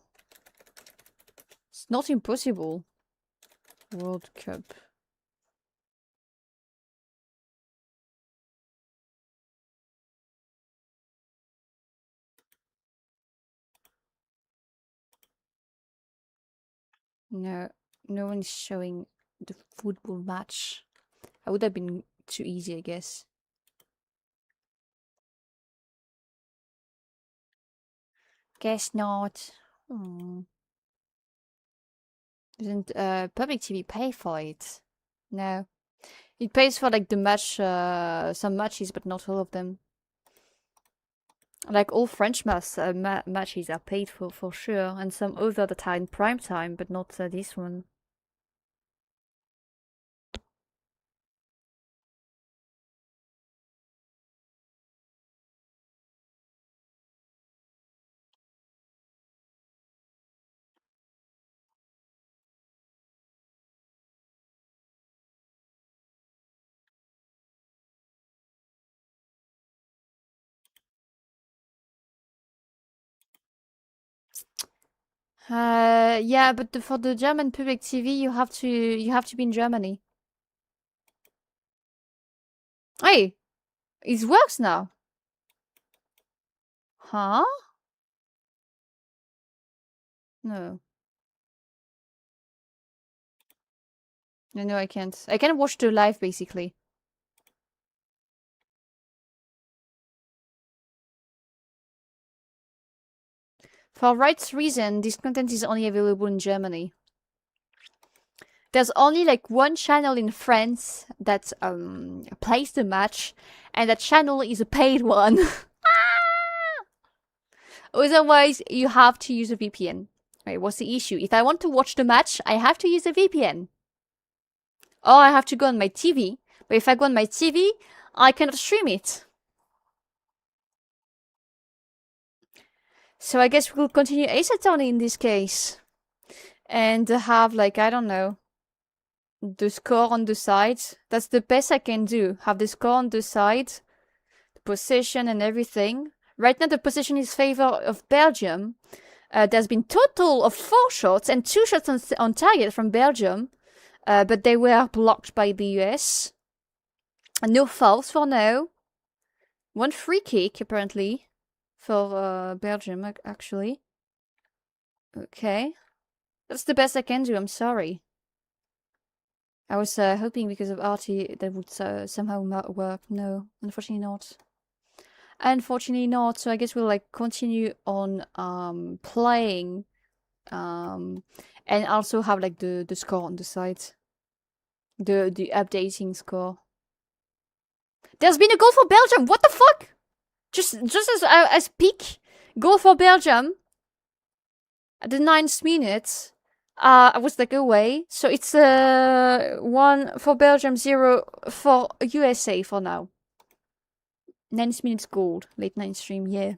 It's not impossible. World Cup. No, no one's showing the football match. That would have been too easy, I guess. Guess not. Hmm. Doesn't public TV pay for it? No. It pays for like the match, some matches, but not all of them. Like all French matches are paid for sure, and some other that are in prime time, but not this one. Yeah, but for the German public TV, you have to be in Germany. Hey, it works now. Huh? No. No, I can't. I can watch the live basically. For rights reason, this content is only available in Germany. There's only like one channel in France that plays the match, and that channel is a paid one. Otherwise, you have to use a VPN. Right, what's the issue? If I want to watch the match, I have to use a VPN. Or I have to go on my TV. But if I go on my TV, I cannot stream it. So I guess we'll continue Ace Attorney in this case. And have, like, I don't know, the score on the side. That's the best I can do. Have the score on the side, the position and everything. Right now the position is favor of Belgium. There's been total of 4 shots and 2 shots on target from Belgium. But they were blocked by the US. No fouls for now. 1 free kick, apparently, for Belgium, actually. Okay. That's the best I can do, I'm sorry. I was hoping because of Artie that would somehow work. No, unfortunately not. Unfortunately not, so I guess we'll like continue on playing and also have like the score on the side. The updating score. There's been a goal for Belgium. What the fuck? Just as I speak, goal for Belgium at the 9th minute. I was like away, so it's 1 for Belgium, 0 for USA for now. 9 minutes gold, late night stream, yeah.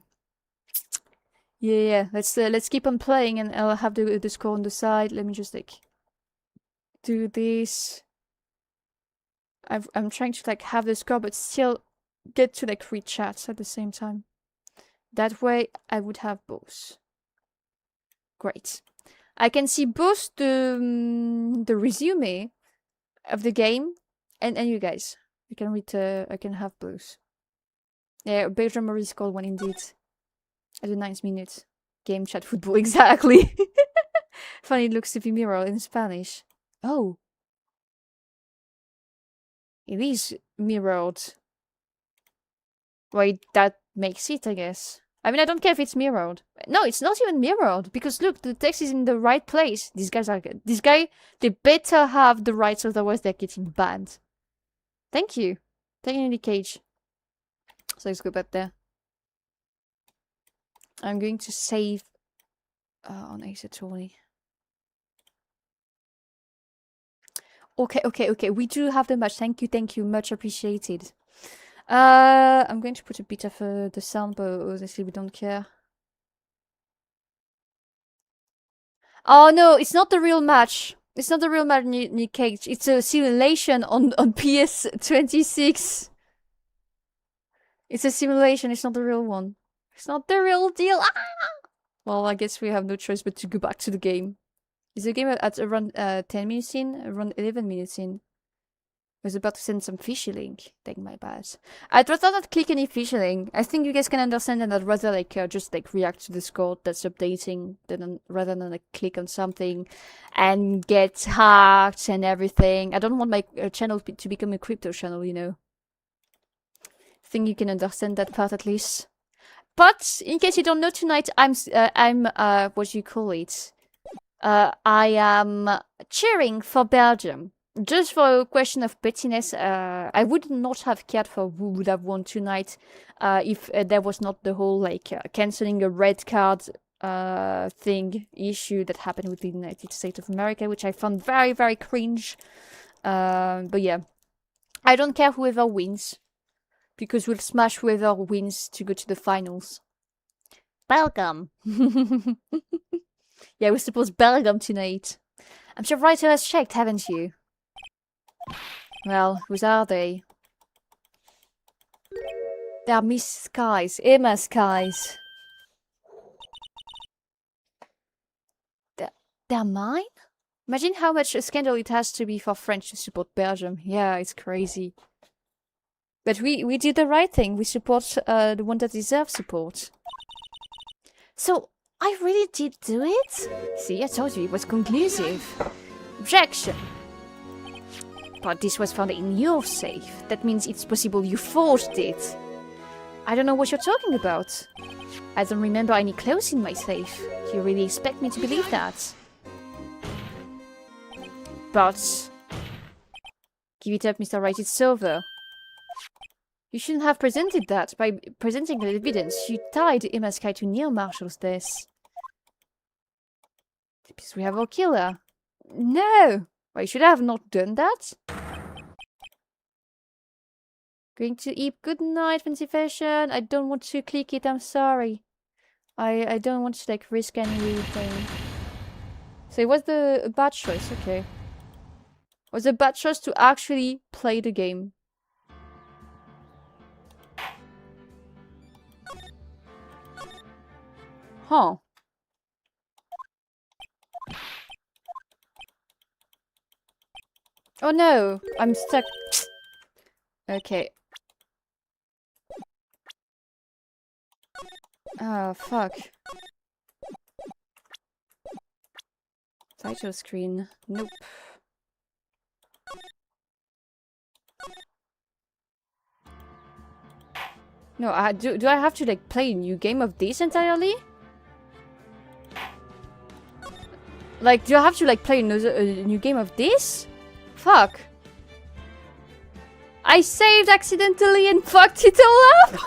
Yeah. Let's keep on playing, and I'll have the score on the side. Let me just like do this. I'm trying to like have the score, but still get to like read chats at the same time. That way, I would have both. Great. I can see both the resume of the game and you guys. I can read. I can have both. Yeah, Belgium already scored 1 indeed. At the 9th minute. Game chat football, exactly. Funny it looks to be mirror in Spanish. Oh. It is mirrored. Wait, that makes it, I guess. I mean, I don't care if it's mirrored. No, it's not even mirrored, because look, the text is in the right place. These guys are good. This guy, they better have the rights, otherwise they're getting banned. Thank you. Thank you, Nick Cage. So let's go back there. I'm going to save on Ace Attorney. Okay. We do have the match. Thank you. Much appreciated. I'm going to put a bit of the sound, but honestly, we don't care. Oh no, it's not the real match. It's not the real match, Nick Cage. It's a simulation on PS26. It's a simulation. It's not the real one. It's not the real deal. Ah! Well, I guess we have no choice but to go back to the game. Is the game at around 10 minutes in? Around 11 minutes in? I was about to send some fishy link. Take my bad. I'd rather not click any fishy link. I think you guys can understand that I'd rather like just like react to the score that's updating rather than like click on something and get hacked and everything. I don't want my channel to become a crypto channel, you know. I think you can understand that part at least. But in case you don't know, tonight I'm what do you call it? I am cheering for Belgium. Just for a question of pettiness, I would not have cared for who would have won tonight if there was not the whole like cancelling a red card thing issue that happened with the United States of America, which I found very, very cringe. But yeah, I don't care whoever wins, because we'll smash whoever wins to go to the finals. Belgium! Yeah, we suppose Belgium tonight. I'm sure Writer has checked, haven't you? Well, whose are they? They are Miss Skies, Emma Skies. They're mine? Imagine how much a scandal it has to be for French to support Belgium. Yeah, it's crazy. But we did the right thing. We support the one that deserves support. So, I really did do it? See, I told you it was conclusive. Objection. But this was found in your safe. That means it's possible you forged it. I don't know what you're talking about. I don't remember any clothes in my safe. Do you really expect me to believe that? But... give it up, Mr. Wright, it's over. You shouldn't have presented that. By presenting the evidence, you tied Emma Sky to Neil Marshall's death. Because we have our killer. No! Why should I have not done that? Going to eat. Good night, Fancy Fashion. I don't want to click it, I'm sorry. I don't want to like risk anything. So it was a bad choice, okay. It was a bad choice to actually play the game. Huh. Oh no, I'm stuck. Okay. Oh, fuck. Title screen. Nope. No, do I have to like play a new game of this entirely? Like, do I have to like play a new game of this? Fuck. I saved accidentally and fucked it all up!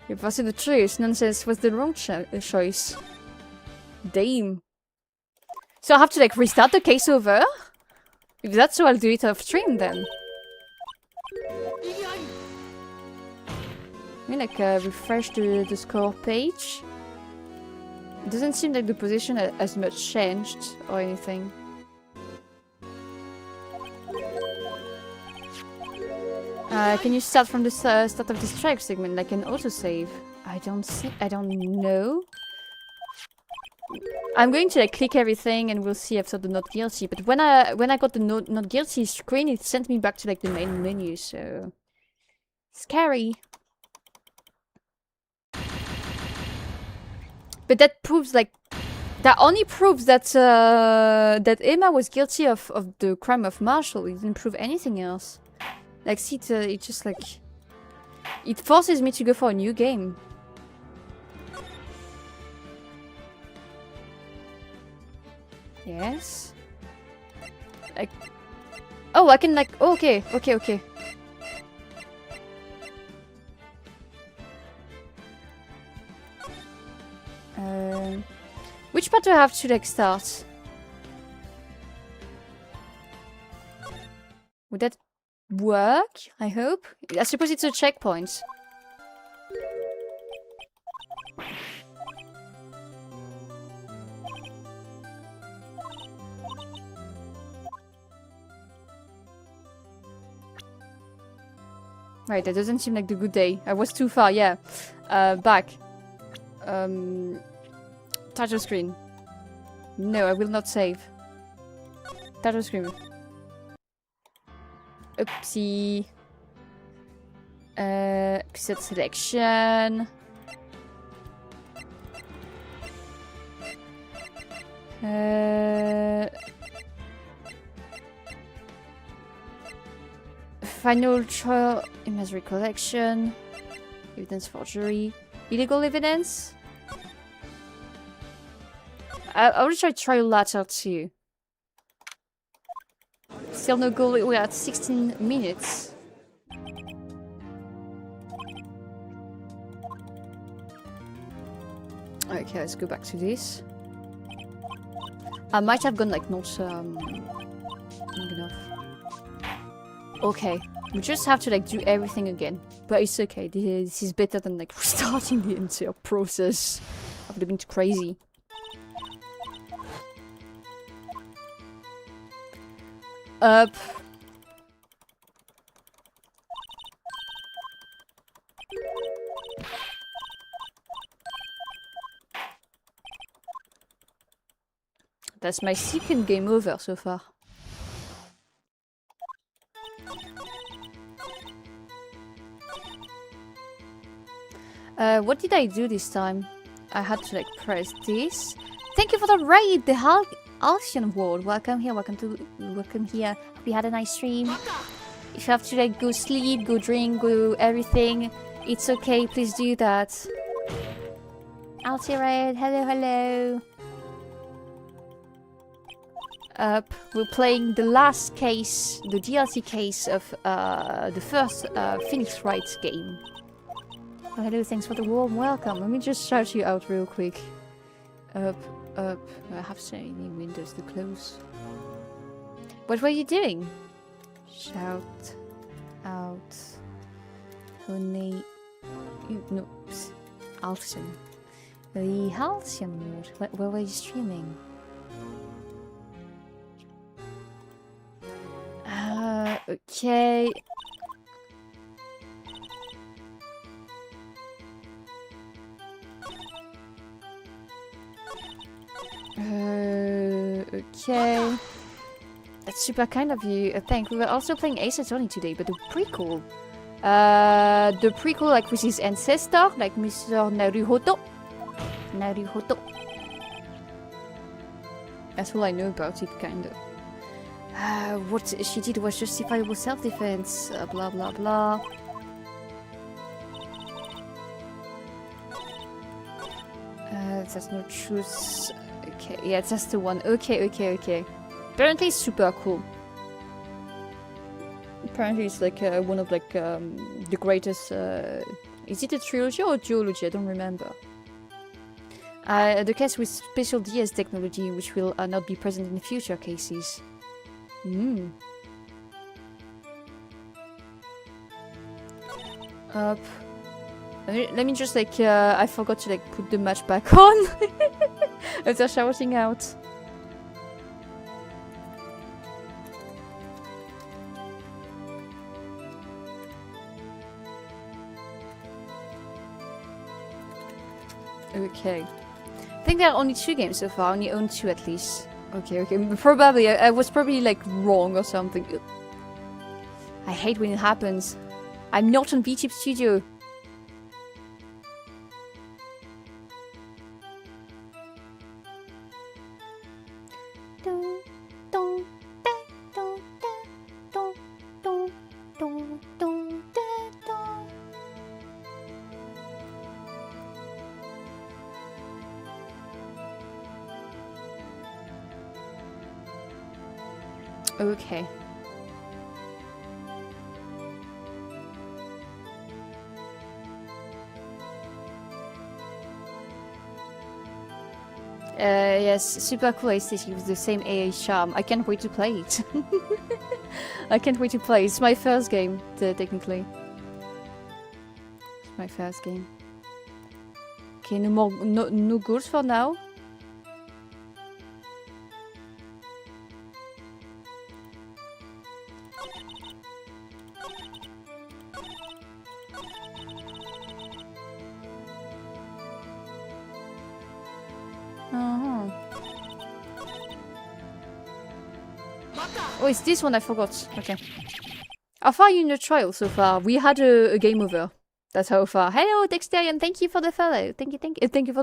You passed the choice. Nonsense was the wrong choice. Damn. So I have to like restart the case over? If that's so, I'll do it off stream then. Let me like refresh the score page. It doesn't seem like the position has much changed or anything. Can you start from the start of the strike segment, like an autosave? I don't know. I'm going to like click everything and we'll see after the not guilty. But when I got the not guilty screen, it sent me back to like the main menu, so scary. But that proves like that only proves that that Emma was guilty of the crime of Marshall. It didn't prove anything else. Like, see, it just like It forces me to go for a new game. Yes. Like, oh, I can like, oh, okay. Which part do I have to like start? Would that work? I hope. I suppose it's a checkpoint. Right, that doesn't seem like the good day. I was too far, yeah. Back. Title screen. No, I will not save. Title screen. Oopsie. Preset selection. Final trial imagery collection. Evidence forgery. Illegal evidence? I will try trial latter too. Still no goal, we're at 16 minutes. Okay, let's go back to this. I might have gone like not long enough. Okay, we just have to like do everything again. But it's okay, this is better than like restarting the entire process. I would have been crazy. Up. That's my second game over so far. What did I do this time? I had to like press this. Thank you for the raid, the Halcyon World. Welcome here, welcome here. Hope you had a nice stream. If you have to like go sleep, go drink, go everything, it's okay, please do that. Alti-raid, hello. We're playing the last case, the DLC case of the first Phoenix Wright game. Oh, hello, thanks for the warm welcome. Let me just shout you out real quick. Up. I have so many windows to close. What were you doing? Shout out. Honey. No. Halcyon. The Halcyon mode. Where were you streaming? Okay. Okay. That's super kind of you. Thanks. We were also playing Ace Attorney today, but the prequel. The prequel, like with his ancestor, like Mr. Naruhodo. That's all I know about it, kinda. What she did was justifiable self-defense, blah blah blah. That's no truth. Okay, yeah, that's the one. Okay. Apparently it's super cool. Apparently it's like one of like the greatest... is it a trilogy or a duology? I don't remember. The case with special DS technology, which will not be present in future cases. Up. Let me just like I forgot to like put the match back on after shouting out. Okay. I think there are only 2 games so far. I only own 2 at least. Okay. Probably I was probably like wrong or something. I hate when it happens. I'm not on VTube Studio. Okay. Yes, super cool aesthetic with the same AA charm. I can't wait to play it. I can't wait to play. It's my first game, technically. It's my first game. Okay, no goals for now. Oh, it's this one I forgot. Okay. How far are you in the trial so far? We had a game over. That's how far. Hello, Dexterian. Thank you for the follow. Thank you for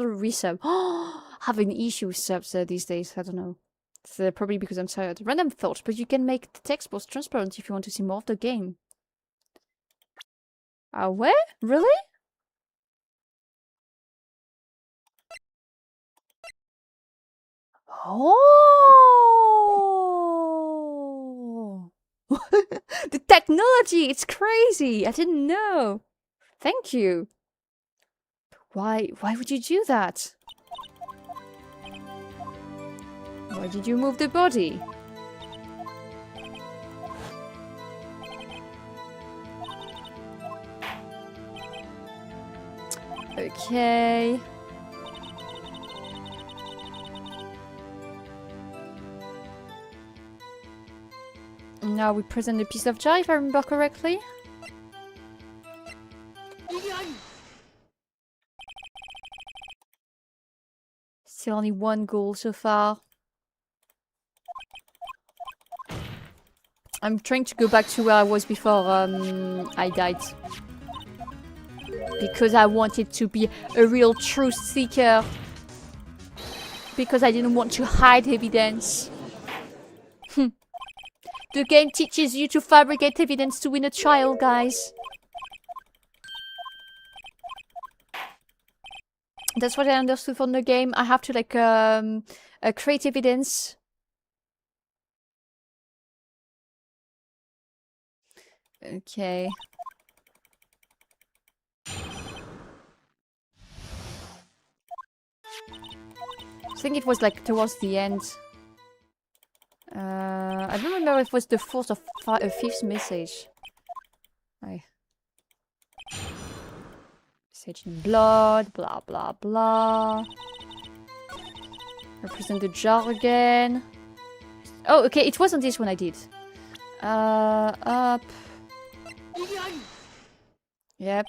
the resub. Having issue with subs these days. I don't know. It's probably because I'm tired. Random thought, but you can make the text box transparent if you want to see more of the game. Where? Really? Oh! The technology! It's crazy! I didn't know! Thank you! Why would you do that? Why did you move the body? Okay. Now we present a piece of jar, if I remember correctly. Still only one goal so far. I'm trying to go back to where I was before I died. Because I wanted to be a real truth seeker. Because I didn't want to hide evidence. The game teaches you to fabricate evidence to win a trial, guys. That's what I understood from the game. I have to like create evidence. Okay. I think it was like towards the end. I don't remember if it was the fourth or fifth message. Message in blood, blah blah blah. Represent the jar again. Oh, okay, it wasn't this one I did. Up. Yep.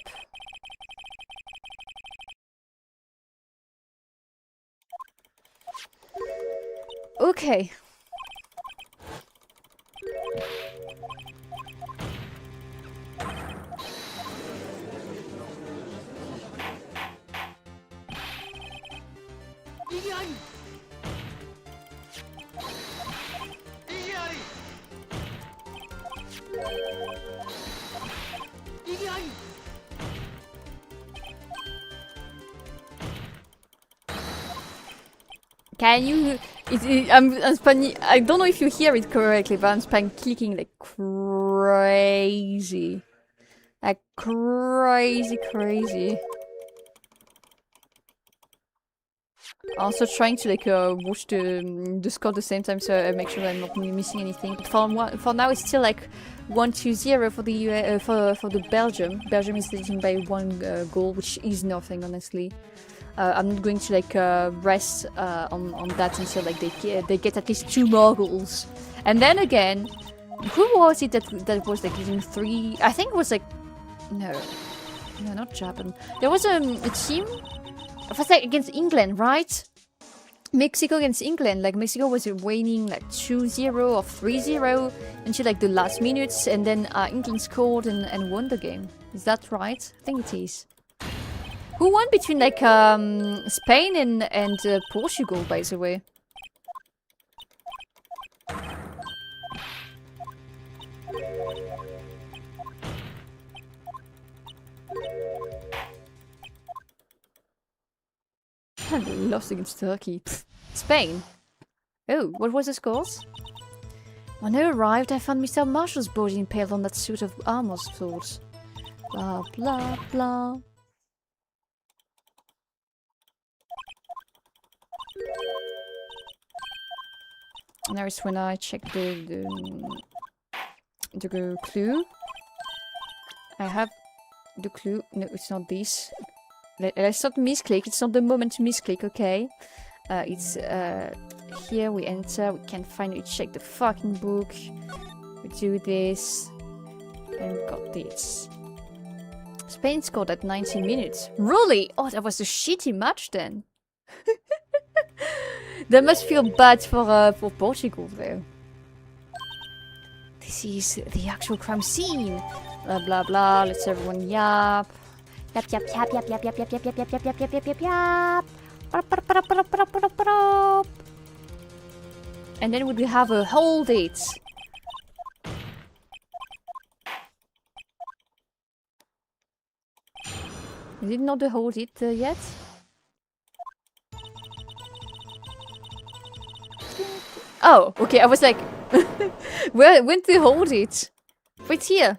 Okay. Can you? I'm spanning. I don't know if you hear it correctly, but I'm clicking like crazy, like crazy. Also trying to like watch the score at the same time, so I make sure I'm not missing anything. But for now, it's still like 1-0 for the for the Belgium. Belgium is leading by one goal, which is nothing, honestly. I'm not going to like rest on that until like they get at least 2 more goals. And then again, who was it that was like leading 3? I think it was like no, not Japan. There was a team. It was like against England, right? Mexico against England. Like Mexico was winning like 2-0 or 3-0 until like the last minutes, and then England scored and won the game. Is that right? I think it is. Who won between like Spain and Portugal, by the way? Lost against Turkey. Pfft. Spain. Oh, what was the scores? When I arrived, I found Mr. Marshall's body impaled on that suit of armor's thoughts. Blah, blah, blah. And that is when I checked the clue. I have the clue. No, it's not this. Let's not misclick. It's not the moment to misclick, okay? It's here we enter. We can finally check the fucking book. We do this. And we got this. Spain scored at 90 minutes. Really? Oh, that was a shitty match then. That must feel bad for Portugal though. This is the actual crime scene. Blah blah blah. Let's everyone yap. Yap yap yap yap yap yap yap yap yap yap yap yap yap yap yap. And then we have a hold it. Is it not the hold it yet? Oh, okay, I was like, where went the hold it? Right here.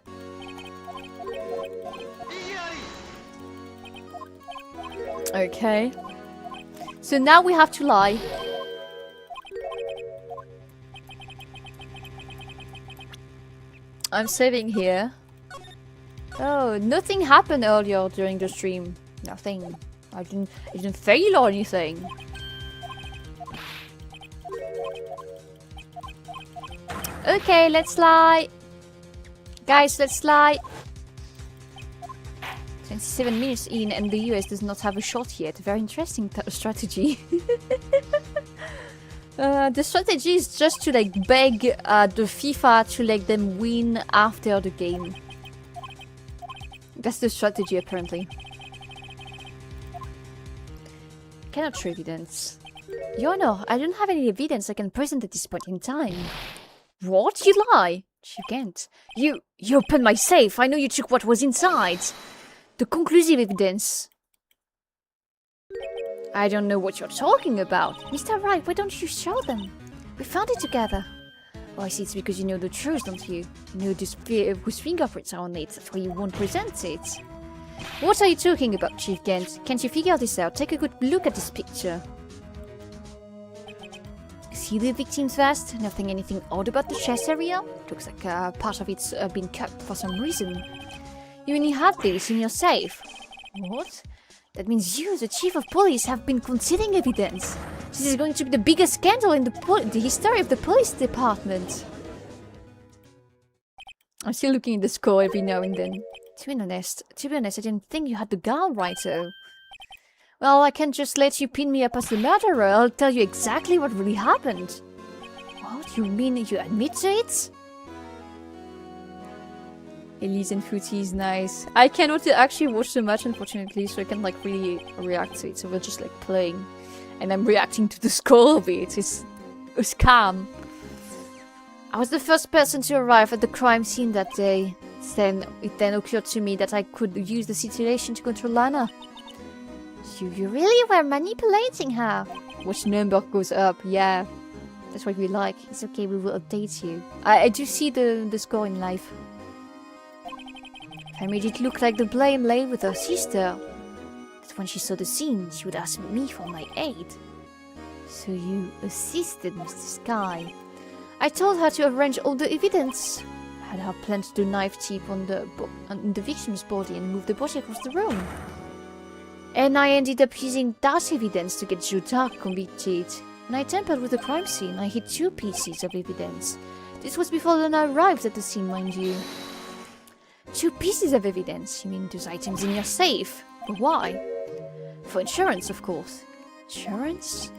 Okay. So now we have to lie. I'm saving here. Oh, nothing happened earlier during the stream. Nothing. I didn't fail or anything. Okay, let's lie. Guys, let's lie. 27 minutes in and the US does not have a shot yet. Very interesting strategy. The strategy is just to like beg the FIFA to let them win after the game. That's the strategy apparently. Cannot show evidence. Your Honor, I don't have any evidence I can present at this point in time. What? You lie? You can't. You opened my safe. I know you took what was inside. The conclusive evidence. I don't know what you're talking about. Mr. Wright, why don't you show them? We found it together. Oh, I see, it's because you know the truth, don't you? You know whose fingerprints are on it. That's why you won't present it. What are you talking about, Chief Kent? Can't you figure this out? Take a good look at this picture. See the victims first? Nothing anything odd about the chest area? Looks like part of it's been cut for some reason. You only have this in your safe. What? That means you, the chief of police, have been concealing evidence. This is going to be the biggest scandal in the history of the police department. I'm still looking at the score every now and then. To be honest, I didn't think you had the gal right, though. Well, I can't just let you pin me up as the murderer. I'll tell you exactly what really happened. What? You mean you admit to it? Elise and Footy is nice. I cannot actually watch the match, unfortunately, so I can like really react to it. So we're just like playing, and I'm reacting to the score of it. It's calm. I was the first person to arrive at the crime scene that day. It then occurred to me that I could use the situation to control Lana. You really were manipulating her. Watch number goes up, yeah. That's what we like. It's okay, we will update you. I do see the score in live. I made it look like the blame lay with her sister. But when she saw the scene, she would ask me for my aid. So you assisted Mr. Sky. I told her to arrange all the evidence. I had her plant the knife tip on the victim's body and move the body across the room. And I ended up using that evidence to get Joe Dark convicted. When I tampered with the crime scene, I hid 2 pieces of evidence. This was before Lana arrived at the scene, mind you. 2 pieces of evidence? You mean those items in your safe? But why? For insurance, of course. Insurance?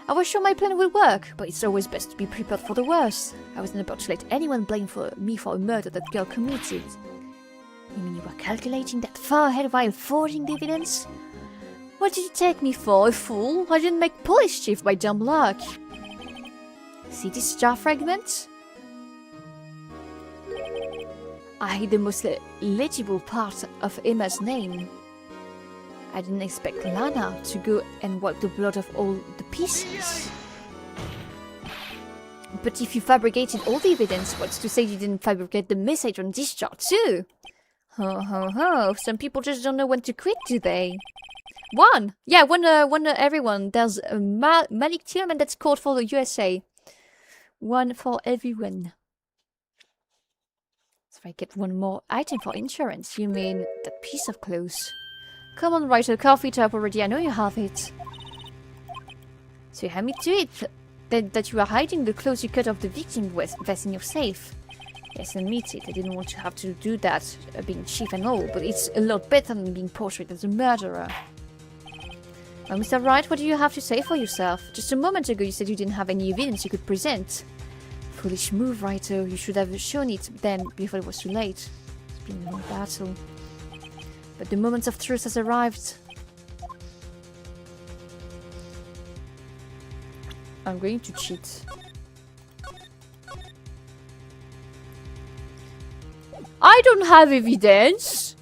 I was sure my plan would work, but it's always best to be prepared for the worst. I wasn't about to let anyone blame me for a murder that girl committed. You mean you were calculating that far ahead while forging the evidence? What did you take me for, a fool? I didn't make police chief by dumb luck. See this jar fragment? I hid the most legible part of Emma's name. I didn't expect Lana to go and wipe the blood off all the pieces. But if you fabricated all the evidence, what's to say you didn't fabricate the message on discharge too? Ho ho ho, some people just don't know when to quit, do they? One! Yeah, one everyone. There's a Malik Tillman that's called for the USA. One for everyone. So if I get one more item for insurance, you mean that piece of clothes. Come on, writer, coffee it up already, I know you have it. So you hand me to it, that you are hiding the clothes you cut off the victim vest in your safe. Yes, admit it, I didn't want to have to do that, being chief and all, but it's a lot better than being portrayed as a murderer. Well, Mr. Wright, what do you have to say for yourself? Just a moment ago you said you didn't have any evidence you could present. Foolish move, writer. You should have shown it then, before it was too late. It's been a long battle. But the moment of truth has arrived. I'm going to cheat. I don't have evidence!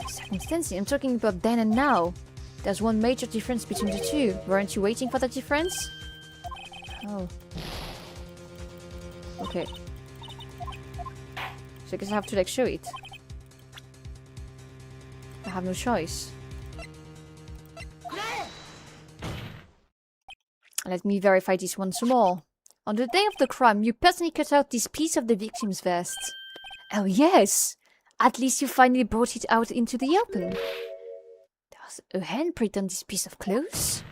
Circumstances, I'm talking about then and now. There's one major difference between the two. Weren't you waiting for that difference? Oh. Okay. So I guess I have to like show it. I have no choice. Let me verify this once more. On the day of the crime, you personally cut out this piece of the victim's vest. Oh yes! At least you finally brought it out into the open. There's a handprint on this piece of clothes.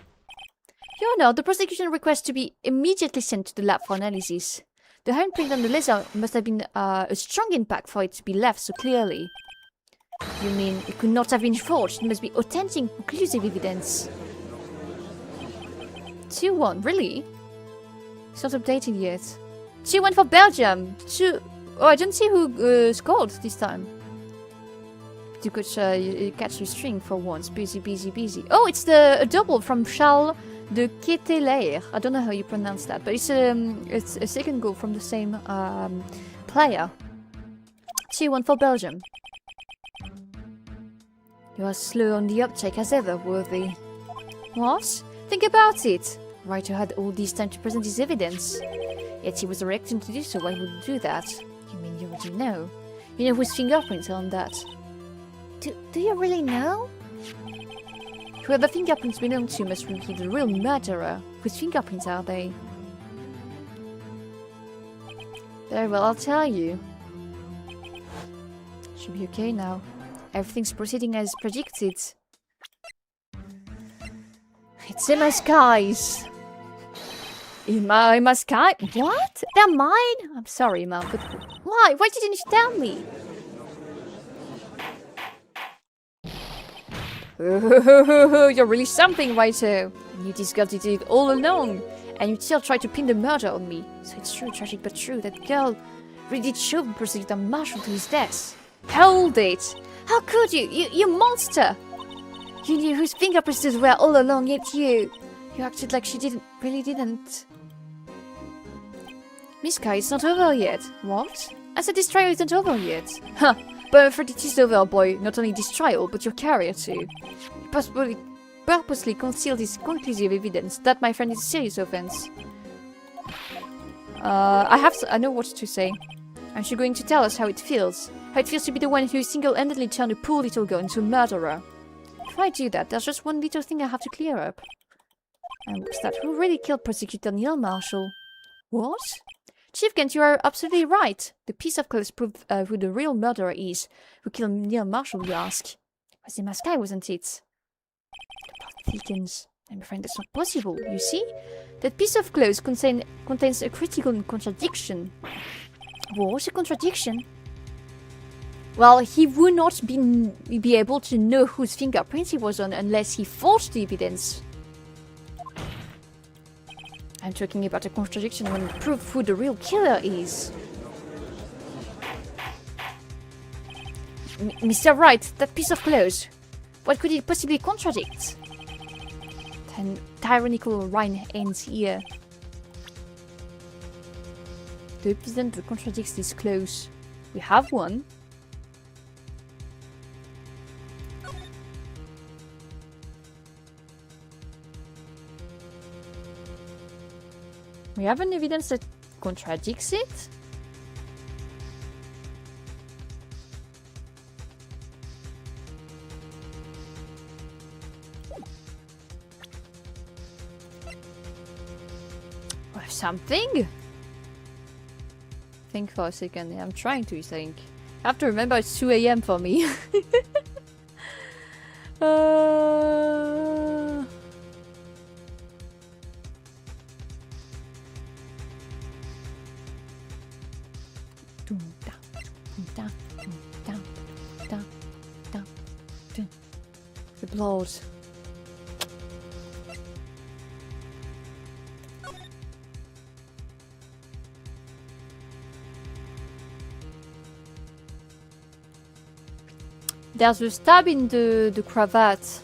Your Honor, the prosecution requests to be immediately sent to the lab for analysis. The handprint on the leather must have been a strong impact for it to be left so clearly. You mean it could not have been forged? It must be authentic, conclusive evidence. 2-1, really? It's not updated yet. 2-1 for Belgium. Oh, I don't see who scored this time. You could catch your string for once. Busy, busy, busy. Oh, it's a double from Charles de Ketelaere. I don't know how you pronounce that, but it's a second goal from the same player. 2-1 for Belgium. You are slow on the uptake as ever, Worthy. What? Think about it. Writer had all this time to present his evidence. Yet he was reluctant to do so. Why would he do that? You mean you already know? You know whose fingerprints are on that? Do you really know? Whoever fingerprints belong to must reveal the real murderer. Whose fingerprints are they? Very well, I'll tell you. Should be okay now. Everything's proceeding as predicted. It's in my skies. In my sky? What? They're mine? I'm sorry, Mom, but why? Why didn't you tell me? You're really something, Writer. You discovered it all along, and you still try to pin the murder on me. So it's true, tragic but true, that girl really did show Prosecutor Marshall to his death. Hold it! How could you? You monster! You knew whose fingerprints these were all along, yet you acted like she really didn't. Miss Kai, it's not over yet. What? I said this trial isn't over yet. Huh, but I'm afraid it is over, boy. Not only this trial, but your career too. You purposely concealed this conclusive evidence. That, my friend, is a serious offense. I know what to say. Aren't you going to tell us how it feels? How it feels to be the one who single-handedly turned a poor little girl into a murderer? If I do that, there's just one little thing I have to clear up. And what's that? Who really killed Prosecutor Neil Marshall? What? Chief Kent, you are absolutely right. The piece of clothes proved who the real murderer is. Who killed Neil Marshall, you ask? It was the mask guy, wasn't it? Thickens. I'm afraid that's not possible, you see? That piece of clothes contains a critical contradiction. What? A contradiction? Well, he would not be able to know whose fingerprints he was on unless he forged the evidence. I'm talking about a contradiction when it proved who the real killer is. Mr. Wright, that piece of clothes. What could it possibly contradict? An tyrannical Rhine ends here. The evidence that contradicts this clothes. We have one. We have an evidence that contradicts it? Or something? Think for a second. I'm trying to think. I have to remember it's 2 a.m. for me. The blood. There's a stab in the cravat.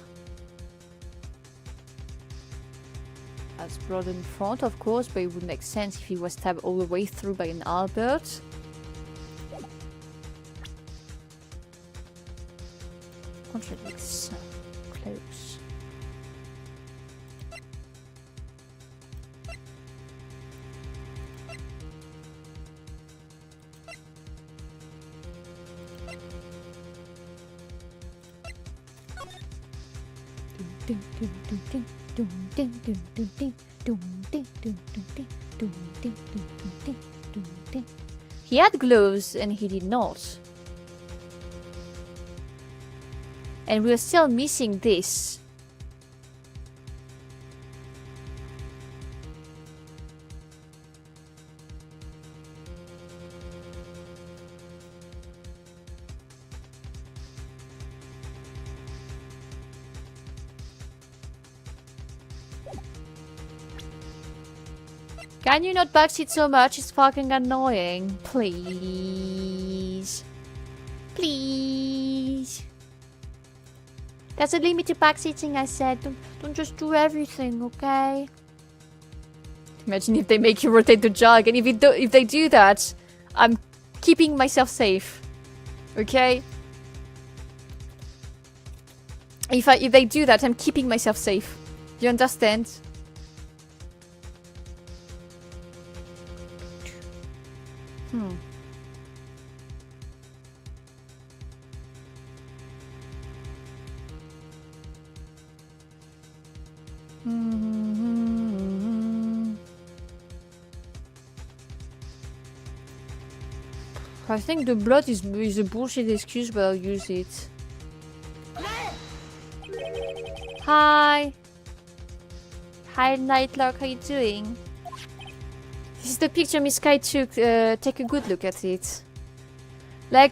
Has blood in front, of course, but it would make sense if he was stabbed all the way through by an Albert. Contradicts. Close. He had gloves and he did not. And we're still missing this. Can you not backseat so much? It's fucking annoying. Please. Please. There's a limit to backseating, I said. Don't just do everything, okay? Imagine if they make you rotate the jar again. If they do that, I'm keeping myself safe. Okay? If they do that, I'm keeping myself safe. You understand? I think the blood is a bullshit excuse, but I'll use it. Hi! Hi, Nightlock, how you doing? This is the picture Miss Sky took. Take a good look at it. Like,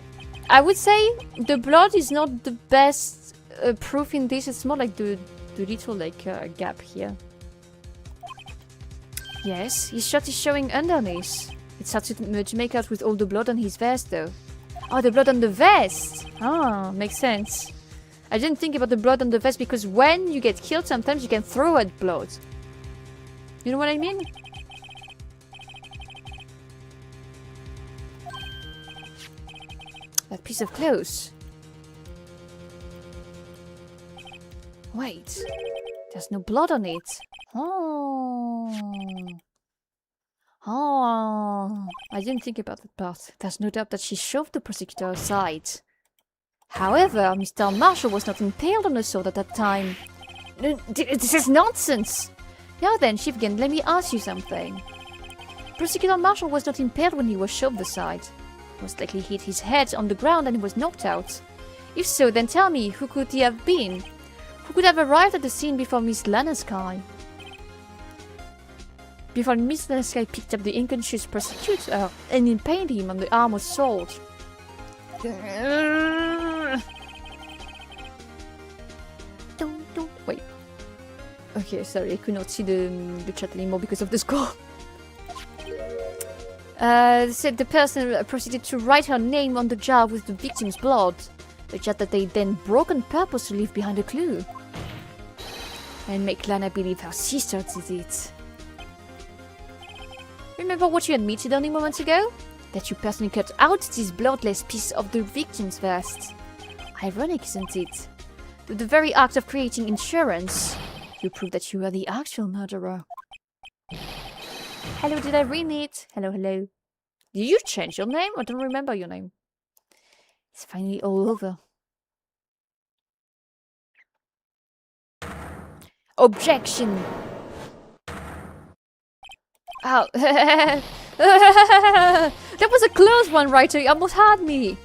I would say the blood is not the best proof in this. It's more like the little, like, gap here. Yes, his shirt is showing underneath. It starts to make out with all the blood on his vest, though. Oh, the blood on the vest! Ah, makes sense. I didn't think about the blood on the vest because when you get killed, sometimes you can throw at blood. You know what I mean? That piece of clothes. Wait. There's no blood on it. Oh. Oh, I didn't think about that part. There's no doubt that she shoved the prosecutor aside. However, Mr. Marshall was not impaled on a sword at that time. This is nonsense! Now then, Shivgan, let me ask you something. Prosecutor Marshall was not impaled when he was shoved aside. Most likely hit his head on the ground and he was knocked out. If so, then tell me, who could he have been? Who could have arrived at the scene before Miss Lanasky? Before Miss Lanasky picked up the unconscious prosecutor and impaled him on the arm of sword. Wait. Okay, sorry, I could not see the chat anymore because of the score. Said the person proceeded to write her name on the jar with the victim's blood. The jar that they then broke on purpose to leave behind a clue. And make Lana believe her sister did it. Remember what you admitted only moments ago? That you personally cut out this bloodless piece of the victim's vest. Ironic, isn't it? With the very act of creating insurance, you prove that you are the actual murderer. Hello, did I read it? Hello, hello. Did you change your name? I don't remember your name. It's finally all over. Objection! Oh. That was a close one, writer. You almost had me.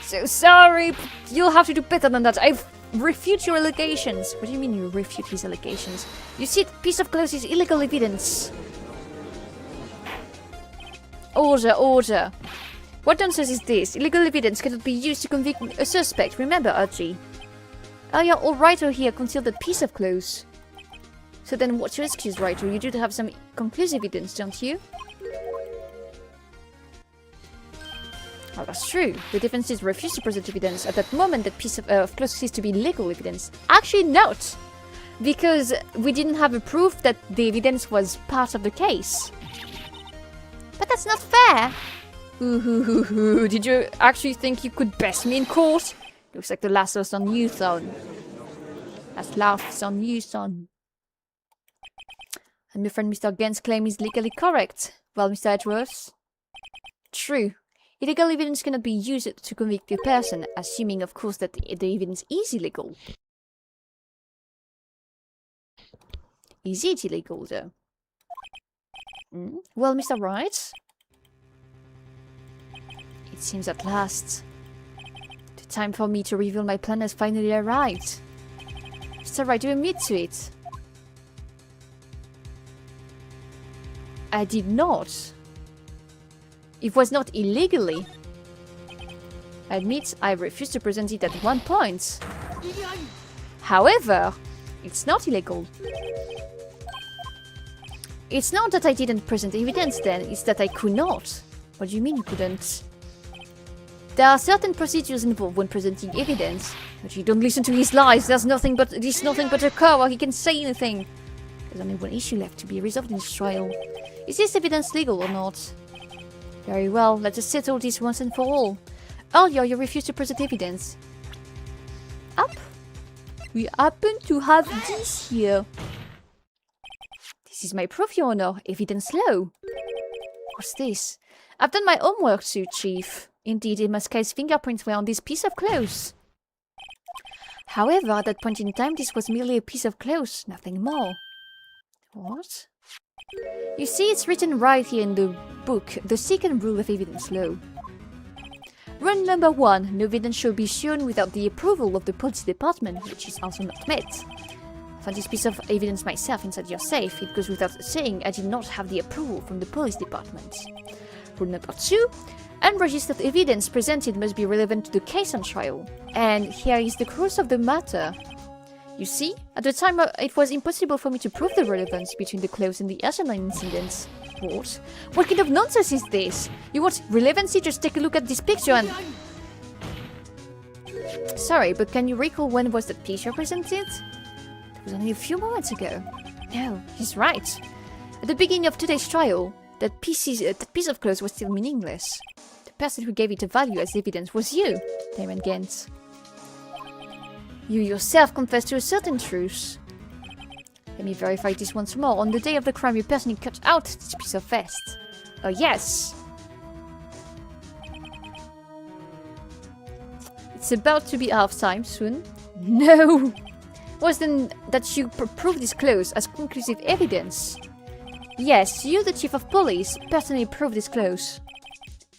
So sorry, but you'll have to do better than that. I've refute your allegations. What do you mean you refute his allegations? You see, the piece of clothes is illegal evidence. Order, order. What nonsense is this? Illegal evidence cannot be used to convict a suspect. Remember, Archie. Oh yeah, all writer here concealed that piece of clothes. So then what's your excuse, writer? You do have some conclusive evidence, don't you? Well, that's true. The defense did refuse to present evidence. At that moment, that piece of clothes ceased to be legal evidence. Actually, not! Because we didn't have a proof that the evidence was part of the case. But that's not fair! Ooh, did you actually think you could best me in court? Looks like the last laugh's on you, son. Last laugh's on you, son. And my friend Mr. Gant's claim is legally correct. Well, Mr. Edgeworth? True. Illegal evidence cannot be used to convict a person, assuming, of course, that the evidence is illegal. Is it illegal, though? Well, Mr. Wright? It seems at last. The time for me to reveal my plan has finally arrived. Mr. Wright, do you admit to it? I did not. It was not illegally. I admit I refused to present it at one point. However, it's not illegal. It's not that I didn't present evidence then, it's that I could not. What do you mean you couldn't? There are certain procedures involved when presenting evidence. But you don't listen to his lies. There's nothing but a coward. He can say anything. There's only one issue left to be resolved in this trial. Is this evidence legal or not? Very well, let us settle this once and for all. Earlier, you refused to present evidence. Up. We happen to have this here. This is my proof, Your Honor. Evidence law. What's this? I've done my homework too, Chief. Indeed, Imaskai's fingerprints were on this piece of clothes. However, at that point in time, this was merely a piece of clothes, nothing more. What? You see, it's written right here in the book, the second rule of evidence law. Rule number 1, no evidence shall be shown without the approval of the police department, which is also not met. I found this piece of evidence myself inside your safe. It goes without saying I did not have the approval from the police department. Rule number 2, unregistered evidence presented must be relevant to the case on trial. And here is the crux of the matter. You see, at the time it was impossible for me to prove the relevance between the clothes and the Arsenal incidents. What? What kind of nonsense is this? You want relevancy? Just take a look at this picture and... Sorry, but can you recall when was that picture presented? It was only a few moments ago. No, he's right. At the beginning of today's trial, that piece of clothes was still meaningless. The person who gave it a value as evidence was you, Damon Gant. You yourself confessed to a certain truth. Let me verify this once more. On the day of the crime, you personally cut out this piece of vest. Oh, yes! It's about to be half-time soon. No! Was then that you proved this clothes as conclusive evidence? Yes, you, the chief of police, personally proved this clothes.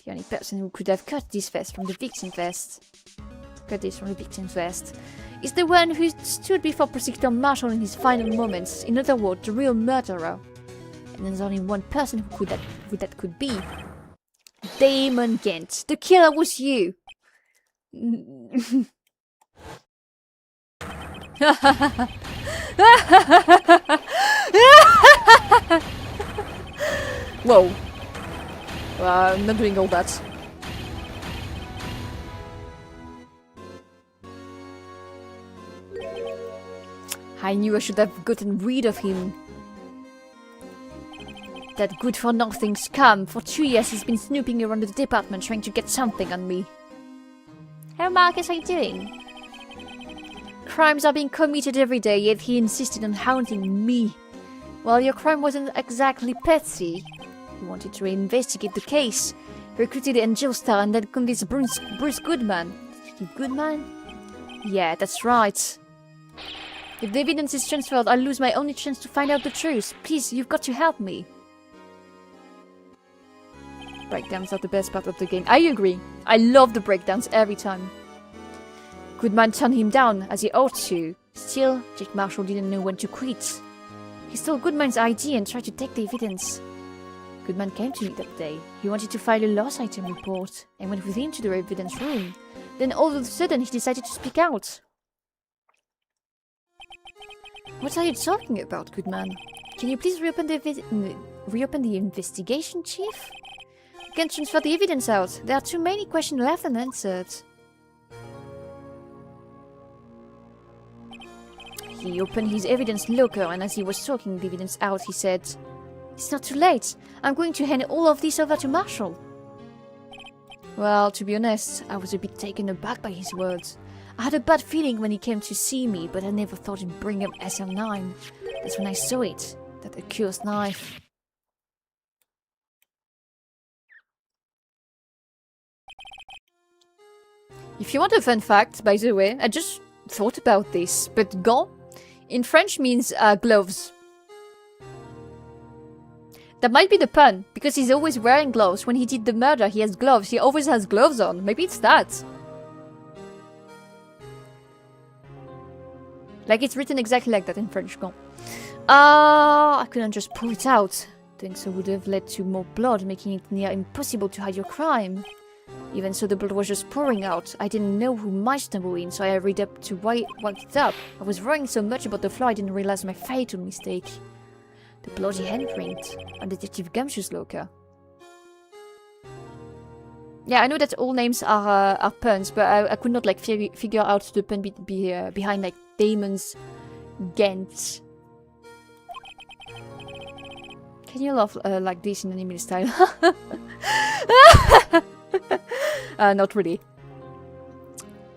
The only person who could have cut this vest from the victim's vest. Cut this from the victim's vest. Is the one who stood before Prosecutor Marshall in his final moments. In other words, the real murderer. And there's only one person who that could be. Damon Gant. The killer was you. Whoa. I'm not doing all that. I knew I should have gotten rid of him. That good-for-nothing scum. For 2 years he's been snooping around the department trying to get something on me. How Marcus are you doing? Crimes are being committed every day, yet he insisted on haunting me. Well, your crime wasn't exactly petty. He wanted to investigate the case. He recruited Angel Star and then convinced Bruce Goodman. Goodman? Yeah, that's right. If the evidence is transferred, I'll lose my only chance to find out the truth. Please, you've got to help me. Breakdowns are the best part of the game. I agree. I love the breakdowns every time. Goodman turned him down, as he ought to. Still, Jake Marshall didn't know when to quit. He stole Goodman's ID and tried to take the evidence. Goodman came to me that day. He wanted to file a lost item report. I went with him to the evidence room. Then all of a sudden he decided to speak out. What are you talking about, Goodman? Can you please reopen the investigation, Chief? You can't transfer the evidence out. There are too many questions left unanswered. He opened his evidence locker, and as he was talking the evidence out, he said, "It's not too late. I'm going to hand all of this over to Marshall." Well, to be honest, I was a bit taken aback by his words. I had a bad feeling when he came to see me, but I never thought he'd bring up SL9. That's when I saw it, that accursed knife. If you want a fun fact, by the way, I just thought about this, but gants in French means gloves. That might be the pun, because he's always wearing gloves. When he did the murder, he has gloves. He always has gloves on. Maybe it's that. Like, it's written exactly like that in French. Gants. I couldn't just pull it out. Doing so would have led to more blood, making it near impossible to hide your crime. Even so, the blood was just pouring out. I didn't know who might stumble in, so I hurried up to wipe it up. I was worrying so much about the fly, I didn't realize my fatal mistake. The bloody handprint on Detective Gumshoe's locker. Yeah, I know that all names are puns, but I could not like figure out the pun behind like Damon's Gant. Can you laugh like this in anime style? Not really.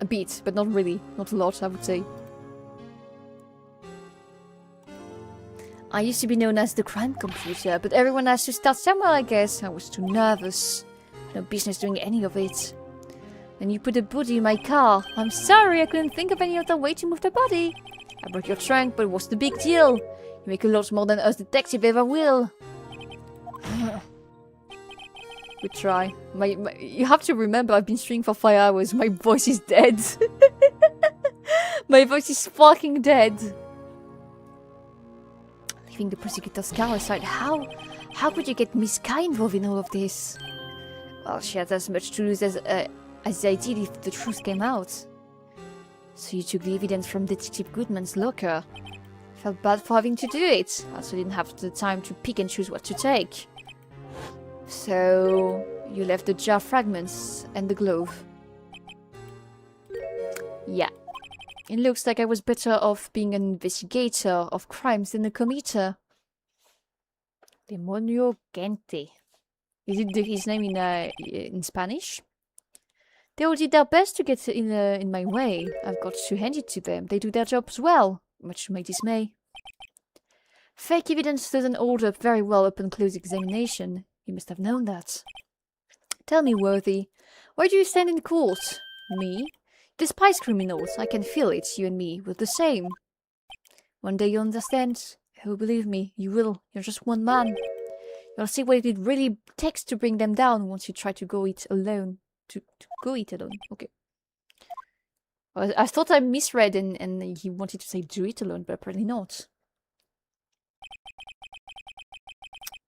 A bit, but not really. Not a lot, I would say. I used to be known as the crime computer, but everyone has to start somewhere, I guess. I was too nervous. No business doing any of it. Then you put a body in my car. I'm sorry, I couldn't think of any other way to move the body. I broke your trunk, but what's the big deal? You make a lot more than us detective ever will. Good try. You have to remember, I've been streaming for 5 hours. My voice is dead. My voice is fucking dead. Leaving the prosecutor's car aside, how could you get Miss Kai involved in all of this? Well, she had as much to lose as I did if the truth came out. So you took the evidence from Detective Goodman's locker. Felt bad for having to do it. Also didn't have the time to pick and choose what to take. So you left the jar fragments and the glove. Yeah. It looks like I was better off being an investigator of crimes than a committer. Demonio Gente. Is it his name in Spanish? They all did their best to get in my way. I've got to hand it to them. They do their jobs well, much to my dismay. Fake evidence doesn't hold up very well upon close examination. You must have known that. Tell me, Worthy, where do you stand in court? Me? You despise criminals. I can feel it. You and me, we're the same. One day you'll understand. Oh, believe me, you will. You're just one man. You'll see what it really takes to bring them down once you try to go it alone. To go it alone. Okay. I thought I misread and he wanted to say do it alone, but apparently not.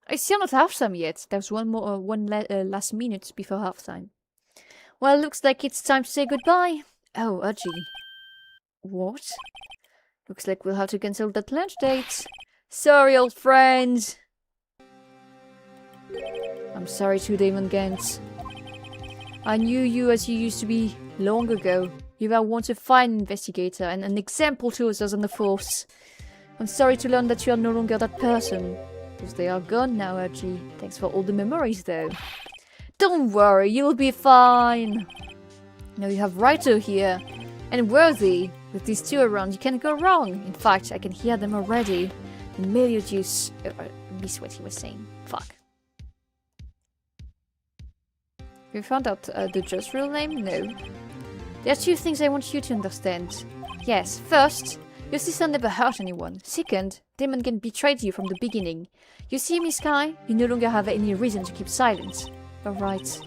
I still not halftime yet. There's one last minute before halftime. Well, looks like it's time to say goodbye. Oh, Udgy. What? Looks like we'll have to cancel that lunch date. Sorry, old friend. I'm sorry too, Damon Gant. I knew you as you used to be long ago. You were once a fine investigator and an example to others on the force. I'm sorry to learn that you are no longer that person. Because they are gone now, Archie. Thanks for all the memories, though. Don't worry, you'll be fine. Now you have Writer here. And Worthy. With these two around, you can't go wrong. In fact, I can hear them already. And Meliodas... I missed what he was saying. Fuck. You found out the judge's real name? No. There are two things I want you to understand. Yes, first, your sister never hurt anyone. Second, Demon can betrayed you from the beginning. You see, Miss Sky, you no longer have any reason to keep silent. Alright.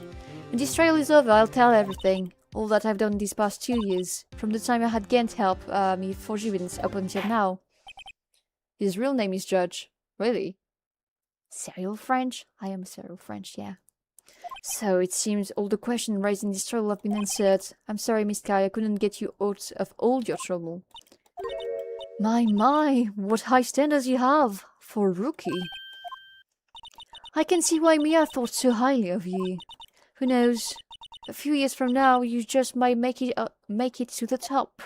When this trial is over, I'll tell everything. All that I've done these past 2 years. From the time I had Gent help me forge evidence up until now. His real name is Judge. Really? Serial French? I am serial French, yeah. So, it seems all the questions raised in this trial have been answered. I'm sorry, Miss Sky, I couldn't get you out of all your trouble. My, what high standards you have for a rookie. I can see why Mia thought so highly of you. Who knows? A few years from now, you just might make it to the top.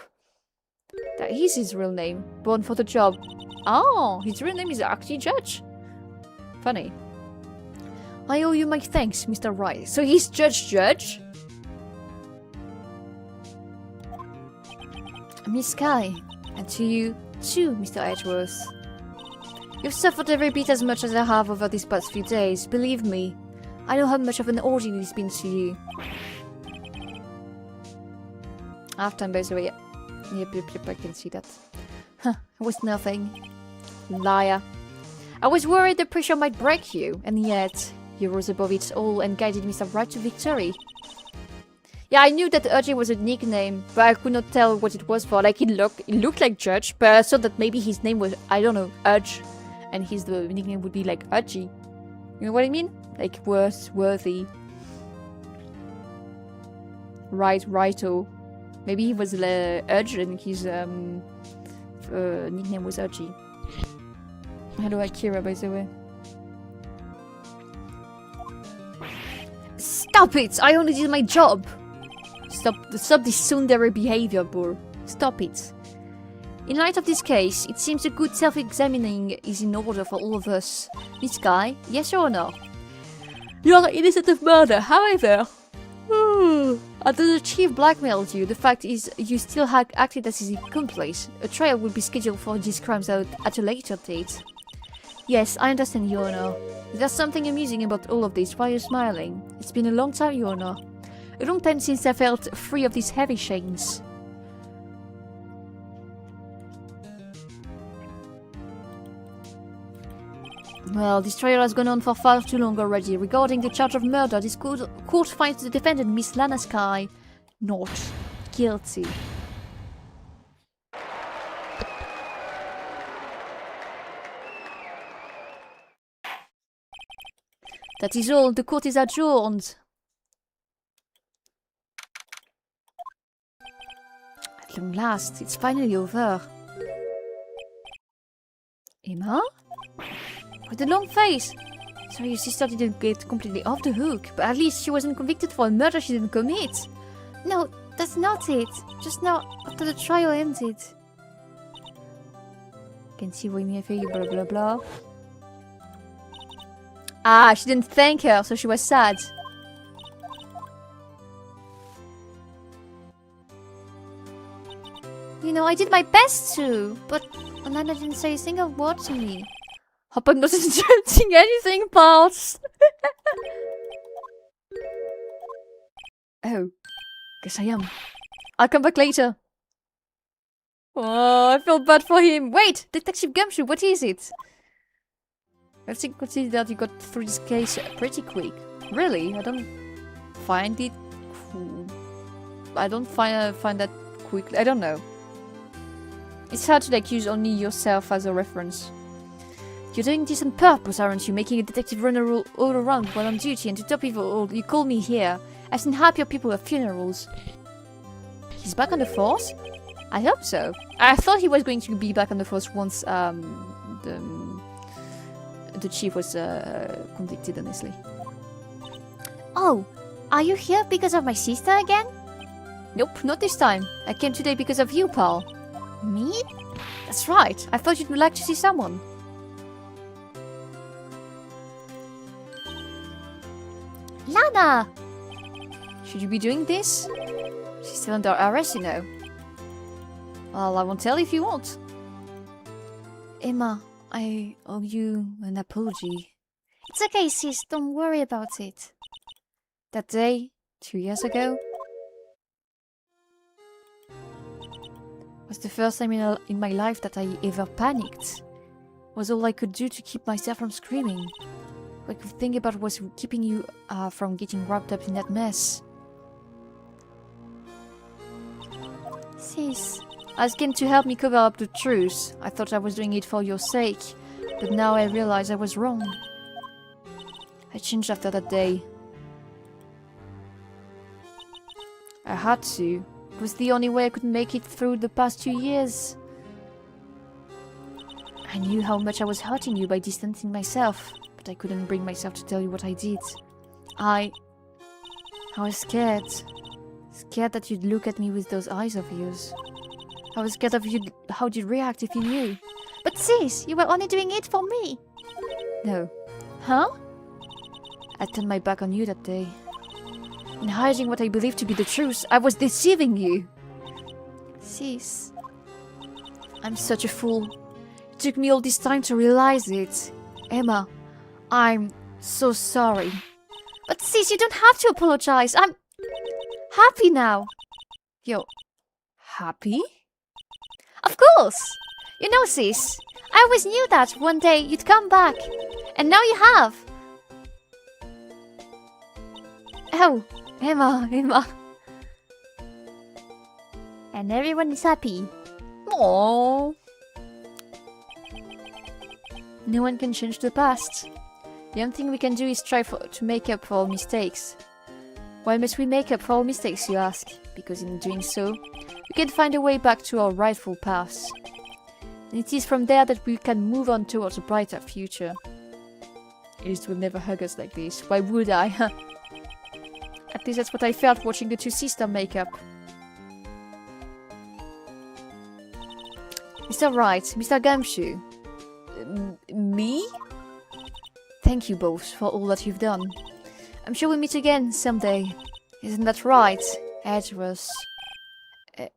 That is his real name. Born for the job. Oh, his real name is actually Judge. Funny. I owe you my thanks, Mr. Wright. So he's Judge? Miss Sky. And to you, too, Mr. Edgeworth. You've suffered every bit as much as I have over these past few days. Believe me. I know how much of an ordeal it's been to you. Half time, by the way. Yep, I can see that. Huh, it was nothing. Liar. I was worried the pressure might break you, and yet you rose above it all and guided Mr. Wright to victory. Yeah, I knew that Urgy was a nickname, but I could not tell what it was for. Like, it looked like Judge, but I thought that maybe his name was, I don't know, Urge. And the nickname would be like Urgy. You know what I mean? Like, worthy. Righto. Maybe he was Urge and his nickname was Urgy. Hello, Akira, by the way. Stop it! I only did my job! Stop this tsundere behavior, bro. Stop it. In light of this case, it seems a good self-examining is in order for all of us. This guy, yes or no? You are innocent of murder, however. Although the chief blackmailed you, the fact is you still acted as his accomplice. A trial will be scheduled for these crimes at a later date. Yes, I understand, Your Honor. There's something amusing about all of this. Why are you smiling? It's been a long time, Your Honor. A long time since I felt free of these heavy chains. Well, this trial has gone on for far too long already. Regarding the charge of murder, this court finds the defendant, Miss Lana Sky, not guilty. That is all. The court is adjourned. At long last, it's finally over. Emma? With a long face. Sorry, your sister didn't get completely off the hook, but at least she wasn't convicted for a murder she didn't commit. No, that's not it. Just now, after the trial ended. Can see what me you blah blah blah. Ah, she didn't thank her, so she was sad. You know, I did my best to, but Alana didn't say a single word to me. Hope I'm not interrupting anything, pals. Oh, guess I am. I'll come back later. Oh, I feel bad for him. Wait, Detective Gumshoe, what is it? I think consider that you got through this case pretty quick. Really? I don't find it cool. I don't find that quickly. I don't know. It's hard to like use only yourself as a reference. You're doing this on purpose, aren't you? Making a detective run all around while on duty, and to top of it all, you call me here. I've seen happier people at funerals. He's back on the force? I hope so. I thought he was going to be back on the force once the chief was convicted, honestly. Oh, are you here because of my sister again? Nope, not this time. I came today because of you, pal. Me? That's right. I thought you'd like to see someone. Lana! Should you be doing this? She's still under arrest, you know. Well, I won't tell if you won't. Emma, I owe you an apology. It's okay, sis. Don't worry about it. That day, 2 years ago, was the first time in my life that I ever panicked. Was all I could do to keep myself from screaming. What I could think about was keeping you from getting wrapped up in that mess. Sis, asked him to help me cover up the truth. I thought I was doing it for your sake, but now I realize I was wrong. I changed after that day. I had to. It was the only way I could make it through the past 2 years. I knew how much I was hurting you by distancing myself, but I couldn't bring myself to tell you what I did. I was scared. Scared that you'd look at me with those eyes of yours. I was scared of how you'd react if you knew. But sis, you were only doing it for me. No. Huh? I turned my back on you that day. In hiding what I believed to be the truth, I was deceiving you. Sis. I'm such a fool. It took me all this time to realize it. Emma, I'm so sorry. But sis, you don't have to apologize. I'm happy now. You're happy? Of course. You know, sis, I always knew that one day you'd come back. And now you have. Oh, Emma. And everyone is happy. Aww. No one can change the past. The only thing we can do is try to make up for our mistakes. Why must we make up for our mistakes, you ask? Because in doing so, we can find a way back to our rightful path. And it is from there that we can move on towards a brighter future. It will never hug us like this. Why would I? At least that's what I felt watching the two sisters make up. Mr. Wright, Mr. Gumshoe. Me? Thank you both for all that you've done. I'm sure we'll meet again someday. Isn't that right, Edgeworth?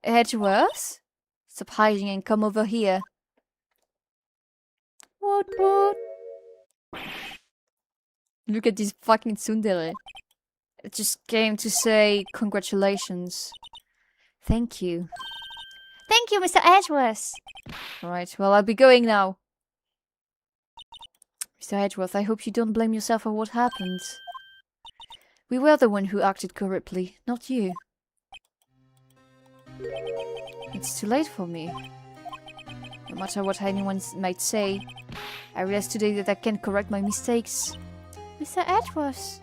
Edgeworth? Stop hiding and come over here. What? Look at this fucking tsundere. It just came to say congratulations. Thank you. Thank you, Mr. Edgeworth. Right, well, I'll be going now. Mr. Edgeworth, I hope you don't blame yourself for what happened. We were the one who acted corruptly, not you. It's too late for me. No matter what anyone might say, I realize today that I can't correct my mistakes. Mr. Edgeworth.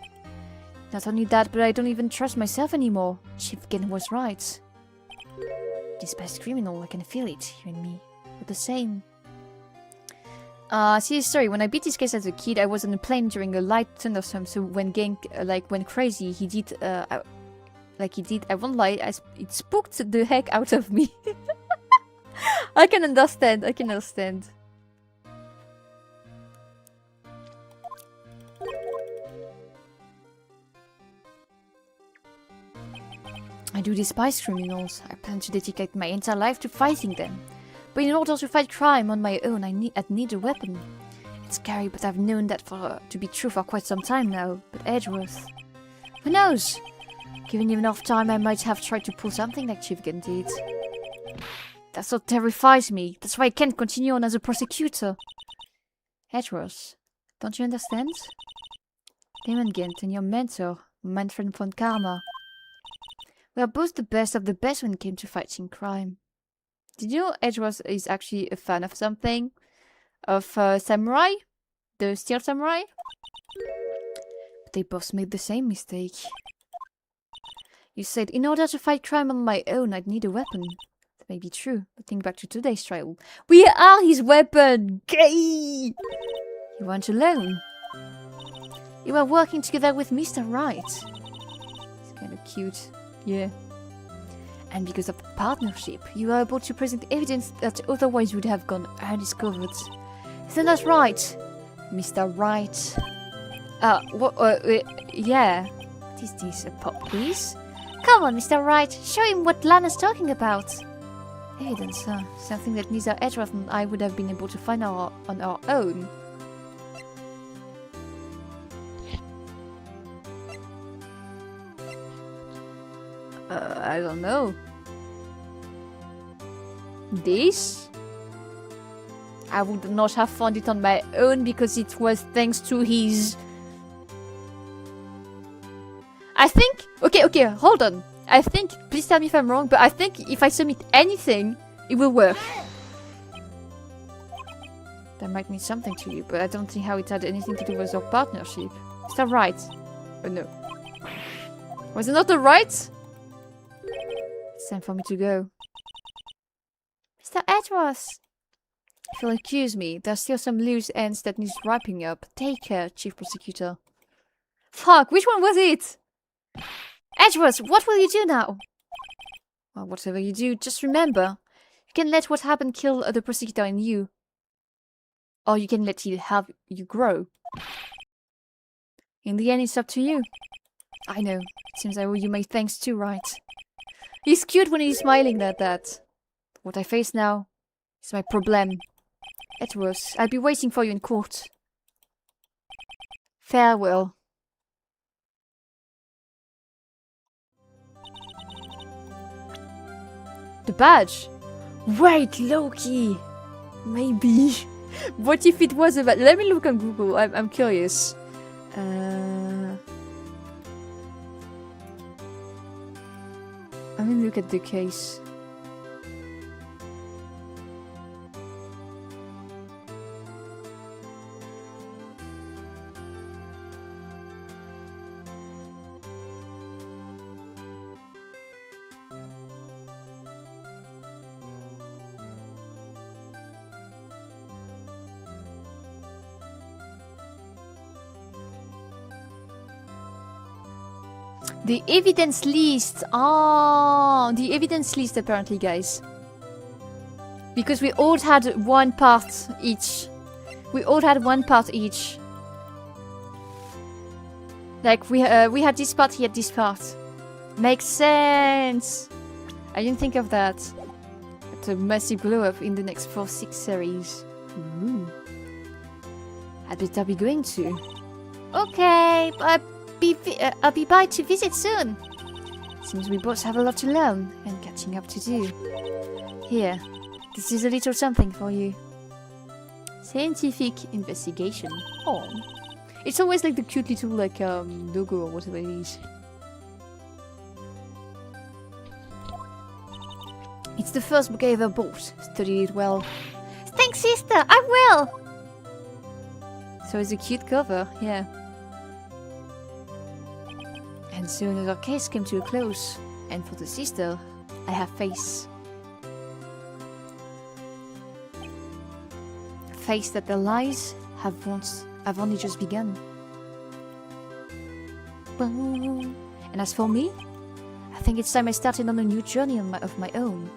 Not only that, but I don't even trust myself anymore. Chief Gen was right. Despised criminal, I can feel it. You and me, we're the same. See, sorry, when I beat this case as a kid, I was on a plane during a light thunderstorm, so when Genk, went crazy, he did, I won't lie, it spooked the heck out of me. I can understand. I do despise criminals. I plan to dedicate my entire life to fighting them. But in order to fight crime on my own, I'd need a weapon. It's scary, but I've known that to be true for quite some time now. But Edgeworth... Who knows? Given enough time, I might have tried to pull something like Chief Gen did. That's what terrifies me. That's why I can't continue on as a prosecutor. Edgeworth, don't you understand? Demon Gent and your mentor, Manfred von Karma. We are both the best of the best when it came to fighting crime. Did you know Edgeworth is actually a fan of something? Of Samurai? The Steel Samurai? But they both made the same mistake. You said, in order to fight crime on my own, I'd need a weapon. That may be true, but think back to today's trial. We are his weapon! Gay! You weren't alone. You were working together with Mr. Wright. He's kind of cute. Yeah. And because of the partnership, you are able to present evidence that otherwise would have gone undiscovered. Isn't that right, Mr. Wright? Yeah. What is this, a pop quiz? Come on, Mr. Wright, show him what Lana's talking about. Evidence, huh? Something that neither Edgeworth and I would have been able to find on our own. I don't know. This? I would not have found it on my own because it was thanks to his... I think... Okay, hold on. I think... Please tell me if I'm wrong, but I think if I submit anything, it will work. That might mean something to you, but I don't see how it had anything to do with our partnership. Is that right? Oh no. Was it not the right? It's time for me to go. Mr. Edwards! If you'll accuse me, there's still some loose ends that needs wrapping up. Take care, Chief Prosecutor. Fuck, which one was it? Edwards, what will you do now? Well, whatever you do, just remember, you can let what happened kill the prosecutor in you. Or you can let it help you grow. In the end, it's up to you. I know. It seems I owe you my thanks too, right? He's cute when he's smiling at that. What I face now is my problem. Edwards, I'll be waiting for you in court. Farewell. The badge? Wait, Loki! Maybe. What if it was about... Let me look on Google. I'm curious. Let me look at the case. The evidence list. Oh, the evidence list apparently, guys. Because we all had one part each. We all had one part each. Like, we had this part, he had this part. Makes sense. I didn't think of that. It's a massive blow up in the next 4-6 series. Ooh. I bet I'll be going to. Okay, I'll be by to visit soon. Seems we both have a lot to learn and catching up to do. Here, this is a little something for you. Scientific investigation. Oh, it's always like the cute little like logo or whatever it is. It's the first book I ever bought. Study it well. Thanks, sister. I will. So it's a cute cover, yeah. And soon as our case came to a close, and for the sister, I have faith. Faith that their lies have only just begun. And as for me, I think it's time I started on a new journey of my own.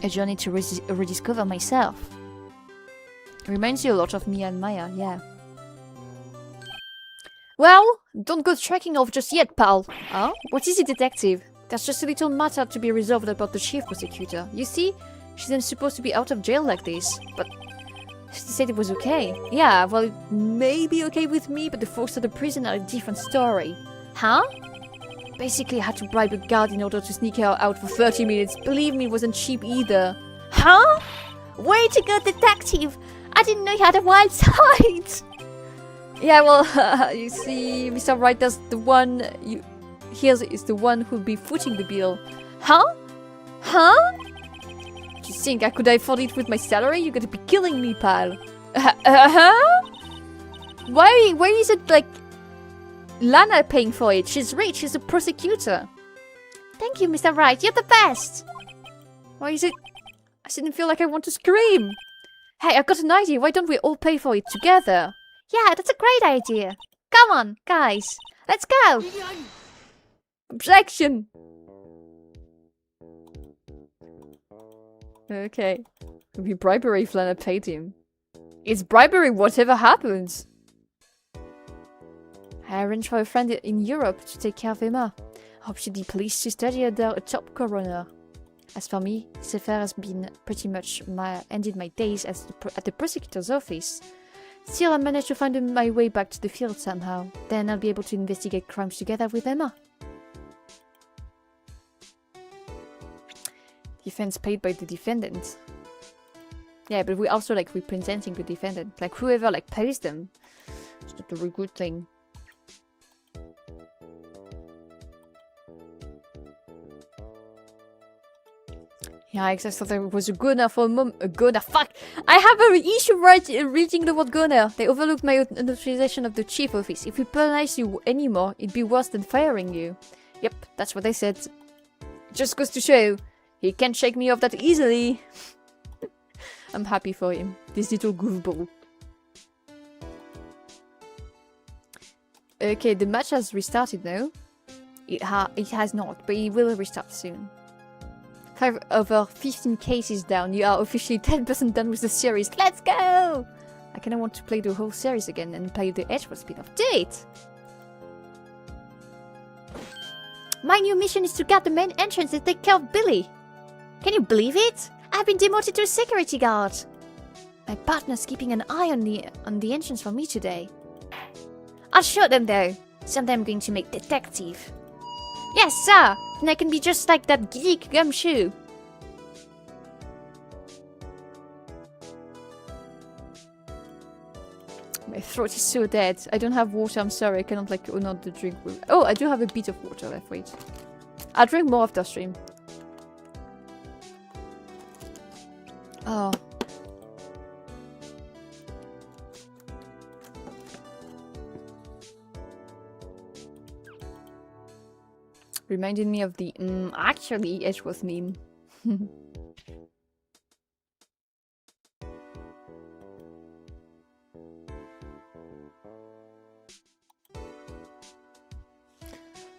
A journey to rediscover myself. Reminds you a lot of Mia and Maya, yeah. Well, don't go trekking off just yet, pal. Oh? What is it, detective? There's just a little matter to be resolved about the chief prosecutor. You see, she isn't supposed to be out of jail like this, but she said it was okay. Yeah, well, it may be okay with me, but the folks at the prison are a different story. Huh? Basically, I had to bribe a guard in order to sneak her out for 30 minutes. Believe me, it wasn't cheap either. Huh? Way to go, detective! I didn't know you had a wild side! Yeah, well, you see, Mr. Wright, that's the one here is the one who'll be footing the bill. Huh? Huh? Do you think I could afford it with my salary? You're gonna be killing me, pal. Huh? Why is it like Lana paying for it? She's rich, she's a prosecutor. Thank you, Mr. Wright, you're the best. Why is it? I didn't feel like I want to scream. Hey, I've got an idea. Why don't we all pay for it together? Yeah, that's a great idea. Come on, guys. Let's go. Objection. Okay. It would be bribery if Lana paid him. It's bribery whatever happens. I arranged for a friend in Europe to take care of Emma. I hope she'd be pleased to study under a top coroner. As for me, this affair has been pretty much ended my days at the prosecutor's office. Still, I managed to find my way back to the field somehow. Then I'll be able to investigate crimes together with Emma. Defense paid by the defendant. Yeah, but we're also like representing the defendant. Like whoever like pays them. It's not a very good thing. Yeah, I thought there was a gunner for a moment. A gunner, fuck! I have an issue reading the word gunner. They overlooked my authorization of the chief office. If we penalize you anymore, it'd be worse than firing you. Yep, that's what they said. Just goes to show, he can't shake me off that easily. I'm happy for him, this little goofball. Okay, the match has restarted now. It has not, but it will restart soon. 5 over 15 cases down. You are officially 10% done with the series. Let's go! I kinda want to play the whole series again and play the Edgeworld spin-off. Do it! My new mission is to guard the main entrance and take care of Billy. Can you believe it? I've been demoted to a security guard. My partner's keeping an eye on the entrance for me today. I'll show them though. Someday I'm going to make detective. Yes, sir! Then I can be just like that geek gumshoe. My throat is so dead. I don't have water, I'm sorry. I cannot like not the drink. Oh, I do have a bit of water left, wait. I'll drink more after stream. Oh. Reminded me of the actually Edgeworth meme.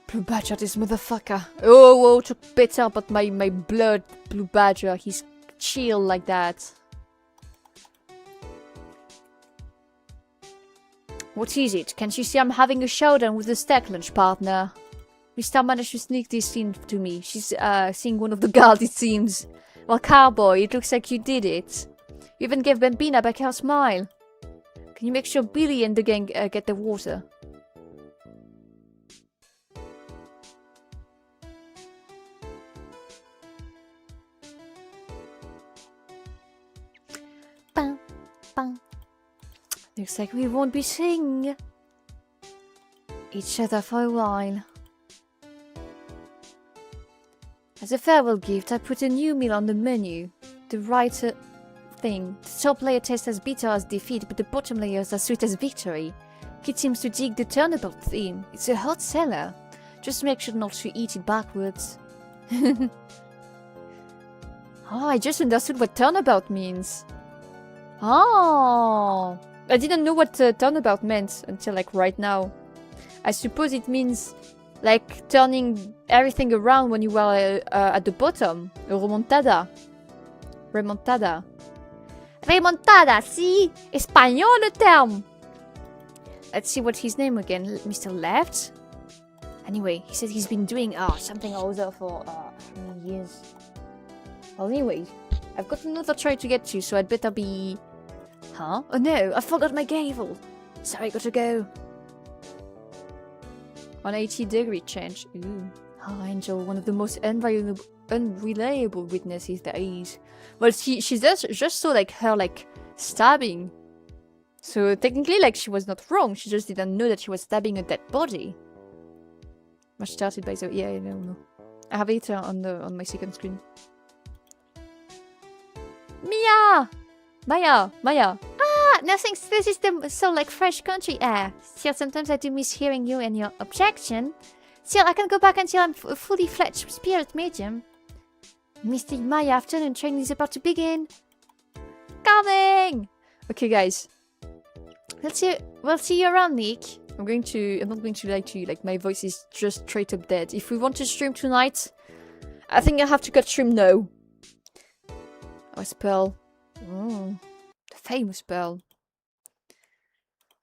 Blue Badger, this motherfucker. Oh, took bitter about my blood, Blue Badger. He's chill like that. What is it? Can't you see I'm having a showdown with the stack lunch partner? Rista managed to sneak this in to me. She's seeing one of the guards, it seems. Well, cowboy, it looks like you did it. You even gave Bambina back her smile. Can you make sure Billy and the gang get the water? Bang, bang. Looks like we won't be seeing each other for a while. As a farewell gift, I put a new meal on the menu. The right thing. The top layer tastes as bitter as defeat, but the bottom layer is as sweet as victory. Kid seems to dig the turnabout theme. It's a hot seller. Just make sure not to eat it backwards. Oh, I just understood what turnabout means. Oh, I didn't know what turnabout meant until like right now. I suppose it means like turning everything around when you were at the bottom. A remontada. Remontada. Remontada, si! Espagnol le terme! Let's see what his name again. Mr. Left? Anyway, he said he's been doing something or other for many years. Well, anyway, I've got another try to get to, so I'd better be... Huh? Oh no, I forgot my gavel! Sorry, gotta go. 180-degree change. Ooh. Oh, Angel, one of the most unreliable witnesses there is. Well, she just saw like her like stabbing. So technically, like she was not wrong. She just didn't know that she was stabbing a dead body. Much started by the yeah, I don't know. I have it on my second screen. Mia, Maya. Ah, no thanks. This is so like fresh country air. Still, sometimes I do miss hearing you and your objection. Still, I can go back until I'm a fully fledged spirit medium. Mystic Maya afternoon training is about to begin. Coming! Okay, guys. We'll see you around, Nick. I'm not going to lie to you, like, my voice is just straight up dead. If we want to stream tonight, I think I have to cut stream now. Oh, spell. The famous spell.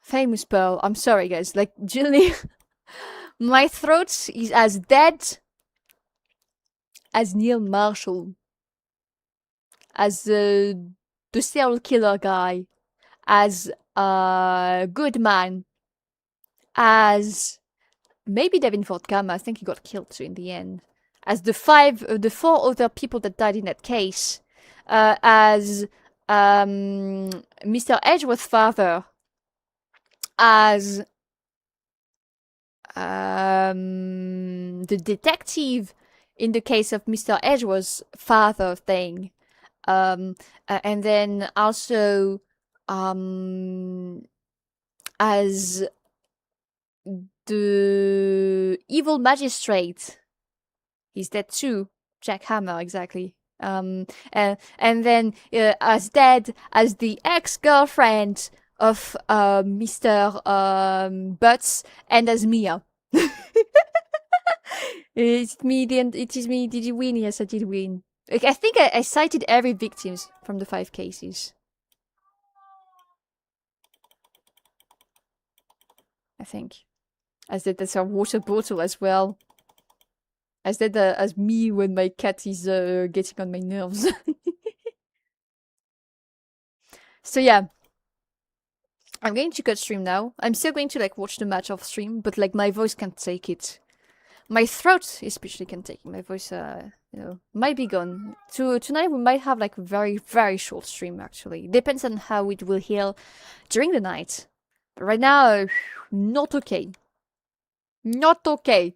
Famous spell. I'm sorry, guys. Like, generally, my throat is as dead as Neil Marshall. As the serial killer guy. as a good man, as maybe Devin Ford Gamma. I think he got killed too in the end. As the four other people that died in that case, as Mr. Edgeworth's father, as the detective in the case of Mr. Edgeworth's father thing, and then also as the evil magistrate. He's dead too. Jack Hammer, exactly. And then as dead as the ex-girlfriend of Mr. Butts, and as Mia. It's me. It is me. Did you win? Yes, I did win. Like, I think I cited every victims from the 5 cases. I think. As did that's a water bottle as well. As did as me when my cat is getting on my nerves. So yeah. I'm going to cut stream now. I'm still going to like watch the match off stream, but like my voice can't take it. My throat especially can take it. My voice might be gone. Tonight we might have like a very, very short stream actually. Depends on how it will heal during the night. But right now, not okay. Not okay.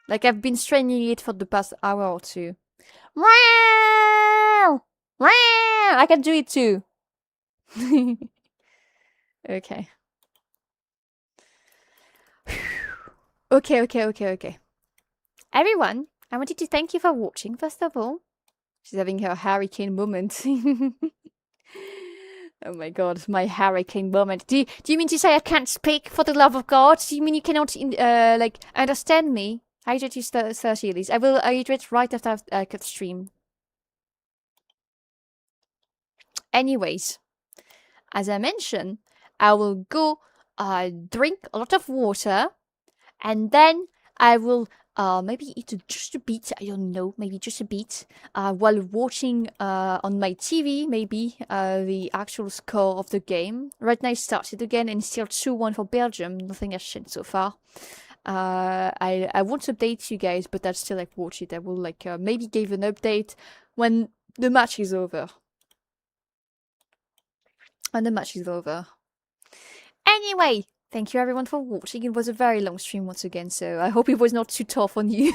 Like I've been straining it for the past hour or two. I can do it too. Okay. Okay. Everyone, I wanted to thank you for watching, first of all. She's having her hurricane moment. Oh my god, my hurricane moment. Do you mean to say I can't speak, for the love of God? Do you mean you cannot, understand me? Hydrate you, thirsty, Elise. I will hydrate right after I cut stream. Anyways, as I mentioned, I will go drink a lot of water, and then I will maybe eat just a bit, I don't know, maybe just a bit, while watching on my TV, maybe, the actual score of the game. Right now it started again, and it's still 2-1 for Belgium. Nothing has changed so far. I won't update you guys, but I'll still like watch it. I will like maybe give an update when the match is over. When the match is over. Anyway, thank you everyone for watching. It was a very long stream once again, so I hope it was not too tough on you.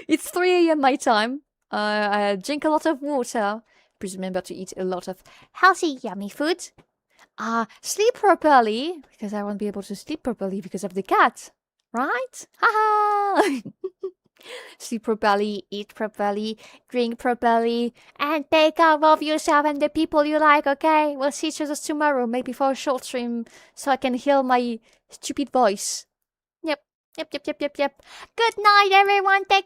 It's 3 AM my time. I drink a lot of water. Please remember to eat a lot of healthy, yummy food. Sleep properly, because I won't be able to sleep properly because of the cat. Right? Haha! Sleep properly, eat properly, drink properly, and take care of yourself and the people you like, okay? We'll see each other tomorrow, maybe for a short stream, so I can heal my stupid voice. Yep. Good night, everyone. Take